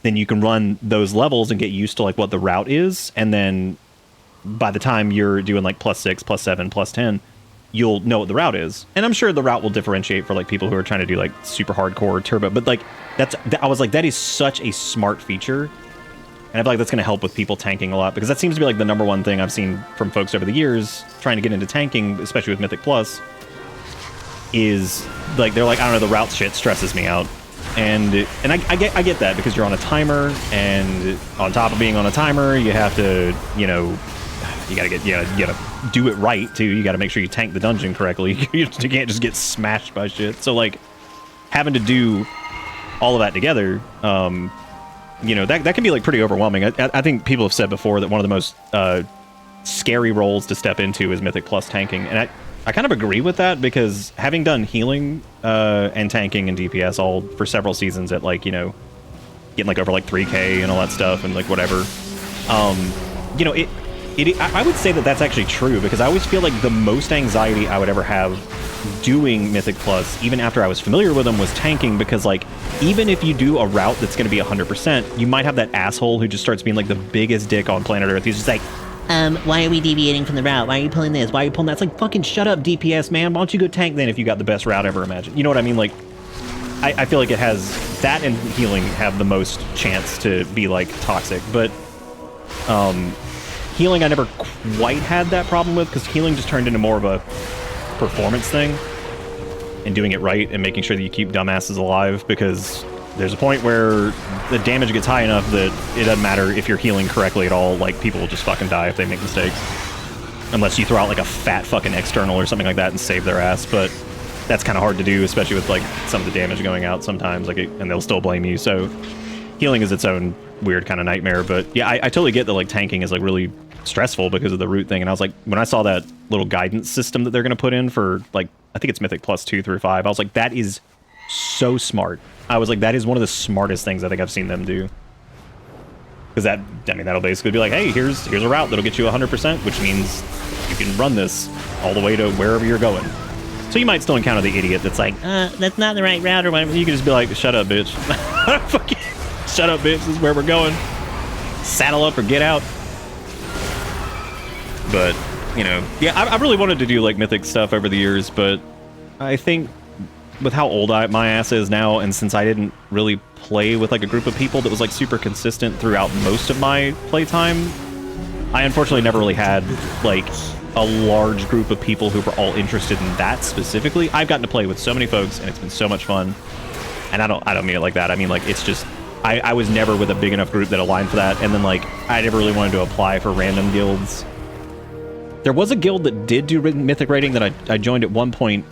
then you can run those levels and get used to like what the route is, and then by the time you're doing like plus 6, plus 7, plus 10, you'll know what the route is. And I'm sure the route will differentiate for like people who are trying to do like super hardcore turbo, but like I was like, that is such a smart feature, and I feel like that's going to help with people tanking a lot, because that seems to be like the number one thing I've seen from folks over the years trying to get into tanking, especially with Mythic Plus, is like they're like, I don't know, the route shit stresses me out. And I get that, because you're on a timer, and on top of being on a timer, you have to, you know, you gotta do it right too. You gotta make sure you tank the dungeon correctly. You can't just get smashed by shit. So like having to do all of that together, you know, that can be like pretty overwhelming. I think people have said before that one of the most scary roles to step into is Mythic Plus tanking, and I kind of agree with that, because having done healing and tanking and DPS all for several seasons at like, you know, getting like over like 3K and all that stuff and like whatever, you know, I would say that that's actually true, because I always feel like the most anxiety I would ever have doing Mythic Plus, even after I was familiar with them, was tanking, because like even if you do a route that's going to be 100%, you might have that asshole who just starts being like the biggest dick on planet Earth. He's just like, why are we deviating from the route? Why are you pulling this? Why are you pulling that? It's like, fucking shut up, DPS, man. Why don't you go tank then if you got the best route ever imagined? You know what I mean? Like, I feel like it has... That and healing have the most chance to be, like, toxic. But, healing I never quite had that problem with, because healing just turned into more of a performance thing. And doing it right and making sure that you keep dumbasses alive, because... There's a point where the damage gets high enough that it doesn't matter if you're healing correctly at all. Like, people will just fucking die if they make mistakes. Unless you throw out, like, a fat fucking external or something like that and save their ass. But that's kind of hard to do, especially with, like, some of the damage going out sometimes. Like, and they'll still blame you. So healing is its own weird kind of nightmare. But, yeah, I totally get that, like, tanking is, like, really stressful because of the root thing. And I was like, when I saw that little guidance system that they're going to put in for, like, I think it's Mythic Plus 2 through 5, I was like, that is so smart. I was like, that is one of the smartest things I think I've seen them do. Because that, I mean, that'll basically be like, hey, here's a route that'll get you 100%, which means you can run this all the way to wherever you're going. So you might still encounter the idiot that's like, that's not the right route or whatever. You can just be like, shut up, bitch. Fucking shut up, bitch. This is where we're going. Saddle up or get out. But, you know, yeah, I really wanted to do, like, Mythic stuff over the years, but I think with how old my ass is now, and since I didn't really play with like a group of people that was like super consistent throughout most of my playtime, I unfortunately never really had like a large group of people who were all interested in that specifically. I've gotten to play with so many folks, and it's been so much fun. And I don't mean it like that. I mean, like, it's just I was never with a big enough group that aligned for that. And then like I never really wanted to apply for random guilds. There was a guild that did do Mythic rating that I joined at one point.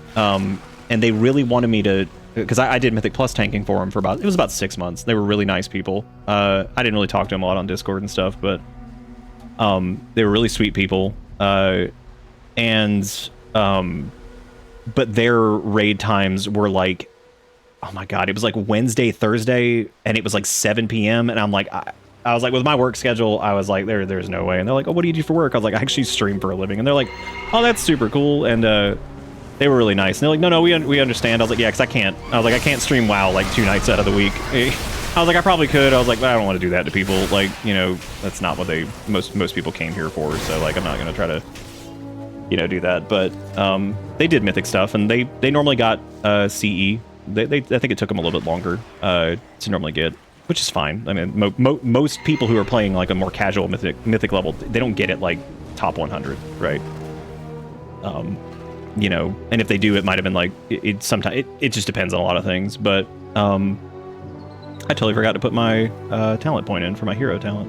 And they really wanted me to, because I did Mythic Plus tanking for them for it was about 6 months. They were really nice people. I didn't really talk to them a lot on Discord and stuff, but they were really sweet people. But their raid times were like, oh my god, it was like Wednesday, Thursday, and it was like 7 p.m. And I'm like, I was like, with my work schedule, I was like, there's no way. And they're like, oh, what do you do for work? I was like, I actually stream for a living. And they're like, oh, that's super cool. And they were really nice. And they're like, no, we understand. I was like, yeah, because I can't stream WoW like 2 nights out of the week. I was like, I probably could. I was like, but I don't want to do that to people. Like, you know, that's not what most people came here for. So like, I'm not going to try to, you know, do that. But they did Mythic stuff, and they normally got CE. I think it took them a little bit longer to normally get, which is fine. I mean, most people who are playing like a more casual Mythic level, they don't get it like top 100, right? You know, and if they do, it might have been like sometimes it just depends on a lot of things. But I totally forgot to put my talent point in for my hero talent.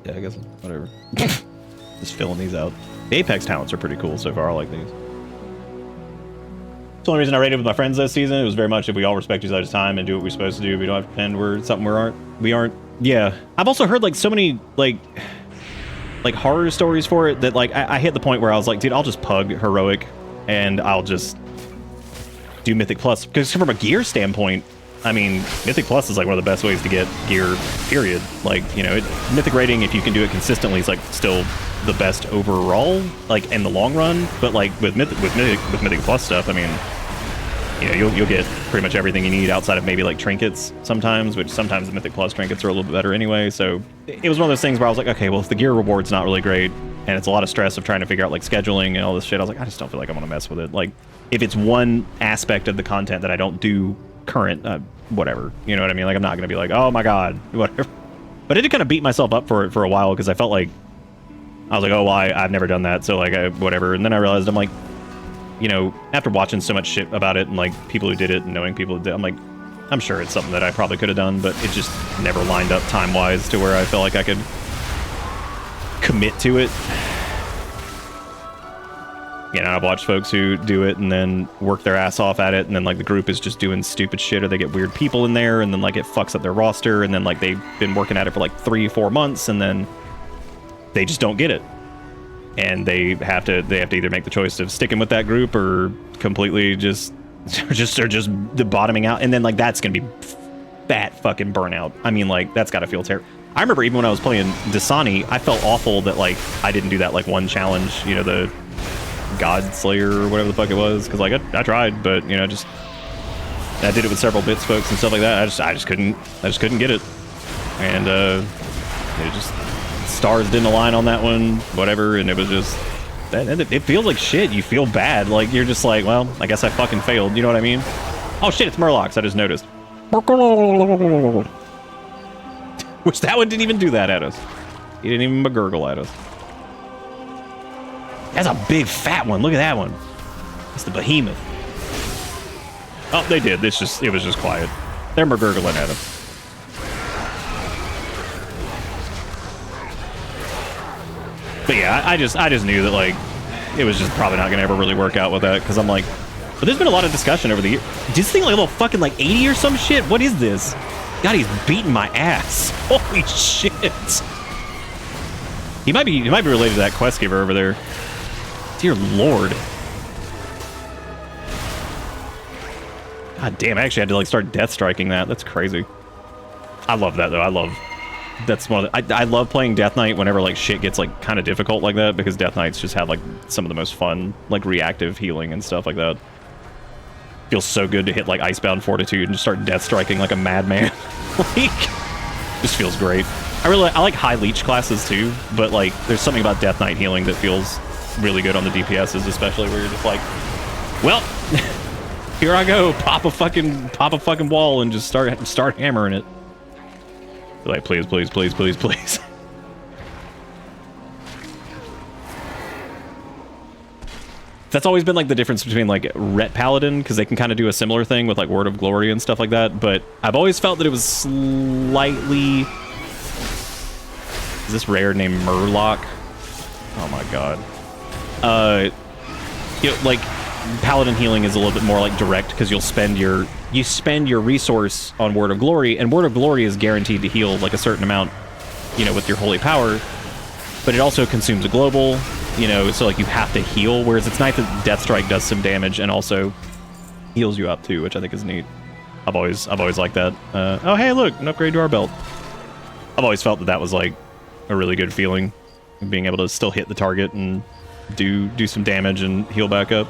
Yeah, I guess whatever. Just filling these out. The Apex talents are pretty cool so far. I like these. The only reason I raided with my friends this season, it was very much if we all respect each other's time and do what we're supposed to do. We don't have to pretend we're something we aren't. Yeah. I've also heard like so many like horror stories for it that like I hit the point where I was like, dude, I'll just pug heroic and I'll just do Mythic Plus. Because from a gear standpoint, I mean, Mythic Plus is like one of the best ways to get gear, period. Like, you know, Mythic rating, if you can do it consistently, is like still the best overall, like in the long run. But like with Mythic Plus stuff, I mean, you know, you'll get pretty much everything you need outside of maybe like trinkets sometimes, which sometimes the Mythic Plus trinkets are a little bit better anyway. So it was one of those things where I was like, okay, well, if the gear reward's not really great and it's a lot of stress of trying to figure out like scheduling and all this shit, I was like, I just don't feel like I want to mess with it. Like, if it's one aspect of the content that I don't do current, whatever, you know what I mean? Like, I'm not going to be like, oh my God, whatever. But I did kind of beat myself up for it for a while because I felt like, I was like, oh, well, I've never done that, so like, whatever. And then I realized, I'm like, you know, after watching so much shit about it and like people who did it and knowing people who did, I'm like, I'm sure it's something that I probably could have done, but it just never lined up time-wise to where I felt like I could commit to it. You know, I've watched folks who do it and then work their ass off at it, and then like the group is just doing stupid shit, or they get weird people in there, and then like it fucks up their roster, and then like they've been working at it for like 3-4 months, and then they just don't get it, and they have to either make the choice of sticking with that group or completely just the bottoming out, and then like that's gonna be fat fucking burnout. I mean, like that's gotta feel terrible. I remember even when I was playing Dasani, I felt awful that like I didn't do that like one challenge, you know, the God Slayer or whatever the fuck it was, because like I tried, but you know, just I did it with several bits folks and stuff like that. I just couldn't get it, and it just stars didn't align on that one, whatever, and it was just it feels like shit. You feel bad, like you're just like, well, I guess I fucking failed. You know what I mean? Oh shit, it's Murlocs. I just noticed. Which that one didn't even do that at us. He didn't even gurgle at us. That's a big fat one. Look at that one. It's the behemoth. Oh, they did. It was just quiet. They're gurgling at him. But yeah, I just knew that like it was just probably not gonna ever really work out with that, because I'm like, but there's been a lot of discussion over the year. Did this thing like a little fucking like 80 or some shit? What is this? God, he's beating my ass. Holy shit. He might be related to that quest giver over there. Dear Lord. God damn, I actually had to like start death striking that. That's crazy. I love that though. That's one of the, I love playing Death Knight whenever like shit gets like kind of difficult like that, because Death Knights just have like some of the most fun like reactive healing and stuff like that. Feels so good to hit like Icebound Fortitude and just start death striking like a madman. Like, just feels great. I like high leech classes too, but like there's something about Death Knight healing that feels really good on the DPSs, especially where you're just like, well, here I go, pop a fucking wall and just start hammering it. You're like, please, please, please, please, please. That's always been like the difference between like Ret Paladin, because they can kind of do a similar thing with like Word of Glory and stuff like that, but I've always felt that it was slightly... Is this rare named Murloc? Oh my god. You know, like Paladin healing is a little bit more like direct, because you spend your resource on Word of Glory, and Word of Glory is guaranteed to heal like a certain amount, you know, with your holy power, but it also consumes a global, you know, so like you have to heal, whereas it's nice that Death Strike does some damage and also heals you up too, which I think is neat. I've always liked that. Oh hey, look, an upgrade to our belt. I've always felt that was like a really good feeling, being able to still hit the target and do some damage and heal back up.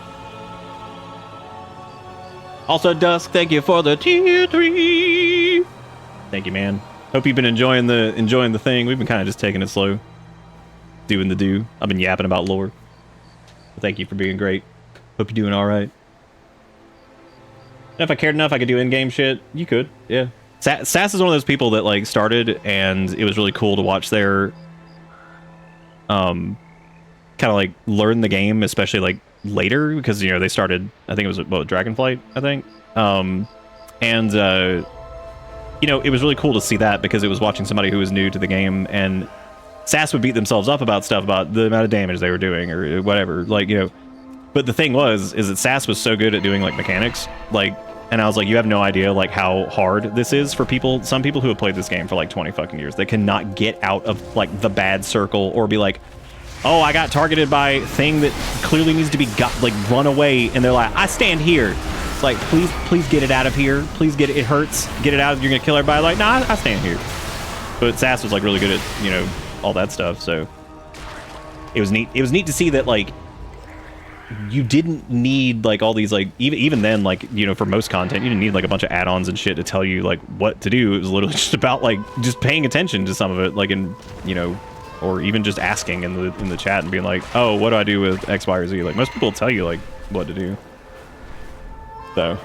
Also, Dusk, thank you for the tier 3. Thank you, man. Hope you've been enjoying the thing. We've been kind of just taking it slow, doing the do. I've been yapping about lore. Thank you for being great. Hope you're doing all right. If I cared enough, I could do in-game shit. You could, yeah. Sass is one of those people that like started, and it was really cool to watch their kind of like learn the game, especially like later, because you know they started, I think it was Dragonflight, I think, and you know, it was really cool to see that because it was watching somebody who was new to the game, and Sass would beat themselves up about stuff about the amount of damage they were doing or whatever, like, you know. But the thing is that Sass was so good at doing like mechanics, like, and I was like, you have no idea like how hard this is for people, some people who have played this game for like 20 fucking years. They cannot get out of like the bad circle or be like, oh, I got targeted by thing that clearly needs to be like run away, and they're like, I stand here. It's like, please get it out of here. Please get it. It hurts. Get it out. You're gonna kill everybody. Like, nah, I stand here. But Sass was like really good at, you know, all that stuff. So it was neat. It was neat to see that like you didn't need like all these like even then, like, you know, for most content you didn't need like a bunch of add-ons and shit to tell you like what to do. It was literally just about like just paying attention to some of it, like, in, you know, or even just asking in the chat and being like, oh, what do I do with X, Y, or Z? Like most people tell you like what to do. So,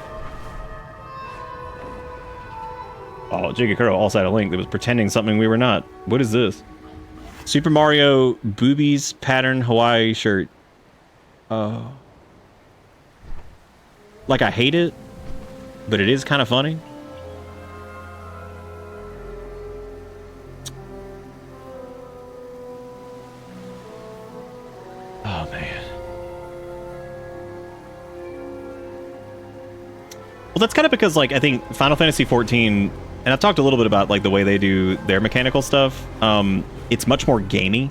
oh, Jiggy Kuro all side a link that was pretending something we were not. What is this? Super Mario boobies pattern Hawaii shirt. Like, I hate it, but it is kind of funny. Oh man. Well, that's kind of because, like, I think Final Fantasy XIV, and I've talked a little bit about like the way they do their mechanical stuff. It's much more gamey.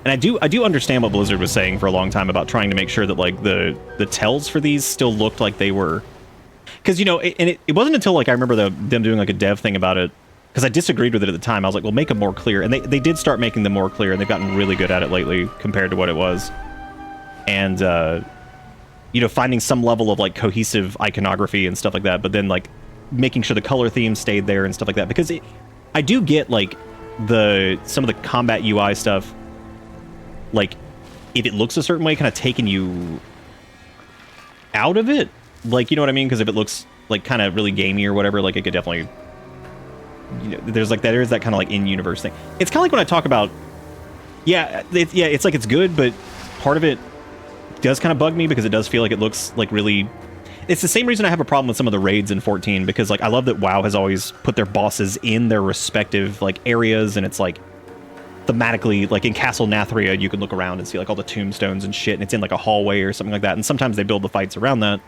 And I do understand what Blizzard was saying for a long time about trying to make sure that like the tells for these still looked like they were, because, you know, it wasn't until like I remember them doing like a dev thing about it, because I disagreed with it at the time. I was like, well, make them more clear, and they did start making them more clear, and they've gotten really good at it lately compared to what it was. And you know, finding some level of like cohesive iconography and stuff like that, but then like making sure the color theme stayed there and stuff like that, because I do get like some of the combat UI stuff. Like, if it looks a certain way, kind of taking you out of it. Like, you know what I mean? Because if it looks, like, kind of really gamey or whatever, like, it could definitely... You know, there's that kind of, like, in-universe thing. It's kind of like when I talk about... Yeah, it's like it's good, but part of it does kind of bug me because it does feel like it looks, like, really... It's the same reason I have a problem with some of the raids in 14, because, like, I love that WoW has always put their bosses in their respective, like, areas, and it's, like... thematically, like in Castle Nathria, you can look around and see like all the tombstones and shit, and it's in like a hallway or something like that, and sometimes they build the fights around that.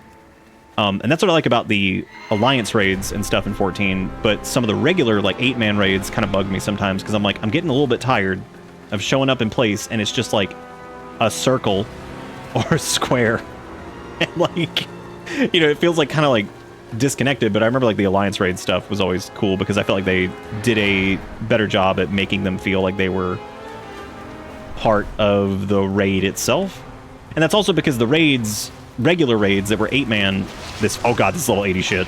And that's what I like about the Alliance raids and stuff in 14, but some of the regular like 8-man raids kind of bug me sometimes, because I'm like, I'm getting a little bit tired of showing up in place and it's just like a circle or a square. And like, you know, it feels like kind of like disconnected. But I remember like the Alliance raid stuff was always cool because I felt like they did a better job at making them feel like they were part of the raid itself. And that's also because the raids, regular raids that were 8-man, oh god, this level 80 shit,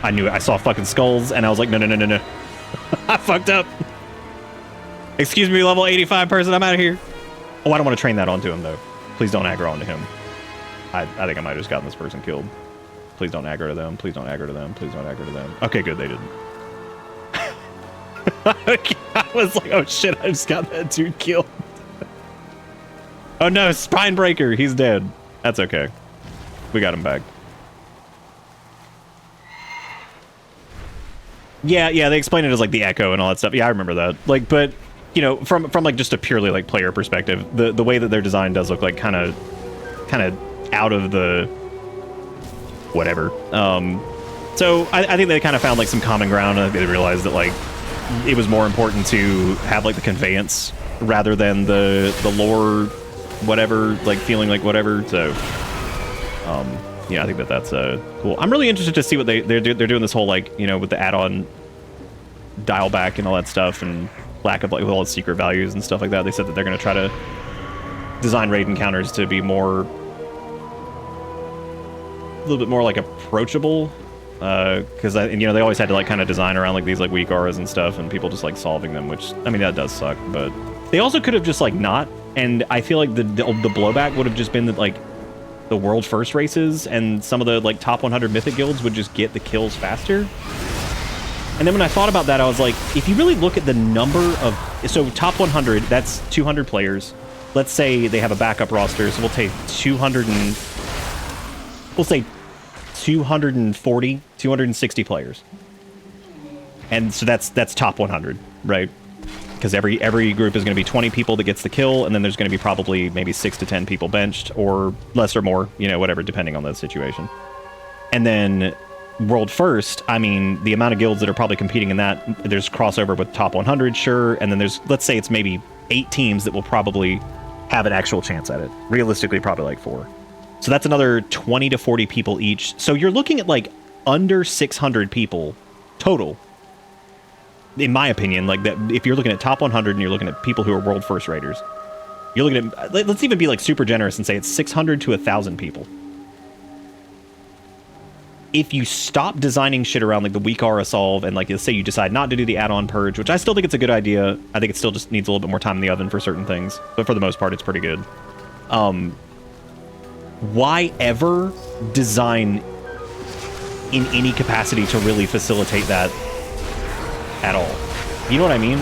I knew it. I saw fucking skulls and I was like, no. I fucked up. Excuse me, level 85 person, I'm out of here. Oh, I don't want to train that onto him though. Please don't aggro onto him. I think I might have just gotten this person killed. Please don't aggro to them. Please don't aggro to them. Please don't aggro to them. Okay, good. They didn't. I was like, oh shit, I just got that dude killed. Oh no, Spine Breaker. He's dead. That's okay. We got him back. Yeah, they explained it as like the echo and all that stuff. Yeah, I remember that. Like, but, you know, from like just a purely like player perspective, the way that their design does look like kind of out of the whatever. So I think they kind of found like some common ground, and they realized that like it was more important to have like the conveyance rather than the lore, whatever, like feeling like whatever. So yeah, I think that's cool. I'm really interested to see what they're doing this whole like, you know, with the add-on dial back and all that stuff, and lack of like with all the secret values and stuff like that. They said that they're going to try to design raid encounters to be more, a little bit more like approachable, because you know, they always had to like kind of design around like these like weak auras and stuff, and people just like solving them, which, I mean, that does suck. But they also could have just like not, and I feel like the blowback would have just been that like the world first races and some of the like top 100 mythic guilds would just get the kills faster. And then when I thought about that, I was like, if you really look at the number of... So top 100, that's 200 players. Let's say they have a backup roster, so we'll take 200 and... We'll say 240, 260 players. And so that's top 100, right? Because every group is going to be 20 people that gets the kill, and then there's going to be probably maybe 6 to 10 people benched, or less or more, you know, whatever, depending on the situation. And then World First, I mean, the amount of guilds that are probably competing in that, there's crossover with top 100, sure, and then there's, let's say it's maybe 8 teams that will probably have an actual chance at it. Realistically, probably like 4. So that's another 20 to 40 people each. So you're looking at like under 600 people total. In my opinion, like that, if you're looking at top 100 and you're looking at people who are World First Raiders, you're looking at, let's even be like super generous and say it's 600 to 1,000 people. If you stop designing shit around like the weak aura solve and like let's say you decide not to do the add-on purge, which I still think it's a good idea. I think it still just needs a little bit more time in the oven for certain things, but for the most part, it's pretty good. Why ever design in any capacity to really facilitate that at all? You know what I mean?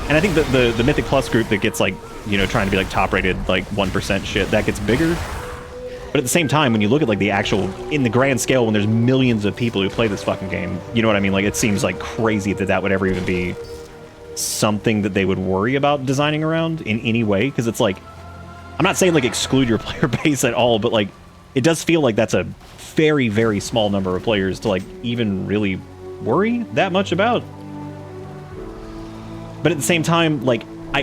And I think that the Mythic Plus group that gets like, you know, trying to be like top rated, like 1% shit, that gets bigger. But at the same time, when you look at like the actual, in the grand scale, when there's millions of people who play this fucking game, you know what I mean? Like it seems like crazy that that would ever even be something that they would worry about designing around in any way. Because it's like, I'm not saying like exclude your player base at all, but like it does feel like that's a very, very small number of players to like even really worry that much about. But at the same time, like I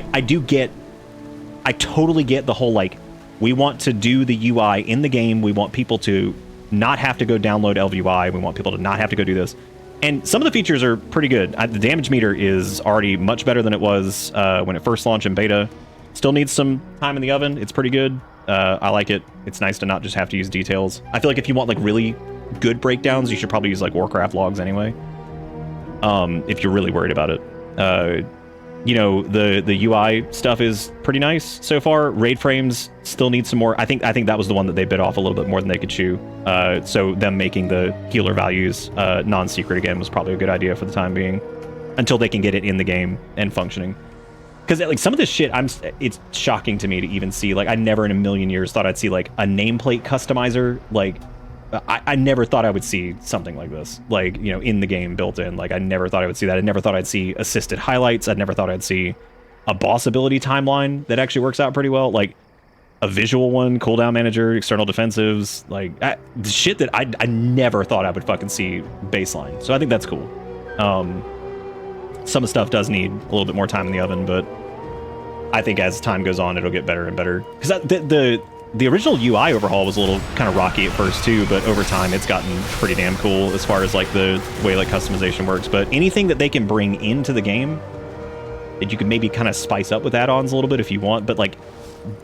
totally get the whole like, we want to do the UI in the game. We want people to not have to go download LVUI. We want people to not have to go do this. And some of the features are pretty good. The damage meter is already much better than it was when it first launched in beta. Still needs some time in the oven. It's pretty good. I like it. It's nice to not just have to use details. I feel like if you want like really good breakdowns, you should probably use like Warcraft logs anyway. If you're really worried about it. You know, the UI stuff is pretty nice so far. Raid frames still need some more. I think that was the one that they bit off a little bit more than they could chew. So them making the healer values non-secret again was probably a good idea for the time being, until they can get it in the game and functioning. Because like some of this shit, it's shocking to me to even see. Like I never in a million years thought I'd see like a nameplate customizer. Like I never thought I would see something like this, like, you know, in the game built in. Like I never thought I would see that. I never thought I'd see assisted highlights. I never thought I'd see a boss ability timeline that actually works out pretty well. Like a visual one, cooldown manager, external defensives, like the shit that I never thought I would fucking see baseline. So I think that's cool. Some of the stuff does need a little bit more time in the oven, but I think as time goes on, it'll get better and better. Because the original UI overhaul was a little kind of rocky at first too, but over time it's gotten pretty damn cool as far as like the way like customization works. But anything that they can bring into the game that you can maybe kind of spice up with add-ons a little bit if you want, but like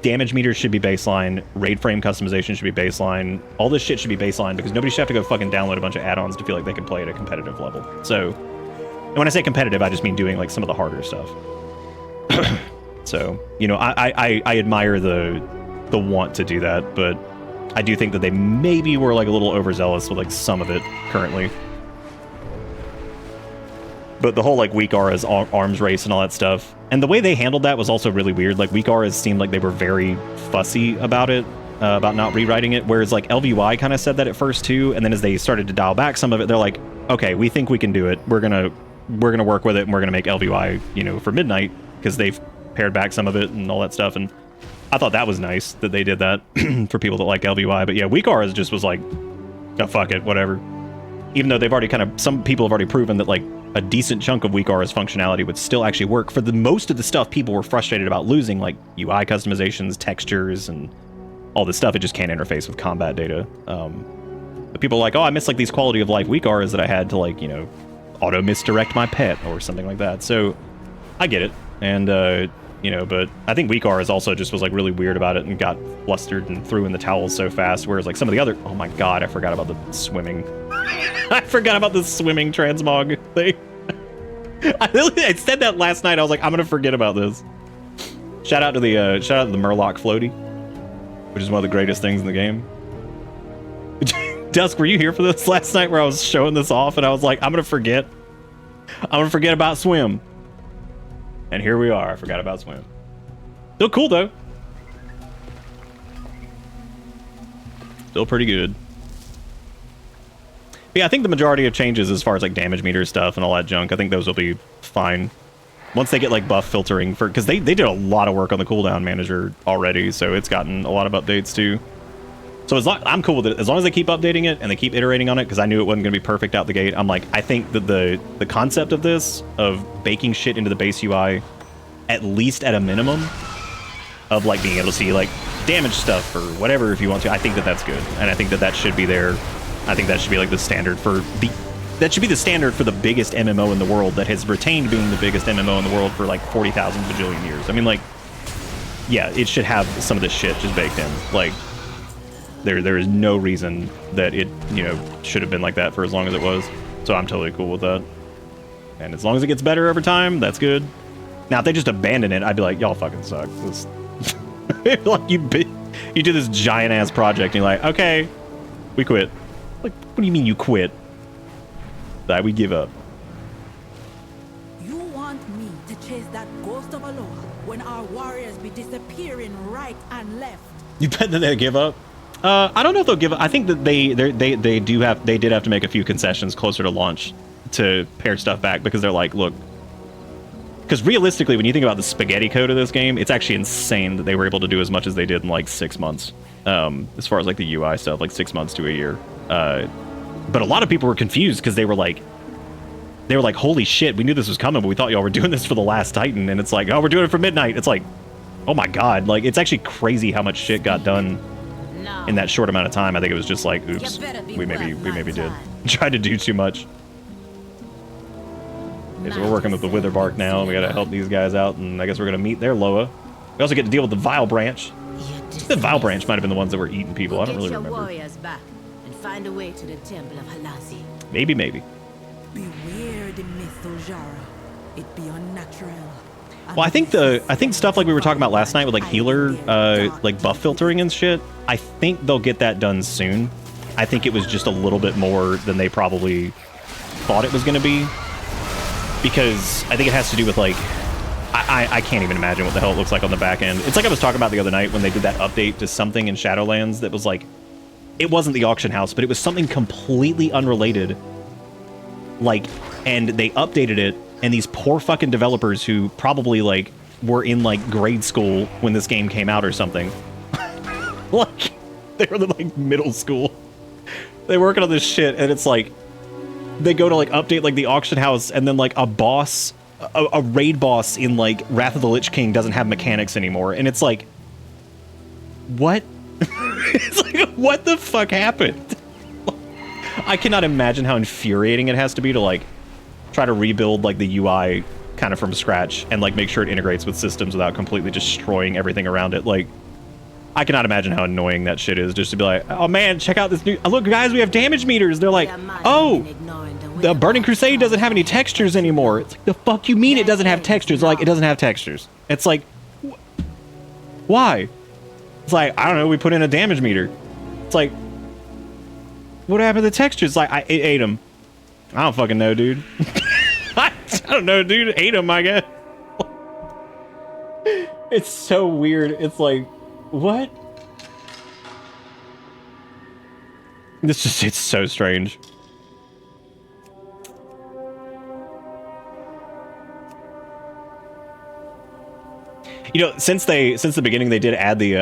damage meters should be baseline, raid frame customization should be baseline, all this shit should be baseline, because nobody should have to go fucking download a bunch of add-ons to feel like they can play at a competitive level. So, and when I say competitive, I just mean doing like some of the harder stuff. So, you know, I admire the want to do that, but I do think that they maybe were like a little overzealous with like some of it currently. But the whole like weak auras, arms race and all that stuff, and the way they handled that was also really weird. Like weak auras seemed like they were very fussy about it, about not rewriting it, whereas like LVUI kind of said that at first too, and then as they started to dial back some of it, they're like, okay, we think we can do it. We're gonna work with it, and we're gonna make LVUI, you know, for midnight, because they've pared back some of it and all that stuff. And I thought that was nice that they did that for people that like LVUI. But yeah, weak auras just was like, oh, fuck it, whatever. Even though they've already some people have already proven that like a decent chunk of weak aura's functionality would still actually work for the most of the stuff people were frustrated about losing, like UI customizations, textures, and all this stuff. It just can't interface with combat data. But people are like, oh, I miss like these quality of life weak auras that I had to like, you know, auto misdirect my pet or something like that. So I get it. And you know, but I think weak auras also just was like really weird about it and got flustered and threw in the towels so fast, whereas like some of the other, oh my god, I forgot about the swimming. I forgot about the swimming transmog thing. I said that last night. I was like, I'm gonna forget about this. Shout out to the Murloc floaty, which is one of the greatest things in the game. Dusk, were you here for this last night where I was showing this off and I was like, I'm gonna forget? I'm gonna forget about swim. And here we are. I forgot about swim. Still cool though. Still pretty good. But yeah, I think the majority of changes as far as like damage meter stuff and all that junk, I think those will be fine. Once they get like buff filtering for, because they did a lot of work on the cooldown manager already, so it's gotten a lot of updates too. So as long, I'm cool with it as long as they keep updating it and they keep iterating on it, because I knew it wasn't going to be perfect out the gate. I'm like, I think that the concept of this, of baking shit into the base UI, at least at a minimum, of like being able to see like damage stuff or whatever if you want to, I think that that's good, and I think that that should be there. I think that should be like the standard for the. That should be the standard for the biggest MMO in the world that has retained being the biggest MMO in the world for like 40,000 bajillion years. I mean, like, yeah, it should have some of this shit just baked in. Like, there is no reason that it, you know, should have been like that for as long as it was. So I'm totally cool with that. And as long as it gets better over time, that's good. Now, if they just abandon it, I'd be like, y'all fucking suck. This, like, you do this giant ass project and you're like, okay, we quit. Like, what do you mean you quit? That we give up. You want me to chase that ghost of Aloha when our warriors be disappearing right and left? You bet that they'll give up? I don't know if they'll give up. I think that they did have to make a few concessions closer to launch to pare stuff back, because they're like, look, because realistically, when you think about the spaghetti code of this game, it's actually insane that they were able to do as much as they did in like 6 months. As far as like the UI stuff, like 6 months to a year. But a lot of people were confused because they were like, holy shit, we knew this was coming, but we thought y'all were doing this for the last Titan. And it's like, oh, we're doing it for midnight. It's like, oh my God. Like, it's actually crazy how much shit got done in that short amount of time. I think it was just like, oops, we maybe did. Tried to do too much. Okay, so we're working with the Witherbark now. We gotta help these guys out, and I guess we're gonna meet their Loa. We also get to deal with the Vile Branch. The Vile Branch might have been the ones that were eating people. I don't really remember. Warriors back and find a way to the Temple of Halasi. Maybe. Beware the myth, Ojara. It be unnatural. Well, I think stuff like we were talking about last night with like healer, like buff filtering and shit. I think they'll get that done soon. I think it was just a little bit more than they probably thought it was going to be, because I think it has to do with like, I can't even imagine what the hell it looks like on the back end. It's like I was talking about the other night when they did that update to something in Shadowlands that was like, it wasn't the auction house, but it was something completely unrelated. Like, and they updated it, and these poor fucking developers who probably like were in like grade school when this game came out or something. Like, they were in like middle school. They're working on this shit, and it's like, they go to like update like the auction house, and then like a boss, a raid boss in like Wrath of the Lich King doesn't have mechanics anymore, and it's like, what? It's like, what the fuck happened? I cannot imagine how infuriating it has to be to like try to rebuild like the UI kind of from scratch and like make sure it integrates with systems without completely destroying everything around it. Like, I cannot imagine how annoying that shit is, just to be like, oh man, check out this new, look guys, we have damage meters. They're like, oh, the Burning Crusade doesn't have any textures anymore. It's like, the fuck you mean it doesn't have textures? They're like, it doesn't have textures. It's like, why? It's like, I don't know, we put in a damage meter. It's like, what happened to the textures? Like, it ate them. I don't fucking know, dude. I don't know, dude. It ate them, I guess. It's so weird. It's like, what? It's so strange. You know, since the beginning, they did add the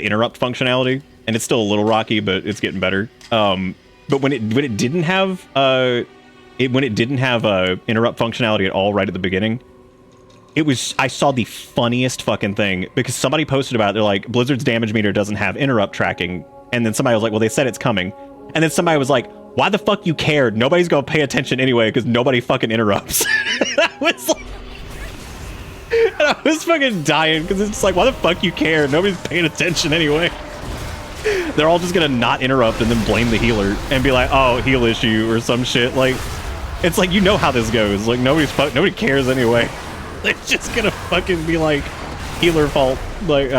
interrupt functionality, and it's still a little rocky, but it's getting better. But when it didn't have interrupt functionality at all right at the beginning, I saw the funniest fucking thing, because somebody posted about it. They're like, Blizzard's damage meter doesn't have interrupt tracking, and then somebody was like, well, they said it's coming, and then somebody was like, why the fuck you cared? Nobody's gonna pay attention anyway, because nobody fucking interrupts. That was like, and I was fucking dying, because it's like, why the fuck you care? Nobody's paying attention anyway. They're all just gonna not interrupt and then blame the healer and be like, oh, heal issue or some shit. Like, it's like, you know how this goes. Like, nobody cares anyway. They're just gonna fucking be like, healer fault. Like,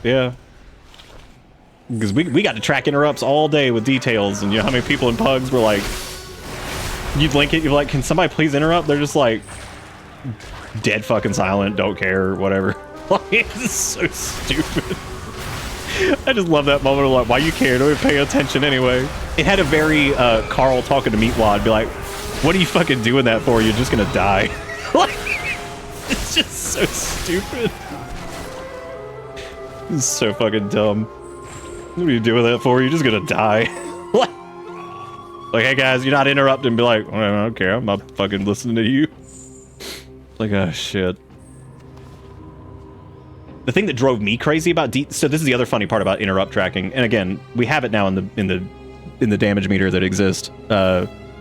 yeah. Because we got to track interrupts all day with details, and you know how many people in pugs were like, You'd link it, you're like, can somebody please interrupt? They're just like, dead fucking silent, don't care, whatever. Like, it's so stupid. I just love that moment of like, why you care? Don't even pay attention anyway. It had a very Carl talking to Meatwad, be like, what are you fucking doing that for? You're just gonna die. Like, it's just so stupid. This is so fucking dumb. What are you doing that for? You're just gonna die. Like, hey guys, you're not interrupting. Be like, I don't care. I'm not fucking listening to you. Like, oh shit. The thing that drove me crazy about so this is the other funny part about interrupt tracking, and again, we have it now in the damage meter that exists,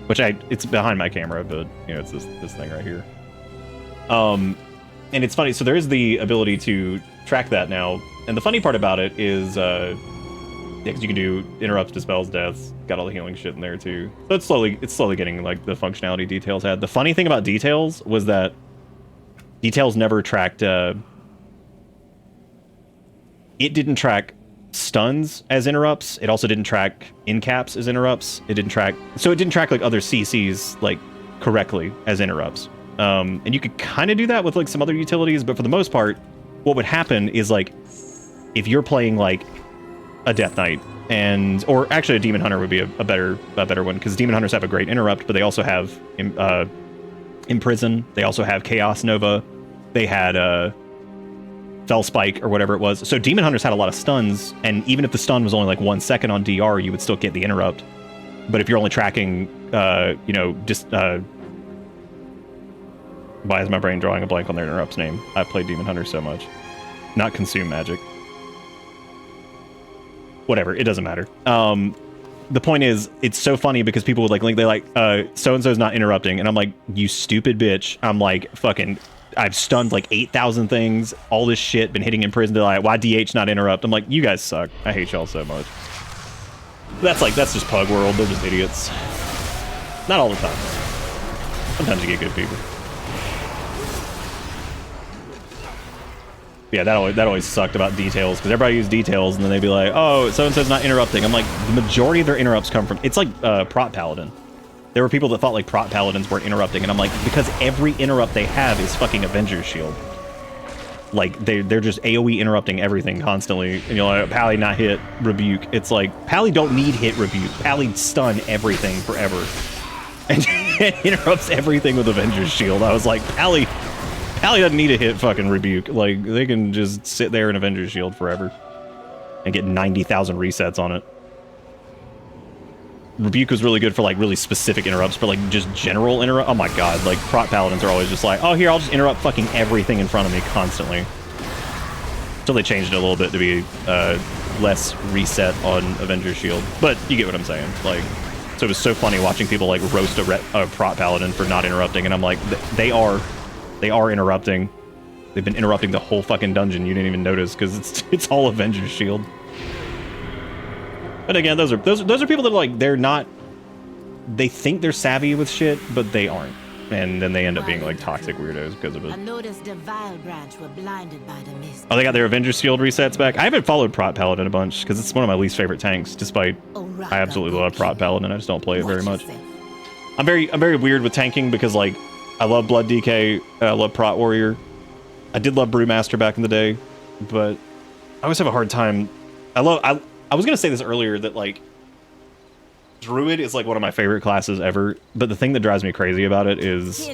which it's behind my camera, but you know, it's this thing right here. And it's funny. So there is the ability to track that now, and the funny part about it is, yeah, 'cause you can do interrupts, dispels, deaths, got all the healing shit in there too. So it's slowly getting like the functionality Details had. The funny thing about Details was that Details never tracked. It didn't track stuns as interrupts. It also didn't track in caps as interrupts. It didn't track like other CCs like correctly as interrupts. And you could kind of do that with like some other utilities, but for the most part, what would happen is like if you're playing like a Death Knight or actually a Demon Hunter would be a better one, because Demon Hunters have a great interrupt, but they also have Imprison. They also have Chaos Nova. They had Fell Spike or whatever it was. So Demon Hunters had a lot of stuns, and even if the stun was only like 1 second on DR, you would still get the interrupt. But if you're only tracking, you know, just why is my brain drawing a blank on their interrupt's name? I've played Demon Hunter so much. Not Consume Magic. Whatever, it doesn't matter. The point is, it's so funny because people would like link, they're like, so-and-so's not interrupting, and I'm like, you stupid bitch. I'm like, fucking, I've stunned like 8,000 things, all this shit, been hitting in prison, they're like, why DH not interrupt? I'm like, you guys suck. I hate y'all so much. That's just Pug World, they're just idiots. Not all the time. Sometimes you get good people. Yeah, that always sucked about Details, because everybody used Details, and then they'd be like, oh, so-and-so's not interrupting. I'm like, the majority of their interrupts come from... It's like Prot Paladin. There were people that thought like Prot Paladins weren't interrupting, and I'm like, because every interrupt they have is fucking Avenger's Shield. Like, they're just AoE interrupting everything constantly, and you're like, Pally not hit, rebuke. It's like, Pally don't need hit rebuke. Pally stun everything forever. And it interrupts everything with Avenger's Shield. I was like, Pally doesn't need to hit fucking rebuke. Like, they can just sit there in Avenger's Shield forever and get 90,000 resets on it. Rebuke was really good for like really specific interrupts, but like just general interrupt. Oh my god, like Prot Paladins are always just like, oh here, I'll just interrupt fucking everything in front of me constantly. Until they changed it a little bit to be less reset on Avenger's Shield. But you get what I'm saying. Like, so it was so funny watching people like roast a Prot Paladin for not interrupting, and I'm like, they are interrupting. They've been interrupting the whole fucking dungeon. You didn't even notice because it's all Avenger's Shield. But again, those are people that are like, they think they're savvy with shit, but they aren't. And then they end up being like toxic weirdos because of it. I noticed the Vile Branch were blinded by the mist. Oh, they got their Avenger's Shield resets back. I haven't followed Prot Paladin a bunch because it's one of my least favorite tanks, despite I absolutely love Prot Paladin. I just don't play it very much. I'm very weird with tanking because like I love Blood DK, I love Prot Warrior. I did love Brewmaster back in the day, but I always have a hard time. I was gonna say this earlier that like Druid is like one of my favorite classes ever, but the thing that drives me crazy about it is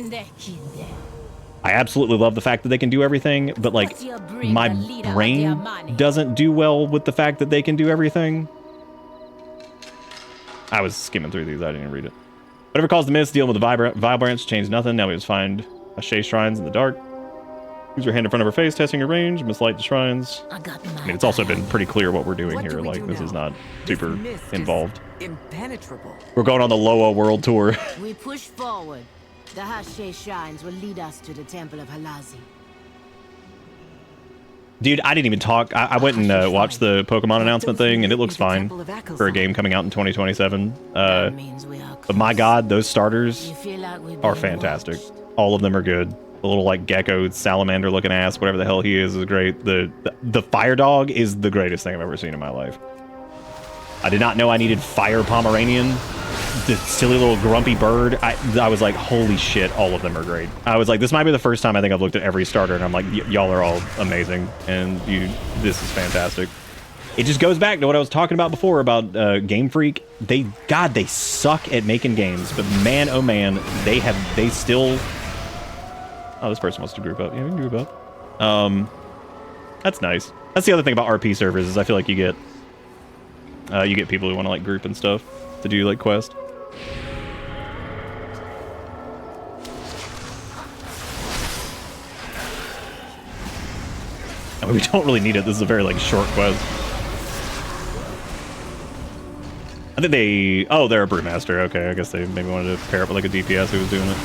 I absolutely love the fact that they can do everything, but like my brain doesn't do well with the fact that they can do everything. I was skimming through these, I didn't even read it. Whatever caused the mist, dealing with the Vile Branch changed nothing. Now we just find Ashe shrines in the dark. Use your hand in front of her face, testing her range, mislight the shrines. I mean, it's also been pretty clear what we're doing here. Like, this is not super involved. Impenetrable. We're going on the Loa World Tour. We push forward. The Hashe shrines will lead us to the Temple of Halazi. Dude, I didn't even talk. I went and watched the Pokemon announcement thing, and it looks fine for a game coming out in 2027. But my god, those starters are fantastic. All of them are good. The little like gecko salamander looking ass, whatever the hell he is great. The fire dog is the greatest thing I've ever seen in my life. I did not know I needed fire Pomeranian. the silly little grumpy bird. I was like, holy shit, all of them are great. I was like, this might be the first time I think I've looked at every starter, and I'm like, y'all are all amazing, and this is fantastic. It just goes back to what I was talking about before about Game Freak. They suck at making games, but man, oh man, they still. Oh, this person wants to group up. Yeah, we can group up. That's nice. That's the other thing about RP servers is I feel like you get people who want to like group and stuff to do like quest. I mean, we don't really need it. This is a very like short quest. I think they... Oh, they're a brewmaster. Okay, I guess they maybe wanted to pair up with like a DPS who was doing it.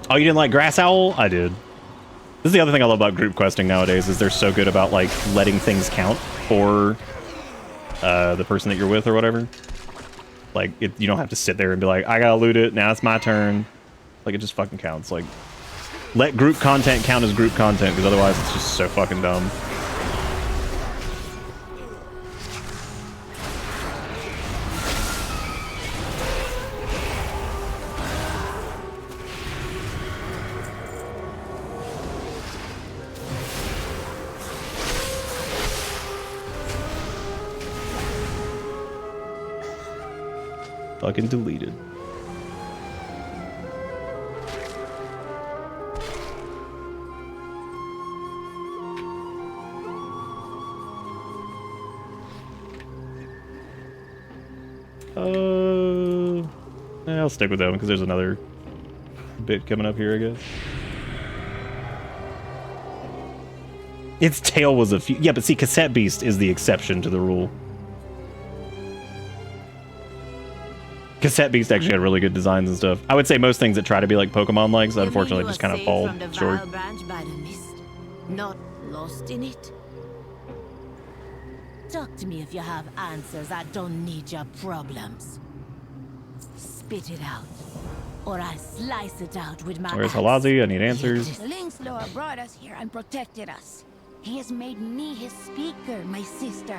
Oh, you didn't like Grass Owl? I did. This is the other thing I love about group questing nowadays is they're so good about like letting things count for the person that you're with or whatever. Like, you don't have to sit there and be like, I gotta loot it, now it's my turn. Like, it just fucking counts. Like, let group content count as group content, because otherwise it's just so fucking dumb. Fucking deleted. I'll stick with them because there's another bit coming up here, I guess. Its tail was a few. Yeah, but see, Cassette Beast is the exception to the rule. Cassette Beast actually had really good designs and stuff. I would say most things that try to be like Pokemon-like, unfortunately, just kind of fall short. Not lost in it. Talk to me if you have answers. I don't need your problems. Spit it out, or I slice it out with my Where's axe. Halazi? I need answers. Link's Lord brought us here and protected us. He has made me his speaker, my sister.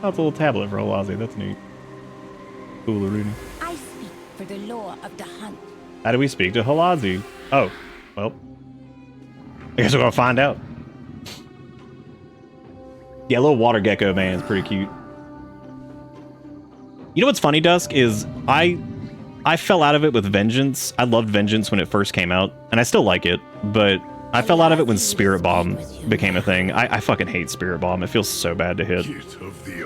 Oh, it's a little tablet for Halazi. That's neat. Cool, Rooney. I speak for the law of the hunt. How do we speak to Halazi? Oh, well. I guess we're gonna find out. Yeah, little water gecko man is pretty cute. You know what's funny, Dusk, is I fell out of it with Vengeance. I loved Vengeance when it first came out, and I still like it, but I fell out of it when Spirit Bomb became a thing. I fucking hate Spirit Bomb. It feels so bad to hit.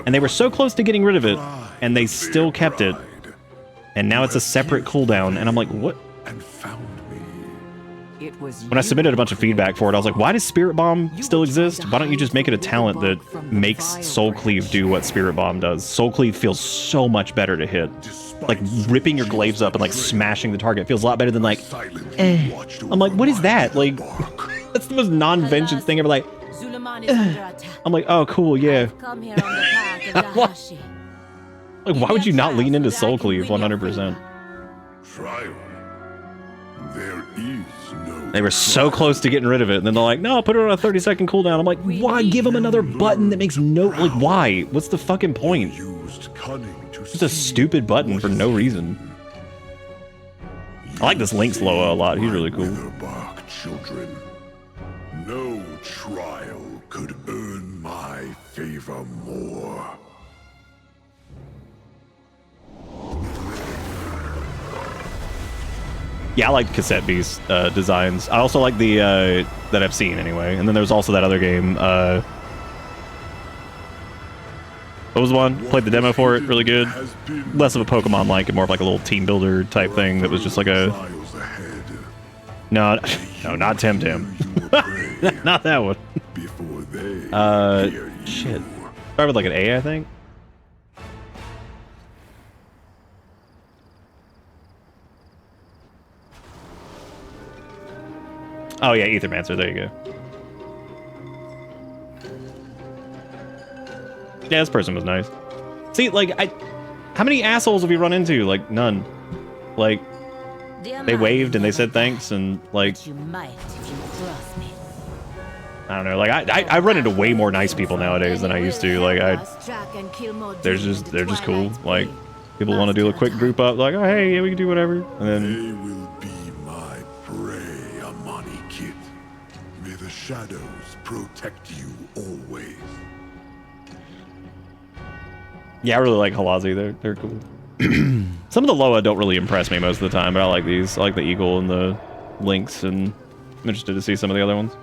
And they were so close to getting rid of it, and they still kept it. And now it's a separate cooldown, and I'm like, what? When I submitted a bunch of feedback for it, I was like, why does Spirit Bomb still exist? Why don't you just make it a talent that makes Soul Cleave do what Spirit Bomb does? Soul Cleave feels so much better to hit. Like, ripping your glaives up and, like, smashing the target feels a lot better than, like, I'm like, what is that? Like, that's the most non-vengeance thing ever, like, I'm like, oh, cool, yeah. Like, why would you not lean into Soul Cleave 100%? There is no. They were so close to getting rid of it, and then they're like, no, I'll put it on a 30-second cooldown. I'm like, why give them another button that makes no... Like, why? What's the fucking point? It's a stupid button for no reason. I like this Link's Loa a lot. He's really cool. Children. No trial could earn my favor more. Yeah, I like Cassette Beast designs. I also like the that I've seen anyway. And then there's also that other game. What was the one? Played the demo for it. Really good. Less of a Pokemon-like and more of like a little team builder type thing that was just like a... No, not Temtem. Not that one. Shit. Started with like an A, I think. Oh yeah, Aethermancer, there you go. Yeah, this person was nice. See, like, how many assholes have you run into? Like, none. Like, they waved and they said thanks and, like... You might if you cross me. I don't know. Like I run into way more nice people nowadays than I used to. Like they're just cool. Like people want to do a quick group up. Like, oh hey, yeah, we can do whatever. And then They will be my prey, Amani Kid. May the shadows protect you always. yeah, I really like Halazi. They're cool. Some of the Loa don't really impress me most of the time, but I like these. I like the Eagle and the Lynx, and I'm interested to see some of the other ones.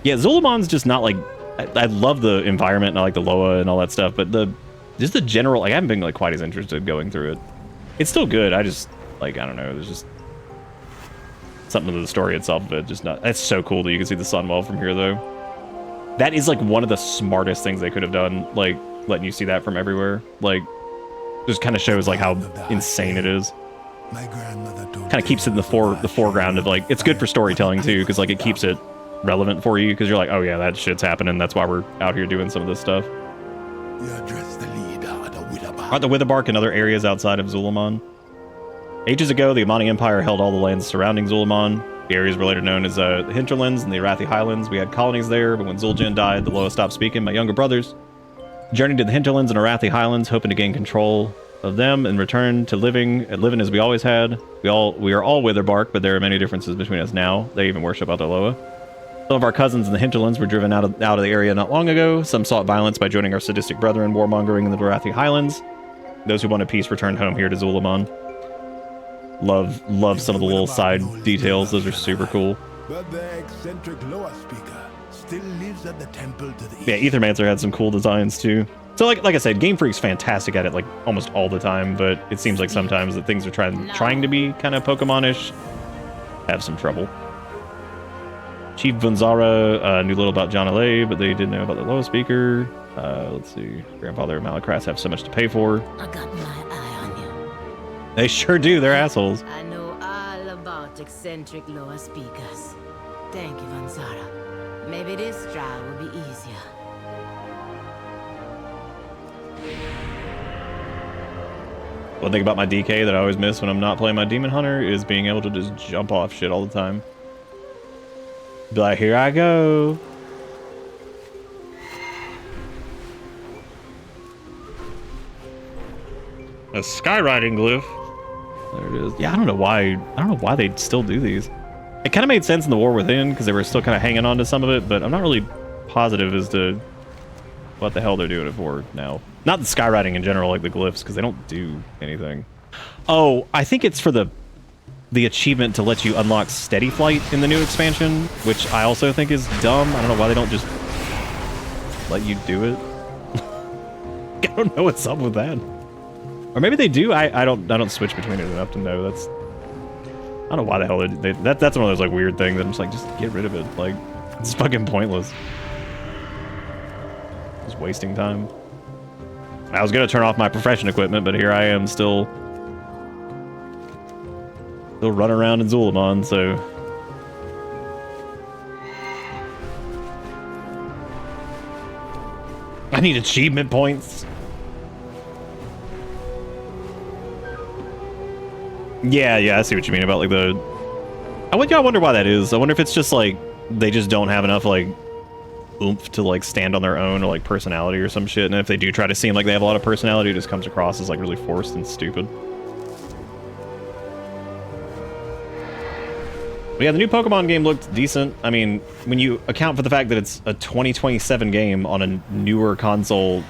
Yeah, Zulamon's just not like... I love the environment and I like the Loa and all that stuff, but just the general... Like, I haven't been like quite as interested going through it. It's still good, I just... Like, I don't know, there's just... something to the story itself of it, just not... That's so cool that you can see the sun well from here, though. That is, like, one of the smartest things they could have done, like, letting you see that from everywhere. Like, just kind of shows, like, how insane it is. Kind of keeps it in the foreground of, like... It's good for storytelling, too, because, like, it keeps it relevant for you, because you're like, oh yeah, that shit's happening, that's why we're out here doing some of this stuff. Aren't the Witherbark in other areas outside of Zulamon? Ages ago, the Amani Empire held all the lands surrounding Zulamon. The areas were later known as the Hinterlands and the Arathi Highlands. We had colonies there, but when Zul'jin died, the Loa stopped speaking. My younger brothers journeyed to the Hinterlands and Arathi Highlands, hoping to gain control of them and return to living as we always had. We are all Witherbark, but there are many differences between us now. They even worship other Loa. Some of our cousins in the Hinterlands were driven out of the area not long ago. Some sought violence by joining our sadistic brethren warmongering in the Arathi Highlands. Those who wanted peace returned home here to Zulamon. Love some of the little side details. Those are super cool. But the eccentric Loa speaker still lives at the temple to the east. Yeah, Aethermancer had some cool designs too. So like I said, Game Freak's fantastic at it like almost all the time, but it seems like sometimes that things are trying to be kind of Pokemon-ish have some trouble. Chief Vunzara knew little about John Alay, but they did know about the Loa speaker. Let's see. Grandfather and Malacras have so much to pay for. I got my eye on you. They sure do. They're assholes. I know all about eccentric Loa speakers. Thank you, Vanzara. Maybe this trial will be easier. One thing about my DK that I always miss when I'm not playing my Demon Hunter is being able to just jump off shit all the time. Be like, here I go. A skywriting glyph. There it is. Yeah, I don't know why they still do these. It kind of made sense in the War Within because they were still kind of hanging on to some of it, but I'm not really positive as to what the hell they're doing it for now. Not the skywriting in general, like the glyphs, because they don't do anything. Oh, I think it's for the achievement to let you unlock Steady Flight in the new expansion, which I also think is dumb. I don't know why they don't just let you do it. I don't know what's up with that. Or maybe they do. I don't switch between it enough to know. I don't know why the hell that's one of those like weird things that I'm just like, just get rid of it. Like, it's fucking pointless. Just wasting time. I was gonna turn off my profession equipment, but here I am still running around in Zulamon, so I need achievement points. Yeah, I see what you mean about like the... I wonder why that is. I wonder if it's just like they just don't have enough like oomph to like stand on their own or like personality or some shit, and if they do try to seem like they have a lot of personality, it just comes across as like really forced and stupid. But yeah, the new Pokemon game looked decent. I mean, when you account for the fact that it's a 2027 game on a newer console,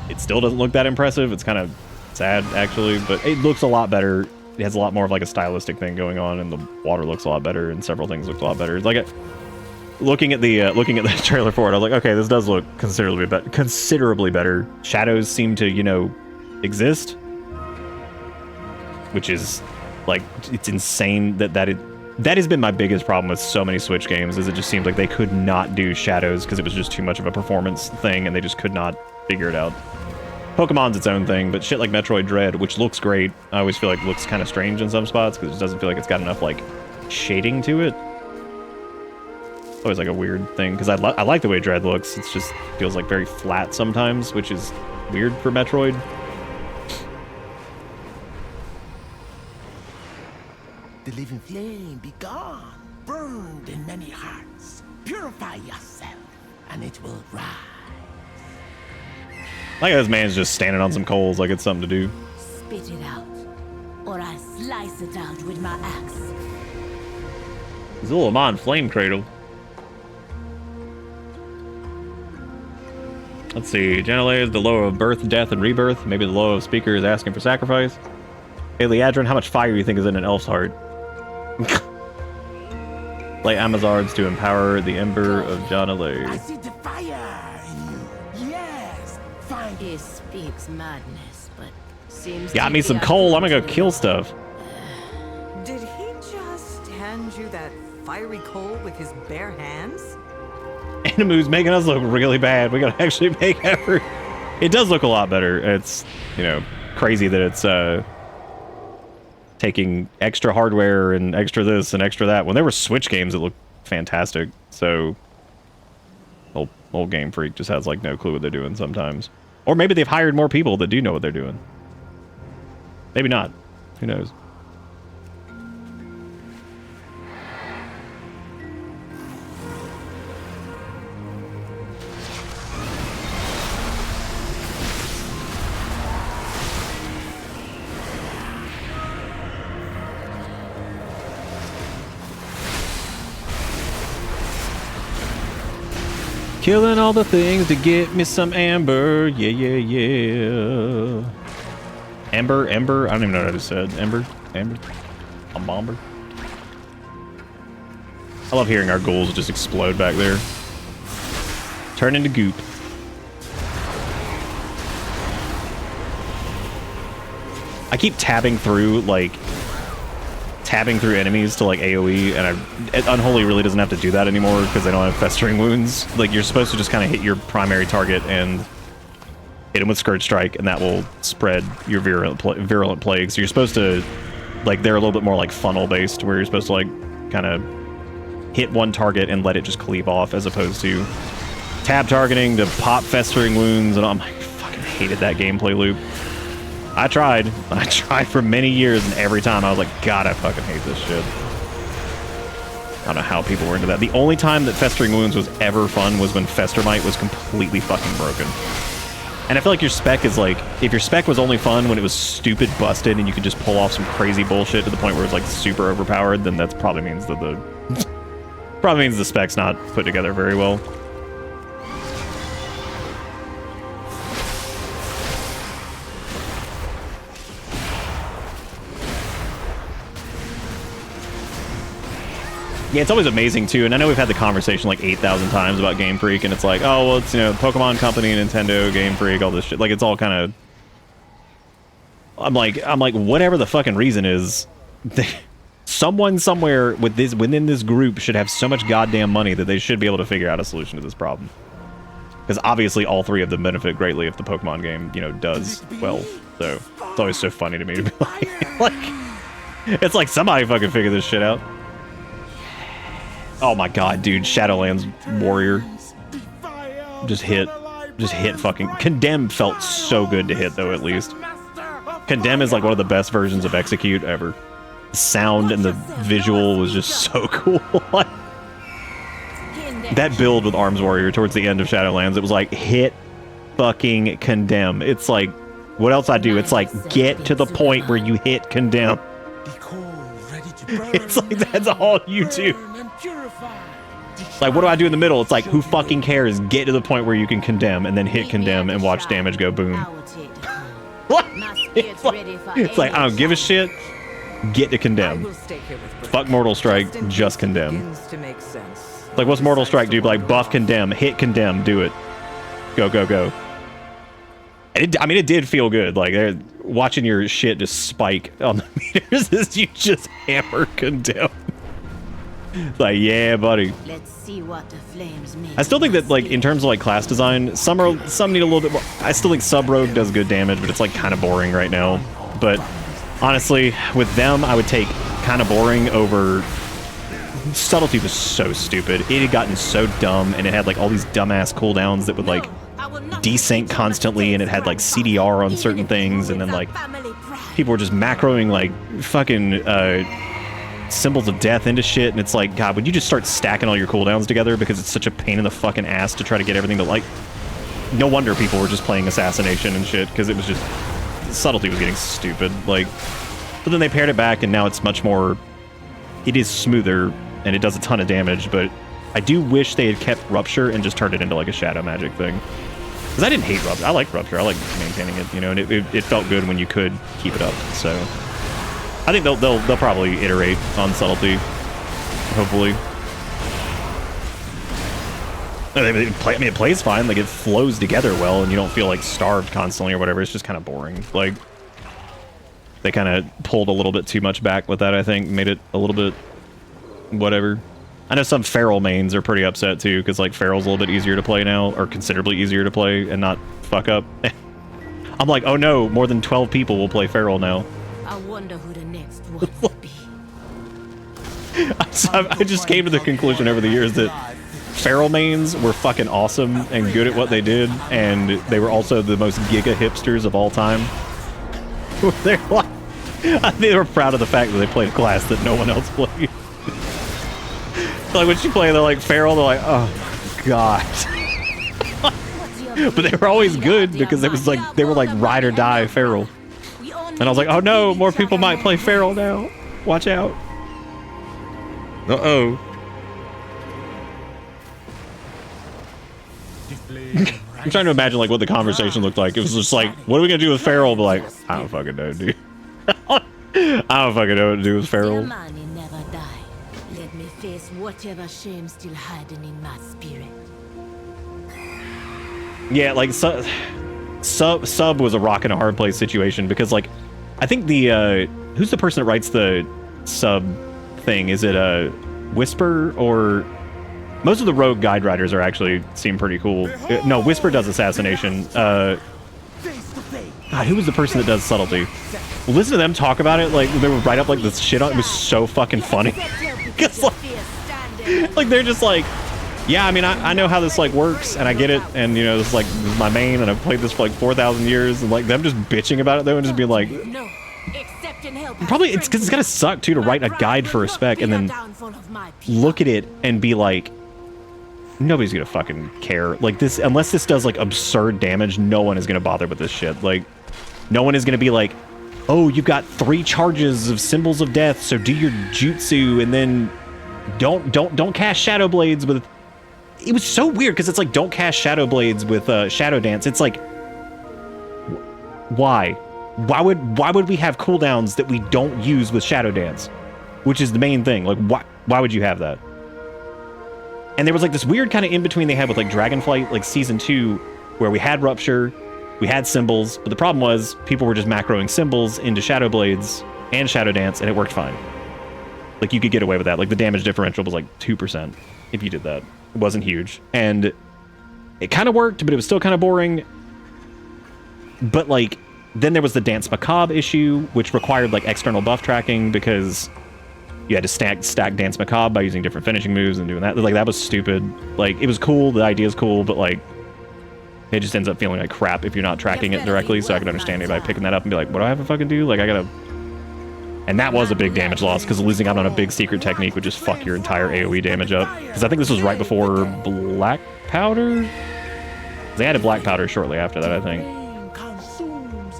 it still doesn't look that impressive. It's kind of sad, actually, but it looks a lot better. It has a lot more of like a stylistic thing going on, and the water looks a lot better, and several things look a lot better. It's like looking at the trailer for it, I was like, okay, this does look considerably better. Shadows seem to, you know, exist, which is like, it's insane that has been my biggest problem with so many Switch games, is it just seems like they could not do shadows because it was just too much of a performance thing, and they just could not figure it out. Pokemon's its own thing, but shit like Metroid Dread, which looks great, I always feel like looks kind of strange in some spots because it just doesn't feel like it's got enough like shading to it. It's always like a weird thing because I like the way Dread looks. It just feels like very flat sometimes, which is weird for Metroid. the living flame be gone, burned in many hearts. Purify yourself, and it will rise. Like this man's just standing on some coals like it's something to do. Spit it out, or I slice it out with my axe. Zulamon Flame Cradle. Let's see. Genele is the low of birth, death, and rebirth. Maybe the low of speaker is asking for sacrifice. Hey, Leadrin, how much fire do you think is in an elf's heart? Lay Amazards to empower the ember of Genele. I see the fire in you. Yes, find He speaks madness, but seems Got me some coal. I'm gonna go kill stuff. Did he just hand you that fiery coal with his bare hands? Animu's making us look really bad. We gotta actually make effort. It does look a lot better. It's, you know, crazy that it's taking extra hardware and extra this and extra that. When there were Switch games, it looked fantastic. So, old Game Freak just has like no clue what they're doing sometimes. Or maybe they've hired more people that do know what they're doing. Maybe not. Who knows? Killing all the things to get me some amber. Yeah, yeah, yeah. Ember? I don't even know what I just said. Ember? A bomber? I love hearing our ghouls just explode back there. Turn into goop. I keep tabbing through, like, enemies to, like, AoE, and Unholy really doesn't have to do that anymore because they don't have festering wounds. Like, you're supposed to just kind of hit your primary target and hit him with Scourge Strike, and that will spread your virulent plague. So you're supposed to, like, they're a little bit more, like, funnel-based, where you're supposed to, like, kind of hit one target and let it just cleave off, as opposed to tab targeting to pop festering wounds, and I fucking hated that gameplay loop. I tried for many years, and every time I was like, God, I fucking hate this shit. I don't know how people were into that. The only time that Festering Wounds was ever fun was when Festermite was completely fucking broken. And I feel like your spec is like, if your spec was only fun when it was stupid busted and you could just pull off some crazy bullshit to the point where it's like super overpowered, then that probably means that the spec's not put together very well. Yeah, it's always amazing too, and I know we've had the conversation like 8,000 times about Game Freak, and it's like, oh, well, it's, you know, Pokemon Company, Nintendo, Game Freak, all this shit. Like, it's all kind of... I'm like, whatever the fucking reason is, someone somewhere within this group should have so much goddamn money that they should be able to figure out a solution to this problem. Because obviously all three of them benefit greatly if the Pokemon game, you know, does well. So, it's always so funny to me to be like, it's like somebody fucking figure this shit out. Oh my god, dude, Shadowlands Warrior just hit fucking... Condemn felt so good to hit, though, at least. Condemn is like one of the best versions of Execute ever. The sound and the visual was just so cool. That build with Arms Warrior towards the end of Shadowlands, it was like, hit fucking Condemn. It's like, what else I do? It's like, get to the point where you hit Condemn. It's like, that's all you do. Like, what do I do in the middle? It's like, who fucking cares? Get to the point where you can Condemn, and then hit Condemn and watch damage go boom. What? It's like, I don't give a shit. Get to Condemn. Fuck Mortal Strike, just Condemn. Like, what's Mortal Strike do? Like, buff Condemn, hit Condemn, do it. Go, go, go. I mean, it did feel good. Like, watching your shit just spike on the meters as you just hammer Condemn. Like, yeah, buddy. Let's see what the flames make. I still think that, like, in terms of like class design, some need a little bit more. I still think Sub Rogue does good damage, but it's like kind of boring right now. But honestly, with them, I would take kind of boring over. Subtlety was so stupid. It had gotten so dumb, and it had like all these dumbass cooldowns that would like desync constantly, and it had like CDR on certain things, and then like people were just macroing like fucking symbols of death into shit, and it's like, God, would you just start stacking all your cooldowns together, because it's such a pain in the fucking ass to try to get everything to, like... No wonder people were just playing assassination and shit, because it was just... Subtlety was getting stupid, like... But then they paired it back, and now it's much more... It is smoother, and it does a ton of damage, but I do wish they had kept Rupture and just turned it into, like, a shadow magic thing. Because I didn't hate Rupture. I liked Rupture. I liked maintaining it, you know, and it felt good when you could keep it up, so... I think they'll probably iterate on Subtlety, hopefully. I mean, it plays fine, like, it flows together well, and you don't feel, like, starved constantly or whatever. It's just kind of boring. Like, they kind of pulled a little bit too much back with that, I think. Made it a little bit... whatever. I know some Feral mains are pretty upset, too, because, like, Feral's a little bit easier to play now, or considerably easier to play, and not fuck up. I'm like, oh no, more than 12 people will play Feral now. I wonder who the next one will be. I just came to the conclusion over the years that Feral mains were fucking awesome and good at what they did, and they were also the most giga hipsters of all time. They're like, I think they were proud of the fact that they played a class that no one else played. Like when you play, they're like Feral, they're like, oh god. But they were always good because it was like they were like ride or die Feral. And I was like, oh no, more people might play Feral now. Watch out. Uh-oh. I'm trying to imagine like what the conversation looked like. It was just like, what are we gonna do with Feral? But like, I don't fucking know, dude. I don't fucking know what to do with Feral. Never die. Let me face whatever shame still hiding in my spirit. Yeah, like sub was a rock and a hard place situation because like I think the who's the person that writes the sub thing? Is it a Whisper or most of the rogue guide writers are actually seem pretty cool. No, Whisper does assassination. God, who was the person that does subtlety? Listen to them talk about it like they would write up like this shit on it. Was so fucking funny. Cause like they're just like, yeah, I mean, I know how this like works and I get it, and you know, this is my main, and I've played this for like 4,000 years, and like them just bitching about it though, and just being like, probably it's because it's gotta suck too to write a guide for a spec and then look at it and be like, nobody's gonna fucking care. Like this, unless this does like absurd damage, no one is gonna bother with this shit. Like, no one is gonna be like, oh, you've got 3 charges of Symbols of Death, so do your jutsu and then don't cast Shadow Blades with. It was so weird because it's like don't cast Shadow Blades with Shadow Dance. It's like, why? Why would we have cooldowns that we don't use with Shadow Dance, which is the main thing? Like, why would you have that? And there was like this weird kind of in between they had with like Dragonflight, like season 2, where we had Rupture, we had Symbols, but the problem was people were just macroing Symbols into Shadow Blades and Shadow Dance, and it worked fine. Like you could get away with that. Like the damage differential was like 2% if you did that. It wasn't huge, and it kind of worked, but it was still kind of boring. But like, then there was the Dance Macabre issue, which required like external buff tracking because you had to stack Dance Macabre by using different finishing moves and doing that. Like that was stupid. Like it was cool, the idea is cool, but like it just ends up feeling like crap if you're not tracking it directly. So I can understand anybody picking that up and be like, what do I have to fucking do? Like I gotta. And that was a big damage loss, because losing out on a big secret technique would just fuck your entire AoE damage up. Because I think this was right before Black Powder? They added Black Powder shortly after that, I think.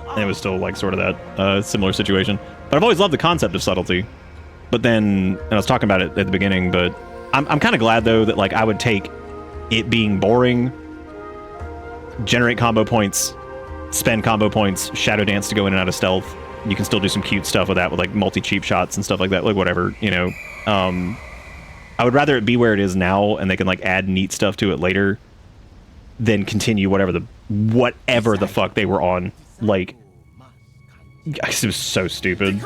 And it was still like sort of that similar situation. But I've always loved the concept of subtlety. But then, and I was talking about it at the beginning, but I'm kind of glad though that like I would take it being boring, generate combo points, spend combo points, Shadow Dance to go in and out of stealth. You can still do some cute stuff with that, with like multi-cheap shots and stuff like that, like whatever, you know. I would rather it be where it is now and they can like add neat stuff to it later than continue whatever the fuck they were on. Like, it was so stupid.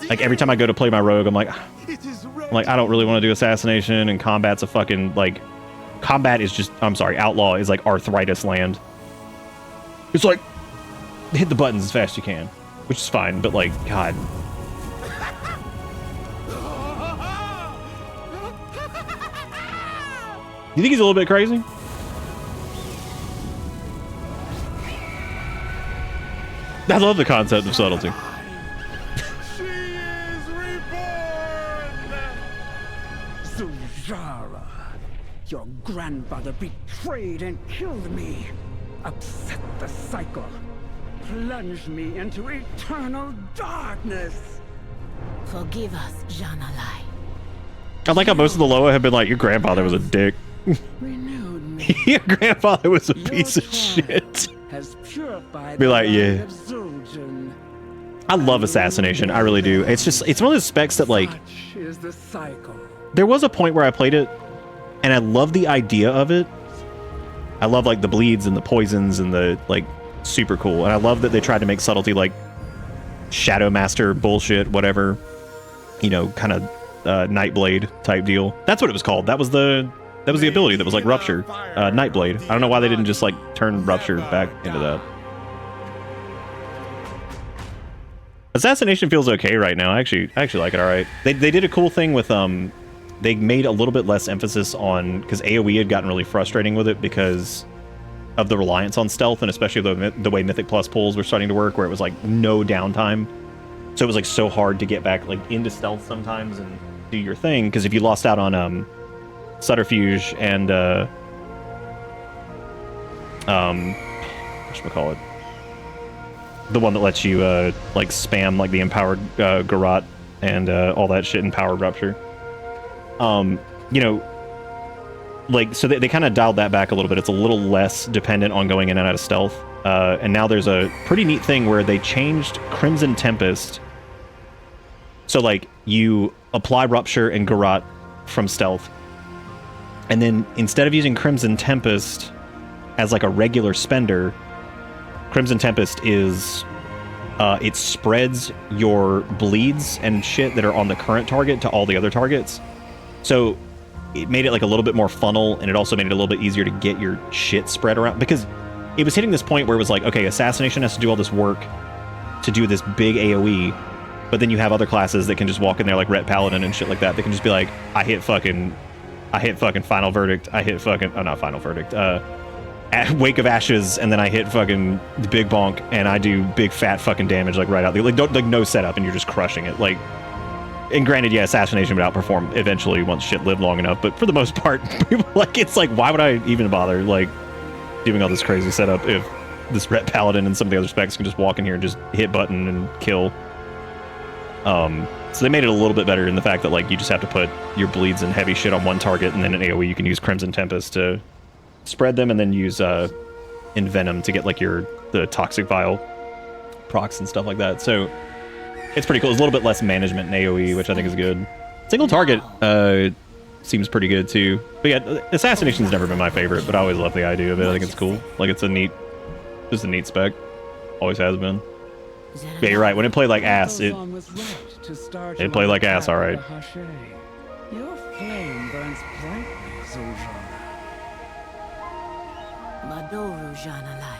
Like every time I go to play my rogue, I'm like, I don't really want to do assassination, and combat's a fucking like, combat is just, I'm sorry, outlaw is like arthritis land. It's like, hit the buttons as fast as you can, which is fine, but like, God. You think he's a little bit crazy? I love the concept of subtlety. Zujara, your grandfather betrayed and killed me. Upset the cycle. Plunged me into eternal darkness. Forgive us, Janalai. I like how most of the Loa have been like, your grandfather was a dick. Renewed me. Your grandfather was a Your piece of trial shit. Has purified Be like, the yeah. light of Zul'jin. I love Assassination. I really do. It's just, it's one of those specs that like, Such is the cycle. there was a point where I played it and I love the idea of it. I love like the bleeds and the poisons and the like super cool. And I love that they tried to make subtlety like Shadow Master bullshit, whatever, you know, kind of Nightblade type deal. That's what it was called. That was the ability that was like Rupture, Nightblade. I don't know why they didn't just like turn Rupture back into that. Assassination feels okay right now. I actually like it all right. They did a cool thing with they made a little bit less emphasis on, because AoE had gotten really frustrating with it because of the reliance on stealth, and especially the way Mythic Plus pulls were starting to work, where it was like no downtime. So it was like so hard to get back like into stealth sometimes and do your thing, because if you lost out on Subterfuge and whatchamacallit, the one that lets you like spam like the empowered Garrote and all that shit in Powered Rupture. You know, like, so they kind of dialed that back a little bit. It's a little less dependent on going in and out of stealth. And now there's a pretty neat thing where they changed Crimson Tempest. So like you apply Rupture and Garrote from stealth, and then instead of using Crimson Tempest as like a regular spender, Crimson Tempest is it spreads your bleeds and shit that are on the current target to all the other targets. So it made it like a little bit more funnel, and it also made it a little bit easier to get your shit spread around, because it was hitting this point where it was like, okay, Assassination has to do all this work to do this big AoE, but then you have other classes that can just walk in there like Ret Paladin and shit like that. They can just be like, I hit fucking Final Verdict, I hit fucking, oh, not Final Verdict, Wake of Ashes, and then I hit fucking Big Bonk, and I do big fat fucking damage like right out there. Like, don't, like no setup, and you're just crushing it. Like, and granted, yeah, Assassination would outperform eventually once shit lived long enough, but for the most part, people like, it's like, why would I even bother like doing all this crazy setup if this Ret Paladin and some of the other specs can just walk in here and just hit button and kill? So they made it a little bit better in the fact that like you just have to put your bleeds and heavy shit on one target, and then in AoE you can use Crimson Tempest to spread them, and then use Envenom to get like the Toxic Vial procs and stuff like that. So it's pretty cool. It's a little bit less management in AoE, which I think is good. Single target seems pretty good too. But yeah, Assassination's never been my favorite, but I always love the idea of it. I think it's cool. Like, it's just a neat spec. Always has been. Yeah, you're right. When it played like ass, it played like ass, all right. Your flame burns brightly, Zul'jin. Madoru Janalai.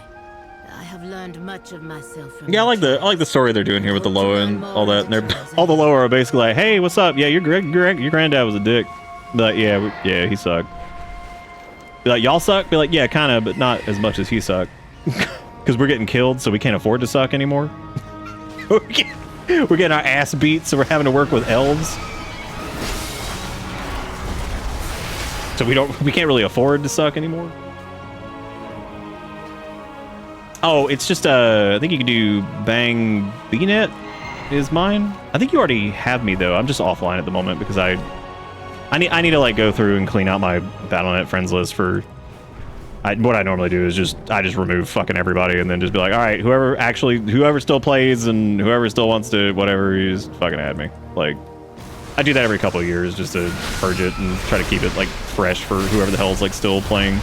I have learned much of myself from Yeah, I like the story they're doing here with the Loa and all that. And they're all the Loa are basically like, hey, what's up? Yeah, your granddad was a dick. Be like, yeah, he sucked. Be like, y'all suck? Be like, yeah, kind of, but not as much as he sucked. Because we're getting killed, so we can't afford to suck anymore. We're getting our ass beat, so we're having to work with elves. So we can't really afford to suck anymore. Oh, it's just I think you can do Bang BNet is mine. I think you already have me though. I'm just offline at the moment because I need to like go through and clean out my Battle.net friends list for. What I normally do is I just remove fucking everybody and then just be like, all right, whoever still plays and whoever still wants to whatever, you just fucking add me. Like, I do that every couple of years just to purge it and try to keep it like fresh for whoever the hell's like still playing.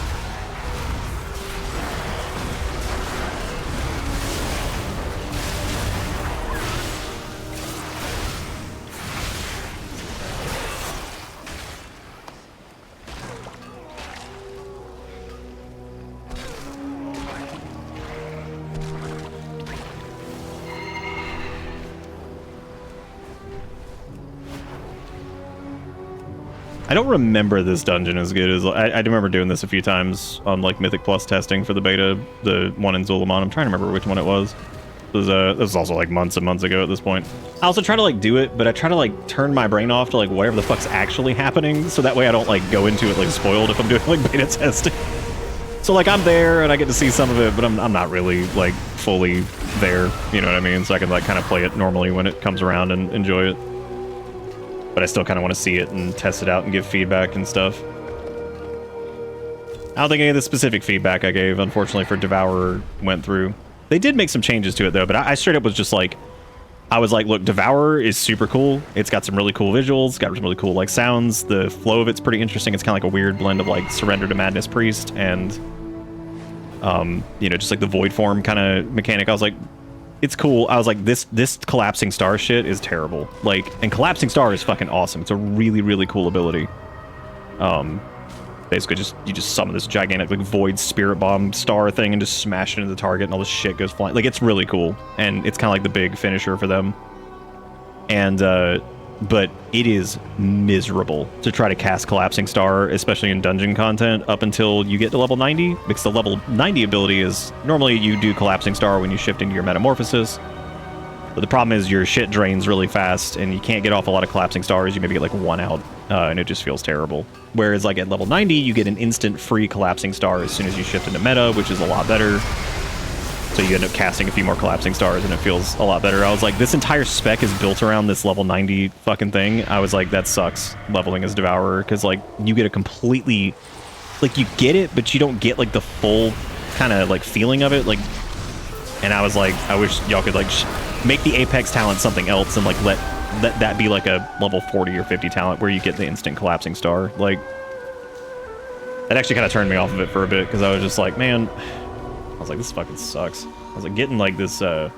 I don't remember this dungeon as good as I remember doing this a few times on like Mythic Plus testing for the beta, the one in Zul'Aman. I'm trying to remember which one it was. This was also like months and months ago at this point. I also try to like do it, but I try to like turn my brain off to like whatever the fuck's actually happening, so that way I don't like go into it like spoiled if I'm doing like beta testing. So like I'm there and I get to see some of it, but I'm not really like fully there, you know what I mean? So I can like kind of play it normally when it comes around and enjoy it. But I still kind of want to see it and test it out and give feedback and stuff. I don't think any of the specific feedback I gave, unfortunately, for Devourer went through. They did make some changes to it, though, but I straight up was just like, I was like, look, Devourer is super cool. It's got some really cool visuals, got some really cool, like, sounds. The flow of it's pretty interesting. It's kind of like a weird blend of, like, Surrender to Madness Priest and, you know, just, like, the Void Form kind of mechanic. I was like, it's cool. I was like, this Collapsing Star shit is terrible. Like, and Collapsing Star is fucking awesome. It's a really, really cool ability. Basically, you just summon this gigantic like void spirit bomb star thing and just smash it into the target, and all this shit goes flying. Like, it's really cool, and it's kind of like the big finisher for them. And but it is miserable to try to cast Collapsing Star, especially in dungeon content, up until you get to level 90, because the level 90 ability is normally you do Collapsing Star when you shift into your Metamorphosis. But the problem is your shit drains really fast, and you can't get off a lot of Collapsing Stars. You maybe get like one out, and it just feels terrible. Whereas like at level 90, you get an instant free Collapsing Star as soon as you shift into meta, which is a lot better. So you end up casting a few more Collapsing Stars, and it feels a lot better. I was like, this entire spec is built around this level 90 fucking thing. I was like, that sucks, leveling as Devourer, because like you get a completely, like you get it, but you don't get like the full kind of like feeling of it. Like, and I was like, I wish y'all could like make the Apex talent something else and like let that be like a level 40 or 50 talent where you get the instant Collapsing Star. Like, that actually kind of turned me off of it for a bit, because I was just like, man, I was like, this fucking sucks. I was like, getting like this, oh,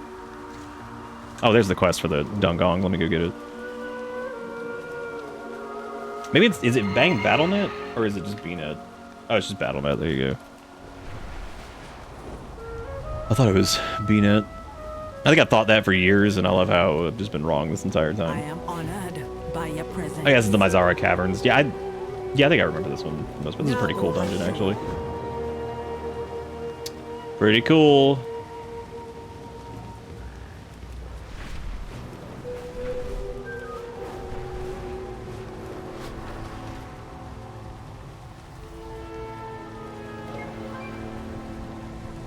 there's the quest for the Dungong. Let me go get it. Maybe it's, is it Bang BattleNet, or is it just BNet? Oh, it's just BattleNet, there you go. I thought it was BNet. I think I thought that for years, and I love how I've just been wrong this entire time. I am honored by your presence. I guess it's the Mizara Caverns. Yeah, I think I remember this one. This is a pretty cool dungeon, actually. Pretty cool.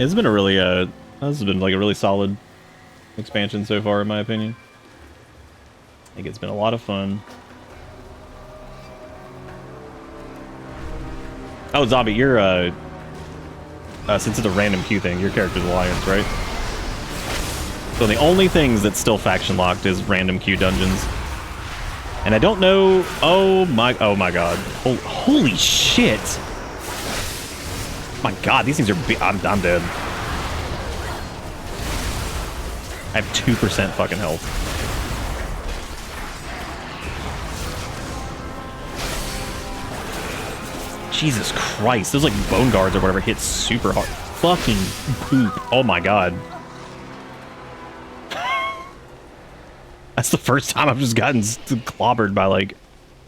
It's been a really, this has been like a really solid expansion so far, in my opinion. I think it's been a lot of fun. Oh, Zombie, you're, since it's a random queue thing, your character's Alliance, right? So the only things that's still faction locked is random queue dungeons. And I don't know, oh my god. Holy shit! My god, these things are I'm dead. I have 2% fucking health. Jesus Christ, those like bone guards or whatever hit super hard. Fucking poop. Oh my god. That's the first time I've just gotten clobbered by like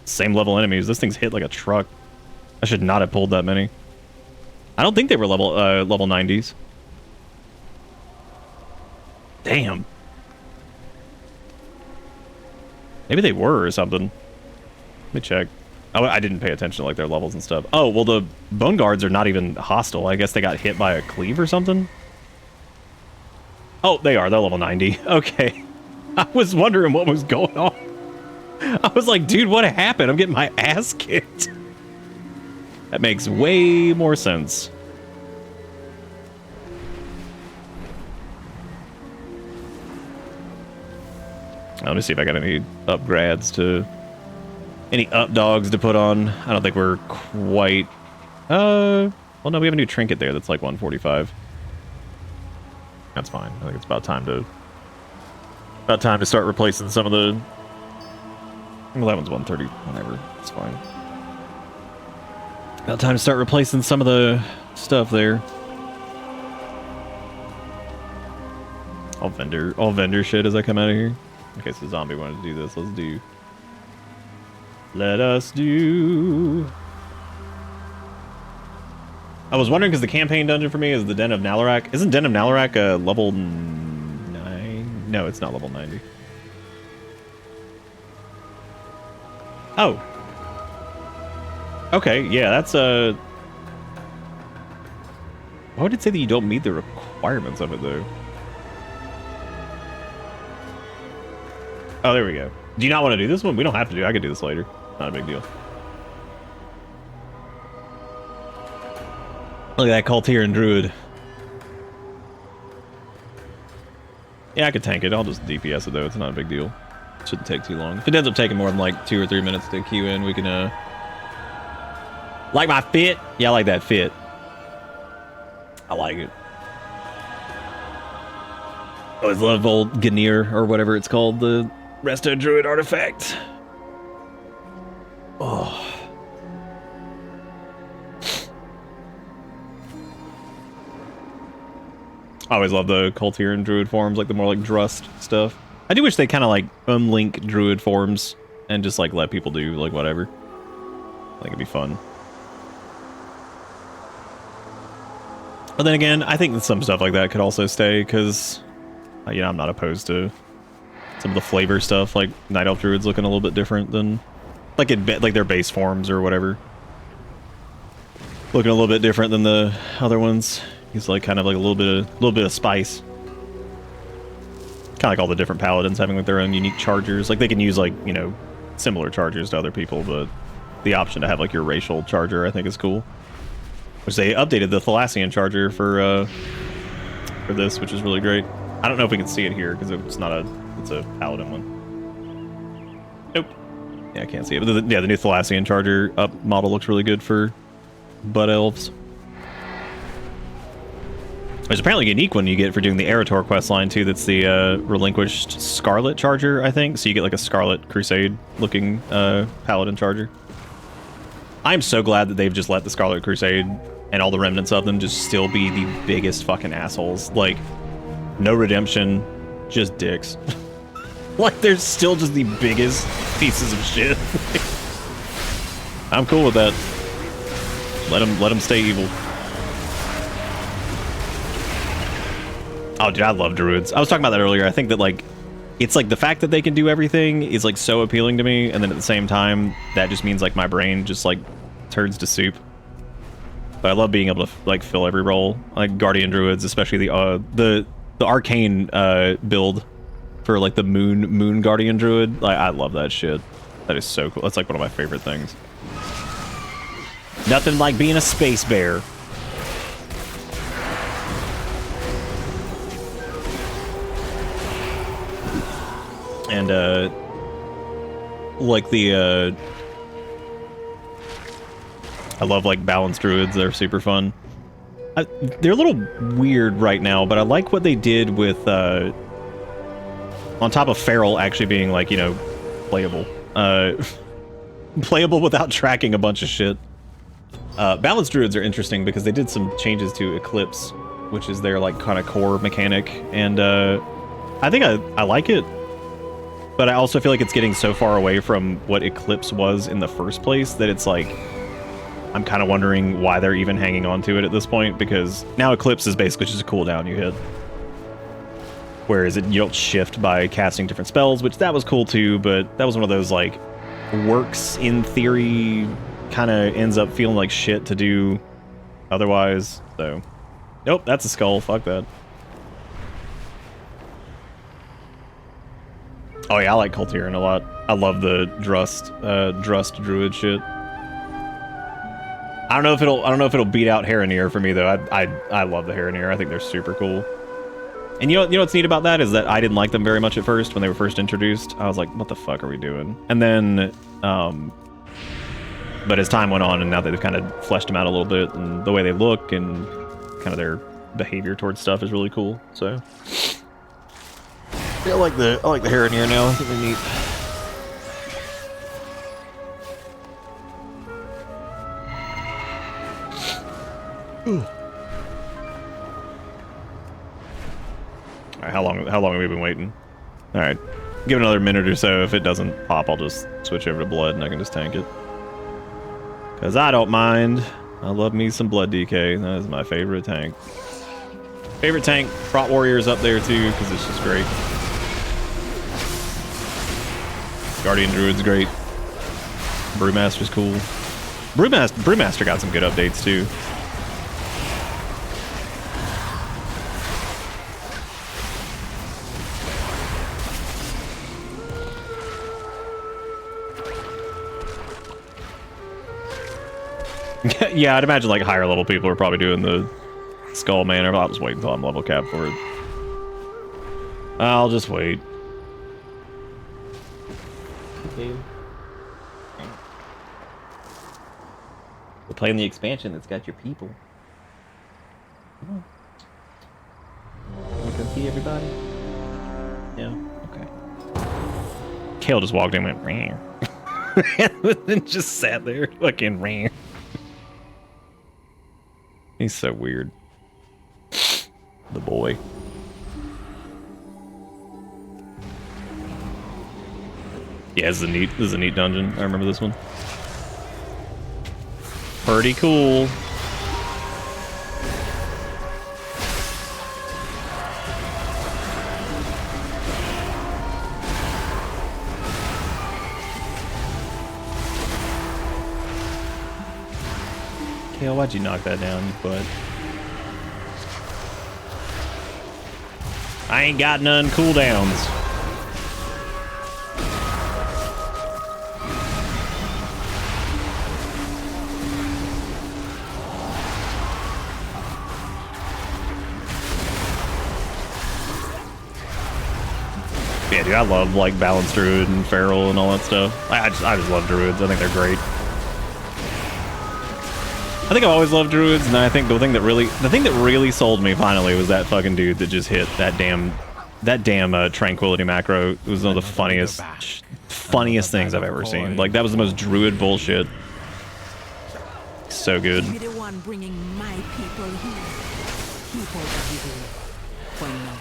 same level enemies. This thing's hit like a truck. I should not have pulled that many. I don't think they were level 90s. Damn. Maybe they were or something. Let me check. Oh, I didn't pay attention to like their levels and stuff. Oh, well the bone guards are not even hostile. I guess they got hit by a cleave or something. Oh, they are. They're level 90. Okay. I was wondering what was going on. I was like, dude, what happened? I'm getting my ass kicked. That makes way more sense. Let me see if I got any upgrades to... Any up dogs to put on. I don't think we're quite... well, no, we have a new trinket there that's like 145. That's fine. I think it's about time to... About time to start replacing some of the... Well, that one's 130. Whatever. It's fine. About time to start replacing some of the stuff there. All vendor shit as I come out of here. Okay, so Zombie wanted to do this. Let's do... Let us do... I was wondering, because the campaign dungeon for me is the Den of Nalarak. Isn't Den of Nalarak level 9? No, it's not level 90. Oh. Okay, yeah, that's why would it say that you don't meet the requirements of it, though? Oh, there we go. Do you not want to do this one? We don't have to do it. I could do this later. Not a big deal. Look at that Cultier and Druid. Yeah, I could tank it. I'll just DPS it, though. It's not a big deal. Shouldn't take too long. If it ends up taking more than like 2 or 3 minutes to queue in, we can, like my fit? Yeah, I like that fit. I like it. I always love old Ganir, or whatever it's called, the Resto Druid artifact. Oh. I always love the Cultier and Druid forms, like the more like Drust stuff. I do wish they kind of like unlink Druid forms and just like let people do like whatever. I think it'd be fun. But then again, I think some stuff like that could also stay because, you know, I'm not opposed to some of the flavor stuff, like Night Elf Druids looking a little bit different than like like their base forms or whatever. Looking a little bit different than the other ones. He's like kind of like a little bit of spice. Kind of like all the different paladins having like their own unique chargers. Like they can use like, you know, similar chargers to other people, but the option to have like your racial charger I think is cool. Which they updated the Thalassian charger for this, which is really great. I don't know if we can see it here because it's not it's a paladin one. Nope. Yeah, I can't see it. But the new Thalassian charger up model looks really good for Bud Elves. There's apparently a unique one you get for doing the Erator quest line too. That's the relinquished Scarlet charger, I think. So you get like a Scarlet Crusade looking paladin charger. I'm so glad that they've just let the Scarlet Crusade and all the remnants of them just still be the biggest fucking assholes. Like, no redemption, just dicks. Like, they're still just the biggest pieces of shit. I'm cool with that. Let them stay evil. Oh, dude, I love druids. I was talking about that earlier. I think that, like, it's like the fact that they can do everything is, like, so appealing to me. And then at the same time, that just means, like, my brain just, like, turns to soup. But I love being able to, like, fill every role. Like, Guardian Druids, especially the Arcane build for, like, the Moon Guardian Druid. Like, I love that shit. That is so cool. That's, like, one of my favorite things. Nothing like being a space bear. And, like the, I love, like, balanced druids. They're super fun. They're a little weird right now, but I like what they did with, on top of Feral actually being, like, you know, playable. Playable without tracking a bunch of shit. Balanced druids are interesting because they did some changes to Eclipse, which is their, like, kind of core mechanic. And, I think I like it. But I also feel like it's getting so far away from what Eclipse was in the first place that it's like, I'm kind of wondering why they're even hanging on to it at this point, because now Eclipse is basically just a cooldown you hit. Whereas you don't shift by casting different spells, which that was cool too, but that was one of those, like, works in theory, kind of ends up feeling like shit to do otherwise, so. Nope, that's a skull, fuck that. Oh yeah, I like Cultiran a lot. I love the Drust Druid shit. I don't know if it'll beat out Haranir for me though. I love the Haranir. I think they're super cool. And you know what's neat about that is that I didn't like them very much at first when they were first introduced. I was like, what the fuck are we doing? And then, but as time went on and now that they've kind of fleshed them out a little bit and the way they look and kind of their behavior towards stuff is really cool. So. Yeah, I like the Haranir now. I think they're neat. All right, how long have we been waiting? All right, give it another minute or so. If it doesn't pop, I'll just switch over to blood and I can just tank it. Cause I don't mind. I love me some blood DK. That is my favorite tank. Favorite tank. Prot Warrior's up there too, because it's just great. Guardian Druid's great. Brewmaster's cool. Brewmaster got some good updates too. Yeah, I'd imagine like higher level people are probably doing the Skull Manor. I'll just wait until I'm level cap for it. I'll just wait. Okay. We're playing the expansion that's got your people. Come on. Wanna come see everybody? Yeah, okay. Kale just walked in and went, and then just sat there, fucking ran. He's so weird. The boy. Yeah, this is a neat dungeon. I remember this one. Pretty cool. Kale, why'd you knock that down, bud? I ain't got none cooldowns. Yeah, dude, I love like Balanced Druid and Feral and all that stuff. I just love Druids. I think they're great. I think I've always loved Druids, and I think the thing that really sold me finally was that fucking dude that just hit that damn Tranquility macro. It was one of the funniest things I've ever seen. Like, that was the most Druid bullshit. So good. Be the one bringing my people here. People that you do for now.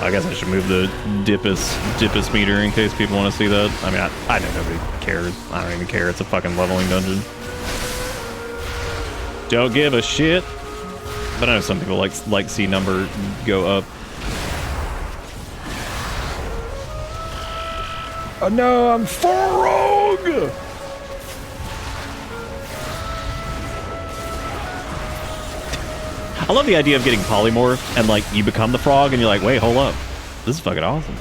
I guess I should move the Dippus meter in case people want to see that. I mean, I know nobody cares. I don't even care. It's a fucking leveling dungeon. Don't give a shit. But I know some people like see number go up. Oh no, I'm Farog! I love the idea of getting polymorphed and like you become the frog and you're like, wait, hold up. This is fucking awesome.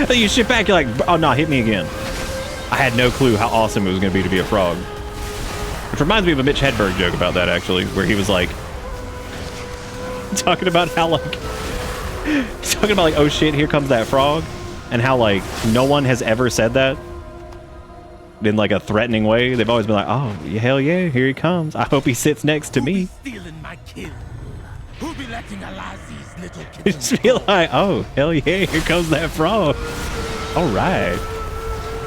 You shit back, you're like, oh no, hit me again. I had no clue how awesome it was going to be a frog. Which reminds me of a Mitch Hedberg joke about that actually, where he was like, talking about how like, oh shit, here comes that frog. And how like, no one has ever said that in like a threatening way. They've always been like, oh hell yeah, here he comes. I hope he sits next to me. Stealing my kill. Who be letting alive these little Just feel like, oh hell yeah, here comes that frog. All right.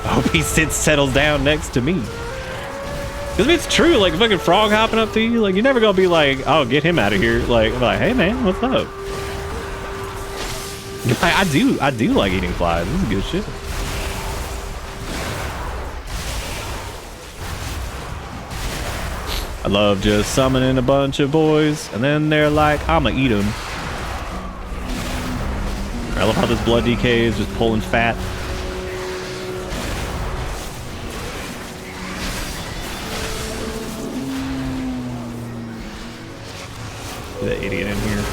I hope he settles down next to me. Because it's true, like a fucking frog hopping up to you, like you're never gonna be like, oh, get him out of here. Like, I'm like, hey man, what's up? I do like eating flies. This is good shit. I love just summoning a bunch of boys, and then they're like, I'ma eat them. I love how this blood DK is just pulling fat. That idiot in here.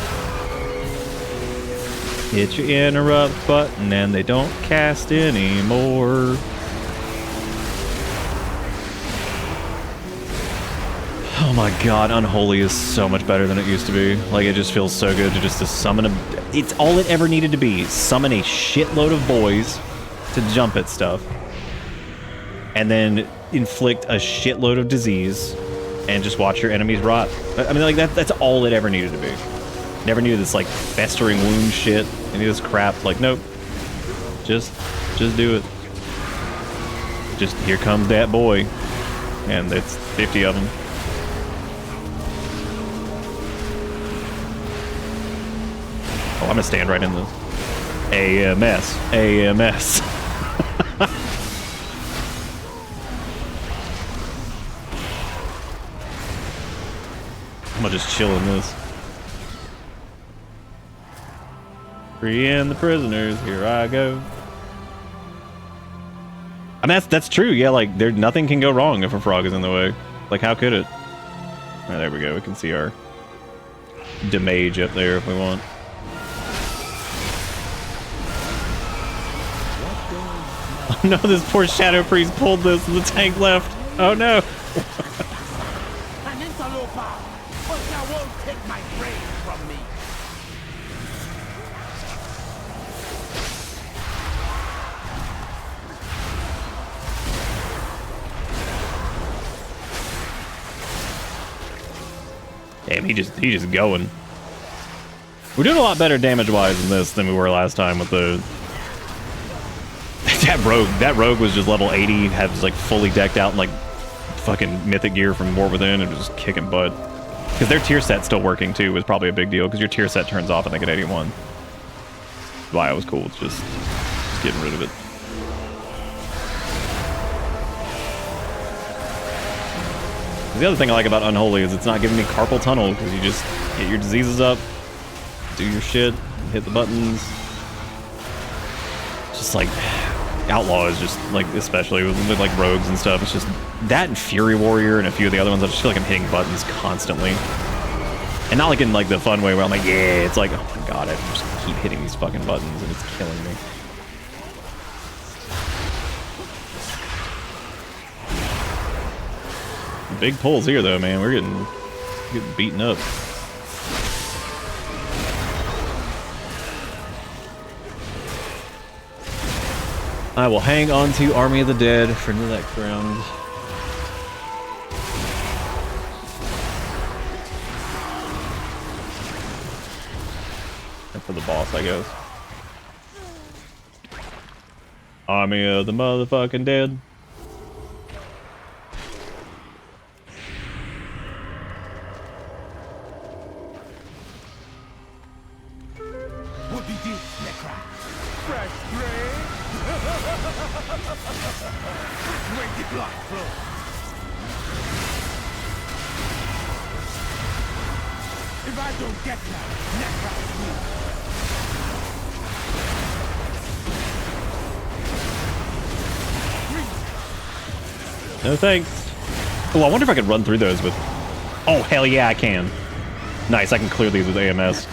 Hit your interrupt button and they don't cast anymore. Oh my god, Unholy is so much better than it used to be. Like, it just feels so good to summon a... It's all it ever needed to be. Summon a shitload of boys to jump at stuff. And then inflict a shitload of disease and just watch your enemies rot. I mean, like, that's all it ever needed to be. Never needed this, like, festering wound shit. Any of this crap. Like, nope. Just do it. Just, here comes that boy. And it's 50 of them. Oh, I'm gonna stand right in this. AMS. AMS. I'm gonna just chill in this. Freeing the prisoners, here I go. I mean, that's true. Yeah, like nothing can go wrong if a frog is in the way. Like, how could it? All right, there we go. We can see our damage up there if we want. Oh no, this poor Shadow Priest pulled this and the tank left. Oh no. An interloper, but thou won't take my brain from me. Damn, he just going. We're doing a lot better damage-wise in this than we were last time with the... That rogue was just level 80, had was like fully decked out in like fucking mythic gear from War Within and was just kicking butt. Because their tier set still working too was probably a big deal because your tier set turns off I think at 81. Why I was cool with just getting rid of it. The other thing I like about Unholy is it's not giving me carpal tunnel because you just get your diseases up, do your shit, hit the buttons. Just like Outlaw is just like, especially with like rogues and stuff, it's just that and Fury Warrior and a few of the other ones. I just feel like I'm hitting buttons constantly, and not like in like the fun way where I'm like, yeah, it's like, oh my god, I just keep hitting these fucking buttons and it's killing me. Big pulls here though, man. We're getting beaten up. I will hang on to Army of the Dead for the next round. And for the boss, I guess. Army of the motherfucking Dead. If I don't get that, No thanks. Oh, I wonder if I could run through those with... Oh, hell yeah, I can. Nice, I can clear these with AMS.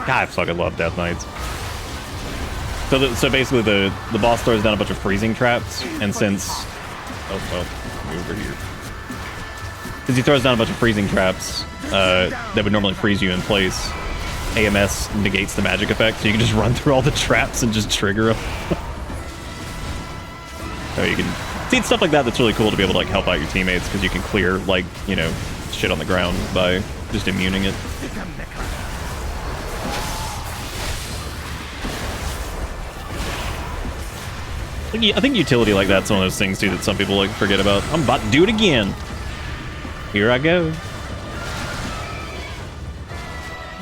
God, I fucking love Death Knights. So basically the boss throws down a bunch of freezing traps, and since... Oh, well, over here. Since he throws down a bunch of freezing traps that would normally freeze you in place, AMS negates the magic effect, so you can just run through all the traps and just trigger them. So you can see stuff like that that's really cool to be able to like help out your teammates, because you can clear like, you know, shit on the ground by just immuning it. I think utility like that's one of those things too that some people like forget about. I'm about to do it again. Here I go.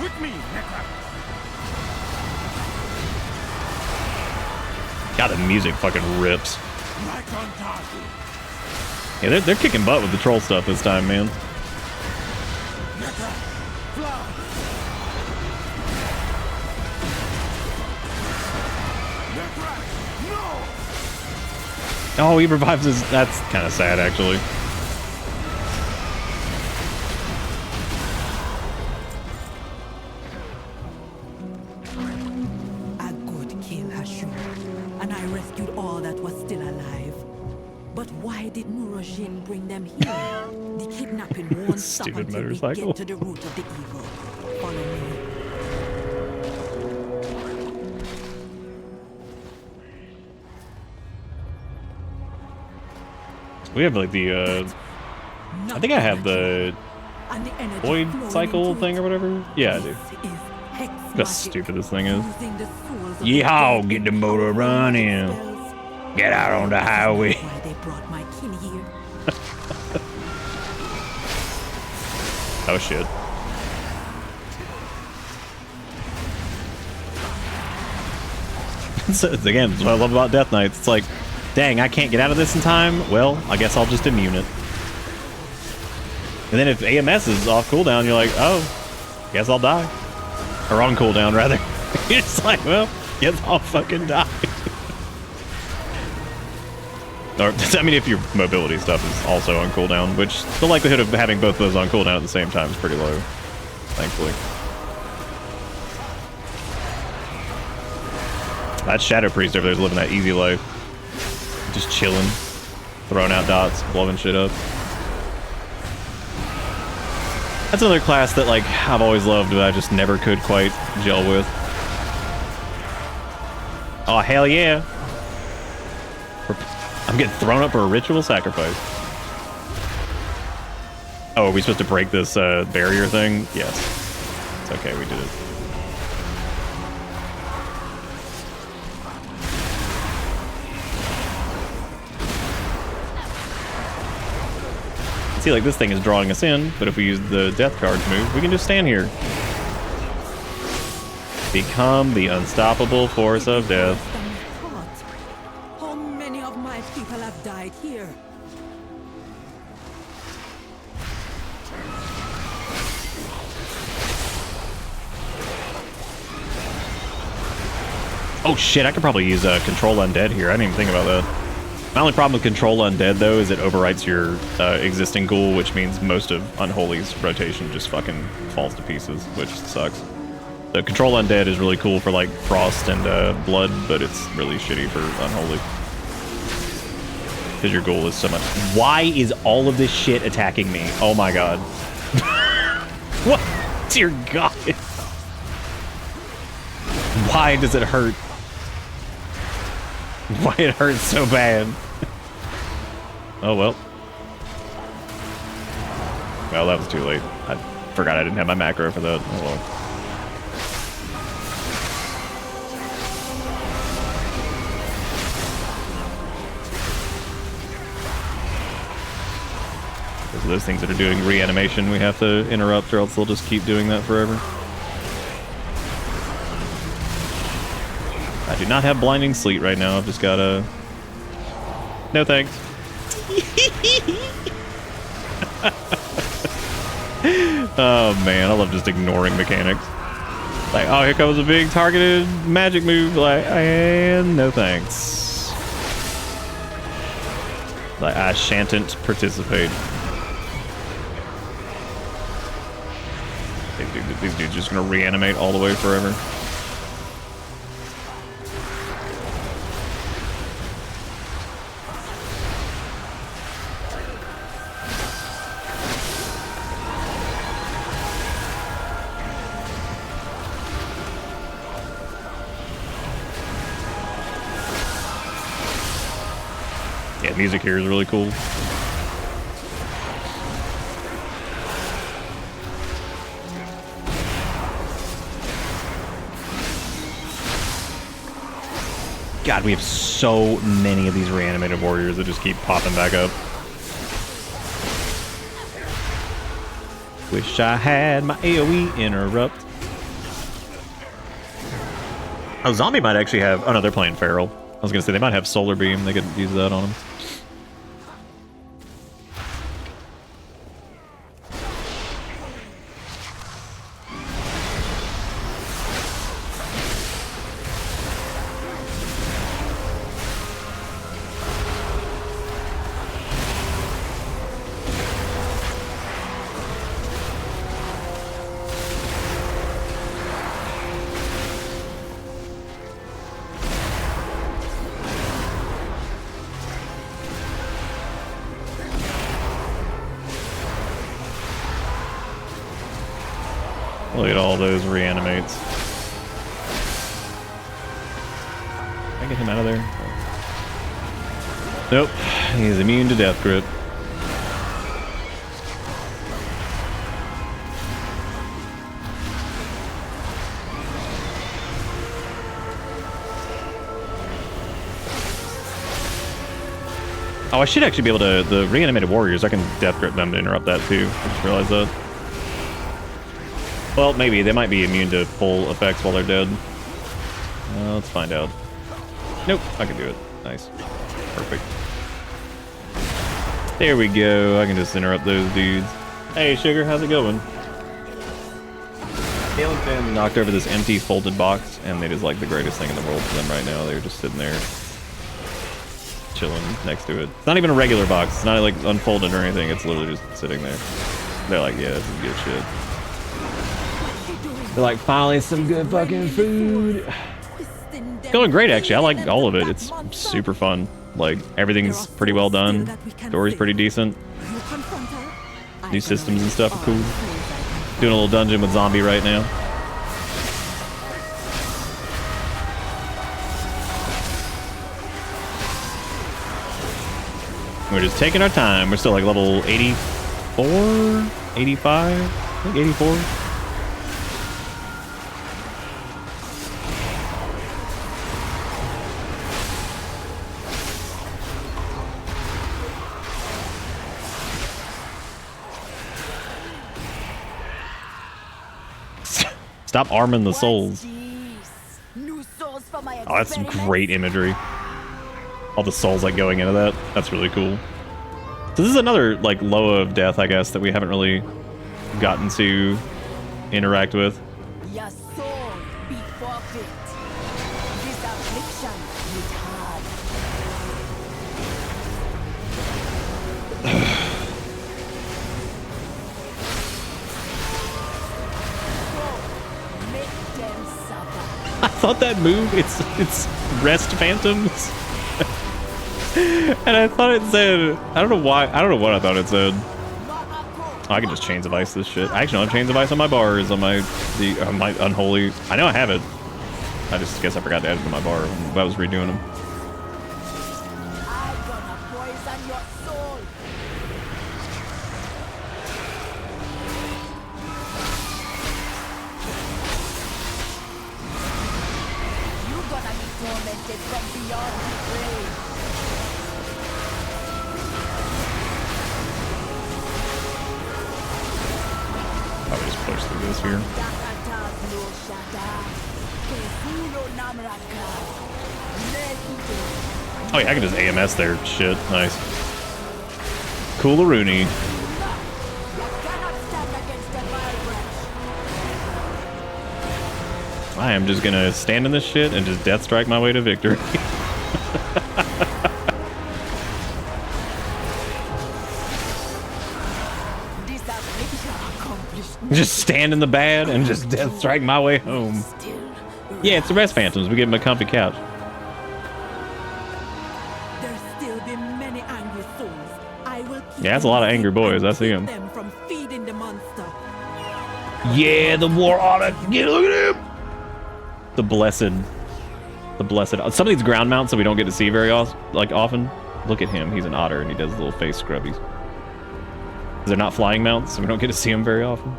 with me, God, the music fucking rips. right on target. Yeah, they're kicking butt with the troll stuff this time, man. Oh, he revives his... That's kind of sad, actually. A good kill, Hashur, and I rescued all that was still alive. But why did Nurajin bring them here? The kidnapping won't stop Stupid until we motorcycle. get to the root of the evil. Follow me. We have like the, I think I have the void cycle thing or whatever. Yeah, I do. Look how stupid this thing is. Yeehaw, get the motor running. Get out on the highway. Oh shit. So, again, that's what I love about Death Knights. It's like, dang, I can't get out of this in time. Well, I guess I'll just immune it. And then if AMS is off cooldown, you're like, oh, guess I'll die. Or on cooldown, rather. It's like, well, guess I'll fucking die. Or, I mean, if your mobility stuff is also on cooldown, which the likelihood of having both those on cooldown at the same time is pretty low, thankfully. That Shadow Priest over there is living that easy life. Just chilling, throwing out dots, blowing shit up. That's another class that, like, I've always loved, but I just never could quite gel with. Oh, hell yeah. I'm getting thrown up for a ritual sacrifice. Oh, are we supposed to break this barrier thing? Yes. It's okay, we did it. See, like, this thing is drawing us in, but if we use the death charge move, we can just stand here. Become the unstoppable force of death. How many of my people have died here? Oh shit, I could probably use Control Undead here. I didn't even think about that. My only problem with Control Undead, though, is it overwrites your existing ghoul, which means most of Unholy's rotation just fucking falls to pieces, which sucks. So Control Undead is really cool for, like, Frost and Blood, but it's really shitty for Unholy. Because your ghoul is so much... Why is all of this shit attacking me? Oh my god. What? Dear god. Why does it hurt? Why it hurts so bad? Oh well. Well, that was too late. I forgot I didn't have my macro for that. Oh well. Because those things that are doing reanimation, we have to interrupt, or else they'll just keep doing that forever. I do not have blinding sleet right now. I've just got a... No thanks. Oh man, I love just ignoring mechanics. Like, oh, here comes a big targeted magic move. Like, and no thanks. Like, I shan't participate. These dudes just gonna reanimate all the way forever. Yeah, music here is really cool. God, we have so many of these reanimated warriors that just keep popping back up. Wish I had my AoE interrupt. Oh, Zombie might actually have... Oh no, they're playing Feral. I was gonna say, they might have Solar Beam. They could use that on them. Look at all those reanimates. Can I get him out of there? Nope. He's immune to death grip. Oh, I should actually be able to... The reanimated warriors, I can death grip them to interrupt that too. I just realized that. Well, maybe. They might be immune to full effects while they're dead. Let's find out. Nope, I can do it. Nice. Perfect. There we go. I can just interrupt those dudes. Hey, Sugar, how's it going? Caleb Finn knocked over this empty folded box, and it is like the greatest thing in the world for them right now. They're just sitting there, chilling next to it. It's not even a regular box. It's not like unfolded or anything. It's literally just sitting there. They're like, yeah, this is good shit. They're like, finally some good fucking food. It's going great, actually. I like all of it. It's super fun. Like, everything's pretty well done. Story's pretty decent. New systems and stuff are cool. Doing a little dungeon with Zombie right now. We're just taking our time. We're still like level 84, 85, I think 84. Stop arming the souls. Oh, that's some great imagery. All the souls like going into that. That's really cool. So this is another like low of death, I guess, that we haven't really gotten to interact with. Your soul be forfeit. This affliction is hard. Make them suffer. I thought that move, it's rest phantoms. And I thought it said, I don't know why, I don't know what I thought it said. Oh, I can just chains of ice this shit. I actually don't have chains of ice on my bars, on my unholy. I know I have it. I just guess I forgot to add it to my bar when I was redoing them. I'm gonna poison your soul. You're gonna be tormented from beyond the grave. Probably just push through this here. Oh yeah, I can just AMS there. Shit, nice. Cool-a-rooney. I am just gonna stand in this shit and just death strike my way to victory. Just stand in the bad and just death strike my way home. Yeah, it's the rest phantoms. We give them a comfy couch. There'll still be many angry souls. I will keep Yeah, that's a lot of angry boys. I see them. them from feeding the monster. Yeah, the war otter. Yeah, look at him. The blessed. Some of these ground mounts that we don't get to see very often. Look at him. He's an otter and he does little face scrubbies. They're not flying mounts, so we don't get to see them very often.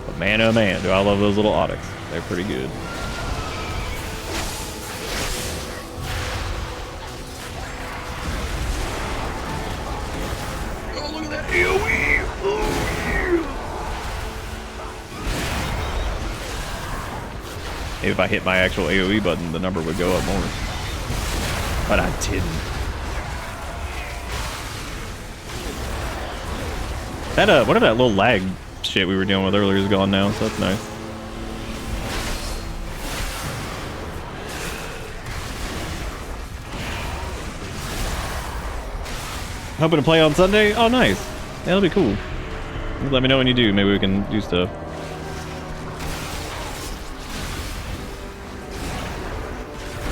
But man, oh man, do I love those little otters. They're pretty good. Oh, look at that AoE! Oh, yeah. Maybe if I hit my actual AoE button, the number would go up more. But I didn't. That whatever that little lag shit we were dealing with earlier is gone now, so that's nice. Hoping to play on Sunday? Oh, nice. Yeah, that'll be cool. Let me know when you do. Maybe we can do stuff.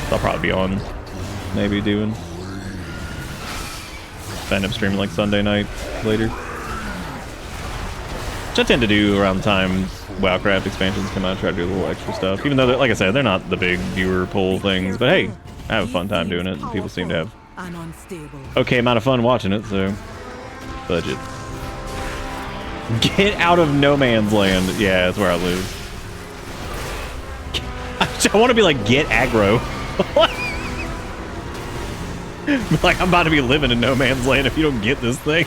I'll probably be on. Maybe doing. End up streaming like Sunday night later. Which I tend to do around the time Warcraft expansions come out. Try to do a little extra stuff. Even though, like I said, they're not the big viewer pull things. But hey, I have a fun time doing it. People seem to have okay amount of fun watching it, so budget. Get out of no man's land. Yeah, that's where I lose. I want to be like, get aggro. What? Like, I'm about to be living in no man's land if you don't get this thing.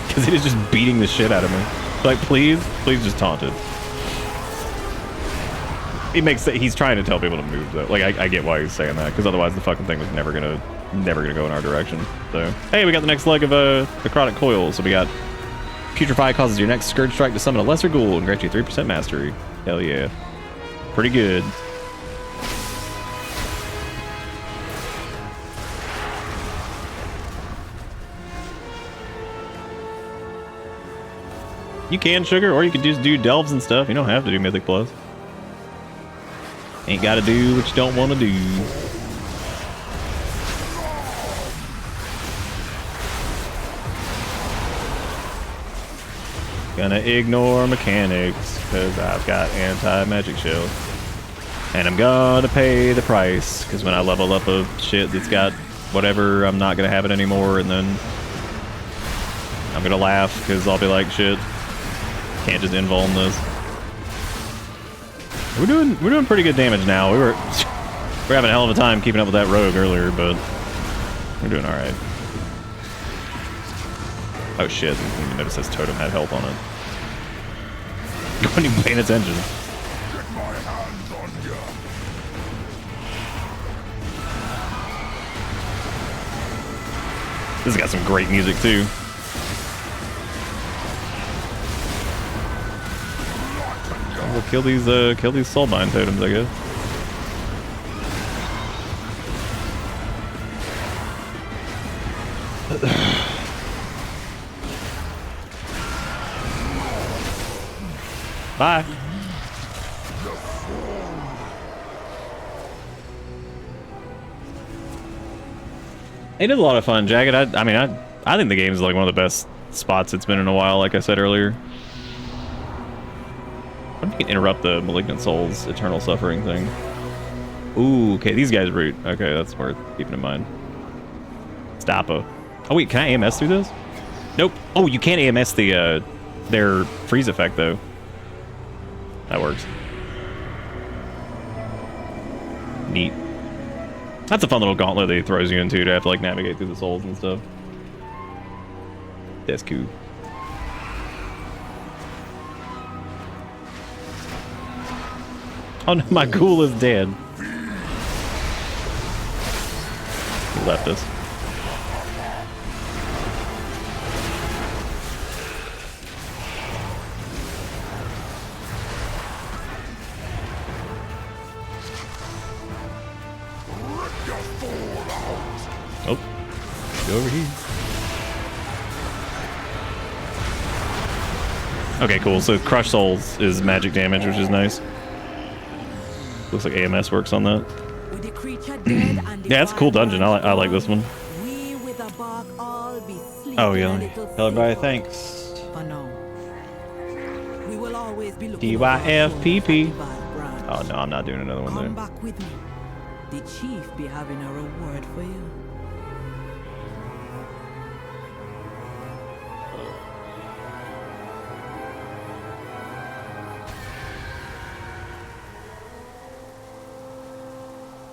Because it is just beating the shit out of me. Like, please just taunt it. He makes he's trying to tell people to move though. Like, I get why he's saying that, because otherwise the fucking thing was never gonna never gonna go in our direction. So, hey, we got the next leg of necrotic coil. So we got putrefy causes your next scourge strike to summon a lesser ghoul and grants you 3% mastery. Hell yeah, pretty good. You can, Sugar, or you can just do delves and stuff. You don't have to do Mythic Plus. Ain't gotta do what you don't want to do. Gonna ignore mechanics, because I've got anti-magic shield. And I'm gonna pay the price, because when I level up a shit that's got whatever, I'm not gonna have it anymore, and then I'm gonna laugh, because I'll be like, shit. Can't just invuln this. We're doing pretty good damage now. We're having a hell of a time keeping up with that rogue earlier, but we're doing all right. Oh shit! I didn't even notice this totem had health on it. Wasn't even paying attention. Get my hands on you. This has got some great music too. We'll kill these soulbind totems, I guess. Bye. It is a lot of fun, Jagged. I mean, I think the game is like one of the best spots it's been in a while, like I said earlier. I wonder if you can interrupt the Malignant Soul's eternal suffering thing. Ooh, okay, these guys root. Okay, that's worth keeping in mind. Stoppa. Oh wait, can I AMS through this? Nope. Oh, you can't AMS the their freeze effect though. That works. Neat. That's a fun little gauntlet that he throws you into to have to like navigate through the souls and stuff. That's cool. Oh no, my ghoul is dead. He left us. Oh, go over here. Okay, cool. So Crush Souls is magic damage, which is nice. Looks like AMS works on that. Yeah, it's a cool dungeon. I like this one. Oh yeah. Tell everybody thanks. DYFPP. Oh no, I'm not doing another one there. Back with me. The chief be having a reward for you.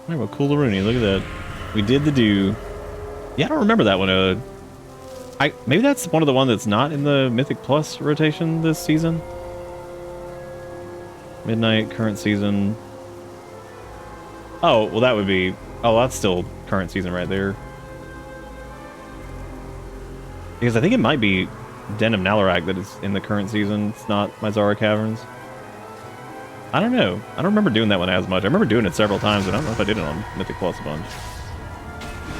Alright, well, cool Rooney, look at that. We did the do. Yeah, I don't remember that one. Maybe that's one of the ones that's not in the Mythic Plus rotation this season. Midnight, current season. Oh, well that would be... Oh, that's still current season right there. Because I think it might be Den of Nalarak that is in the current season. It's not Mizara Caverns. I don't know. I don't remember doing that one as much. I remember doing it several times, but I don't know if I did it on Mythic Plus a bunch.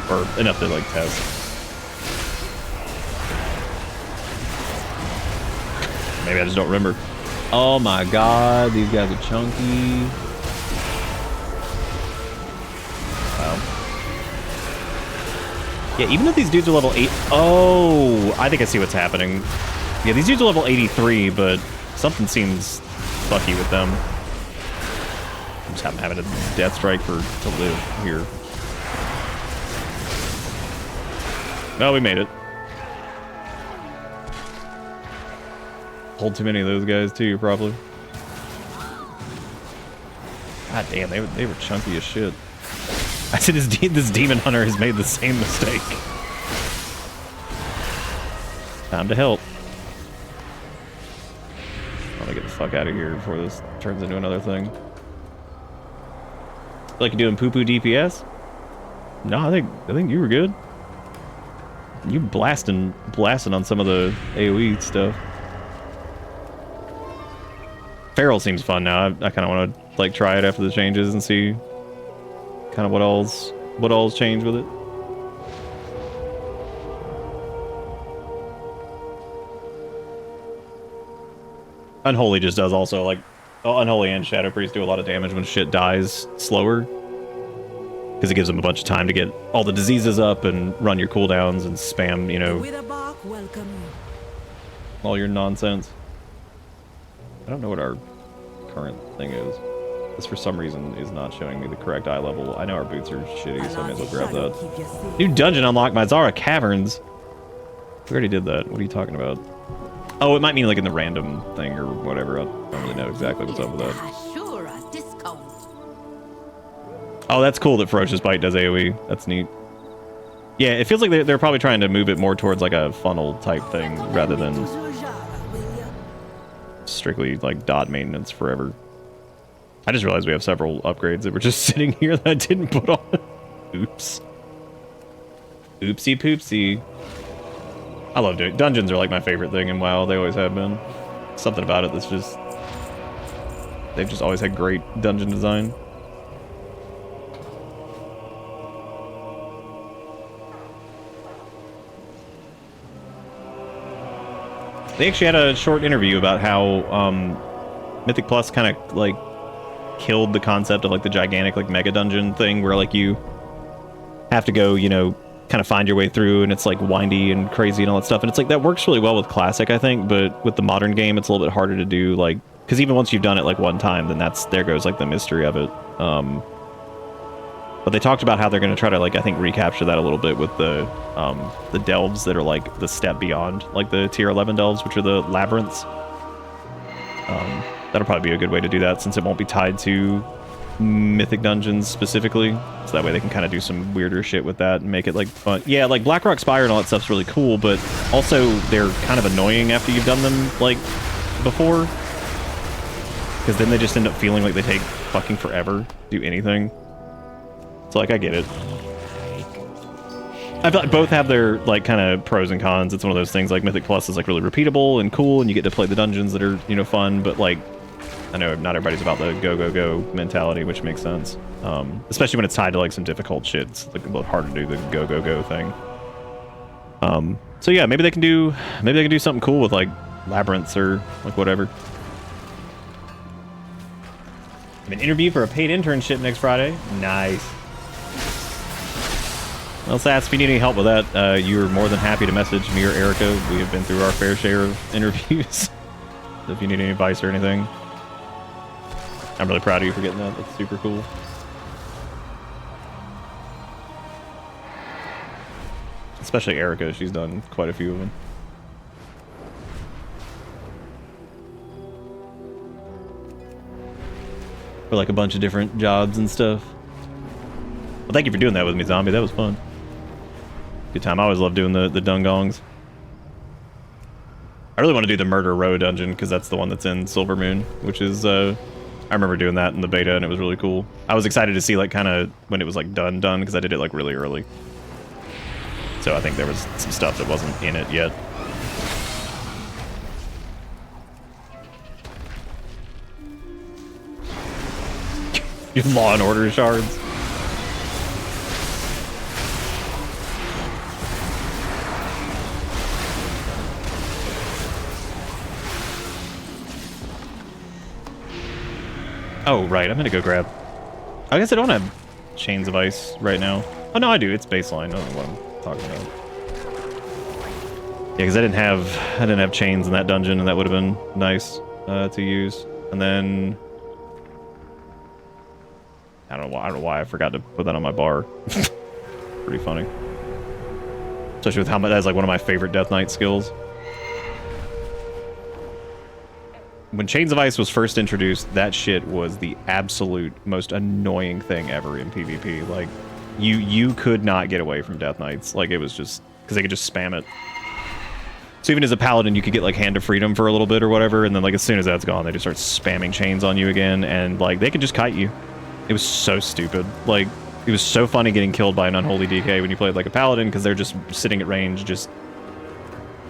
Or enough to, like, test. Maybe I just don't remember. Oh my god, these guys are chunky. Wow. Yeah, even if these dudes are level 8... Oh, I think I see what's happening. Yeah, these dudes are level 83, but something seems fucky with them. I'm just having a death strike to live here. No, we made it. Hold too many of those guys too, probably. God damn, they were chunky as shit. I said this demon hunter has made the same mistake. Time to help. I'm gonna get the fuck out of here before this turns into another thing. Like doing poo-poo DPS? No, I think you were good. You blasting on some of the AoE stuff. Feral seems fun now. I kind of want to like try it after the changes and see kind of what all's changed with it. Unholy just does also like Unholy and Shadow Priest do a lot of damage when shit dies slower, because it gives them a bunch of time to get all the diseases up and run your cooldowns and spam, you know, all your nonsense. I don't know what our current thing is. This for some reason is not showing me the correct eye level. I know our boots are shitty, so I may as well grab that. New dungeon unlocked, Mizara Caverns. We already did that. What are you talking about? Oh, it might mean like in the random thing or whatever. I don't really know exactly what's up with that. Oh, that's cool that Ferocious Bite does AoE. That's neat. Yeah, it feels like they're probably trying to move it more towards like a funnel type thing rather than strictly like dot maintenance forever. I just realized we have several upgrades that were just sitting here that I didn't put on. Oops. Oopsie poopsie. I love doing dungeons are like my favorite thing in WoW. They always have been. Something about it that's just they've just always had great dungeon design. They actually had a short interview about how Mythic Plus kind of like killed the concept of like the gigantic like mega dungeon thing where like you have to go, you know, kind of find your way through and it's like windy and crazy and all that stuff. And it's like that works really well with Classic, I think, but with the modern game it's a little bit harder to do, like, because even once you've done it like one time, then there goes like the mystery of it. But they talked about how they're going to try to like I think recapture that a little bit with the delves that are like the step beyond like the tier 11 delves, which are the labyrinths. That'll probably be a good way to do that since it won't be tied to Mythic Dungeons specifically, so that way they can kind of do some weirder shit with that and make it like fun. Yeah, like Blackrock Spire and all that stuff's really cool, but also they're kind of annoying after you've done them like before, because then they just end up feeling like they take fucking forever to do anything. So like I get it. I feel like both have their like kind of pros and cons. It's one of those things like Mythic Plus is like really repeatable and cool and you get to play the dungeons that are, you know, fun, but like I know not everybody's about the go mentality, which makes sense. Especially when it's tied to like some difficult shit. It's like a little hard to do the go thing. So yeah, maybe they can do something cool with like labyrinths or like whatever. I have an interview for a paid internship next Friday. Nice. Well, Sats, if you need any help with that, you're more than happy to message me or Erica. We have been through our fair share of interviews. So if you need any advice or anything. I'm really proud of you for getting that. That's super cool. Especially Erica. She's done quite a few of them. For like a bunch of different jobs and stuff. Well, thank you for doing that with me, Zombie. That was fun. Good time. I always love doing the dungongs. I really want to do the Murder Row dungeon because that's the one that's in Silver Moon, which is I remember doing that in the beta and it was really cool. I was excited to see like kind of when it was like done because I did it like really early. So I think there was some stuff that wasn't in it yet. Your Law and Order shards. Oh, right. I'm gonna go grab... I guess I don't have Chains of Ice right now. Oh, no, I do. It's baseline. I don't know what I'm talking about. Yeah, because I didn't have chains in that dungeon, and that would have been nice to use. And then... I don't know why I forgot to put that on my bar. Pretty funny. Especially with how much that's like one of my favorite Death Knight skills. When Chains of Ice was first introduced, that shit was the absolute most annoying thing ever in PvP. Like, you could not get away from Death Knights. Like, it was just... because they could just spam it. So even as a paladin, you could get, like, Hand of Freedom for a little bit or whatever, and then, like, as soon as that's gone, they just start spamming chains on you again, and, like, they could just kite you. It was so stupid. Like, It was so funny getting killed by an unholy DK when you played like a paladin, because they're just sitting at range, just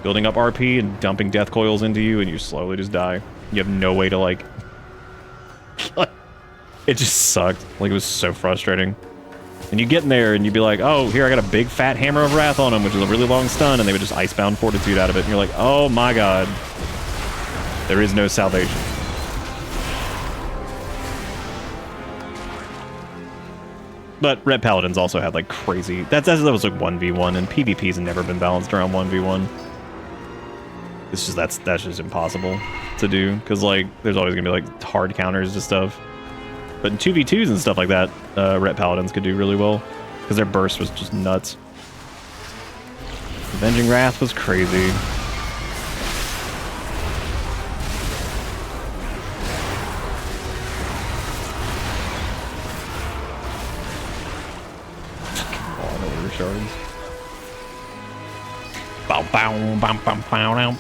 building up RP and dumping death coils into you, and you slowly just die. You have no way to like... It just sucked. Like, it was so frustrating. And you get in there and you'd be like, oh, here, I got a big fat hammer of wrath on him, which is a really long stun, and they would just icebound fortitude out of it. And you're like, oh my god. There is no salvation. But Red Paladins also had like crazy... That was like 1v1, and PvP's never been balanced around 1v1. It's just, that's just impossible to do, because like, there's always gonna be like hard counters to stuff. But in 2v2s and stuff like that, Ret Paladins could do really well, because their burst was just nuts. Avenging Wrath was crazy. Shards. Bow bow bow bow bow bow.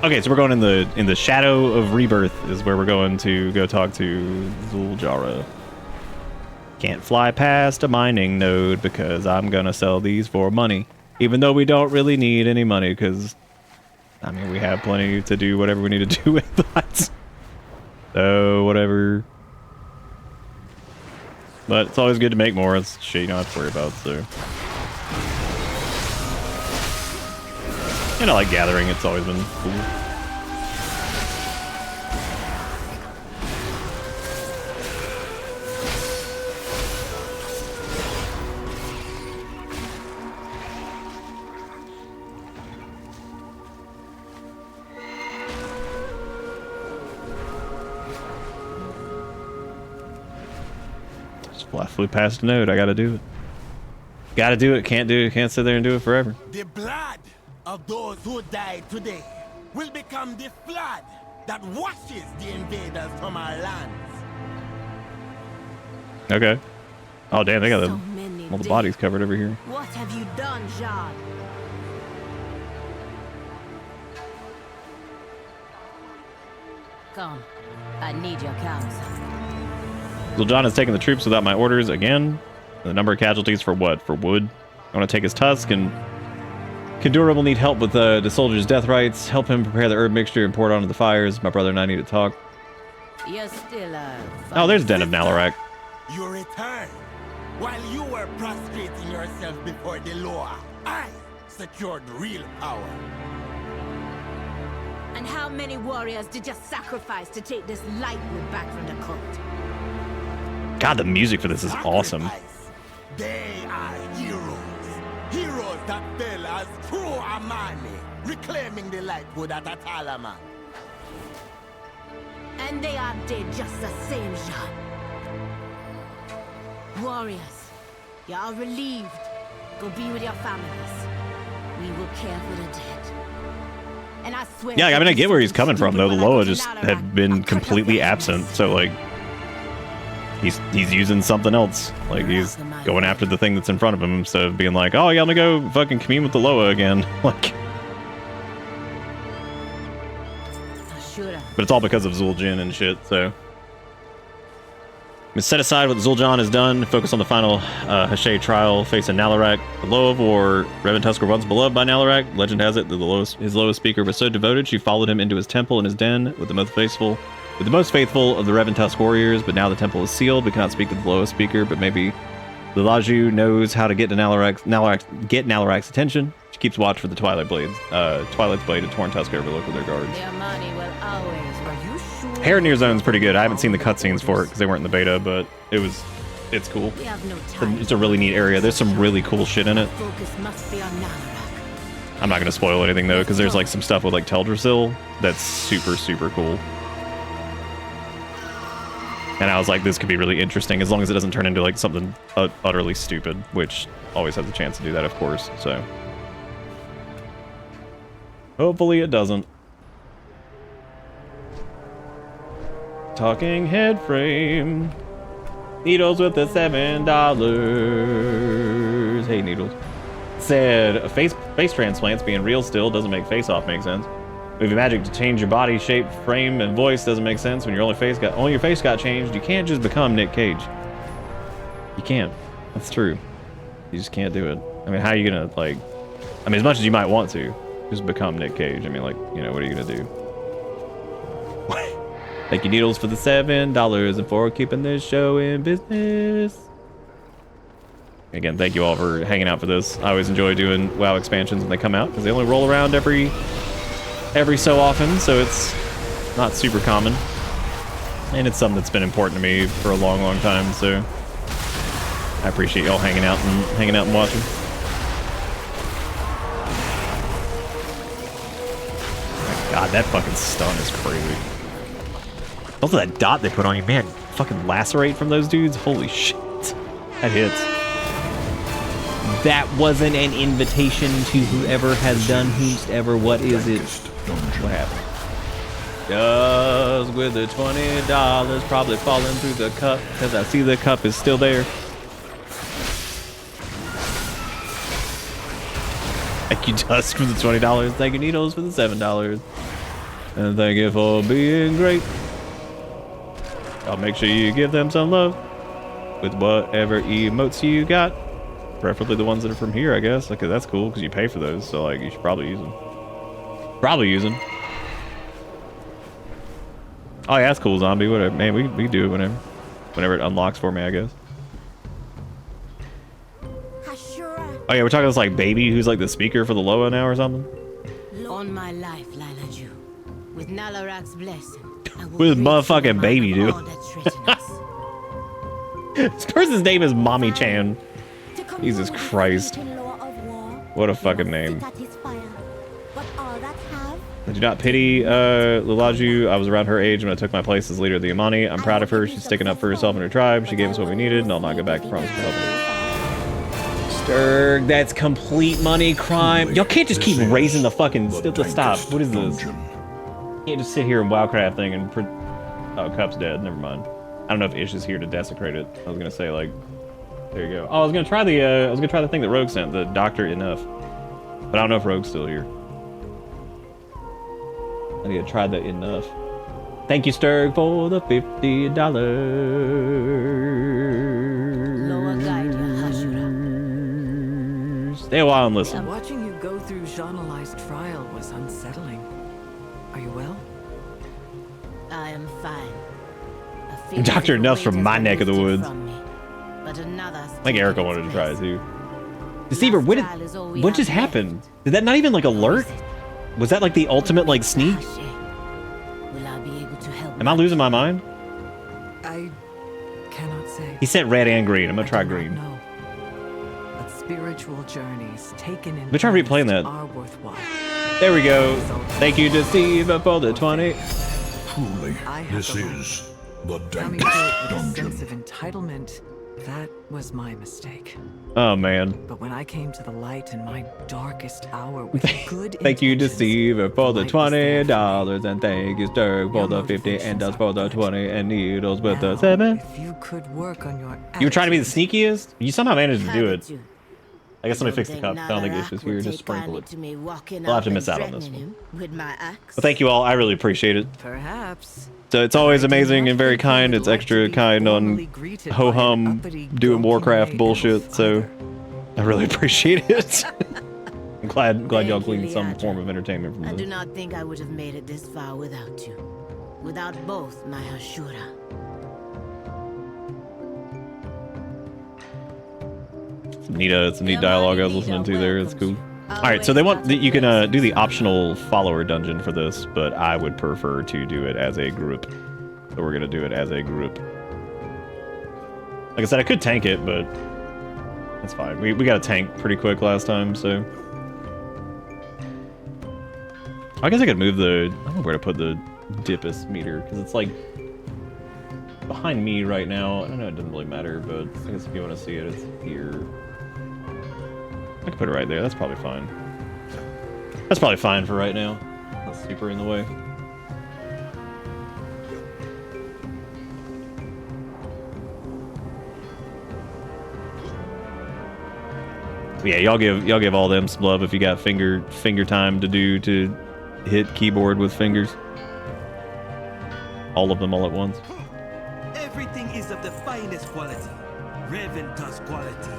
Okay, so we're going in the Shadow of Rebirth is where we're going to go talk to Zuljara. Can't fly past a mining node because I'm gonna sell these for money, even though we don't really need any money, because I mean we have plenty to do whatever we need to do with that. So whatever. But it's always good to make more. It's shit you don't have to worry about, so. And I like gathering. It's always been cool. Flew past a node. I gotta do it. Gotta do it. Can't do it. Can't sit there and do it forever. The blood of those who died today will become the flood that washes the invaders from our lands. Okay. Oh damn, they got So all the bodies covered over here. What have you done, Jad? Come, I need your counsel. Zul'jana has taken the troops without my orders again. The number of casualties for what? For wood? I want to take his tusk, and Kandura will need help with the soldier's death rites. Help him prepare the herb mixture and pour it onto the fires. My brother and I need to talk. You're still Oh, there's Den of Nalarak. You return. While you were prostrating yourself before the law, I secured real power. And how many warriors did you sacrifice to take this lightwood back from the cult? God, the music for this is awesome. They are heroes. Heroes that fell as true Amani, reclaiming the lightwood at Atalama. And they are dead just the same, Jean. Warriors, you are relieved. Go be with your families. We will care for the dead. And I swear... Yeah, I mean, I get where he's coming from, though. The Loa just had been completely absent, so, like... He's using something else. Like, he's going after the thing that's in front of him instead of being like, oh, yeah, I'm gonna go fucking commune with the Loa again. Like... But it's all because of Zul'jin and shit, so... Set aside what Zul'jin has done, focus on the final Hache trial, facing Nalarak. The Loa of War, Revan Tusk were once beloved by Nalarak. Legend has it that his lowest speaker was so devoted, she followed him into his temple and his den with the most faithful of the Revan Tusk warriors, but now the temple is sealed. We cannot speak to the lowest speaker, but maybe Lilaju knows how to get Nalarak's attention. She keeps watch for the Twilight's Blade and Torn Tusk Overlook with their guards. Their money will always... Are you sure? Hair Zone's pretty good. I haven't seen the cutscenes for it because they weren't in the beta, but it's cool. We have no time. It's a really neat area. There's some really cool shit in it. Focus must be on Nalarak. I'm not going to spoil anything though, because there's like some stuff with like Teldrassil that's super, super cool. And I was like, this could be really interesting as long as it doesn't turn into like something utterly stupid, which always has a chance to do that, of course. So hopefully it doesn't. Talking head frame. Needles with the $7. Hey, Needles. Said face transplants being real still doesn't make face off make sense. Movie magic to change your body shape, frame, and voice doesn't make sense when your only your face got changed. You can't just become Nick Cage. You can't. That's true. You just can't do it. I mean, how are you gonna like? I mean, as much as you might want to, just become Nick Cage. I mean, like, you know, what are you gonna do? Thank you, Needles, for the $7 and for keeping this show in business. Again, thank you all for hanging out for this. I always enjoy doing WoW expansions when they come out because they only roll around every so often, so it's not super common. And it's something that's been important to me for a long, long time, so I appreciate y'all hanging out and watching. Oh my God, that fucking stun is crazy. Also, that dot they put on you, man, fucking lacerate from those dudes. Holy shit, that hits. That wasn't an invitation to whoever has done who's ever. What is it? What happened? Just with the $20 probably falling through the cup because I see the cup is still there. Thank you, Dusk, for the $20. Thank you, Needles, for the $7. And thank you for being great. I'll make sure you give them some love with whatever emotes you got. Preferably the ones that are from here, I guess. Okay, that's cool because you pay for those, so like you should probably use them. Probably use them. Oh yeah, that's cool, Zombie. Whatever, man. We do it whenever it unlocks for me, I guess. Oh yeah, we're talking this like baby who's like the speaker for the Loa now or something. On my life, Lila Ju. With Nalarak's blessing. With motherfucking baby, dude. This person's name is Mommy Chan. Jesus Christ. What a fucking name. I do not pity Lilaju. I was around her age when I took my place as leader of the Imani. I'm proud of her. She's sticking up for herself and her tribe. She gave us what we needed, and I'll not go back to promise to help her. Sturg, that's complete money crime. Y'all can't just keep raising the fucking... Stop. What is this? You can't just sit here and Wowcraft thing and... Oh, Cup's dead. Never mind. I don't know if Ish is here to desecrate it. I was gonna say, like... There you go. Oh, I was gonna try the thing that Rogue sent, the Doctor Enough. But I don't know if Rogue's still here. I need to try the Enough. Thank you, Sturg, for the $50. Stay a while and listen. Watching you go through Jean-Eli's trial was unsettling. Are you well? I am fine. Dr. Enough's from my neck of the woods. But I think Erica wanted to try it too. Deceiver, what just happened? Did that not even like alert? Was that like the ultimate like sneak? Am I losing my mind? I cannot say. He said red and green. I'm gonna try green. No. But spiritual journeys taken in try replaying that. Are worthwhile. There we go. Thank you, Deceiver, for the 20. Truly, this is the Coming dankest to it with a dungeon. sense of entitlement, that was my mistake. Oh man. But when I came to the light in my darkest hour with good Thank you, intentions, Deceiver, for the light was there. $20, and thank you, Sturg, for the 50, and Dust for the 20, and Needles with the 7. If you could work on your You were trying to be the sneakiest? You somehow managed to do it. Haven't you? I guess let me Don't fix the think cup. I don't think Nalarak it's just would here. Just take sprinkle kindly it. to me walking We'll have up to miss and out on this threatening one. him with my axe. Well, thank you all. I really appreciate it. Perhaps. So it's always amazing and very kind. It's extra kind on ho-hum doing Warcraft bullshit. So I really appreciate it. I'm glad y'all gleaned some form of entertainment from I do this. not think I would have made it this far without you. Without both my Hashura. It's a neat dialogue I was listening to there. It's cool. All right, so they want you can do the optional follower dungeon for this, but I would prefer to do it as a group. So we're gonna do it as a group. Like I said, I could tank it, but that's fine. We got a tank pretty quick last time, so I guess I could move the. I don't know where to put the Dipus meter because it's like behind me right now. I don't know. It doesn't really matter, but I guess if you want to see it, it's here. I can put it right there. That's probably fine. That's probably fine for right now. Not super in the way. Yeah, y'all give all them some love if you got finger time to do to hit keyboard with fingers. All of them all at once. Everything is of the finest quality. Reventus quality.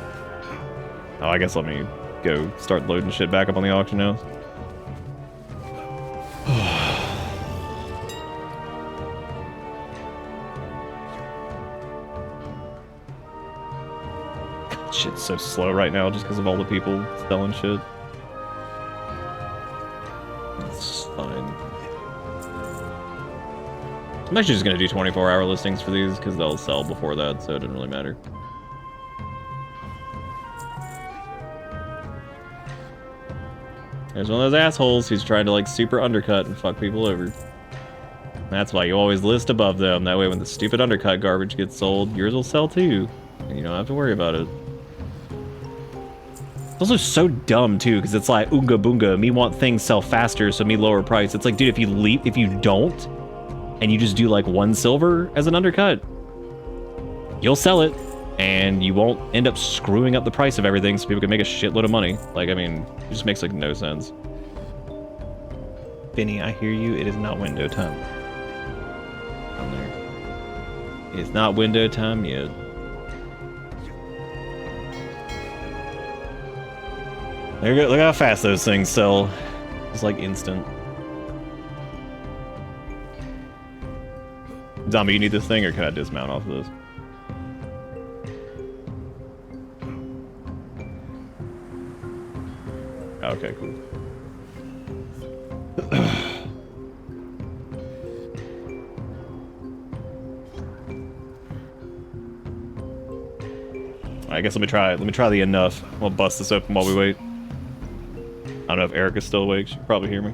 Oh, I guess let me go start loading shit back up on the auction house. Shit's so slow right now just because of all the people selling shit. It's fine. I'm actually just gonna do 24-hour listings for these because they'll sell before that, so it doesn't really matter. There's one of those assholes who's trying to like super undercut and fuck people over. That's why you always list above them. That way when the stupid undercut garbage gets sold, yours will sell too. And you don't have to worry about it. It's also so dumb too, because it's like oonga boonga, me want things sell faster, so me lower price. It's like, dude, if you don't, and you just do like 1 silver as an undercut, you'll sell it, and you won't end up screwing up the price of everything so people can make a shitload of money. Like, I mean, it just makes like no sense. Vinny, I hear you. It is not window time. Down there. It's not window time yet. There you go. Look how fast those things sell. It's like instant. Zombie, you need this thing, or can I dismount off of this? Okay, cool. I guess let me try the enough. We'll bust this open while we wait. I don't know if Erica's still awake. She can probably hear me.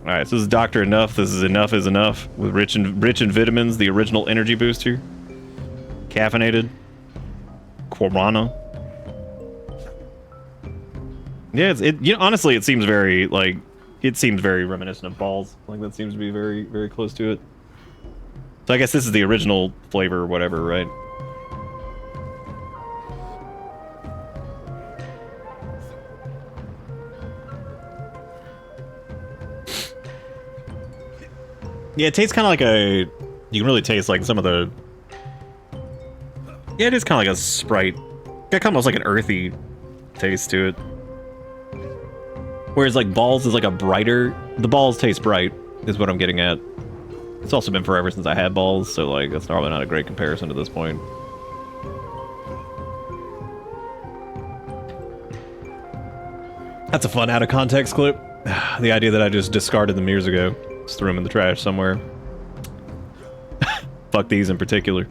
All right, so this is Dr. Enough. This is Enough is Enough with rich in vitamins, the original energy booster. Caffeinated. Guarana. Yeah, honestly, it seems very reminiscent of balls. Like that seems to be very, very close to it. So I guess this is the original flavor or whatever, right? Yeah, it tastes kind of like a... You can really taste like some of the... Yeah, it is kind of like a Sprite. Got kind of almost like an earthy taste to it. Whereas like Balls is like a brighter... The Balls taste bright, is what I'm getting at. It's also been forever since I had Balls, so like that's probably not a great comparison to this point. That's a fun out of context clip. The idea that I just discarded them years ago. Just threw them in the trash somewhere. Fuck these in particular.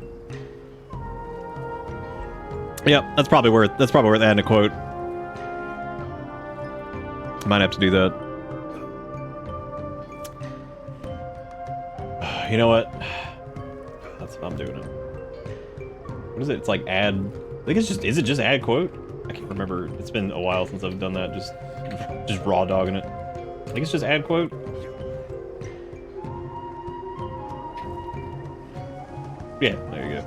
Yep, that's probably worth adding a quote. Might have to do that. You know what? That's I'm doing it. What is it? It's like add. I think it's just. Is it just add quote? I can't remember. It's been a while since I've done that. Just raw dogging it. I think it's just add quote. Yeah, there you go.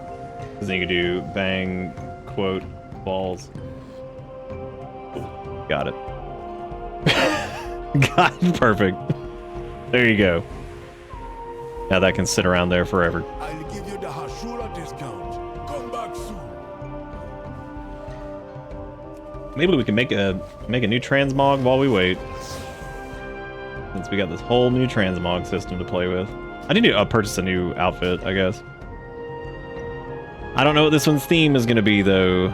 Because then you can do bang, quote, balls. Got it. Got it. Perfect. There you go. Now that can sit around there forever. I'll give you the Hashura discount. Come back soon. Maybe we can make a new transmog while we wait. Since we got this whole new transmog system to play with. I need to purchase a new outfit, I guess. I don't know what this one's theme is going to be, though.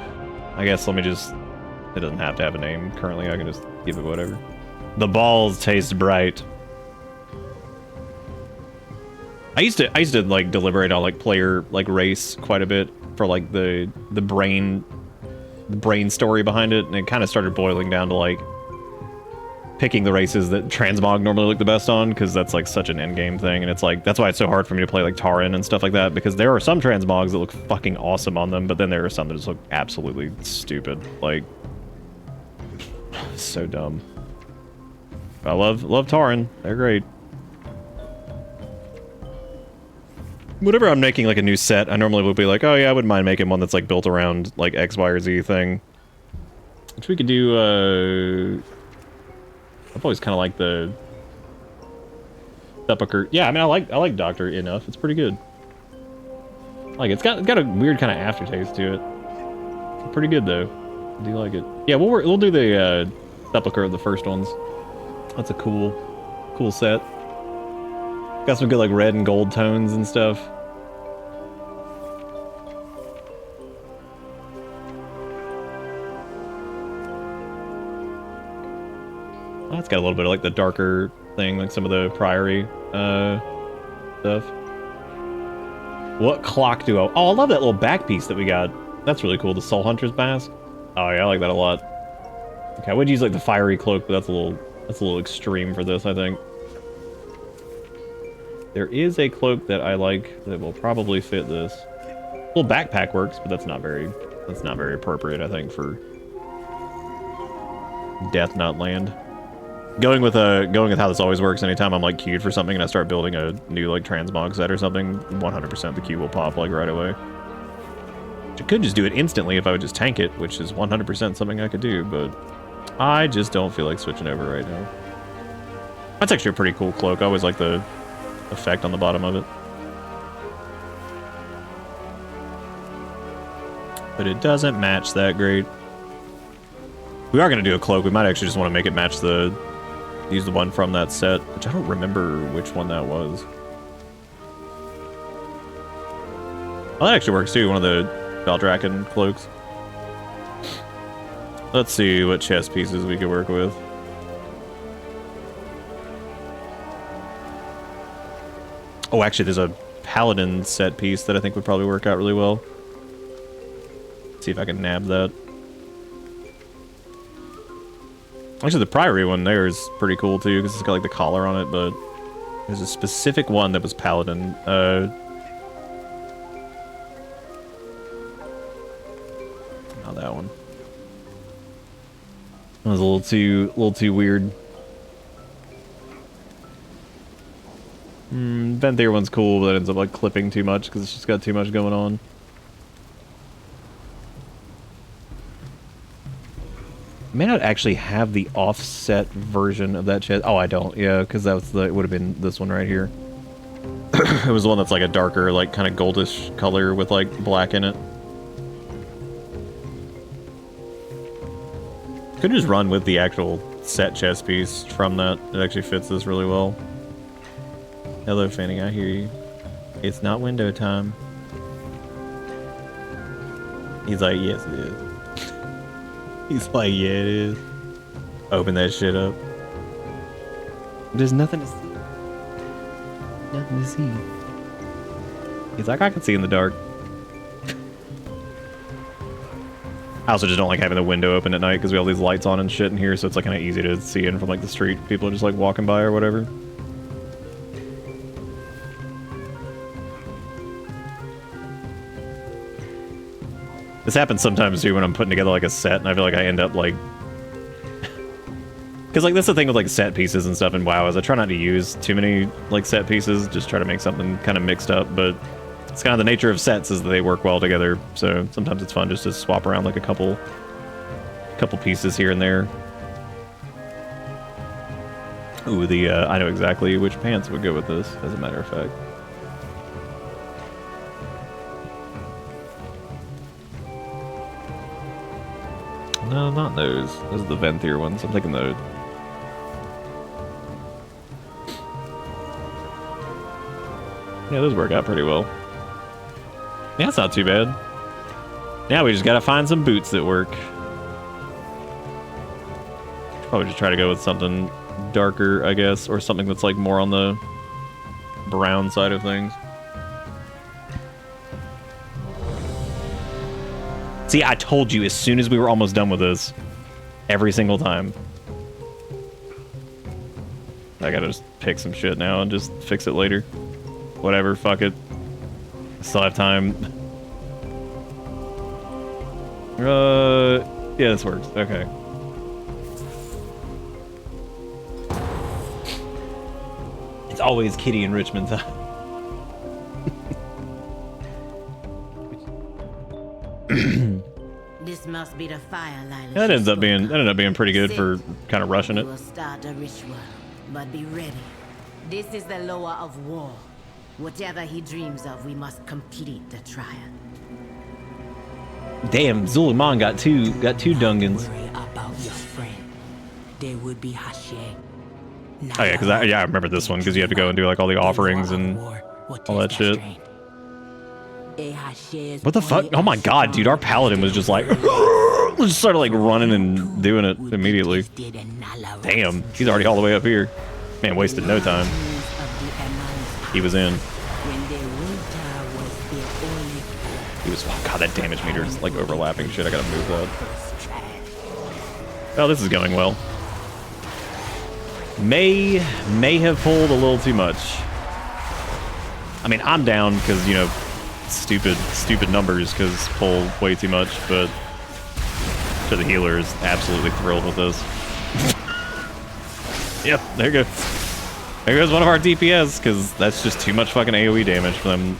I guess let me just... It doesn't have to have a name currently. I can just give it whatever. The balls taste bright. I used to like deliberate on like player like race quite a bit for like the brain story behind it, and it kind of started boiling down to like picking the races that transmog normally look the best on, because that's like such an endgame thing, and it's like that's why it's so hard for me to play like Taran and stuff like that, because there are some transmogs that look fucking awesome on them, but then there are some that just look absolutely stupid, like so dumb. I love Taran, they're great. Whenever I'm making like a new set, I normally would be like, oh yeah, I wouldn't mind making one that's like built around like X, Y, or Z thing, which we could do. I've always kind of liked the Sepulcher. Yeah, I mean, I like Doctor enough. It's pretty good. Like, it's got a weird kind of aftertaste to it. It's pretty good though. I do like it. Yeah, we'll do the Sepulcher of the first ones. That's a cool set. Got some good like red and gold tones and stuff. Oh, it's got a little bit of like the darker thing, like some of the Priory stuff. What clock do I... Oh, I love that little back piece that we got. That's really cool. The Soul Hunter's mask. Oh yeah, I like that a lot. Okay, I would use like the fiery cloak, but that's a little extreme for this, I think. There is a cloak that I like that will probably fit this. A little backpack works, but that's not very appropriate, I think, for Death Knot Land. Going with how this always works, anytime I'm like queued for something and I start building a new like transmog set or something, 100% the queue will pop like right away. I could just do it instantly if I would just tank it, which is 100% something I could do, but I just don't feel like switching over right now. That's actually a pretty cool cloak. I always like the effect on the bottom of it. But it doesn't match that great. We are going to do a cloak. We might actually just want to make it match use the one from that set, which I don't remember which one that was. Oh, that actually works too, one of the Valdrakken cloaks. Let's see what chest pieces we could work with. Oh, actually, there's a Paladin set piece that I think would probably work out really well. Let's see if I can nab that. Actually, the Priory one there is pretty cool too, because it's got like the collar on it, but there's a specific one that was Paladin. Not that one. That was a little too weird. Venthyr one's cool, but it ends up like clipping too much because it's just got too much going on. I may not actually have the offset version of that chest. Oh, I don't. Yeah, because it would have been this one right here. It was the one that's like a darker, like kind of goldish color with like black in it. Could just run with the actual set chest piece from that. It actually fits this really well. Hello, Fanny, I hear you. It's not window time. He's like, yes, it is. He's like, yeah, it is. Open that shit up. There's nothing to see. Nothing to see. He's like, I can see in the dark. I also just don't like having the window open at night because we have all these lights on and shit in here, so it's like kind of easy to see in from like the street. People are just like walking by or whatever. This happens sometimes too when I'm putting together like a set, and I feel like I end up like... Because like that's the thing with like set pieces and stuff in WoW is I try not to use too many like set pieces, just try to make something kind of mixed up, but it's kind of the nature of sets is that they work well together, so sometimes it's fun just to swap around like a couple pieces here and there. Ooh, I know exactly which pants would go with this, as a matter of fact. No, not those. Those are the Venthyr ones. I'm thinking those. Yeah, those work out pretty well. Yeah, that's not too bad. Now we just gotta find some boots that work. Probably just try to go with something darker, I guess, or something that's like more on the brown side of things. See, I told you as soon as we were almost done with this, every single time. I gotta just pick some shit now and just fix it later. Whatever, fuck it. I still have time. Yeah, this works. Okay. It's always kitty enrichment time. This must be the fire line. That ended up being pretty good for kind of rushing it. We'll start a ritual, but be ready. This is the lower of war. Whatever he dreams of, we must complete the trial. Damn, Zuliman got two Dungans. Worry about your friend. There would be Hashe. Oh yeah, because I remember this one because you had to go and do like all the offerings and all that shit. What the fuck? Oh my god, dude, our paladin was just like just started like running and doing it immediately. Damn, he's already all the way up here. Man, wasted no time. He was in. He was, oh god, that damage meter is like overlapping shit. I gotta move that. Oh, this is going well. May have pulled a little too much. I mean, I'm down because, you know, stupid numbers because pull way too much, but so the healer is absolutely thrilled with this. Yep, there you go. There goes one of our DPS because that's just too much fucking AoE damage for them.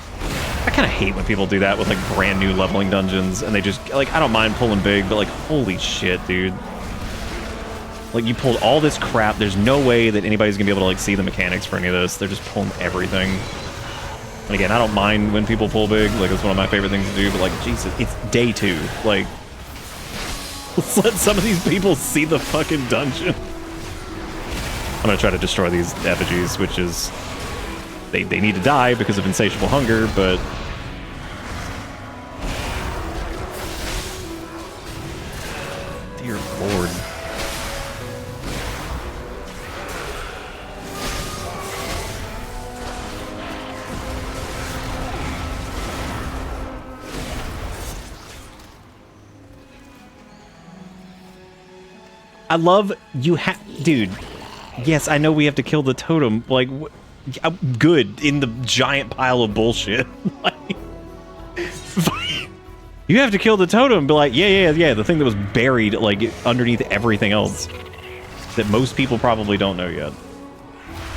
I kind of hate when people do that with like brand new leveling dungeons and they just like, I don't mind pulling big, but like holy shit, dude. Like you pulled all this crap. There's no way that anybody's gonna be able to like see the mechanics for any of this. They're just pulling everything. And again, I don't mind when people pull big. Like it's one of my favorite things to do. But like Jesus, it's day 2. Like let's let some of these people see the fucking dungeon. I'm gonna try to destroy these effigies, which is they need to die because of insatiable hunger, but dear Lord. I love you dude. Yes, I know we have to kill the totem. Like, good in the giant pile of bullshit. Like, you have to kill the totem. Be like, yeah. The thing that was buried like underneath everything else that most people probably don't know yet,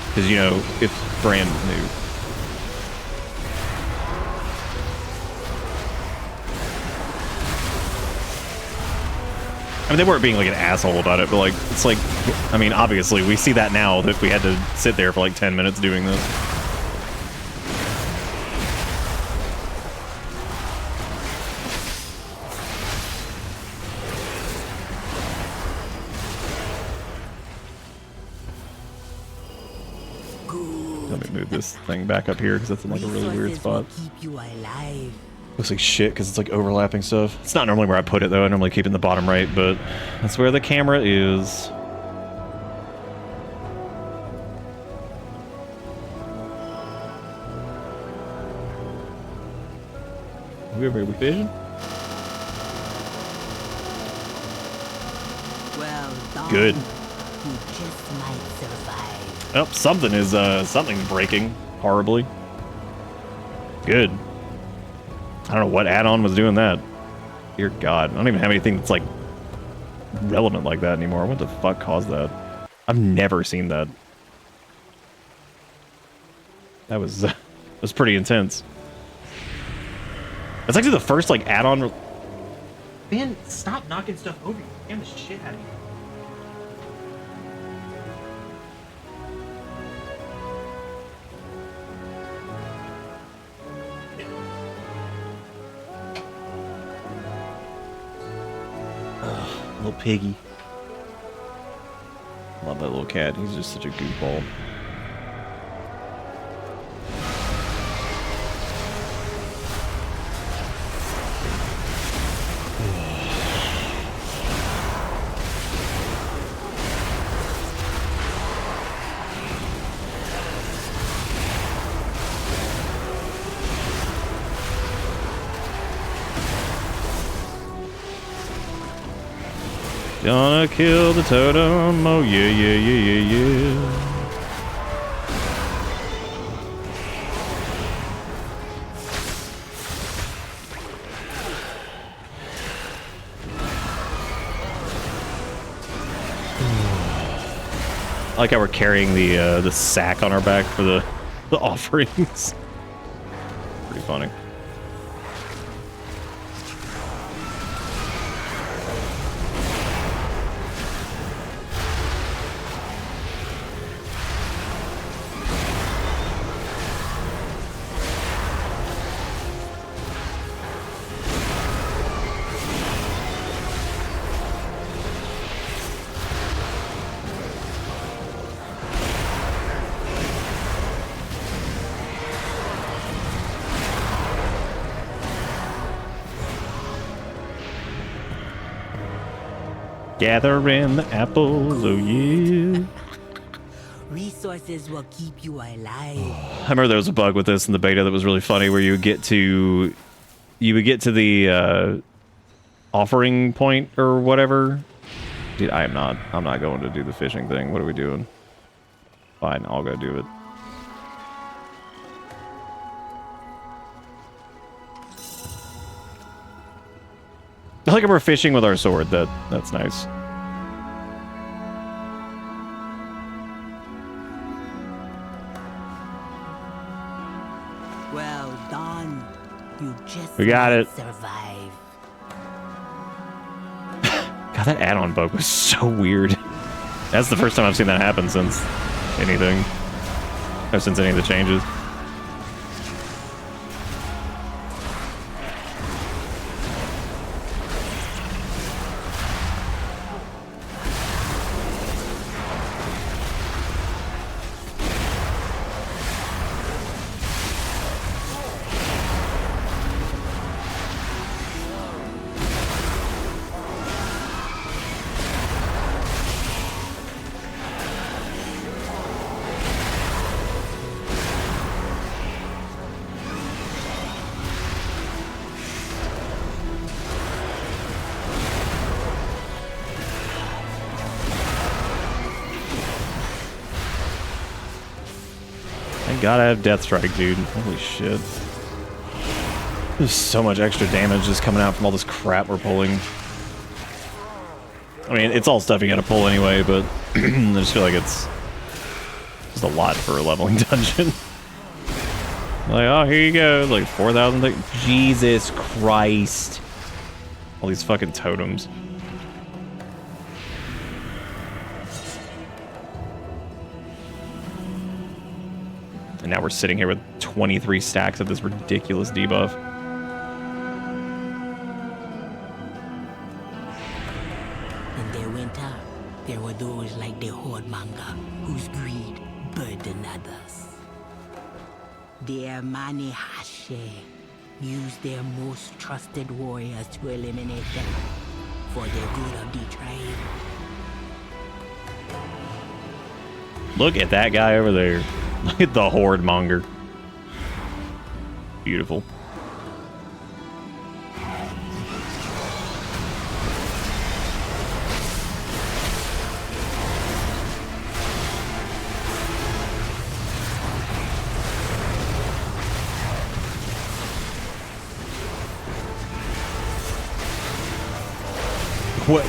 because you know it's brand new. I mean, they weren't being like an asshole about it, but like, it's like, I mean, obviously we see that now that we had to sit there for like 10 minutes doing this. Let me move this thing back up here because that's in like a really weird spot. Looks like shit because it's like overlapping stuff. It's not normally where I put it though. I normally keep it in the bottom right, but that's where the camera is. We have a vision? Well done. Good. You just might survive. Oh, something is something's breaking horribly. Good. I don't know what add-on was doing that. Dear God, I don't even have anything that's like relevant like that anymore. What the fuck caused that? I've never seen that. That was pretty intense. That's actually the first like add-on. Man, stop knocking stuff over. You scam the shit out of you. Little piggy. Love that little cat. He's just such a goofball. Gonna kill the totem, oh yeah. I like how we're carrying the sack on our back for the offerings. Pretty funny. Gathering the apples, oh yeah. Resources will keep you alive. I remember there was a bug with this in the beta that was really funny where you would get to the offering point or whatever. Dude, I'm not going to do the fishing thing. What are we doing? Fine, I'll go do it. I like we're fishing with our sword. That's nice. Well done. You just We got it. survive. God, that add-on bug was so weird. That's the first time I've seen that happen since anything. Or since any of the changes. Gotta have Death Strike, dude. Holy shit. There's so much extra damage just coming out from all this crap we're pulling. I mean, it's all stuff you gotta pull anyway, but I just feel like it's just a lot for a leveling dungeon. Like, oh, here you go. Like, 4,000. Jesus Christ. All these fucking totems. And now we're sitting here with 23 stacks of this ridiculous debuff. In their winter, there were those like the Hordmonger whose greed burdened others. Their Mani Hashe used their most trusted warriors to eliminate them for the good of the tribe. Look at that guy over there. Look at the Horde Monger. Beautiful.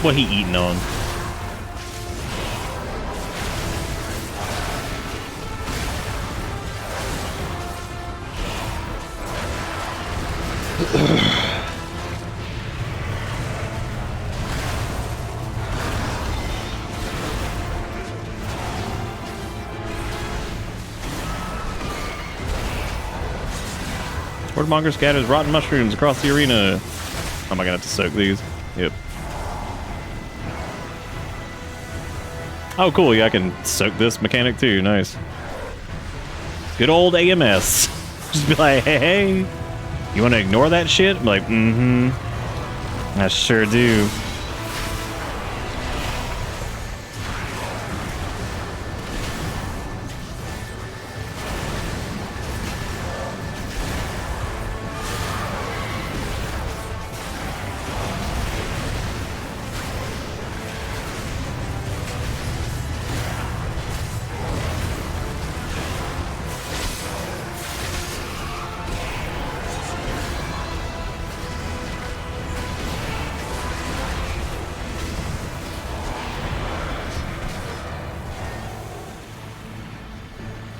What he eating on? Hordmonger scatters rotten mushrooms across the arena. How am I gonna have to soak these? Yep. Oh, cool. Yeah, I can soak this mechanic too. Nice. Good old AMS. Just be like, hey, you want to ignore that shit? I'm like, mm-hmm. I sure do.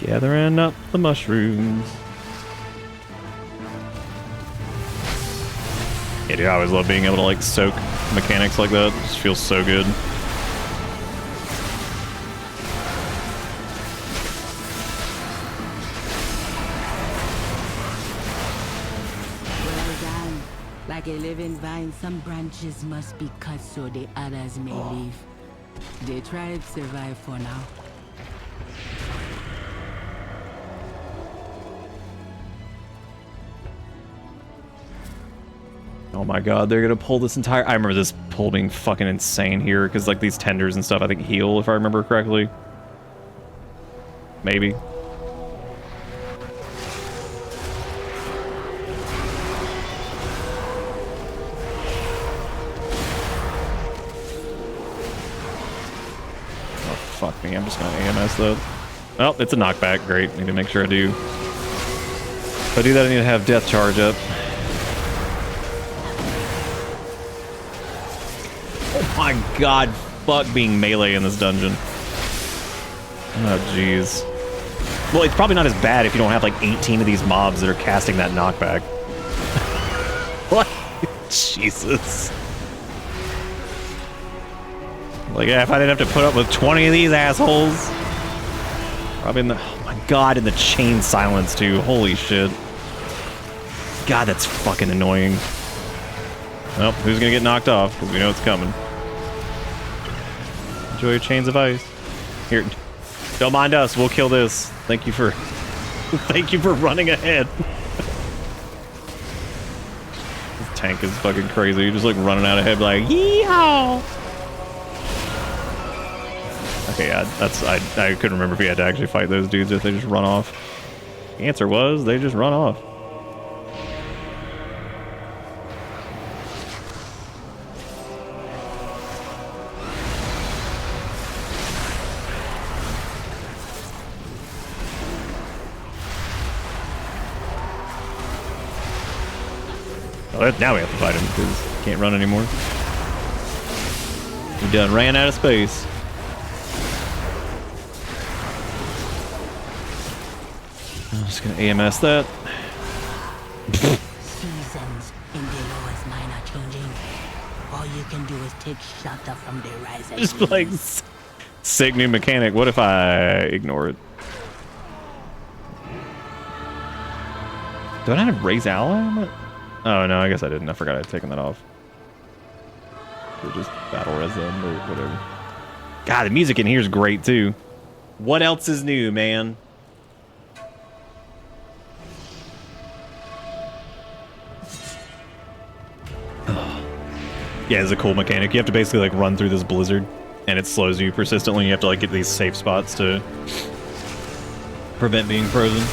Gathering up the mushrooms. Yeah, dude, I always love being able to like soak mechanics like that. It just feels so good. Well done. Like a living vine, some branches must be cut so the others may live. The tribe survive for now. Oh my god, they're gonna pull this entire... I remember this pull being fucking insane here, because like these tenders and stuff I think heal, if I remember correctly. Maybe. Oh, fuck me, I'm just gonna AMS though. Oh, it's a knockback, great. Need to make sure I do. If I do that, I need to have death charge up. Oh my god, fuck being melee in this dungeon. Oh jeez. Well, it's probably not as bad if you don't have like 18 of these mobs that are casting that knockback. What? Jesus. Like, yeah, if I didn't have to put up with 20 of these assholes. Probably in the... Oh my god, in the chain silence too. Holy shit. God, that's fucking annoying. Well, who's gonna get knocked off? Because we know it's coming. Enjoy your chains of ice. Here, don't mind us. We'll kill this. Thank you for, thank you for running ahead. This tank is fucking crazy. You're just like running out ahead, like yeehaw. Okay, yeah, that's I couldn't remember if we had to actually fight those dudes or if they just run off. The answer was they just run off. Well, now we have to fight him because he can't run anymore. He done ran out of space. I'm just gonna AMS that. Seasons in the lowest mine are changing. All you can do is take shelter from the rising. Just like sick new mechanic. What if I ignore it? Do I not have raise ally on it? Oh no, I guess I didn't. I forgot I'd taken that off. Or just battle res them or whatever. God, the music in here is great too. What else is new, man? Yeah, it's a cool mechanic. You have to basically like run through this blizzard and it slows you persistently. You have to like get these safe spots to prevent being frozen.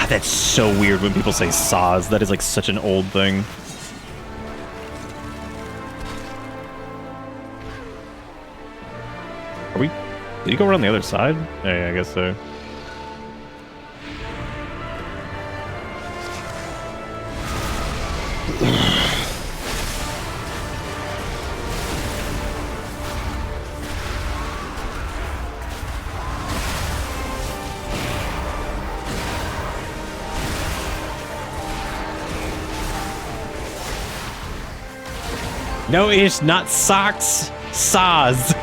That's so weird when people say saws. That is like such an old thing. Are we? Did he go around the other side? Yeah, I guess so. No, it's not socks. Saws.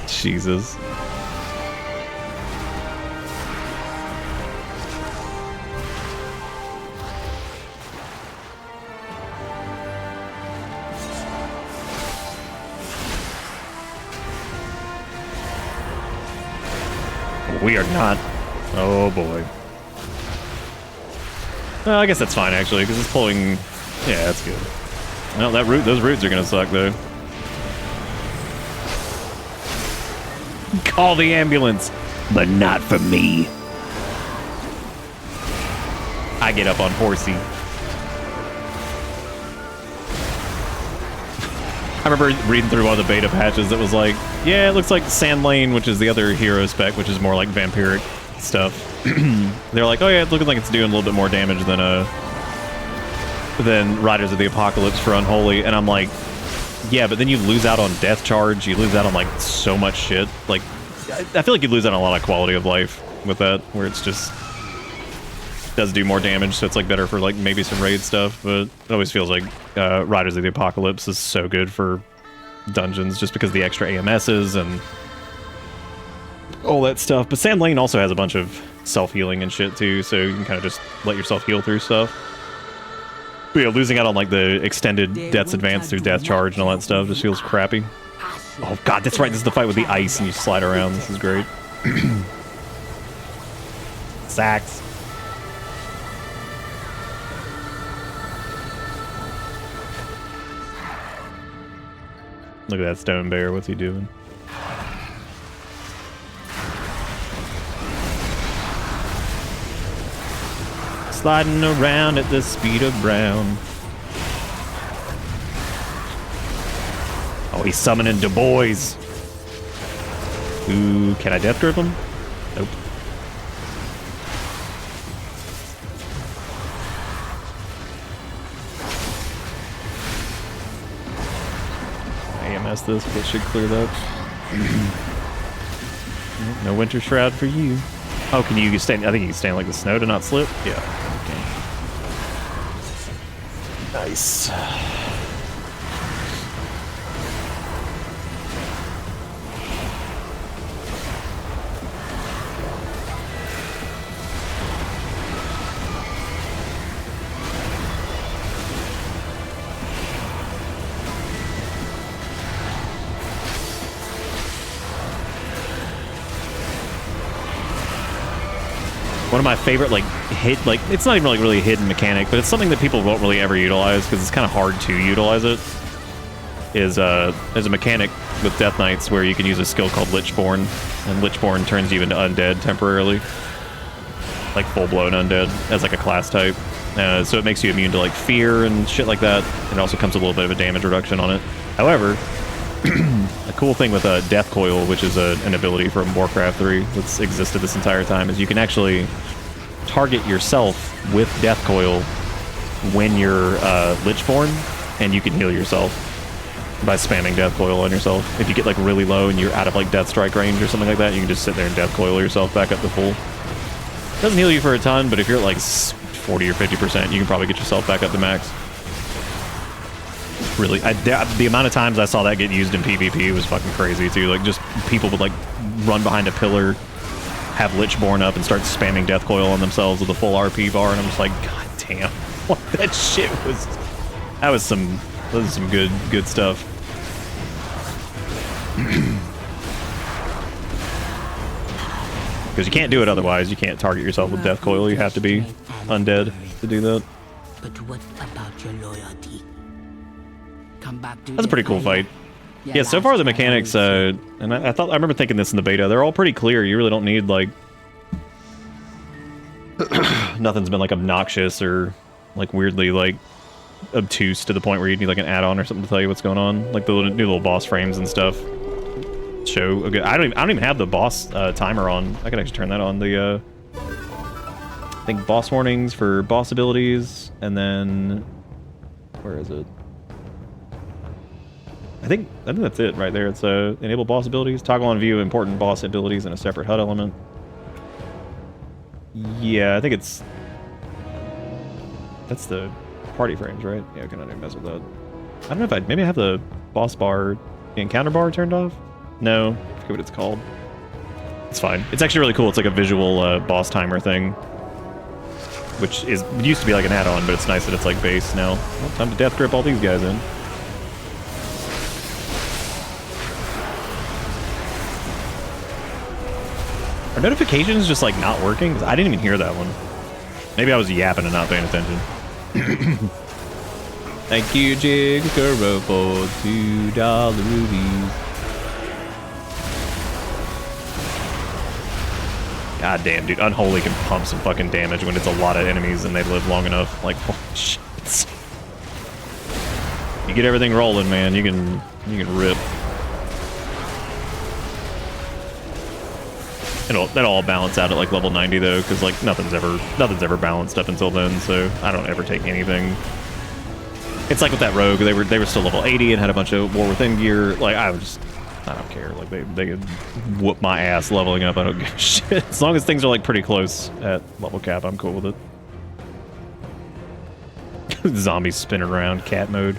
Jesus. We are not. Oh boy. Well, I guess that's fine actually, because it's pulling. Yeah, that's good. Well, that root, those roots are gonna suck though. Call the ambulance, but not for me. I get up on horsey. I remember reading through one of the beta patches that was like, yeah, it looks like Sand Lane, which is the other hero spec, which is more like vampiric stuff. They're like, oh yeah, it's looking like it's doing a little bit more damage than Riders of the Apocalypse for Unholy, and I'm like, yeah, but then you lose out on death charge, you lose out on like so much shit. Like I feel like you lose out on a lot of quality of life with that, where it's just does do more damage, so it's like better for like maybe some raid stuff, but it always feels like Riders of the Apocalypse is so good for dungeons just because of the extra AMSs and all that stuff. But Sand Lane also has a bunch of self-healing and shit too, so you can kind of just let yourself heal through stuff. But yeah, losing out on like the extended Death's Advance through Death Charge and all that stuff just feels crappy. Oh god, that's right, this is the fight with the ice and you slide around. This is great. Sacks. Look at that stone bear, what's he doing? Sliding around at the speed of Brown. Oh, he's summoning Du Bois. Ooh, can I death grip him? Nope. AMS this, but it should clear that. No Winter Shroud for you. Oh, can you stand? I think you can stand like the snow to not slip. Yeah. Okay. Nice. One of my favorite, like, it's not even really a hidden mechanic, but it's something that people won't really ever utilize because it's kind of hard to utilize it, is there's a mechanic with Death Knights where you can use a skill called Lichborn, and Lichborn turns you into undead temporarily. Like, full-blown undead, as like a class type. So it makes you immune to, like, fear and shit like that. It also comes with a little bit of a damage reduction on it. However, a cool thing with Death Coil, which is an ability from Warcraft 3 that's existed this entire time, is you can actually target yourself with Death Coil when you're Lichborn, and you can heal yourself by spamming Death Coil on yourself. If you get like really low and you're out of like Death Strike range or something like that, you can just sit there and Death Coil yourself back up to full. Doesn't heal you for a ton, but if you're at like 40 or 50%, you can probably get yourself back up to max. Really, the amount of times I saw that get used in PvP was fucking crazy too. Like, just people would like run behind a pillar, have Lichborn up, and start spamming Death Coil on themselves with a full RP bar, and I'm just like, god damn, what that shit was. That was some good stuff. Because you can't do it otherwise. You can't target yourself with Death Coil. You have to be undead to do that. But what about your loyalty? Come back to That's a pretty cool fight. Yeah, so far the mechanics, and I remember thinking this in the beta, they're all pretty clear. You really don't need, like, nothing's been, like, obnoxious or, like, weirdly, like, obtuse to the point where you need, like, an add-on or something to tell you what's going on. Like, the new little boss frames and stuff show a good... I don't even have the boss timer on. I can actually turn that on. The, I think boss warnings for boss abilities, and then... Where is it? I think that's it right there. It's enable boss abilities, toggle on view important boss abilities in a separate HUD element. Yeah, I think that's the party frames, right? Yeah, I cannot even mess with that. I don't know if maybe I have the boss bar, the encounter bar turned off. No, I forget what it's called. It's fine. It's actually really cool. It's like a visual boss timer thing, which used to be like an add-on, but it's nice that it's like base now. Well, time to death grip all these guys in. Are notifications just like not working? 'Cause I didn't even hear that one. Maybe I was yapping and not paying attention. Thank you, Jigaro, for $2 rubies. God damn, dude. Unholy can pump some fucking damage when it's a lot of enemies and they live long enough. Like, holy shit. You get everything rolling, man. You can rip. That'll all balance out at like level 90 though, because like nothing's ever balanced up until then, so I don't ever take anything. It's like with that rogue, they were still level 80 and had a bunch of War Within gear. Like I I don't care. Like they could whoop my ass leveling up. I don't give a shit. As long as things are like pretty close at level cap, I'm cool with it. Zombies spinning around, cat mode.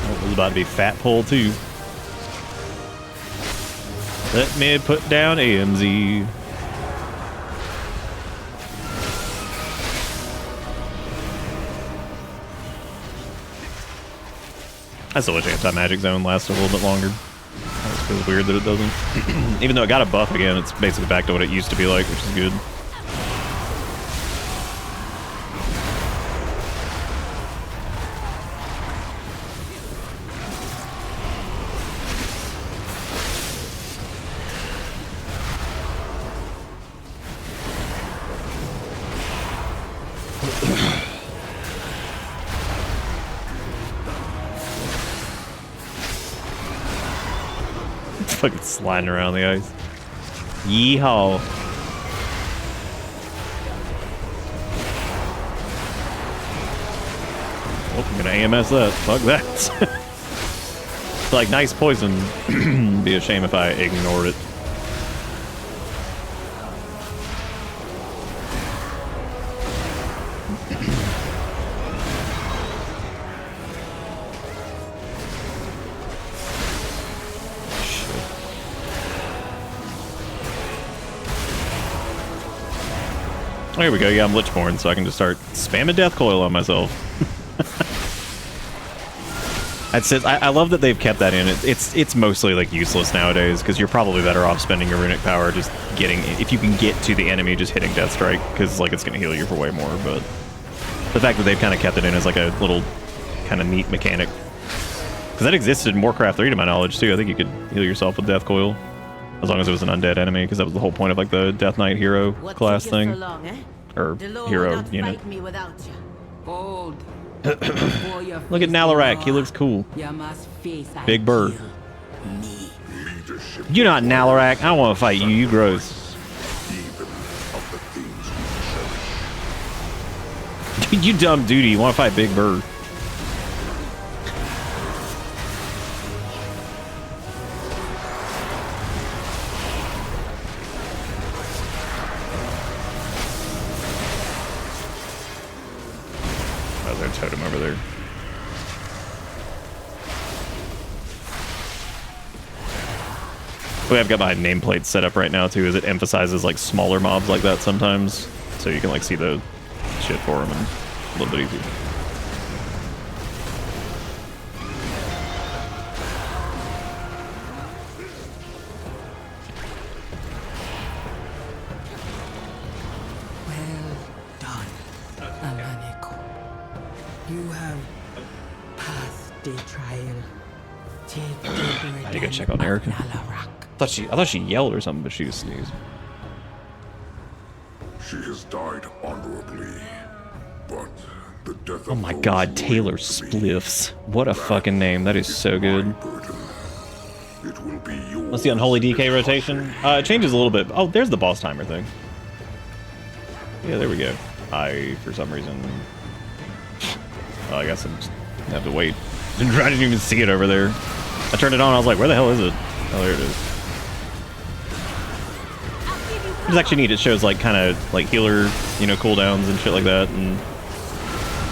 Oh, it was about to be fat pull too. Let me put down AMZ. I still wish anti-magic zone lasted a little bit longer. It feels weird that it doesn't. Even though it got a buff again, it's basically back to what it used to be like, which is good. Fucking sliding around the ice. Yeehaw. Oh, I'm gonna AMS that. Fuck that. It's like nice poison. Be a shame if I ignored it. Oh, here we go. Yeah, I'm Lichborn, so I can just start spamming Death Coil on myself. That's it. I love that they've kept that in. It's mostly like useless nowadays because you're probably better off spending your runic power just getting, if you can get to the enemy, just hitting Death Strike because like it's gonna heal you for way more. But the fact that they've kind of kept it in as like a little kind of neat mechanic, because that existed in Warcraft 3 to my knowledge too. I think you could heal yourself with Death Coil. As long as it was an undead enemy, because that was the whole point of like the Death Knight hero class thing. So long, eh? Or hero unit. Hold. Look at Nalarak, he looks cool. Big Bird. You're not Nalarak, I don't want to fight you, you gross. You dumb duty, you want to fight Big Bird. Totem over there. The way I've got my nameplate set up right now too is it emphasizes like smaller mobs like that sometimes, so you can like see the shit for them and a little bit easier. You have passed the trial. Take the I need to go check on Erica. I thought she yelled or something, but she just sneezed. She has died honorably, but the death Oh of my those god, who Taylor wait for me, Spliffs. What a fucking name. That is so good. it will be yours. What's the unholy DK rotation? It changes a little bit. Oh, there's the boss timer thing. Yeah, there we go. For some reason... I guess I just have to wait. I didn't even see it over there. I turned it on, I was like, where the hell is it? Oh, there it is. It's actually neat. It shows like kind of like healer, you know, cooldowns and shit like that, and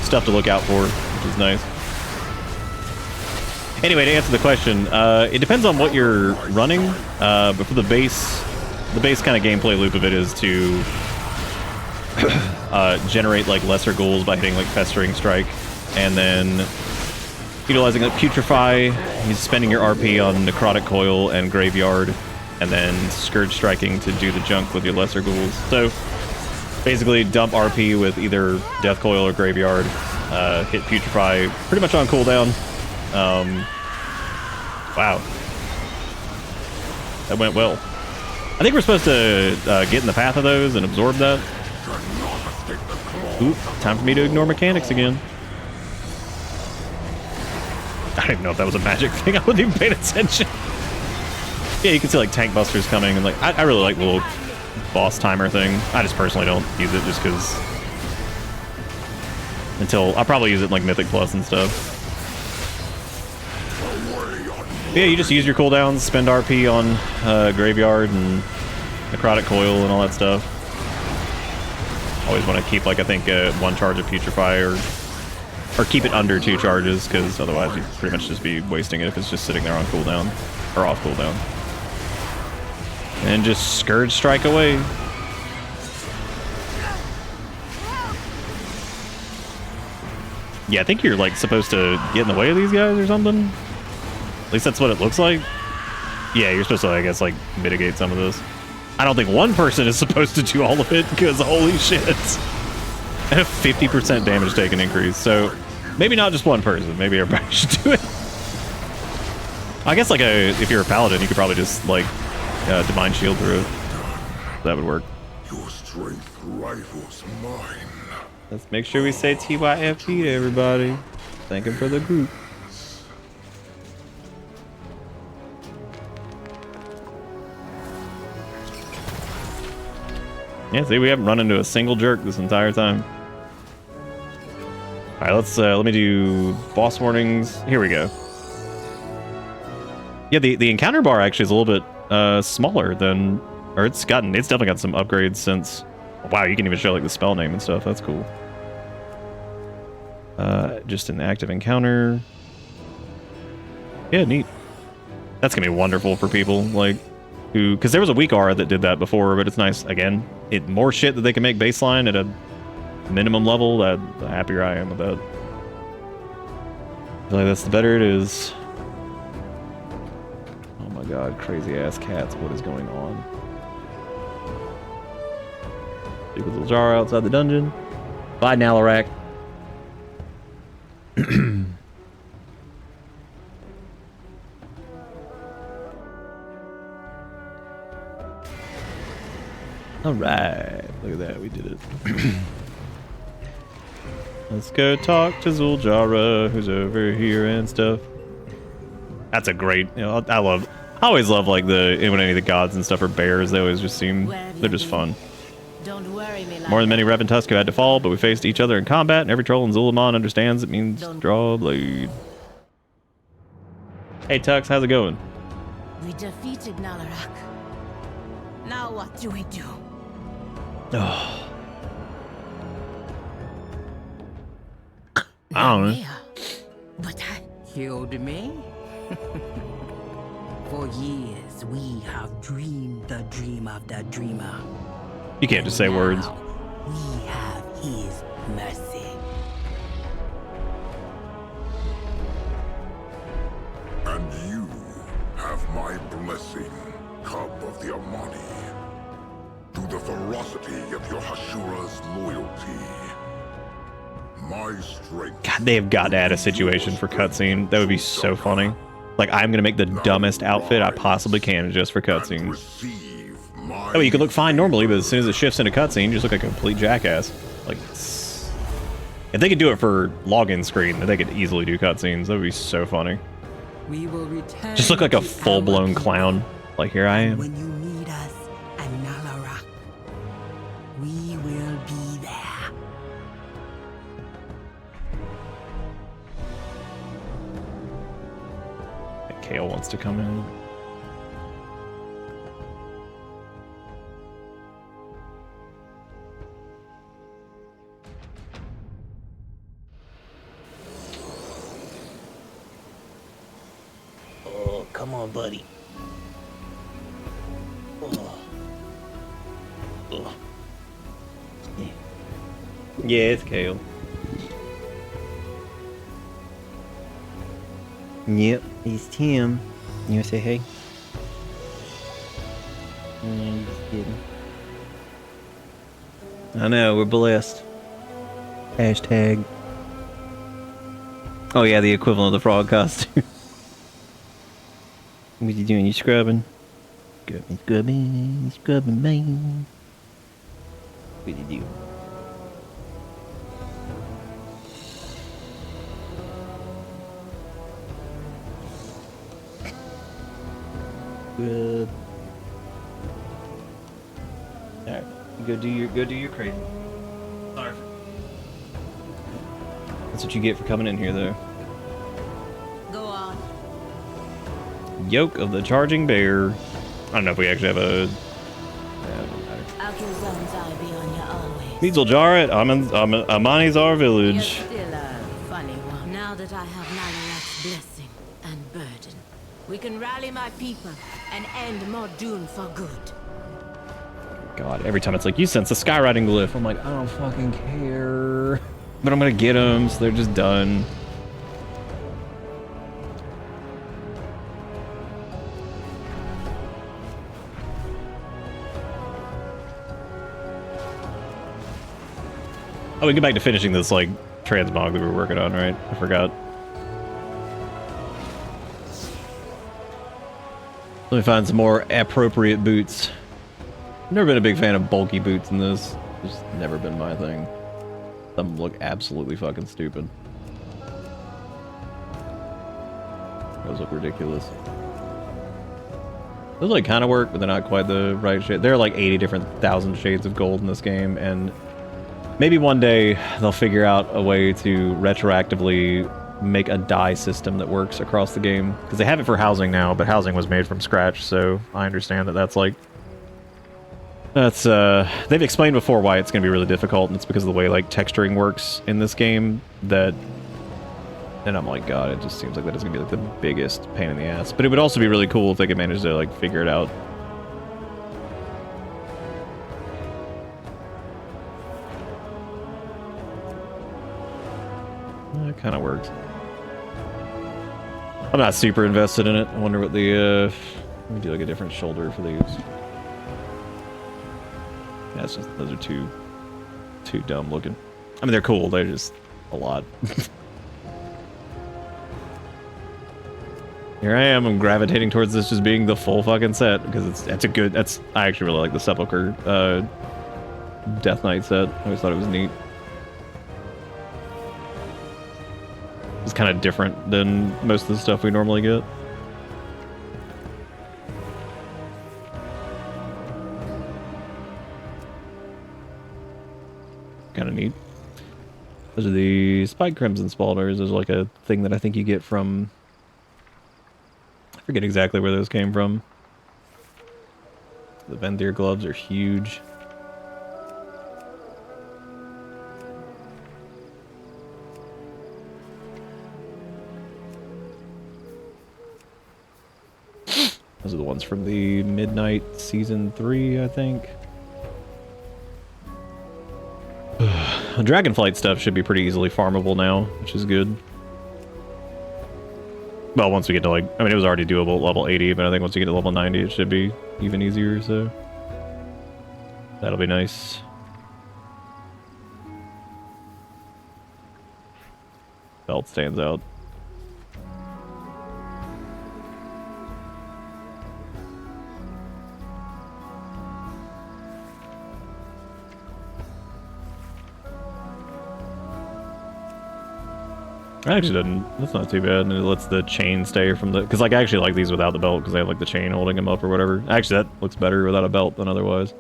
stuff to look out for, which is nice. Anyway, to answer the question, it depends on what you're running, but for the base kind of gameplay loop of it is to generate like lesser ghouls by hitting like Festering Strike, and then utilizing like Putrefy, he's spending your RP on Necrotic Coil and Graveyard, and then Scourge Striking to do the junk with your lesser ghouls. So basically dump RP with either Death Coil or Graveyard, hit Putrefy pretty much on cooldown. Wow. That went well. I think we're supposed to get in the path of those and absorb that. Oop, time for me to ignore mechanics again. I don't even know if that was a magic thing. I wasn't even paying attention. Yeah, you can see like tank busters coming, and like I really like the little boss timer thing. I just personally don't use it just because Until I'll probably use it in, like Mythic Plus and stuff. Yeah, you just use your cooldowns, spend RP on Graveyard and Necrotic Coil and all that stuff. Always want to keep, like, I think 1 charge of Putrefy or keep it under 2 charges, because otherwise you'd pretty much just be wasting it if it's just sitting there on cooldown or off cooldown. And just Scourge Strike away. Yeah, I think you're, like, supposed to get in the way of these guys or something. At least that's what it looks like. Yeah, you're supposed to, I guess, like, mitigate some of this. I don't think one person is supposed to do all of it, because holy shit. And a 50% damage taken increase, so maybe not just one person. Maybe everybody should do it. I guess, like, if you're a paladin, you could probably just, like, Divine Shield through it. That would work. Your strength rivals mine. Let's make sure we say TYFP to everybody. Thank him for the group. Yeah, see, we haven't run into a single jerk this entire time. All right, let me do boss warnings. Here we go. Yeah, the encounter bar actually is a little bit smaller than, or it's definitely got some upgrades since. Wow, you can even show like the spell name and stuff. That's cool. Just an active encounter. Yeah, neat. That's gonna be wonderful for people like who, because there was a weak aura that did that before, but it's nice again. More shit that they can make baseline at a minimum level. The happier I am with that. I feel like that's the better it is. Oh my god, crazy ass cats! What is going on? Stupid little jar outside the dungeon. Bye, Nalarak. All right, look at that, we did it. Let's go talk to Zuljara, who's over here and stuff. That's a great, you know, I always love like when any of the gods and stuff are bears. They always just seem, they're just fun. Don't worry, me. More than many Revan Tusk who had to fall, but we faced each other in combat, and every troll in Zulaman understands it means draw a blade. Hey Tux, how's it going? We defeated Nalarak. Now what do we do? Oh. I don't know. But Killed me? For years, we have dreamed the dream of the dreamer. You can't just say words. We have his mercy. And you have my blessing, cub of the Amani. To the ferocity of your Hashura's loyalty. My strength. God, they have got to add a situation for cutscene. That would be so funny. Like, I'm gonna make the dumbest outfit I possibly can just for cutscenes. That way you could look fine normally, but as soon as it shifts into cutscene, you just look like a complete jackass. Like, if they could do it for login screen, then they could easily do cutscenes. That would be so funny. We will return. Just look like a full-blown clown. Like, here I am. When you need us at Nalarak, we will be there. Kale wants to come in. Oh, come on, buddy. Oh. Oh. Yeah, it's Kale. Yep, it's Tim. You wanna say hey? I'm just kidding. I know, we're blessed. Hashtag. Oh yeah, the equivalent of the frog costume. What you doing? You scrubbing? Scrubbing, man. What you doing? Good. All right, go do your crazy. Sorry. That's what you get for coming in here, though. Go on. Yoke of the Charging Bear. I don't know if we actually have a... Alcazar's eye be on you always. Meadsel Jarrett, Amani's our You're village. still a funny one. Now that I have Nalilak's blessing and burden, we can rally my people and end Mordoon for good. God, every time it's like, you sense a skywriting glyph. I'm like, I don't fucking care. But I'm gonna get them, so they're just done. Oh, we get back to finishing this, like, transmog that we were working on, right? I forgot. Let me find some more appropriate boots. I've never been a big fan of bulky boots in this. It's just never been my thing. Some of them look absolutely fucking stupid. Those look ridiculous. Those like kind of work, but they're not quite the right shade. There are like 80 different 1,000 shades of gold in this game, and maybe one day they'll figure out a way to retroactively make a dye system that works across the game. Because they have it for housing now, but housing was made from scratch, so I understand that that's like... That's, they've explained before why it's going to be really difficult, and it's because of the way, like, texturing works in this game, that... And I'm like, God, it just seems like that is going to be, like, the biggest pain in the ass. But it would also be really cool if they could manage to, like, figure it out. It kind of works. I'm not super invested in it. I wonder what the, let me do, like, a different shoulder for these. Yeah, it's just, those are too dumb looking. I mean, they're cool, they're just a lot. Here I am, I'm gravitating towards this just being the full fucking set, because it's a good, I actually really like the Sepulchre, Death Knight set. I always thought it was neat. It's kind of different than most of the stuff we normally get. Kind of neat. Those are the Spike Crimson Spalders. There's like a thing that I think you get from... I forget exactly where those came from. The Vendir gloves are huge. Those are the ones from the Midnight Season 3, I think. Dragonflight stuff should be pretty easily farmable now, which is good. Well, once we get to like... I mean, it was already doable at level 80, but I think once you get to level 90, it should be even easier, so... That'll be nice. Belt stands out. Actually doesn't, that's not too bad, and it lets the chain stay from the, because like I actually like these without the belt because they have like the chain holding them up or whatever. Actually that looks better without a belt than otherwise.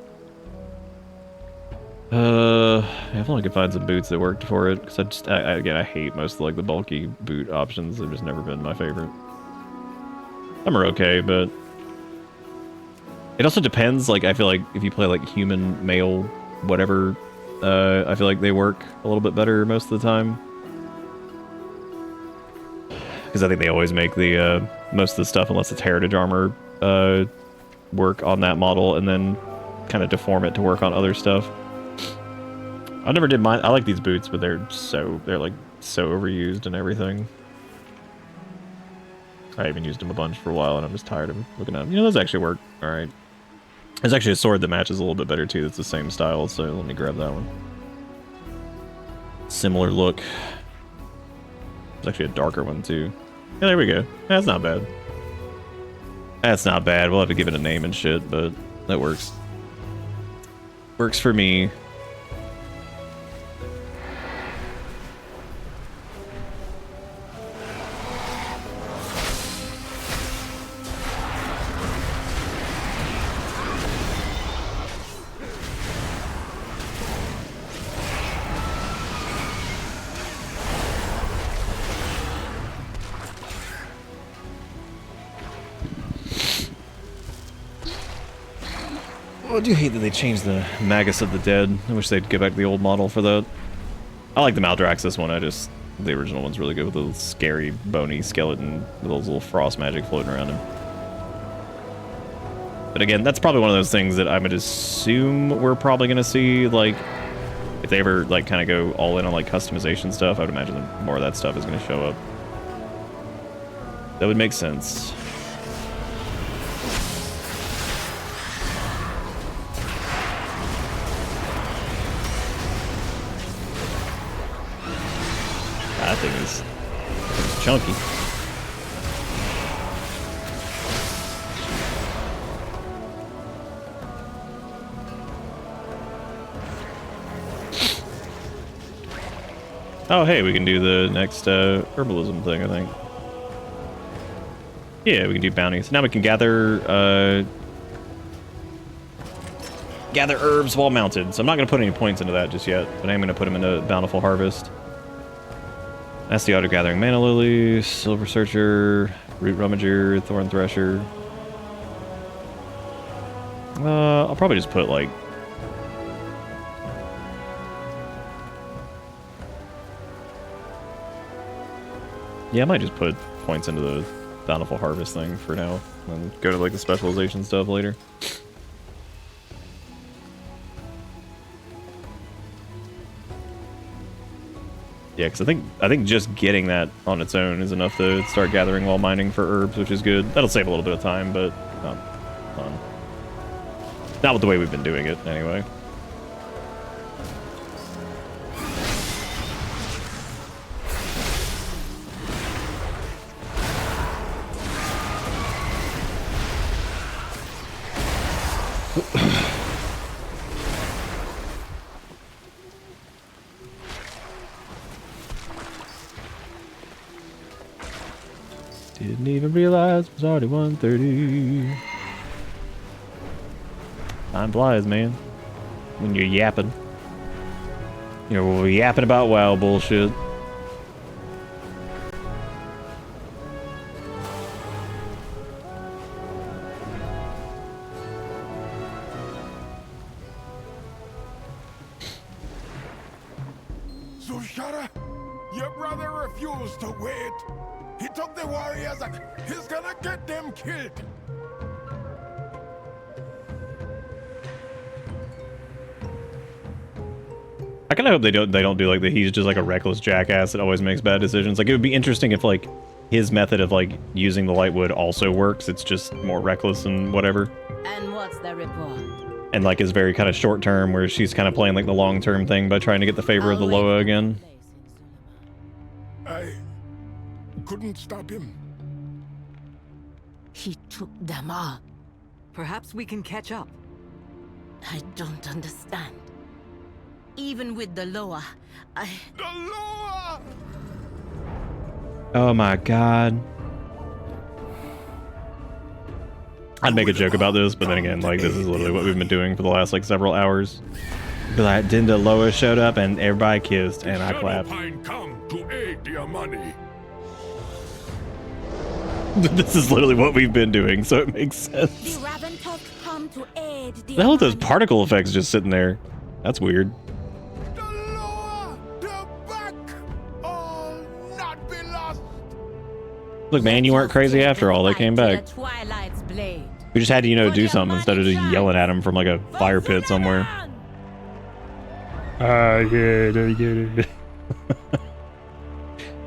If only I could find some boots that worked for it, because again I hate most of like the bulky boot options. They've just never been my favorite. Some are okay, but it also depends. Like I feel like if you play like human, male, whatever, I feel like they work a little bit better most of the time. Because I think they always make the most of the stuff, unless it's heritage armor, work on that model, and then kind of deform it to work on other stuff. I never did mine. I like these boots, but they're like so overused and everything. I even used them a bunch for a while, and I'm just tired of looking at them. You know, those actually work all right. There's actually a sword that matches a little bit better too. That's the same style, so let me grab that one. Similar look. There's actually a darker one too. Yeah, there we go. That's not bad. That's not bad. We'll have to give it a name and shit, but that works. Works for me. Oh, I do hate that they changed the Magus of the Dead. I wish they'd get back to the old model for that. I like the Maldraxxus one, the original one's really good with the scary, bony skeleton with those little frost magic floating around him. But again, that's probably one of those things that I would assume we're probably going to see, like, if they ever, like, kind of go all in on, like, customization stuff, I would imagine that more of that stuff is going to show up. That would make sense. That thing is chunky. Oh, hey, we can do the next herbalism thing, I think. Yeah, we can do bounties. Now we can gather herbs while mounted. So I'm not going to put any points into that just yet, but I am going to put them into Bountiful Harvest. That's the auto-gathering Mana Lily, Silver Searcher, Root Rummager, Thorn Thresher. I'll probably just put, like... Yeah, I might just put points into the Bountiful Harvest thing for now, and go to, like, the specialization stuff later. Yeah, because I think just getting that on its own is enough to start gathering while mining for herbs, which is good. That'll save a little bit of time, but not fun. Not with the way we've been doing it, anyway. Didn't even realize it was already 1:30. Time flies, man. When you're yapping. You're yapping about WoW bullshit. Zushara, your brother refused to wait. He took the warriors and he's gonna get them killed. I kind of hope they don't do like that. He's just like a reckless jackass that always makes bad decisions. Like, it would be interesting if like his method of like using the Lightwood also works. It's just more reckless and whatever. And what's the report? And like is very kind of short term, where she's kind of playing like the long term thing by trying to get the favor of the Loa again. I couldn't stop him. He took them all. Perhaps we can catch up. I don't understand. Even with the Loa, The Loa! Oh my god. I'd make a joke about this, but then again, like, this is literally what we've been doing for the last, like, several hours. Because like, Dinda Loa showed up and everybody kissed and I clapped. Come to aid the Amani. This is literally what we've been doing, so it makes sense. the Raventok come to aid the The hell are those Amani. particle effects just sitting there? That's weird. The Loa! They're back! All not be lost! Look, man, you weren't crazy after all. They came back. The Twilight's blade. We just had to, you know, do something instead of just yelling at him from like a fire pit somewhere. Yeah.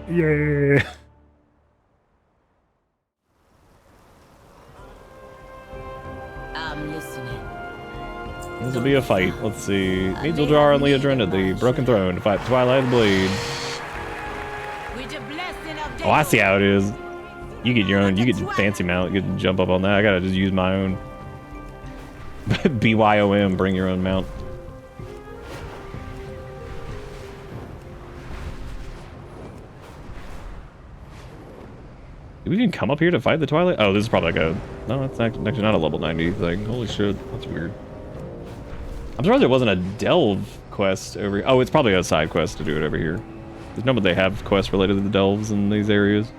Yeah. I'm listening. This will be a fight. Let's see. Needs will draw on Leodrinda, the Broken Throne, to fight Twilight Blade. With the blessing of Oh, I see how it is. You get your own, you get your fancy mount, you get to jump up on that. I gotta just use my own. BYOM, bring your own mount. Did we even come up here to fight the Twilight? Oh, this is probably like a... No, it's actually not a level 90 thing. Holy shit, that's weird. I'm surprised there wasn't a delve quest over here. Oh, it's probably a side quest to do it over here. There's no, but they have quests related to the delves in these areas.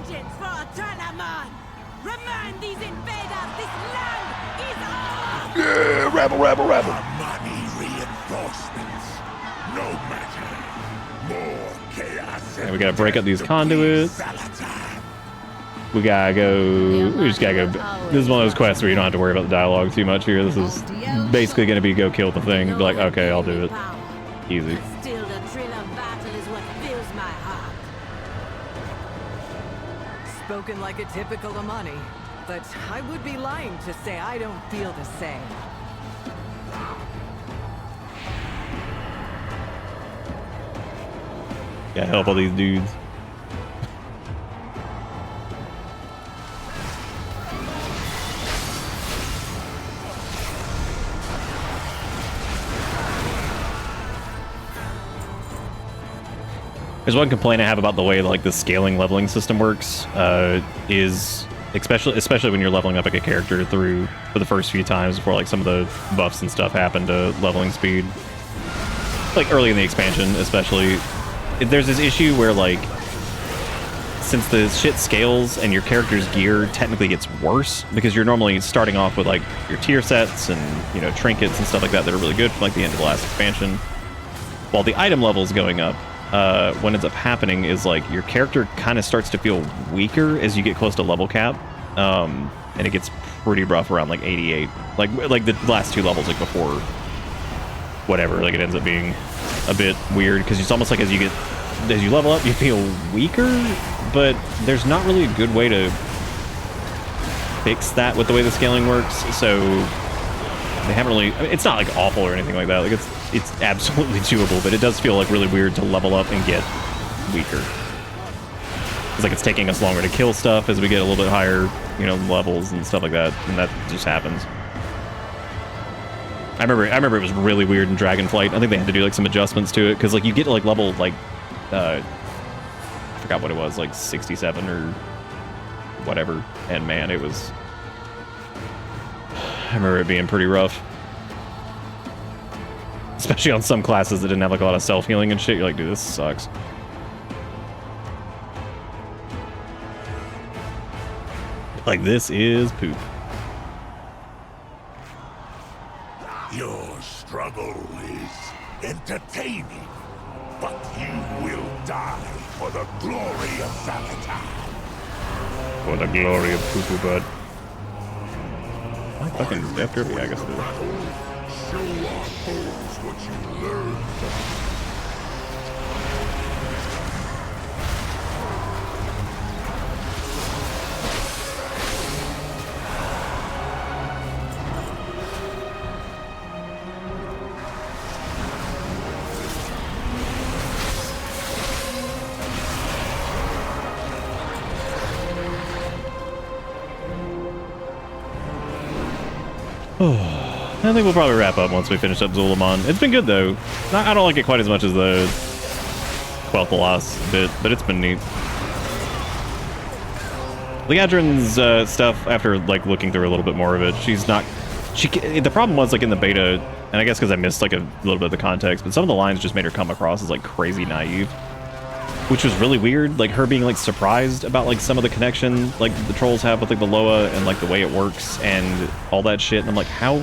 vengeance for Tanaman. Remind these invaders this land is ours! Yeah, rabble, rabble, rabble. Money reinforcements. No matter. More chaos. And we gotta break up these conduits. We gotta go. We just gotta go. This is one of those quests where you don't have to worry about the dialogue too much here. This is basically gonna be go kill the thing. Be like, okay, I'll do it. Easy. Still, the thrill of battle is what fills my heart. Spoken like a typical Amani, but I would be lying to say I don't feel the same. Gotta help all these dudes. There's one complaint I have about the way like the scaling leveling system works, is especially when you're leveling up like a character through for the first few times before like some of the buffs and stuff happen to leveling speed. Like early in the expansion, especially, there's this issue where like since the shit scales and your character's gear technically gets worse because you're normally starting off with like your tier sets and you know trinkets and stuff like that that are really good from like the end of the last expansion, while the item level is going up. What ends up happening is like your character kind of starts to feel weaker as you get close to level cap, and it gets pretty rough around like 88, like the last two levels, like before whatever, like it ends up being a bit weird because it's almost like as you level up you feel weaker, but there's not really a good way to fix that with the way the scaling works, so they haven't really, I mean, it's not like awful or anything like that, like it's absolutely doable, but it does feel like really weird to level up and get weaker. It's like it's taking us longer to kill stuff as we get a little bit higher, you know, levels and stuff like that, and that just happens. I remember it was really weird in Dragonflight. I think they had to do like some adjustments to it because like you get to like level like I forgot what it was, like 67 or whatever, and man, it was, I remember it being pretty rough. Especially on some classes that didn't have like a lot of self-healing and shit. You're like, dude, this sucks. Like, this is poop. Your struggle is entertaining, but you will die for the glory of Zalatan. For the glory of poo-poo butt. I fucking death derby, I guess it is. Show our foes what you learned from. I think we'll probably wrap up once we finish up Zul'Aman. It's been good though. I don't like it quite as much as the 12th last bit, but it's been neat. Legadrin's stuff, after like looking through a little bit more of it, the problem was like in the beta, and I guess because I missed like a little bit of the context, but some of the lines just made her come across as like crazy naive, which was really weird. Like her being like surprised about like some of the connection like the trolls have with like the Loa and like the way it works and all that shit. And I'm like, how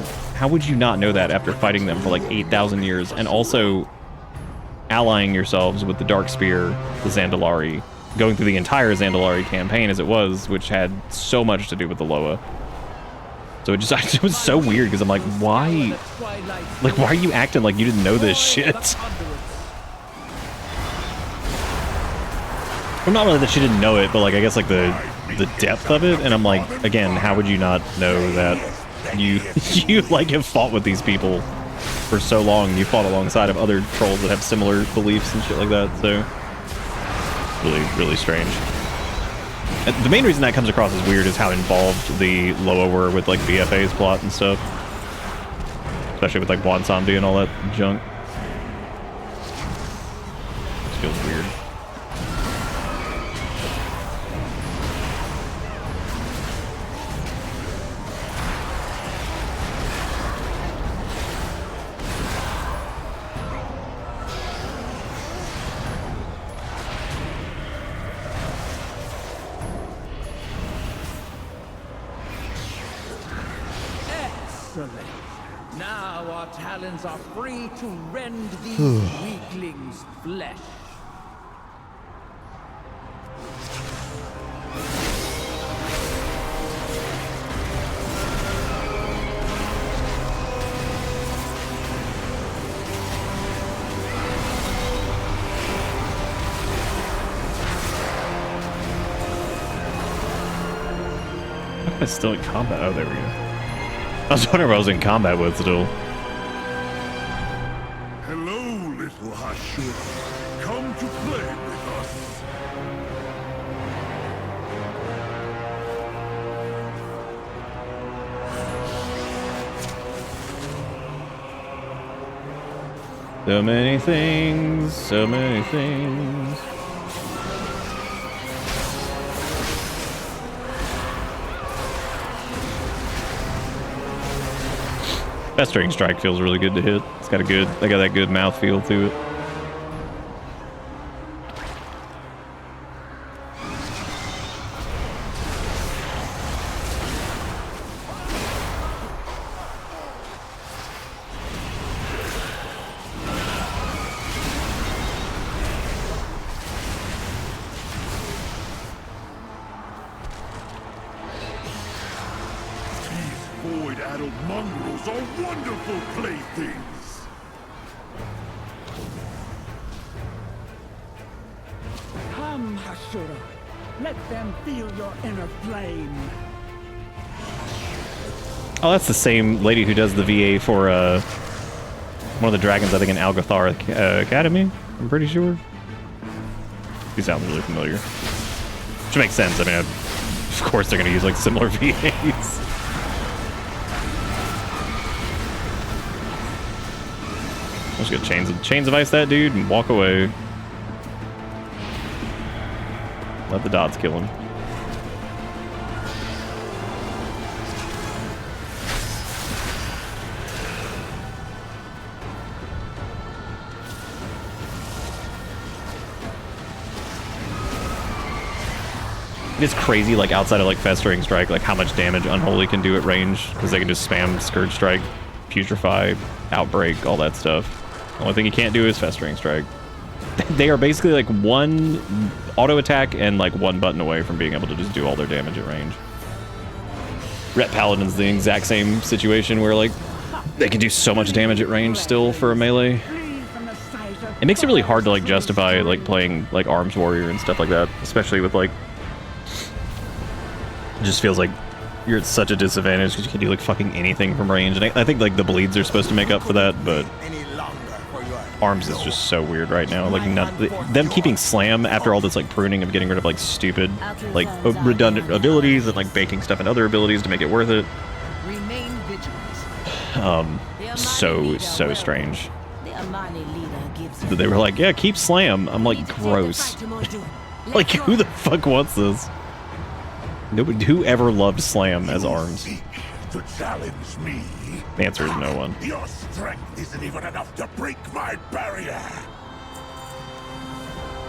would you not know that after fighting them for like 8,000 years and also allying yourselves with the Dark Spear, the Zandalari, going through the entire Zandalari campaign as it was, which had so much to do with the Loa. So it was so weird because I'm like, why are you acting like you didn't know this shit? Well, not really that she didn't know it, but like I guess like the depth of it, and I'm like, again, how would you not know that you like have fought with these people for so long? You fought alongside of other trolls that have similar beliefs and shit like that, so really strange. And the main reason that comes across as weird is how involved the Loa were with like BFA's plot and stuff, especially with like Bwansamdi and all that junk. This feels weird. Excellent. Now our talons are free to rend these weaklings' flesh. I'm still in combat. Oh, there we go. I was wondering what I was in combat with still. Hello, little Hashira. Come to play with us. So many things, so many things. Festering Strike feels really good to hit. It's got they got that good mouth feel to it. Void-addled mongrels are wonderful playthings. Come, Hashira. Let them feel your inner flame. Oh, that's the same lady who does the VA for one of the dragons, I think, in Algothar Academy. I'm pretty sure. He sounds really familiar. Which makes sense. I mean, of course they're going to use like similar VAs. I'm just gonna chains of ice that dude and walk away. Let the dots kill him. It's crazy, like outside of like Festering Strike, like how much damage Unholy can do at range, because they can just spam Scourge Strike, Putrefy, Outbreak, all that stuff. The only thing you can't do is Festering Strike. They are basically like one auto attack and like one button away from being able to just do all their damage at range. Ret Paladin's the exact same situation where like they can do so much damage at range still for a melee. It makes it really hard to like justify like playing like Arms Warrior and stuff like that, especially with like, it just feels like you're at such a disadvantage because you can do like fucking anything from range, and I think like the bleeds are supposed to make up for that, but Arms is just so weird right now. Like them keeping Slam after all this like pruning of getting rid of like stupid like redundant abilities and like baking stuff in other abilities to make it worth it. Remain vigilant. So strange. They were like, yeah, keep Slam. I'm like, gross. Like, who the fuck wants this? Nobody, who ever loved Slam as Arms? To challenge me? The answer is no one. Your strength isn't even enough to break my barrier.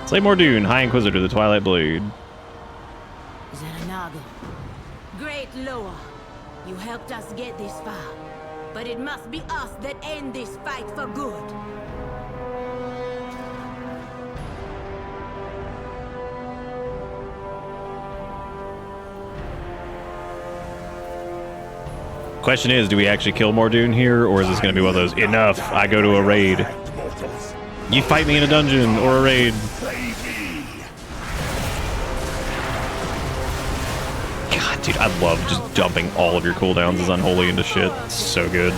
Slay Mordoon, High Inquisitor, the Twilight Blade. Xananaga, Great Loa, you helped us get this far, but it must be us that end this fight for good. Question is, do we actually kill Mordoon here, or is this going to be one of those, enough, I go to a raid. You fight me in a dungeon or a raid. God, dude, I love just dumping all of your cooldowns as Unholy into shit. It's so good.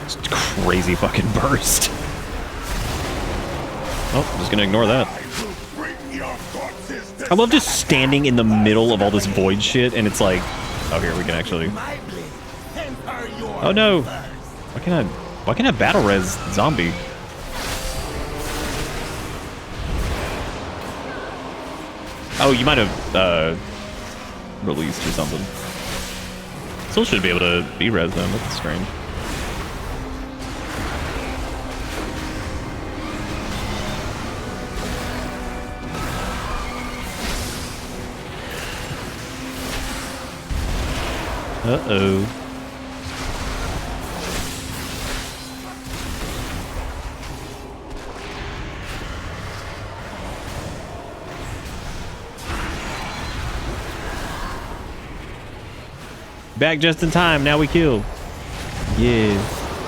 Just crazy fucking burst. Oh, I'm just going to ignore that. I love just standing in the middle of all this void shit, and it's like, oh, here we can actually. Oh no! Why can't I battle res zombie? Oh, you might have released or something. Still should be able to be res them. That's strange. Uh-oh. Back just in time. Now we kill. Yeah.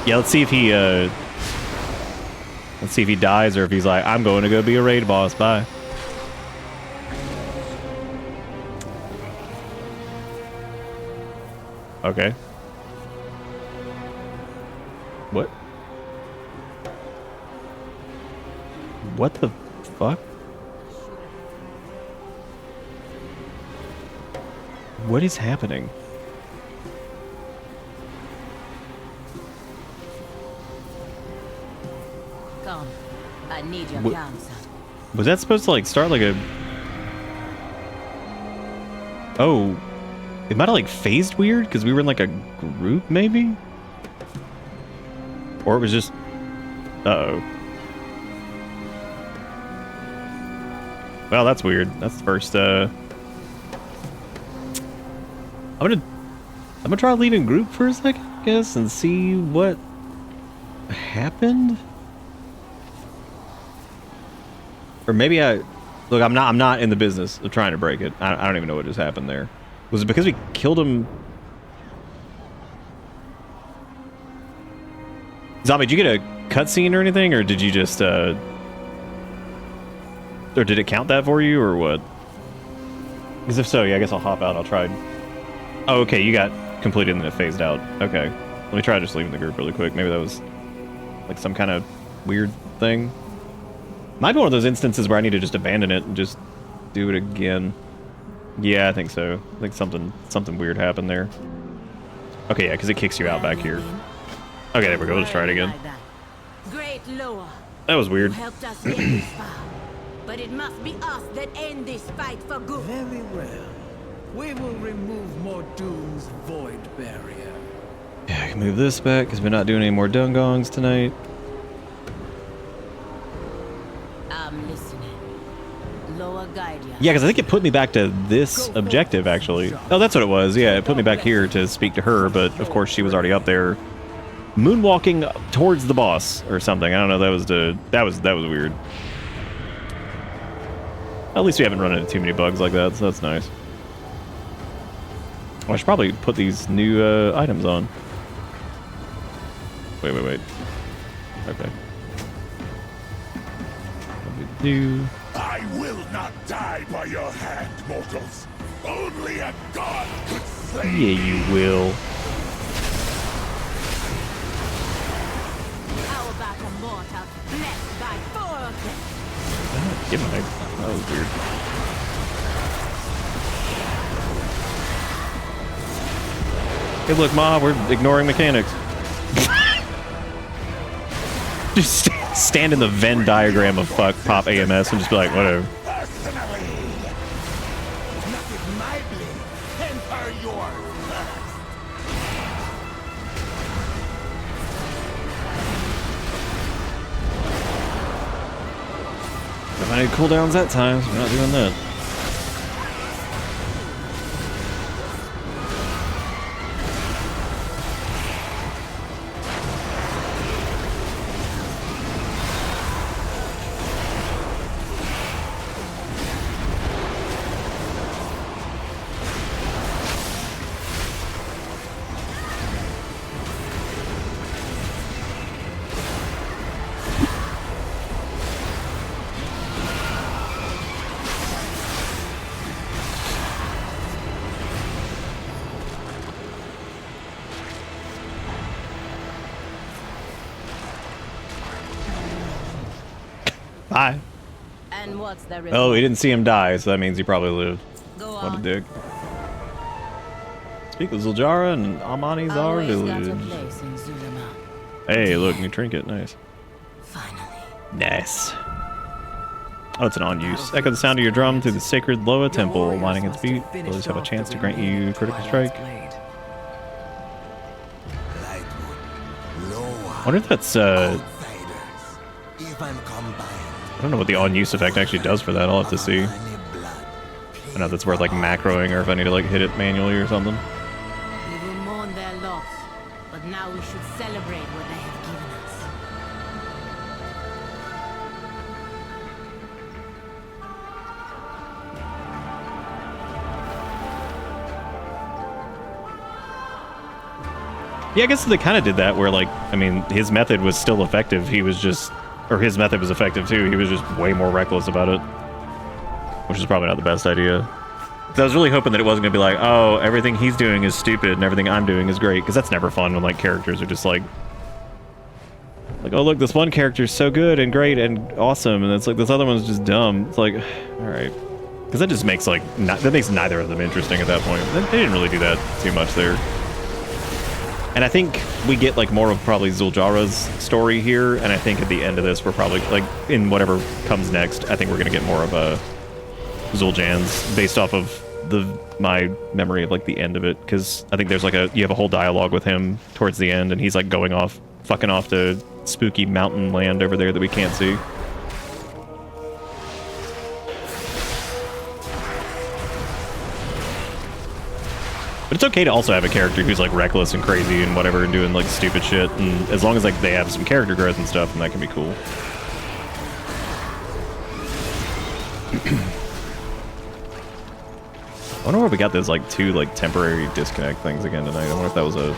Yeah, let's see if he dies or if he's like, I'm going to go be a raid boss. Bye. Okay. What? What the fuck? What is happening? Come, I need your What- counsel. Was that supposed to like start like a... Oh, it might have like phased weird because we were in like a group maybe? Or it was just... Uh-oh. Well, that's weird. That's the first, I'm gonna try leaving group for a second, I guess, and see what happened? Or maybe look, I'm not in the business of trying to break it. I don't even know what just happened there. Was it because we killed him? Zombie, did you get a cutscene or anything, or did you just, or did it count that for you, or what? Because if so, yeah, I guess I'll hop out. I'll try. Oh, okay, you got completed and then it phased out. Okay. Let me try just leaving the group really quick. Maybe that was like some kind of weird thing. Might be one of those instances where I need to just abandon it and just do it again. Yeah, I think so. I think something weird happened there. Okay, yeah, because it kicks you out back here. Okay, there we go. Let's try it again. Great Loa. That was weird. You helped us get this far. But it must be us that end this fight for good. Very well. We will remove Mordoom's void barrier. Yeah, I can move this back because we're not doing any more dungongs tonight. I'm listening. Loa Guardian. Yeah, because I think it put me back to this objective, actually. Oh, that's what it was. Yeah, it put me back here to speak to her, but of course she was already up there moonwalking towards the boss or something. I don't know. That was weird. At least we haven't run into too many bugs like that, so that's nice. I should probably put these new items on. Wait. Okay. What do we do? I will not die by your hand, mortals. Only a god could slay Yeah, me. you will. How about a mortal blessed by 4 of them? Give me that was weird. Hey, look, Ma, we're ignoring mechanics. Just stand in the Venn diagram of fuck pop AMS and just be like, whatever. Personally, not with my blade, temper yours first. If I need cooldowns that time, so we're not doing that. Bye. And what's the Oh, we didn't see him die, so that means he probably lived. Go What a on. dick. Speak with Zuljara and Amani's our Always got a village. place in Zulima. Hey, look, new trinket. Nice. Finally. Nice. Oh, it's an on-use. Echo the sound of your drum through the sacred Loa temple, lining its beat. Villagers have a chance to grant you critical strike. I wonder if that's, If I'm combined, I don't know what the on-use effect actually does for that. I'll have to see. I don't know if it's worth, like, macroing or if I need to, like, hit it manually or something. You will Now we should celebrate what they have given us. Yeah, I guess they kind of did that where, like, I mean, his method was still effective. He was just, or his method was effective too. He was just way more reckless about it, which is probably not the best idea. So I was really hoping that it wasn't going to be like, oh, everything he's doing is stupid and everything I'm doing is great, because that's never fun when, like, characters are just like, oh, look, this one character is so good and great and awesome, and it's like, this other one's just dumb. It's like, all right. Because that just makes, like, that makes neither of them interesting at that point. They didn't really do that too much there. And I think we get, like, more of probably Zuljara's story here, and I think at the end of this, we're probably, like, in whatever comes next, I think we're going to get more of a Zul'Jan's based off of my memory of, like, the end of it, because I think there's, like, you have a whole dialogue with him towards the end, and he's, like, fucking off to spooky mountain land over there that we can't see. But it's okay to also have a character who's, like, reckless and crazy and whatever and doing, like, stupid shit. And as long as, like, they have some character growth and stuff, then that can be cool. I wonder where we got those, like, 2, like, temporary disconnect things again tonight. I wonder if that was a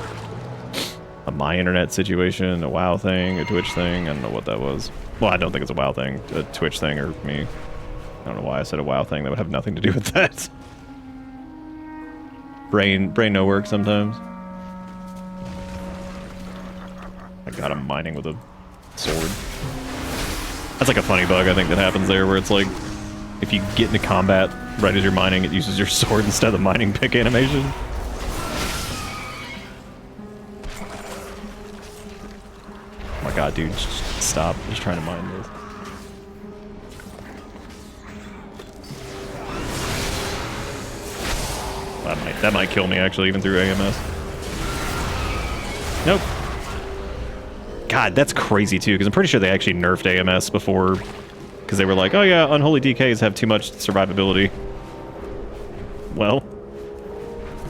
my internet situation, a WoW thing, a Twitch thing. I don't know what that was. Well, I don't think it's a WoW thing, a Twitch thing, or me. I don't know why I said a WoW thing. That would have nothing to do with that. Brain no work sometimes. My god, I'm mining with a sword. That's like a funny bug I think that happens there, where it's like, if you get into combat right as you're mining, it uses your sword instead of the mining pick animation. Oh my god, dude, just stop. I'm just trying to mine this. That might kill me, actually, even through AMS. Nope. God, that's crazy, too, because I'm pretty sure they actually nerfed AMS before, because they were like, oh yeah, unholy DKs have too much survivability. Well,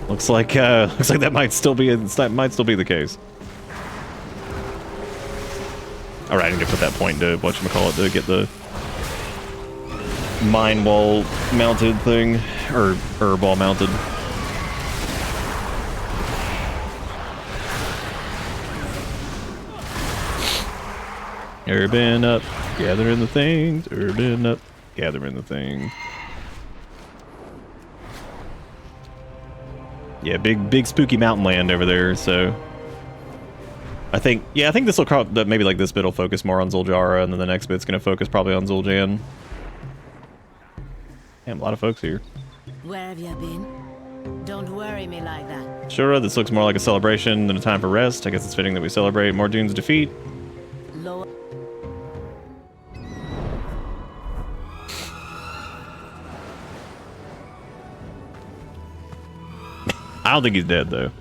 looks like that might still be the case. All right, I need to put that point to whatchamacallit to get the mine wall mounted thing, or herb wall mounted. Urban up, gathering the things. Urban up, gathering the things. Yeah, big spooky mountain land over there. So I think this will maybe, like, this bit will focus more on Zuljara, and then the next bit's gonna focus probably on Zul'Jan. Damn, a lot of folks here. Where have you been? Don't worry me like that. Sure, this looks more like a celebration than a time for rest. I guess it's fitting that we celebrate more Dune's defeat. Lower. I don't think he's dead, though.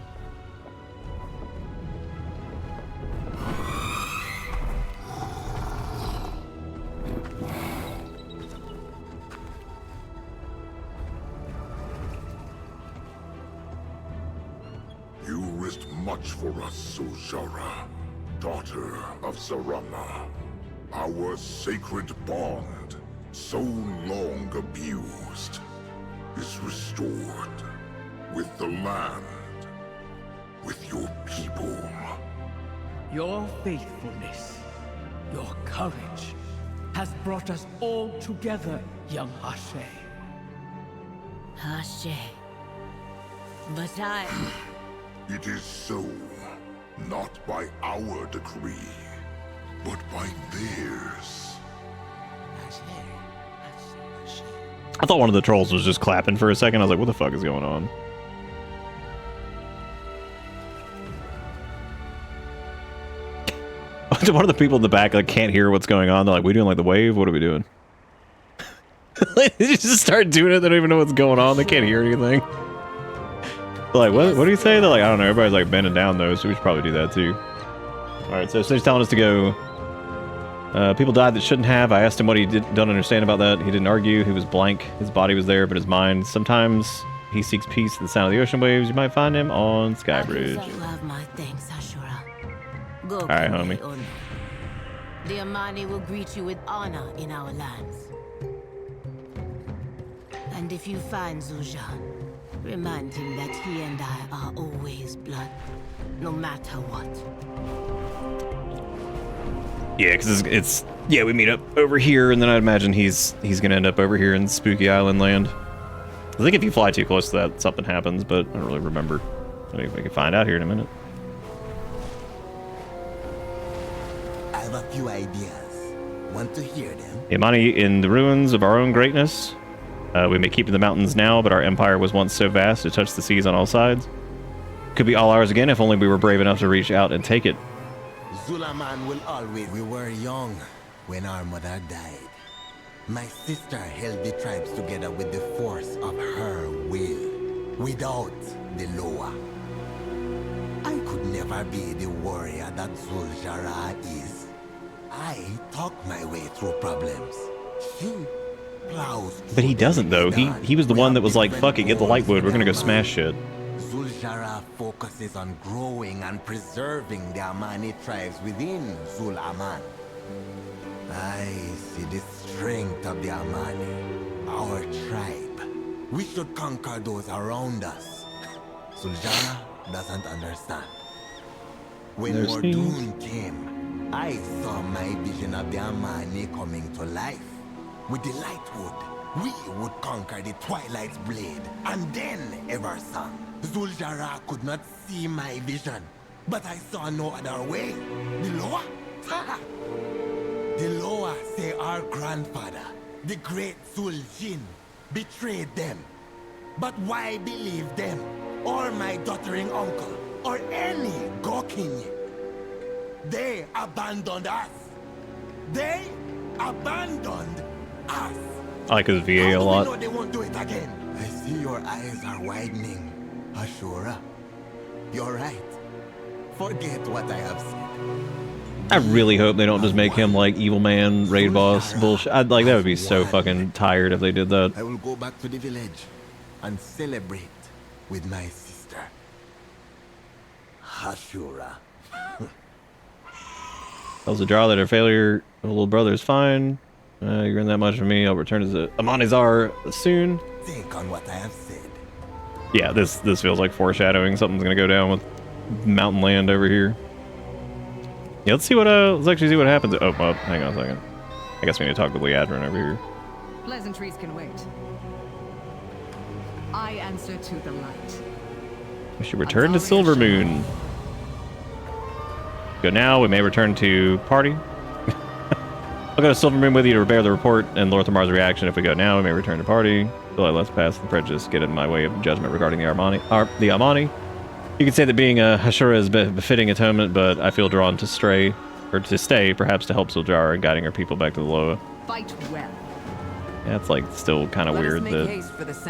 You risked much for us, Zuljara, daughter of Zarama. Our sacred bond, so long abused, is restored. With the land, with your people. Your faithfulness, your courage, has brought us all together, young Hashe. Hashe. But It is so, not by our decree, but by theirs. I thought one of the trolls was just clapping for a second. I was like, what the fuck is going on? One of the people in the back, like, can't hear what's going on. They're like, we doing, like, the wave? What are we doing? They just start doing it. They don't even know what's going on. They can't hear anything. They're like, what do you say? They're like, I don't know. Everybody's, like, bending down, though, so we should probably do that, too. All right, so he's telling us to go. People died that shouldn't have. I asked him what he don't understand about that. He didn't argue. He was blank. His body was there, but his mind. Sometimes he seeks peace at the sound of the ocean waves. You might find him on Skybridge. You have my thanks, Ashura. Go, Alright, homie. Ono. The Amani will greet you with honor in our lands. And if you find Zul'Jin, remind him that he and I are always blood, no matter what. Yeah, because it's yeah, we meet up over here, and then I'd imagine he's gonna end up over here in Spooky Island land. I think if you fly too close to that, something happens, but I don't really remember. I think we can find out here in a minute. I have a few ideas. Want to hear them? Imani in the ruins of our own greatness. We may keep in the mountains now, but our empire was once so vast it touched the seas on all sides. Could be all ours again if only we were brave enough to reach out and take it. Zulaman will always. We were young when our mother died. My sister held the tribes together with the force of her will. Without the Loa, I could never be the warrior that Zul'Jin is. I talk my way through problems. He plows. But he doesn't though. He was the one that was like, fuck it, get the lightwood, we're gonna go smash shit. Zul'Jin focuses on growing and preserving the Amani tribes within Zul'Aman. I see the strength of the Amani, our tribe. We should conquer those around us. Zul'Jin doesn't understand. When Mordoon came, I saw my vision of the Amani coming to life. With the Lightwood, we would conquer the Twilight's blade, and then Eversong. Zul'Jin could not see my vision, but I saw no other way. The Loa? The Loa say our grandfather, the great Zul'Jin, betrayed them. But why believe them, or my doddering uncle, or any Gokin? They abandoned us. They abandoned us. I like his VA a lot. How do we know they won't do it again? I see your eyes are widening, Ashura. You're right. Forget what I have said. I really hope they don't just make him like evil man, raid boss bullshit. I'd like that would be so fucking tired if they did that. I will go back to the village and celebrate with my sister, Ashura. Tells the jar that her failure, her little brother is fine. You're in that much for me. I'll return to Amanizar soon. Think on what I have said. Yeah, this feels like foreshadowing. Something's gonna go down with mountain land over here. Yeah, let's see what let's actually see what happens. Oh, well, hang on a second. I guess we need to talk with Liadrin over here. Pleasantries can wait. I answer to the light. We should return to Silvermoon. Go now. We may return to party. I'll go to Silvermoon with you to repair the report and Lorthamar's reaction. If we go now, we may return to party. Till I let's pass the prejudice, get in my way of judgment regarding the Amani. You could say that being a Hashura is befitting atonement, but I feel drawn to stay, perhaps to help Zul'Jin in guiding her people back to the Loa. Fight well. Yeah, it's like still kind of weird that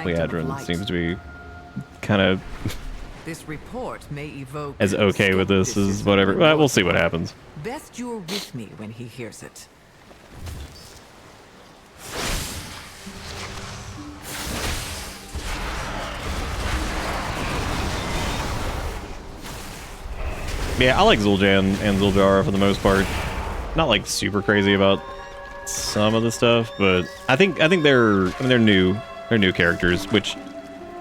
Liadrin seems to be kind of This report may evoke as okay with this as whatever. Well, we'll see what happens. Best you're with me when he hears it. Yeah, I like Zul'Jin and Zul'Jin for the most part. Not like super crazy about some of the stuff, but I think they're new characters, which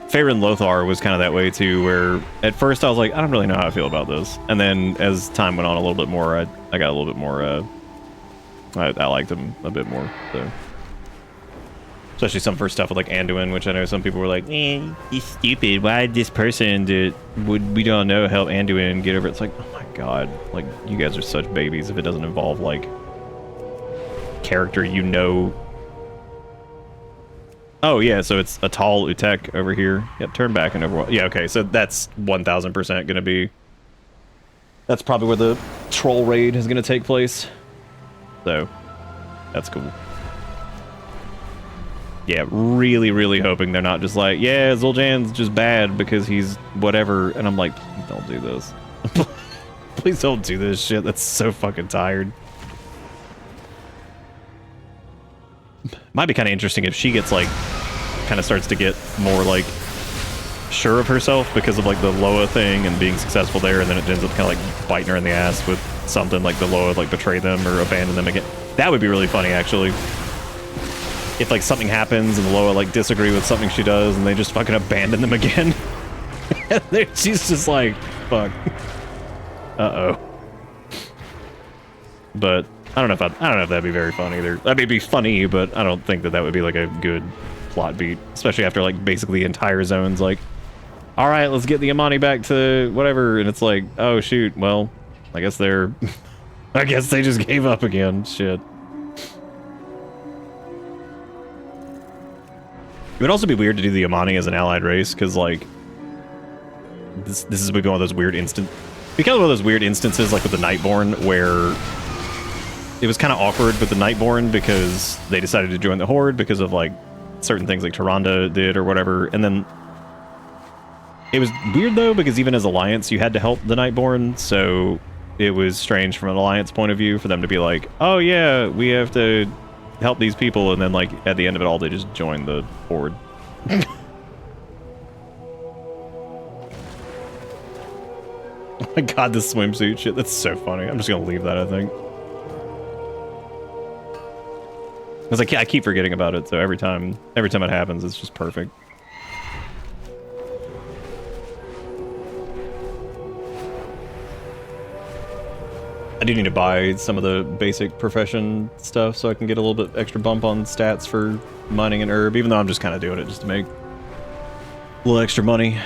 Faerun Lothar was kind of that way too, where at first I was like, I don't really know how I feel about this. And then as time went on a little bit more, I got a little bit more, I liked him a bit more, so. Especially some first stuff with like Anduin, which I know some people were like, he's stupid. Why did this person that we don't know help Anduin get over it? It's like, oh my god, like you guys are such babies if it doesn't involve like character you know. Oh yeah, so it's a tall Utek over here. Yep, turn back and over. Yeah, okay, so that's 1000% gonna be. That's probably where the troll raid is gonna take place. So that's cool. Yeah, really, really hoping they're not just like, yeah, Zul'Jan's just bad because he's whatever. And I'm like, please don't do this. Please don't do this shit. That's so fucking tired. Might be kind of interesting if she gets like, kind of starts to get more like sure of herself because of like the Loa thing and being successful there. And then it ends up kind of like biting her in the ass with something, like the Loa like betray them or abandon them again. That would be really funny, actually. If like something happens and the Loa like disagree with something she does and they just fucking abandon them again. She's just like, fuck. Uh-oh. But I don't know if that'd be very fun either. That may be funny, but I don't think that would be like a good plot beat, especially after like basically the entire zone's like, all right, let's get the Amani back to whatever, and it's like, oh shoot, well, I guess they're, I guess they just gave up again. Shit. It would also be weird to do the Amani as an allied race, because like this is maybe one of those weird because one of those weird instances like with the Nightborn where it was kind of awkward with the Nightborn because they decided to join the Horde because of like certain things like Tyrande did or whatever, and then it was weird though because even as Alliance you had to help the Nightborn, so it was strange from an Alliance point of view for them to be like, oh yeah, we have to help these people, and then like at the end of it all they just joined the Horde. Oh my god, this swimsuit shit, that's so funny. I'm just gonna leave that, I think. Because I keep forgetting about it, so every time it happens, it's just perfect. I do need to buy some of the basic profession stuff so I can get a little bit extra bump on stats for mining and herb, even though I'm just kind of doing it just to make a little extra money.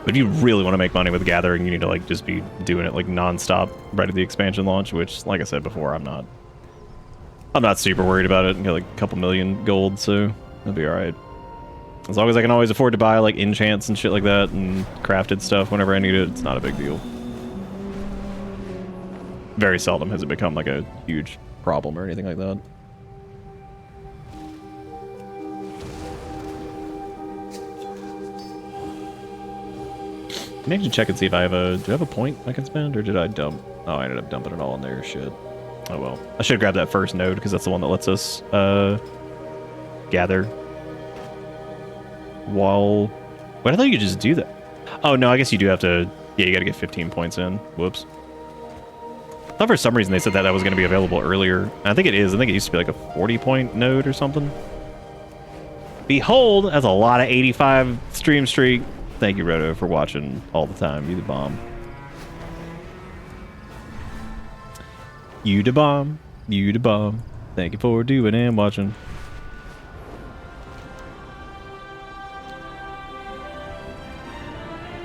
But if you really want to make money with Gathering, you need to like just be doing it like non-stop right at the expansion launch, which, like I said before, I'm not super worried about it. I get like a couple million gold, so it'll be alright. As long as I can always afford to buy like enchants and shit like that and crafted stuff whenever I need it, it's not a big deal. Very seldom has it become like a huge problem or anything like that. Let me actually check and see if I have do I have a point I can spend, or did I dump? Oh, I ended up dumping it all in there. Shit. Oh well. I should grab that first node because that's the one that lets us gather. While, wait, I thought you could just do that. Oh no, I guess you do have to. Yeah, you got to get 15 points in. Whoops. I thought for some reason they said that was going to be available earlier. I think it is. I think it used to be like a 40-point node or something. Behold, that's a lot of 85 stream streak. Thank you, Roto, for watching all the time. You the bomb. You the bomb. You the bomb. Thank you for doing and watching.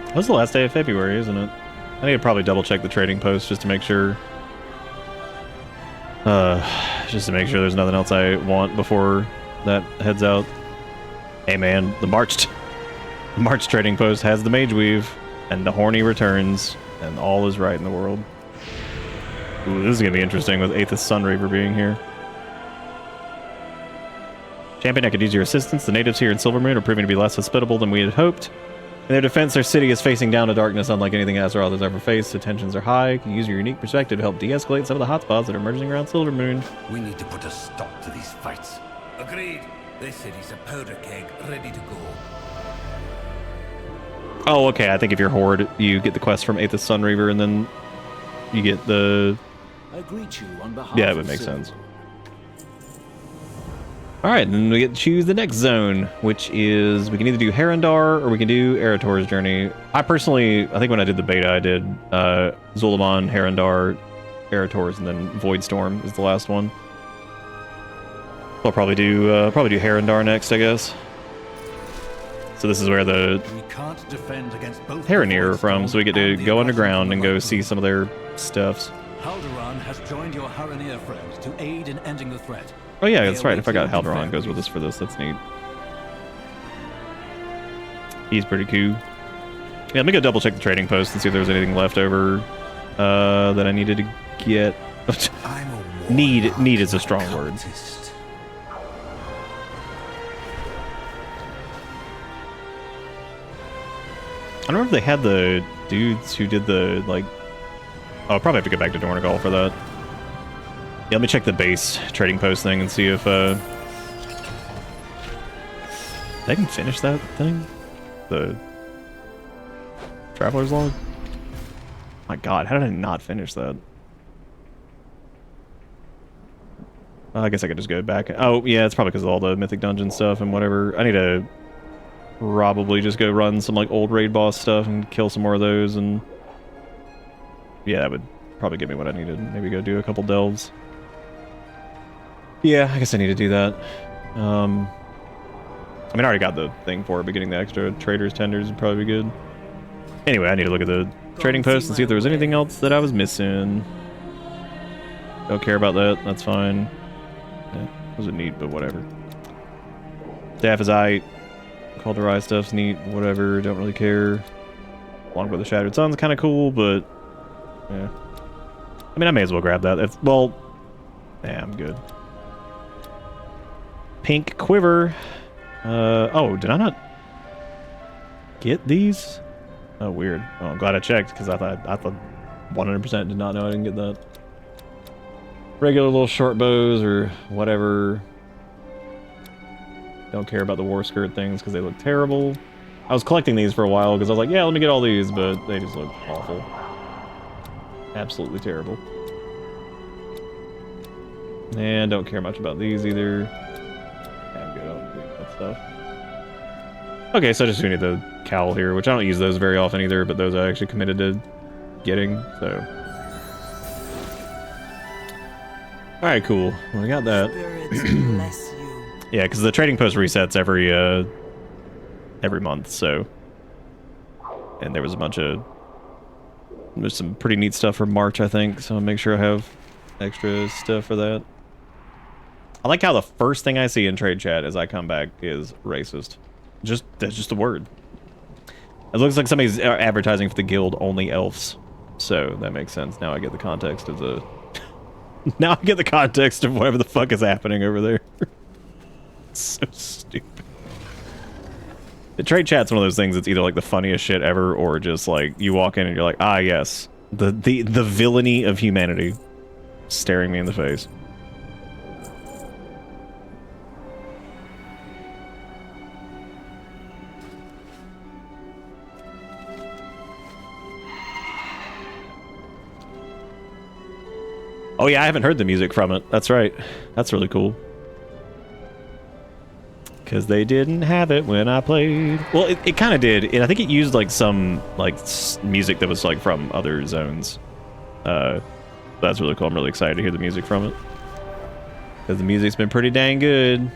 That was the last day of February, isn't it? I need to probably double check the trading post just to make sure. Just to make sure there's nothing else I want before that heads out. Hey man, the March trading post has the Mage Weave, and the Horny returns, and all is right in the world. Ooh, this is gonna be interesting with Aethys Sunreaver being here. Champion, I could use your assistance. The natives here in Silvermoon are proving to be less hospitable than we had hoped. In their defense, their city is facing down to darkness unlike anything Azeroth has ever faced, so tensions are high. You can use your unique perspective to help de-escalate some of the hotspots that are emerging around Silvermoon. We need to put a stop to these fights. Agreed. This city's a powder keg, ready to go. Oh, okay, I think if you're Horde, you get the quest from Aethys Sunreaver, and then you get the... I greet you on behalf yeah, it would make sense. Alright, then we get to choose the next zone, which is, we can either do Herondar, or we can do Erator's Journey. I personally, I think when I did the beta, I did Zul'Aman, Herondar, Erator's, and then Voidstorm is the last one. I'll probably do Herondar next, I guess. So this is where the Heronir are from, so we get to go underground and go see some of their stuffs. Haldoran has joined your Heronir friend to aid in ending the threat. Oh yeah, that's right. I forgot Haldoran goes with us for this. That's neat. He's pretty cool. Yeah, let me go double check the trading post and see if there was anything left over that I needed to get. Need is a strong word. I don't know if they had the dudes who did the, like... Oh, I'll probably have to go back to Dornegal for that. Yeah, let me check the base trading post thing and see if, they can finish that thing? The Traveler's Log? My god, how did I not finish that? I guess I could just go back. Oh, yeah, it's probably because of all the Mythic Dungeon stuff and whatever. I need to probably just go run some, like, old raid boss stuff and kill some more of those, and... yeah, that would probably give me what I needed. Maybe go do a couple delves. Yeah, I guess I need to do that. I mean, I already got the thing for it, but getting the extra Trader's Tenders would probably be good. Anyway, I need to look at the trading post and see if there was anything else that I was missing. Don't care about that, that's fine. Yeah, wasn't neat, but whatever. Staff is aight. Call to Rise stuff's neat, whatever, don't really care. Long by the Shattered Sun's kind of cool, but... yeah. I mean, I may as well grab that. If, well... yeah, I'm good. Pink Quiver. Oh, did I not get these? Oh, weird. Oh, I'm glad I checked, because I thought 100% did not know I didn't get that. Regular little short bows or whatever. Don't care about the war skirt things because they look terrible. I was collecting these for a while because I was like, yeah, let me get all these, but they just look awful. Absolutely terrible. And don't care much about these either. Yeah, I'm good. I'll delete that stuff. Okay, so I just need the cowl here, which I don't use those very often either, but those I actually committed to getting, so... alright, cool. Well, we got that. Yeah, because the trading post resets every month, so... and there was a bunch of... there's some pretty neat stuff for March, I think, so I'll make sure I have extra stuff for that. I like how the first thing I see in trade chat as I come back is racist. That's just a word. It looks like somebody's advertising for the guild only elves, so that makes sense. Now I get the context of the... now I get the context of whatever the fuck is happening over there. So stupid. The trade chat's one of those things that's either like the funniest shit ever, or just like you walk in and you're like, ah yes, the villainy of humanity staring me in the face. Oh yeah, I haven't heard the music from it. That's right. That's really cool. Because they didn't have it when I played. Well, it kind of did. And I think it used like some like music that was like from other zones. That's really cool. I'm really excited to hear the music from it. Because the music's been pretty dang good.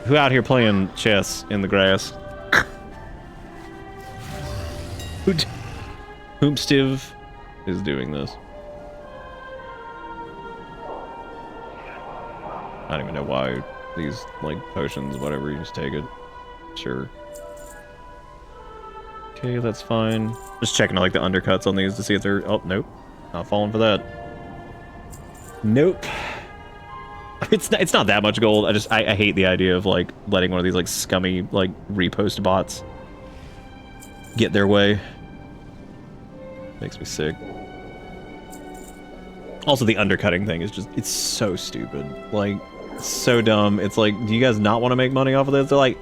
Who out here playing chess in the grass? Hoomstiv is doing this. I don't even know why these, like, potions, whatever, you just take it. Sure. Okay, that's fine. Just checking, like, the undercuts on these to see if they're... oh, nope. Not falling for that. Nope. It's not that much gold. I hate the idea of, like, letting one of these, like, scummy, like, repost bots get their way. Makes me sick. Also, the undercutting thing is just... it's so stupid. Like... so dumb. It's like, do you guys not want to make money off of this? They're like,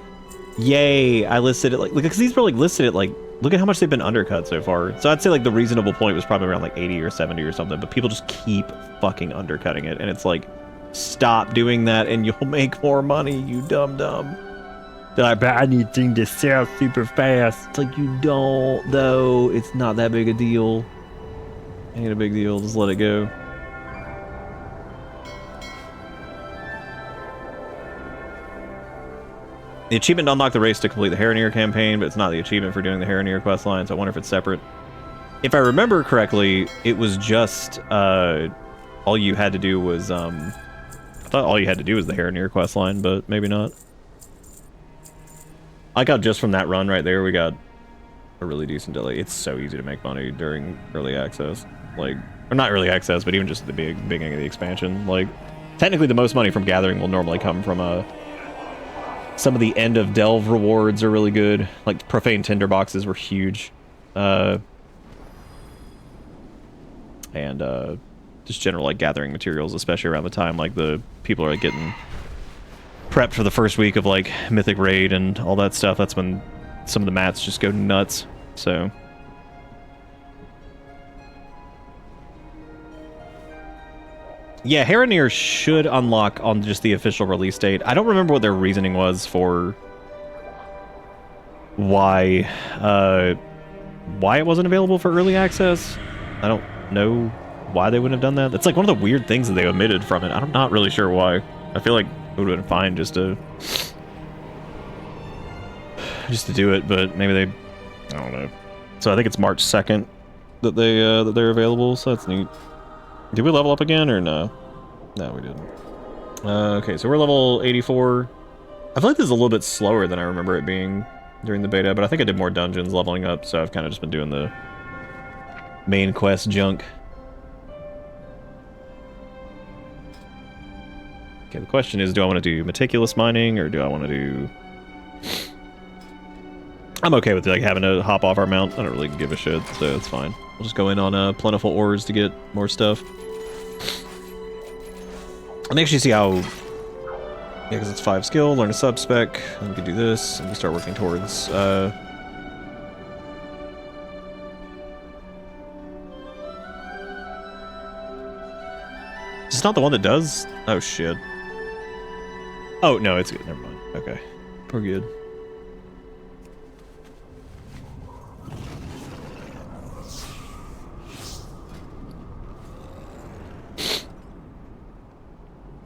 yay, I listed it like because these were like listed at like, look at how much they've been undercut so far. So I'd say like the reasonable point was probably around like 80 or 70 or something, but people just keep fucking undercutting it, and it's like, stop doing that and you'll make more money, you dumb. They're like, but I need things to sell super fast. It's like, you don't though. It's not that big a deal. Ain't a big deal. Just let it go. The achievement to unlock the race to complete the Harrenir campaign, but it's not the achievement for doing the Harrenir questline, so I wonder if it's separate. If I remember correctly, it was just, all you had to do was, I thought all you had to do was the Harrenir questline, but maybe not. I got just from that run right there, we got a really decent delay. It's so easy to make money during early access. Like, or not early access, but even just at the beginning of the expansion. Like, technically the most money from gathering will normally come from, some of the end of delve rewards are really good. Like profane tinderboxes were huge. And just general like gathering materials, especially around the time like the people are like getting prepped for the first week of like Mythic Raid and all that stuff. That's when some of the mats just go nuts. So Yeah, Haranir should unlock on just the official release date. I don't remember what their reasoning was for why it wasn't available for early access. I don't know why they wouldn't have done that. That's like one of the weird things that they omitted from it. I'm not really sure why. I feel like it would have been fine just to do it, but maybe they, I don't know. So I think it's March 2nd that they're available, so that's neat. Did we level up again or no? No, we didn't. Okay, so we're level 84. I feel like this is a little bit slower than I remember it being during the beta, but I think I did more dungeons leveling up, so I've kind of just been doing the main quest junk. Okay, the question is, do I want to do meticulous mining, or do I want to do... I'm okay with like having to hop off our mount. I don't really give a shit, so it's fine. We'll just go in on plentiful ores to get more stuff. Let me actually see how... Yeah, because it's 5 skill, learn a sub-spec, and we can do this, and we start working towards... It's not the one that does... Oh, shit. Oh, no, it's good. Never mind. Okay. We're good.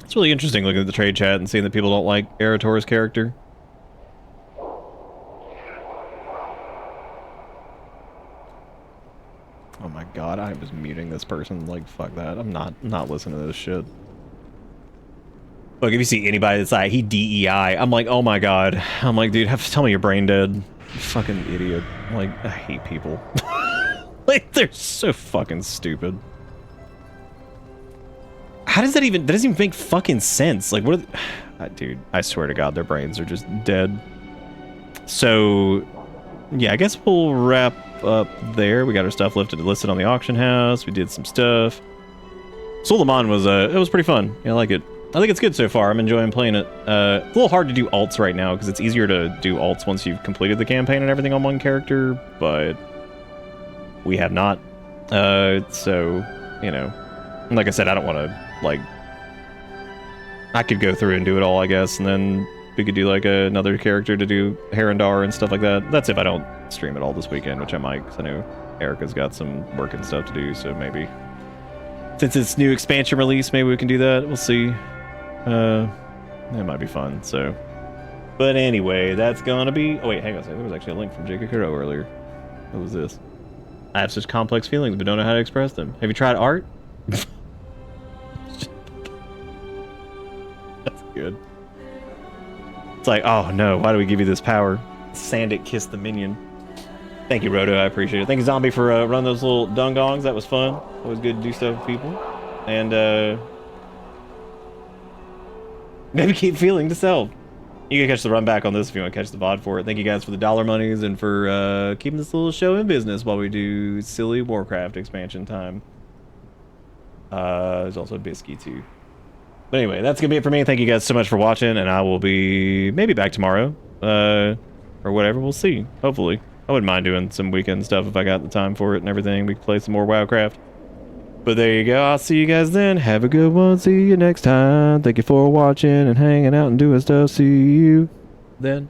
It's really interesting looking at the trade chat and seeing that people don't like Erator's character. Oh my god, I was muting this person. Like, fuck that. I'm not listening to this shit. Look, if you see anybody that's like, he DEI, I'm like, oh my god. I'm like, dude, have to tell me you're brain dead. You fucking idiot. I'm like, I hate people. Like, they're so fucking stupid. How does that doesn't even make fucking sense. Like, what are dude, I swear to god, their brains are just dead. So, yeah, I guess we'll wrap up there. We got our stuff listed on the auction house. We did some stuff. Suleiman was, it was pretty fun. Yeah, I like it. I think it's good so far. I'm enjoying playing it. It's a little hard to do alts right now because it's easier to do alts once you've completed the campaign and everything on one character, but we have not. So, you know, like I said, I don't want to, like, I could go through and do it all, I guess, and then we could do, like, another character to do Harandar and stuff like that. That's if I don't stream it all this weekend, which I might, because I know Erica's got some work and stuff to do, so maybe. Since it's new expansion release, maybe we can do that. We'll see. That might be fun, so. But anyway, that's gonna be... Oh, wait, hang on a second. There was actually a link from Jacob Kuro earlier. What was this? I have such complex feelings, but don't know how to express them. Have you tried art? That's good. It's like, oh no, why do we give you this power? Sandit kissed the minion. Thank you, Roto, I appreciate it. Thank you, Zombie, for running those little dung-gongs. That was fun. Always good to do stuff with people. And, maybe keep feeling to sell. You can catch the run back on this if you want to catch the VOD for it. Thank you guys for the dollar monies and for keeping this little show in business while we do silly Warcraft expansion time. There's also Bisky too. But anyway, that's gonna be it for me. Thank you guys so much for watching, and I will be maybe back tomorrow, or whatever. We'll see. Hopefully, I wouldn't mind doing some weekend stuff if I got the time for it and everything. We can play some more Warcraft. But there you go. I'll see you guys then. Have a good one. See you next time. Thank you for watching and hanging out and doing stuff. See you then.